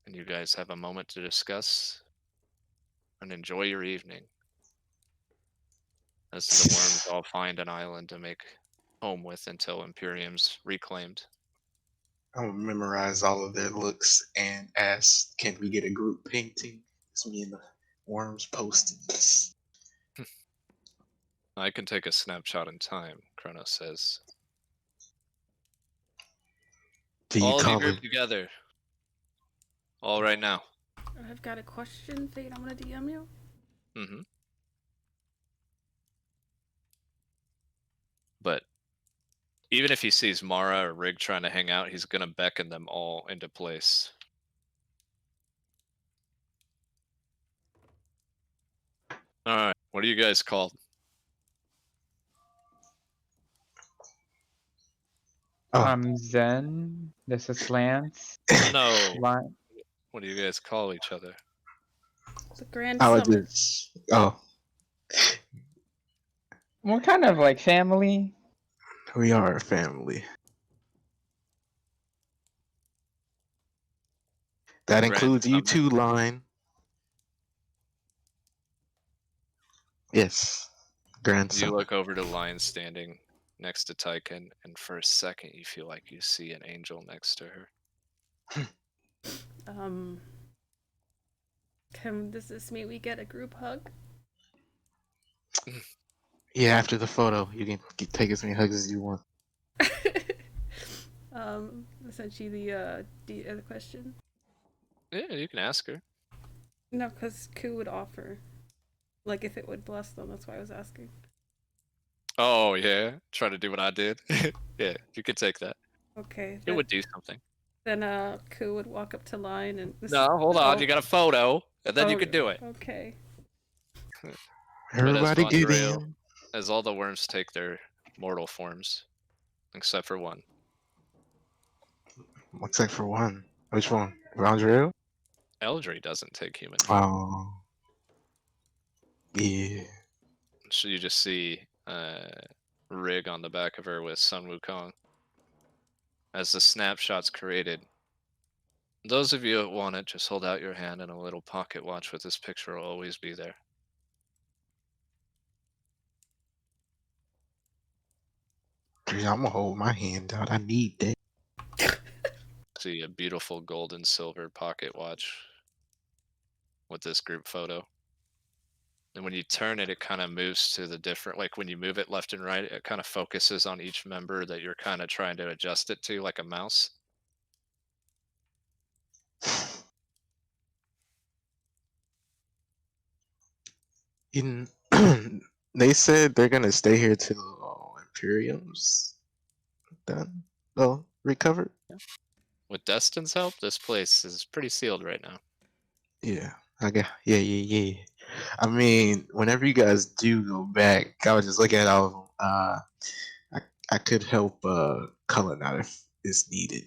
And you guys have a moment to discuss and enjoy your evening. As the worms all find an island to make home with until Imperium's reclaimed. I'll memorize all of their looks and ask, can we get a group painting? It's me and the worms posting this. I can take a snapshot in time, Kronos says. Do you All of you call it? group together. All right now. I've got a question, Fate. I'm gonna DM you. Mm-hmm. But even if he sees Mara or Rig trying to hang out, he's gonna beckon them all into place. Alright, what are you guys called? Oh, Zen. This is Lance. No. Li- What do you guys call each other? The Grand I would Summit. just. Oh, We're kind of like family. we are a family. That Grand includes you Summit? too, Line. Yes, You grandson. look over to Lion standing next to Tyken, and for a second you feel like you see an angel next to her. Does this mean we get a group hug? Yeah, after the photo, you can take as many hugs as you want. Essentially the question. Yeah, you can ask her. No, because Ku would offer. Like, if it would bless them, that's why I was asking. Oh, yeah. Try to do what I did. Yeah, you could take that. Okay. It would do something. Then, Ku would walk up to Line and... No, hold on. Oh, You got a photo, and then you oh, could do it. Okay. But as Everybody get Vondrel, in. as all the worms take their mortal forms, except for one. Except for one. Which one? Vondrel? Eldry doesn't take human form. Oh. Yeah. So you just see Rig on the back of her with Sun Wukong. As the snapshot's created, those of you that want it, just hold out your hand and a little pocket watch with this picture will always be there. Dude, I'm gonna hold my hand out. I need that. See a beautiful gold and silver pocket watch with this group photo. And when you turn it, it kind of moves to the different, like when you move it left and right, it kind of focuses on each member that you're kind of trying to adjust it to, like a mouse. In, they said they're gonna stay here till Imperium's done. Well, recovered. With Destin's help, this place is pretty sealed right now. Yeah, I got. Yeah. I mean, whenever you guys do go back, I would just look at all of them. I could help Cullen out if it's needed.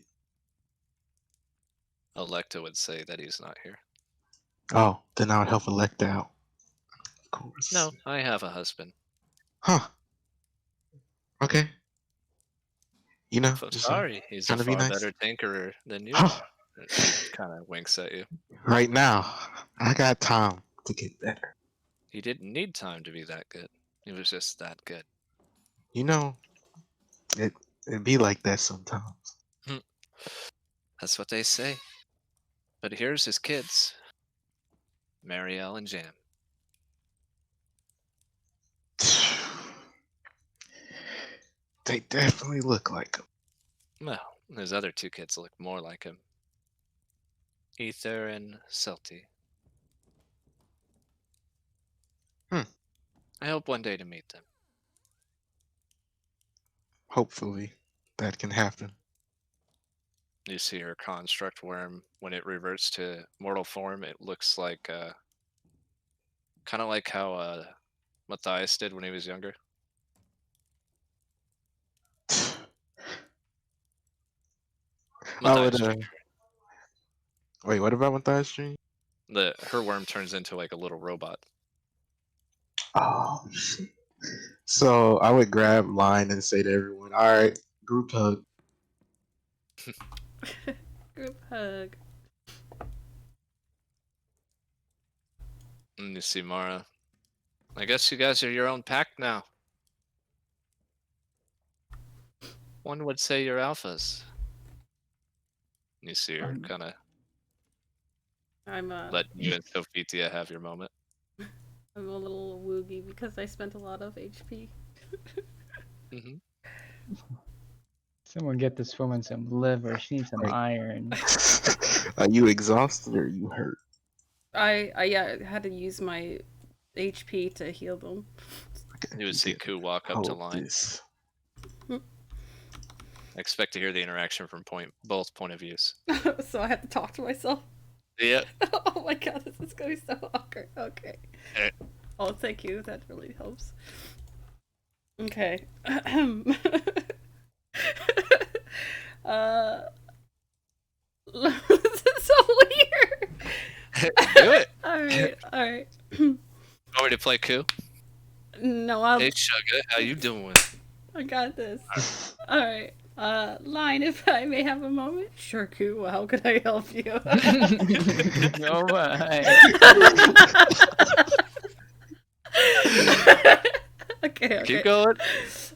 Electa would say that he's not here. Oh, then I would help Electa out. Of course. No, I have a husband. Huh. Okay. You know, So just sorry, he's a trying to be far nice. better tinkerer than you are. And she kind of winks at you. Right now, I got time to get better. He didn't need time to be that good. He was just that good. You know, it be like that sometimes. That's what they say. But here's his kids, Marielle and Jam. They definitely look like him. Well, his other two kids look more like him. Ether and Celti. Hmm. I hope one day to meet them. Hopefully, that can happen. You see her construct worm, when it reverts to mortal form, it looks like, kind of like how Matthias did when he was younger. I would. Matthias Jr. Wait, what about Matthias Stream? Her worm turns into like a little robot. Oh shit. So I would grab line and say to everyone, "All right, group hug." Group hug. And you see Mara. I guess you guys are your own pack now. One would say you're alphas. You see her kind of I'm let you and Sophitia have your moment. I'm a little woogie because I spent a lot of HP. Hmm. Someone get this woman some liver. She needs some Right. iron. Are you exhausted or are you hurt? I had to use my HP to heal them. You would see Ku walk up to line. This. I expect to hear the interaction from both point of views. So I had to talk to myself. Yeah. Oh my god, this is going to be so awkward. Okay. Oh, thank you. That really helps. Okay. This is so weird. Do it. Alright. Want me to play Ku? No, Hey, Sugar, how you doing? I got this. Alright. Line, if I may have a moment. Sure, Ku. How could I help you? Oh my. Okay. Keep going.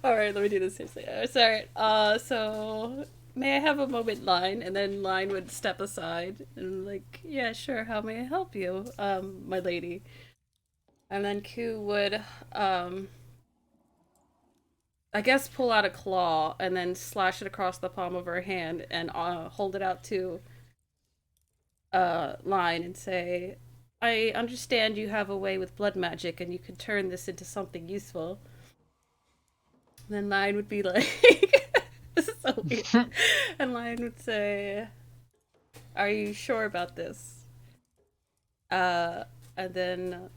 Alright, let me do this seriously. Sorry. So may I have a moment, Line? And then Line would step aside and like, yeah, sure, how may I help you, my lady? And then Ku would, I guess pull out a claw and then slash it across the palm of her hand and hold it out to Line and say, I understand you have a way with blood magic and you can turn this into something useful. And then Line would be like, this is so weird. And Line would say, are you sure about this? And then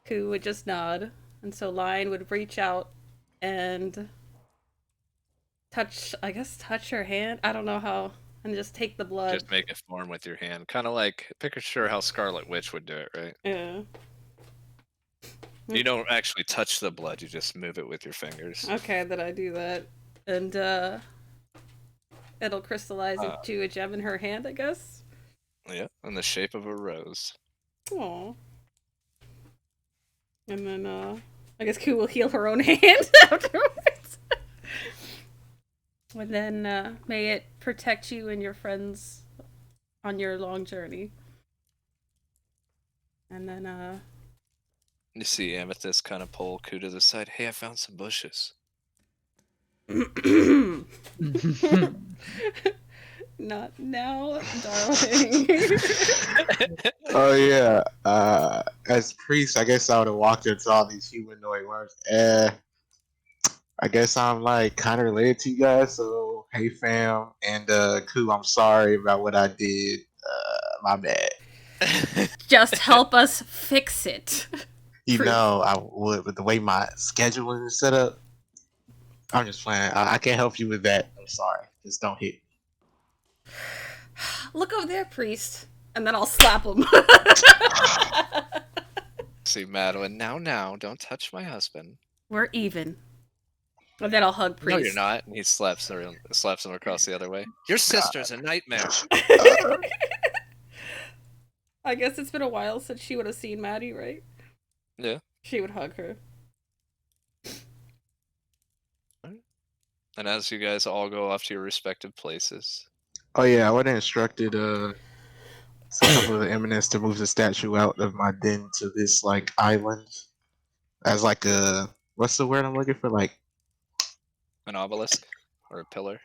Ku would just nod. And so Line would reach out and touch her hand. I don't know how. And just take the blood. Just make a form with your hand. Kind of like, picture how Scarlet Witch would do it, right? Yeah. You don't actually touch the blood, you just move it with your fingers. Okay, then I do that. And it'll crystallize into a gem in her hand, I guess. Yeah, in the shape of a rose. Aww. And then I guess Ku will heal her own hand afterwards. And then may it protect you and your friends on your long journey. And then You see Amethyst kind of pull Ku to the side. Hey, I found some bushes. not now, darling. Oh yeah. As priest, I guess I would have walked into all these humanoid worms. I guess I'm like kind of related to you guys. So hey, fam, and Ku, I'm sorry about what I did. My bad. Just help us fix it. You Priest. know, I would, with the way my scheduling is set up. I'm just playing. I can't help you with that. I'm sorry. Just don't hit. Look over there, priest. And then I'll slap him. See Madeline, now, don't touch my husband. We're even. And then I'll hug No, you're Priest. not. And he slaps him across the other way. Your sister's a nightmare. I guess it's been a while since she would have seen Maddie, right? Yeah. She would hug her. And as you guys all go off to your respective places, Oh yeah, I would have instructed a couple of the eminence to move the statue out of my den to this like island as like a what's the word I'm looking for? an obelisk or a pillar.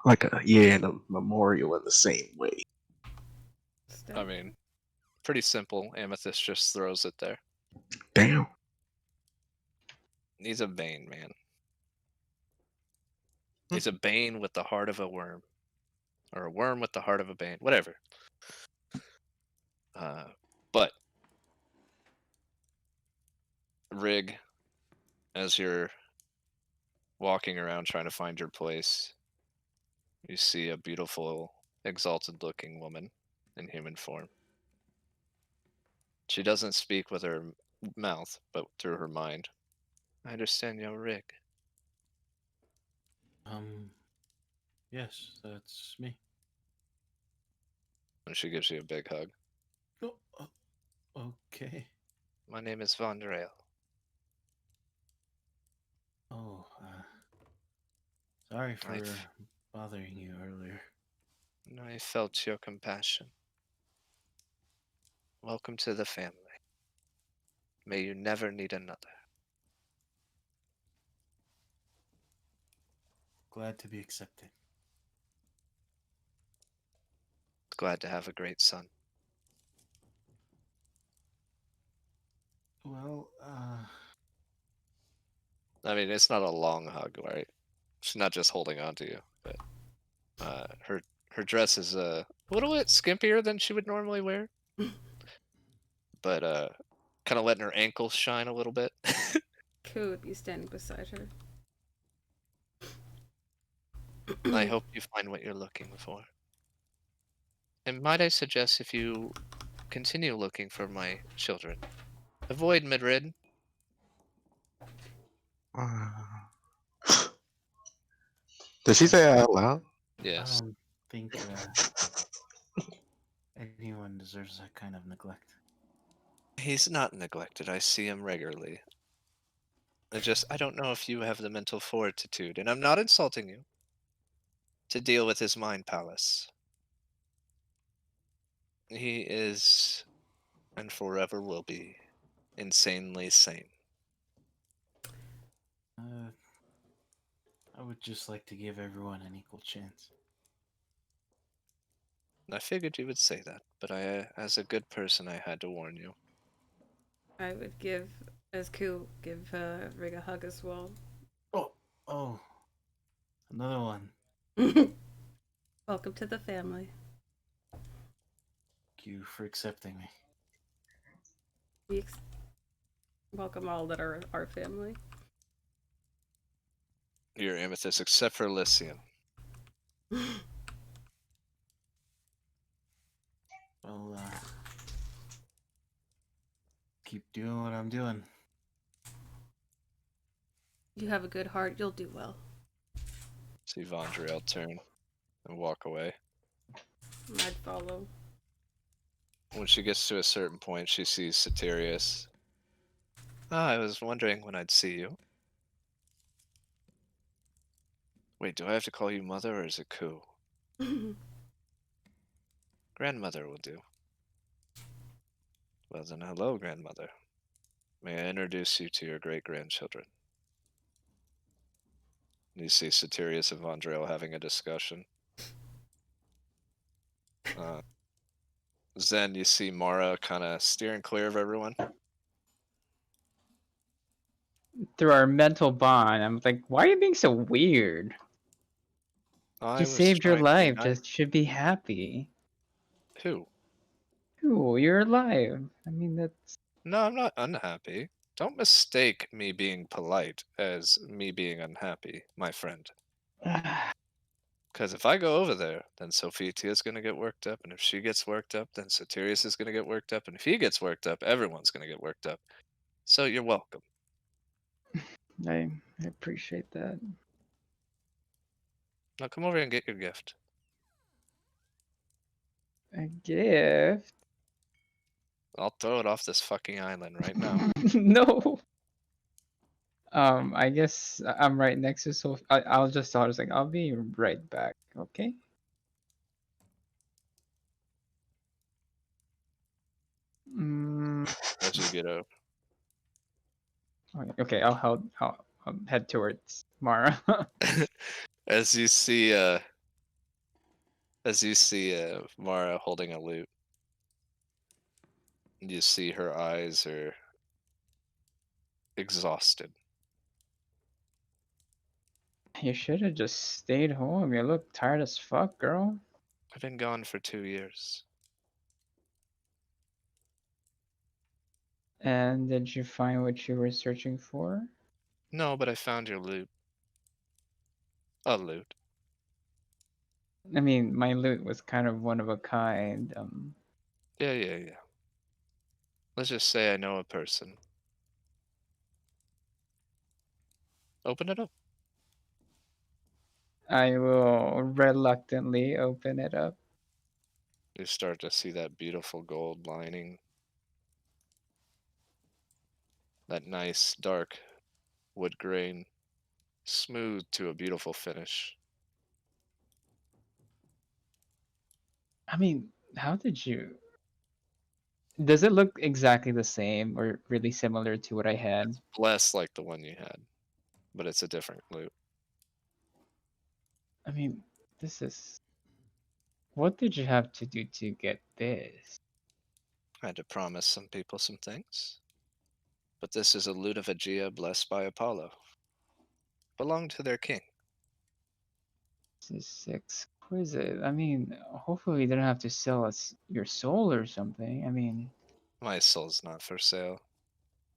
Like a yeah, and a memorial in the same way. I mean, pretty simple. Amethyst just throws it there. Damn. He's a Bane, man. He's a Bane with the heart of a worm. Or a worm with the heart of a Bane. Whatever. But Rig, as you're walking around trying to find your place, you see a beautiful, exalted looking woman in human form. She doesn't speak with her mouth, but through her mind. I understand you're Rig. Yes, that's me. And she gives you a big hug. Okay. My name is Vondrail. Oh, sorry for bothering you earlier. I felt your compassion. Welcome to the family. May you never need another. Glad to be accepted. Glad to have a great son. Well, I mean, it's not a long hug, right? She's not just holding on to you, but her dress is a little bit skimpier than she would normally wear, but kind of letting her ankles shine a little bit. Cool would be standing beside her. I hope you find what you're looking for. And might I suggest if you continue looking for my children, avoid Madrid. Did she say that out loud? I Yes. don't think anyone deserves that kind of neglect. He's not neglected. I see him regularly. I don't know if you have the mental fortitude, and I'm not insulting you, to deal with his mind palace. He is, and forever will be, insanely sane. I would just like to give everyone an equal chance. I figured you would say that, but as a good person, I had to warn you. I would give, as cool, give Rig a hug as well. Oh, another one. Welcome to the family. Thank you for accepting me. We welcome all that are our family. You're Amethyst, except for Lycian. Well, keep doing what I'm doing. You have a good heart. You'll do well. See Vondriel turn and walk away. I'd follow. When she gets to a certain point, she sees Satirius. I was wondering when I'd see you. Wait, do I have to call you mother or is it Ku? Grandmother will do. Well then, hello, grandmother. May I introduce you to your great-grandchildren? You see Satirius and Vondrel having a discussion. Zen, you see Mara kind of steering clear of everyone. Through our mental bond, I'm like, why are you being so weird? I He was saved your trying to be life. nice. Just should be happy. Who? Ooh, you're alive. I mean, that's. No, I'm not unhappy. Don't mistake me being polite as me being unhappy, my friend. Because if I go over there, then Sophitia's going to get worked up, and if she gets worked up, then Satirius is going to get worked up, and if he gets worked up, everyone's going to get worked up. So you're welcome. I appreciate that. Now come over and get your gift. A gift? I'll throw it off this fucking island right now. No. I guess I'm right next to Sophie. I'll just tell her, like, I'll be right back. Okay. Mm, As you get up. okay, I'll head towards Mara. As you see Mara holding a lute, you see her eyes are exhausted. You should have just stayed home. You look tired as fuck, girl. I've been gone for 2 years. And did you find what you were searching for? No, but I found your lute. A lute. I mean, my loot was kind of one of a kind. Yeah. Let's just say I know a person. Open it up. I will reluctantly open it up. You start to see that beautiful gold lining. That nice dark wood grain, smooth to a beautiful finish. I mean, how did you? Does it look exactly the same or really similar to what I had? Less like the one you had, but it's a different lute. I mean, this is. What did you have to do to get this? I had to promise some people some things. But this is a lute of Aegea blessed by Apollo. Belonged to their king. This is exquisite. I mean, hopefully you didn't have to sell us your soul or something. I mean, My soul's not for sale.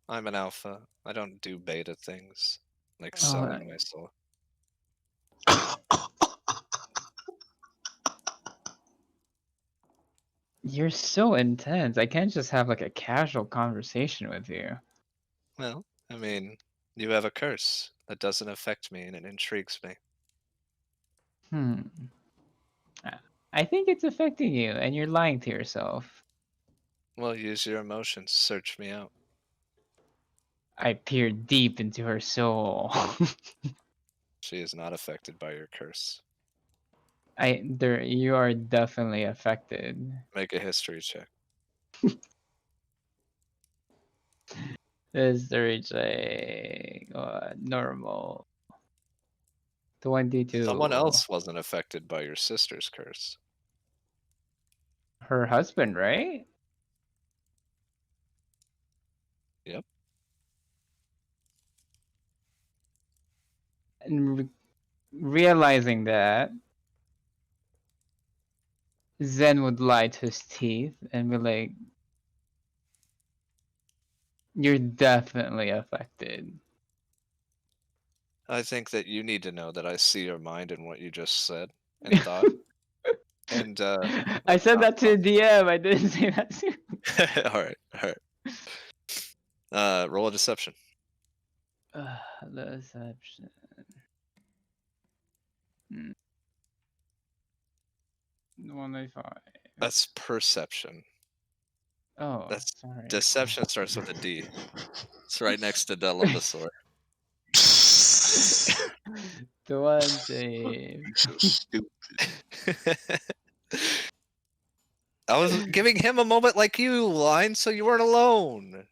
I'm an alpha. I don't do beta things, like oh, selling my soul. you're so intense. I can't just have like a casual conversation with you. Well, I mean, you have a curse that doesn't affect me and it intrigues me. Hmm. I think it's affecting you, and you're lying to yourself. Well, use your emotions. Search me out. I peered deep into her soul. She is not affected by your curse. You are definitely affected. Make a history check. Is there a normal 22? Someone else wasn't affected by your sister's curse. Her husband, right? Yep. And realizing that, Zen would lie to his teeth and be like, "You're definitely affected." I think that you need to know that I see your mind and what you just said and thought. And I said not that to DM. I didn't say that to. all right. Roll a deception. Deception. Hmm. 195. That's perception. Oh, That's sorry. deception starts with a D. It's right next to Delumbasor. 20. So stupid. I was giving him a moment like you, Line, so you weren't alone.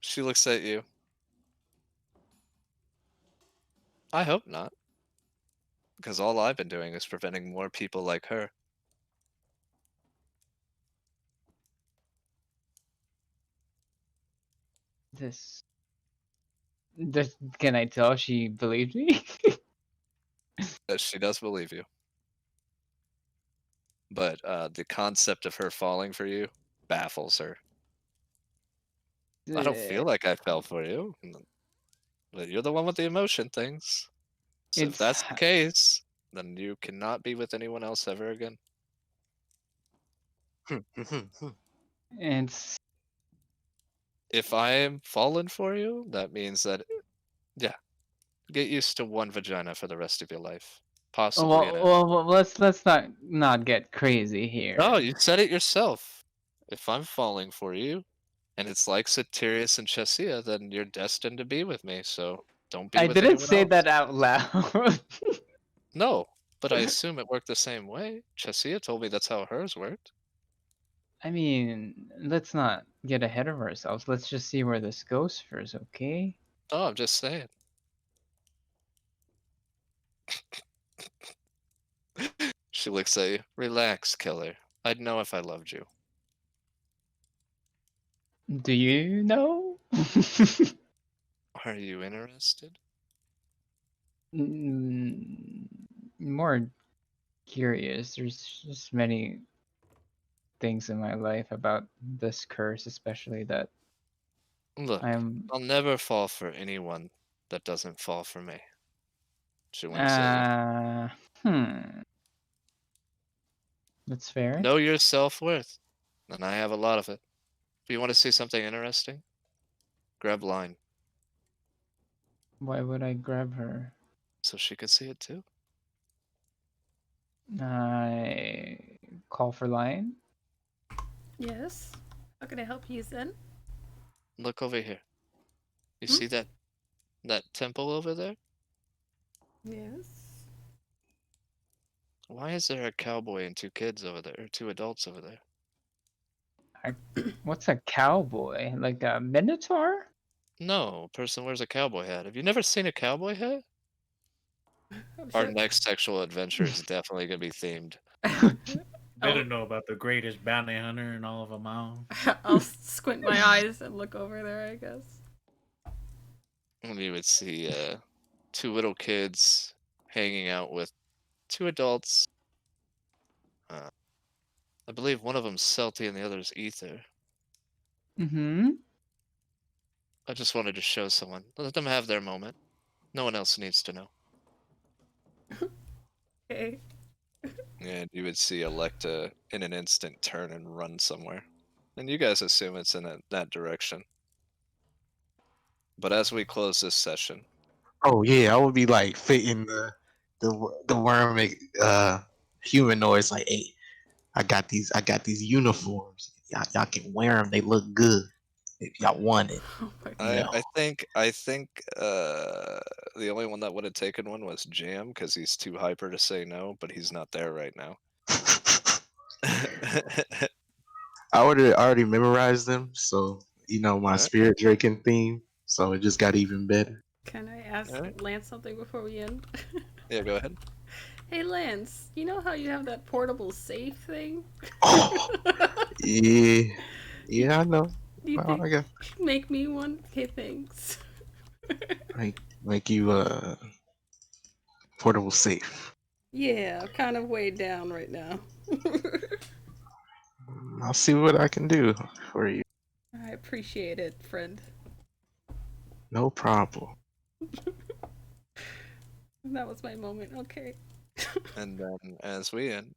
She looks at you. I hope not. Because all I've been doing is preventing more people like her. This. This. Can I tell she believed me? She does believe you. But the concept of her falling for you baffles her. I don't feel like I fell for you. But you're the one with the emotion things. So if It's that's the case, then you cannot be with anyone else ever again. it's If I am fallen for you, that means that, yeah, get used to one vagina for the rest of your life. Possibly an Well, let's not get crazy No, here. you said it yourself. If I'm falling for you, and it's like Satirius and Chesia, then you're destined to be with me, so don't be I with didn't anyone say else. that out loud. No, but I assume it worked the same way. Chesia told me that's how hers worked. I mean, let's not get ahead of ourselves. Let's just see where this goes first, okay? Oh, I'm just saying. She looks at you. Relax, killer. I'd know if I loved you. Do you know? Are you interested? Mm, More curious. There's just many things in my life about this curse, especially that Look, I'm. I'll never fall for anyone that doesn't fall for me. She winks at you. Uh, hmm. That's fair. Know your self-worth, and I have a lot of it. If you want to see something interesting, grab line Why would I grab her? so she could see it too. I call for lion. Yes. How can I help you, Zen? Look over here. You Hmm? see that temple over there? Yes. Why is there a cowboy and two kids over there, or two adults over there? What's a cowboy? Like a minotaur? No, a person wears a cowboy hat. Have you never seen a cowboy hat? I'm Our sure. next sexual adventure is definitely gonna be themed. Better I'll, know about the greatest bounty hunter in all of Amman. I'll squint my eyes and look over there, I guess. And you would see two little kids hanging out with two adults. Uh, I believe one of them's Celty and the other's Ether. Mm-hmm. I just wanted to show someone. Let them have their moment. No one else needs to know. Okay. And you would see Electa in an instant turn and run somewhere. And you guys assume it's in that direction. But as we close this session, Oh yeah, I would be like fitting the worm humanoids. Like, hey, I got these uniforms. Y'all can wear them. They look good if y'all want it. Oh my You god. know. I think the only one that would have taken one was Jam because he's too hyper to say no, but he's not there right now. I would have already memorized them, so my Alright, spirit drinking theme. So it just got even better. Can I ask alright. Lance something before we end? Yeah, go ahead. Hey Lance, you know how you have that portable safe thing? Oh yeah, you, yeah, I know. do you Well, think I guess make me one? Okay, thanks. make you portable safe. Yeah, I'm kind of weighed down right now. I'll see what I can do for you. I appreciate it, friend. No problem. That was my moment. Okay. And then as we end,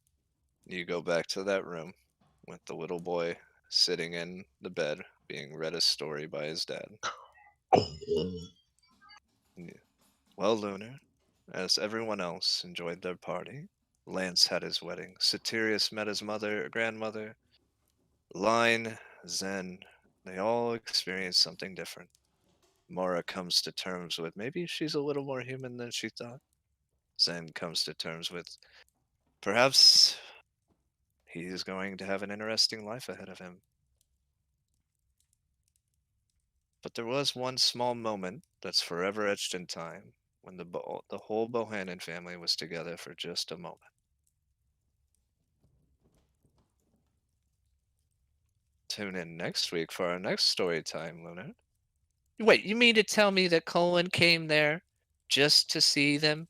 you go back to that room with the little boy sitting in the bed being read a story by his dad. Yeah. Well, Lunar, as everyone else enjoyed their party, Lance had his wedding, Satirius met his grandmother, Line, Zen, they all experienced something different. Mora comes to terms with maybe she's a little more human than she thought. Zen comes to terms with perhaps he is going to have an interesting life ahead of him. But there was one small moment that's forever etched in time when the whole Bohannon family was together for just a moment. Tune in next week for our next story time, Luna. Wait, you mean to tell me that Colin came there just to see them?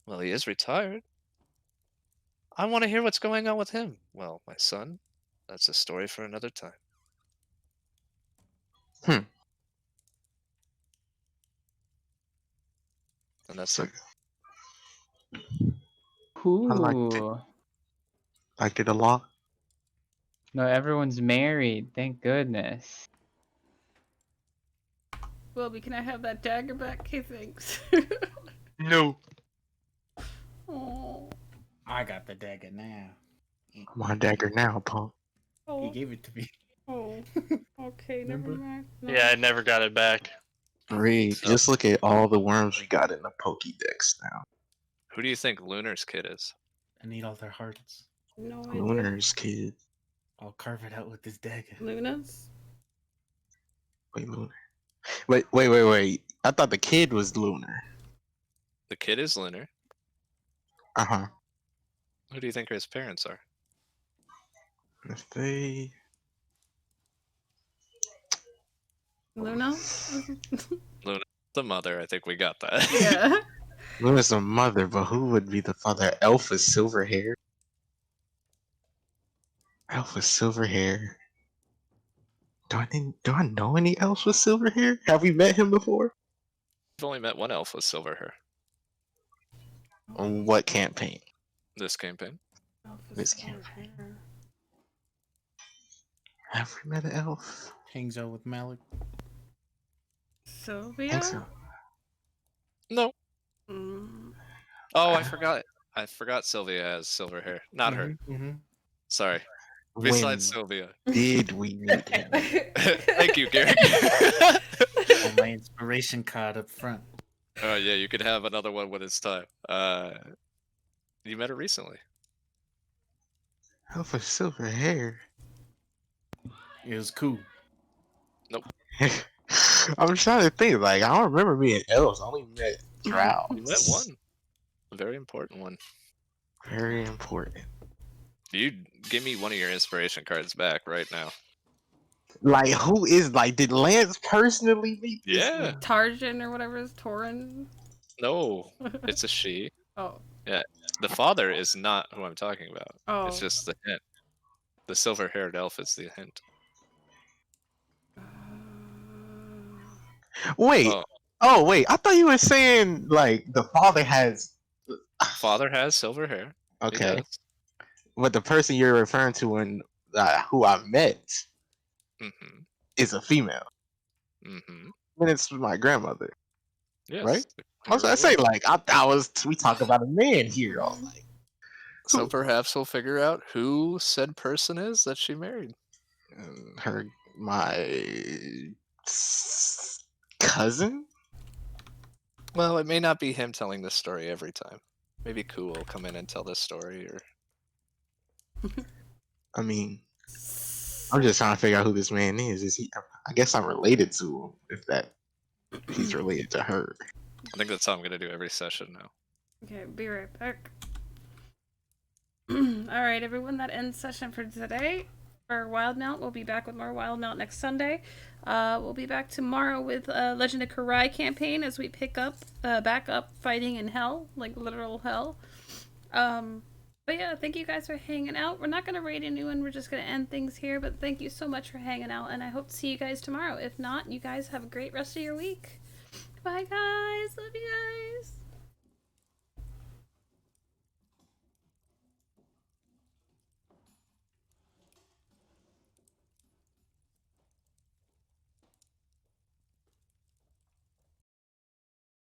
Well, he is retired. I want to hear what's going on with him. Well, my son, that's a story for another time. Hmm. And that's So it. I liked it. Ooh. Liked it a lot. No, everyone's married. Thank goodness. Wilby, can I have that dagger back? Okay, thanks. No. Oh. I got the dagger now. My dagger now, punk. He Oh. gave it to me. Oh. Okay, never Remember? mind. No. Yeah, I never got it back. Reed, So- just look at all the worms we got in the Pokédex now. Who do you think Lunar's kid is? I need all their hearts. No idea. Lunar's kid. I'll carve it out with this dagger. Luna's? Wait, Lunar. Wait. I thought the kid was Lunar. The kid is Lunar. Uh-huh. Who do you think his parents are? If they... Luna? The mother. I think we got that. Yeah. Luna's the mother, but who would be the father? Elf with silver hair? Elf with silver hair. Do I know any elves with silver hair? Have we met him before? I've only met one elf with silver hair On what campaign? this campaign. This Silver campaign. hair. Have we met an elf? Hangs out with Malik. I Sylvia? think so. No. Mm. Oh, I forgot. I forgot Sylvia has silver hair. Not her. Mm-hmm. Sorry. When Besides Sylvia. did we meet him? Thank you, Gary. Oh, my inspiration card up front. Oh yeah, you could have another one when it's time. You met her recently. Elf with silver hair. It was cool. I'm trying to think. Like, I don't remember meeting elves. I only met drows. You met one. A very important one. Very important. You give me one of your inspiration cards back right now. Like, who is like? Did Lance personally meet? this Yeah. man? Tarjan or whatever is Torin. No, it's a she. Oh. The father is not who I'm talking about. Oh. It's just the hint. The silver-haired elf is the hint. Wait. Oh, Oh, wait. I thought you were saying like the father has. father has silver hair. He Okay, does. but the person you're referring to and who I met Mm-hmm. is a female. Mm-hmm. And it's my grandmother. Yes. Right? I was you're gonna say, right. like, we talk about a man here. I was like, So who? perhaps we'll figure out who said person is that she married. My cousin. Well, it may not be him telling this story every time. Maybe Ku will come in and tell this story, or I mean, I'm just trying to figure out who this man is. Is he? I guess I'm related to him. If he's related to her. I think that's how I'm gonna do every session now. Okay, be right back. Alright, everyone, that ends session for today. For Wildemount, we'll be back with more Wildemount next Sunday. We'll be back tomorrow with Legend of Karai campaign as we pick up, back up fighting in hell, like literal hell. But yeah, thank you guys for hanging out. We're not going to raid anyone, we're just going to end things here, but thank you so much for hanging out, and I hope to see you guys tomorrow. If not, you guys have a great rest of your week. Bye, guys. Love you guys.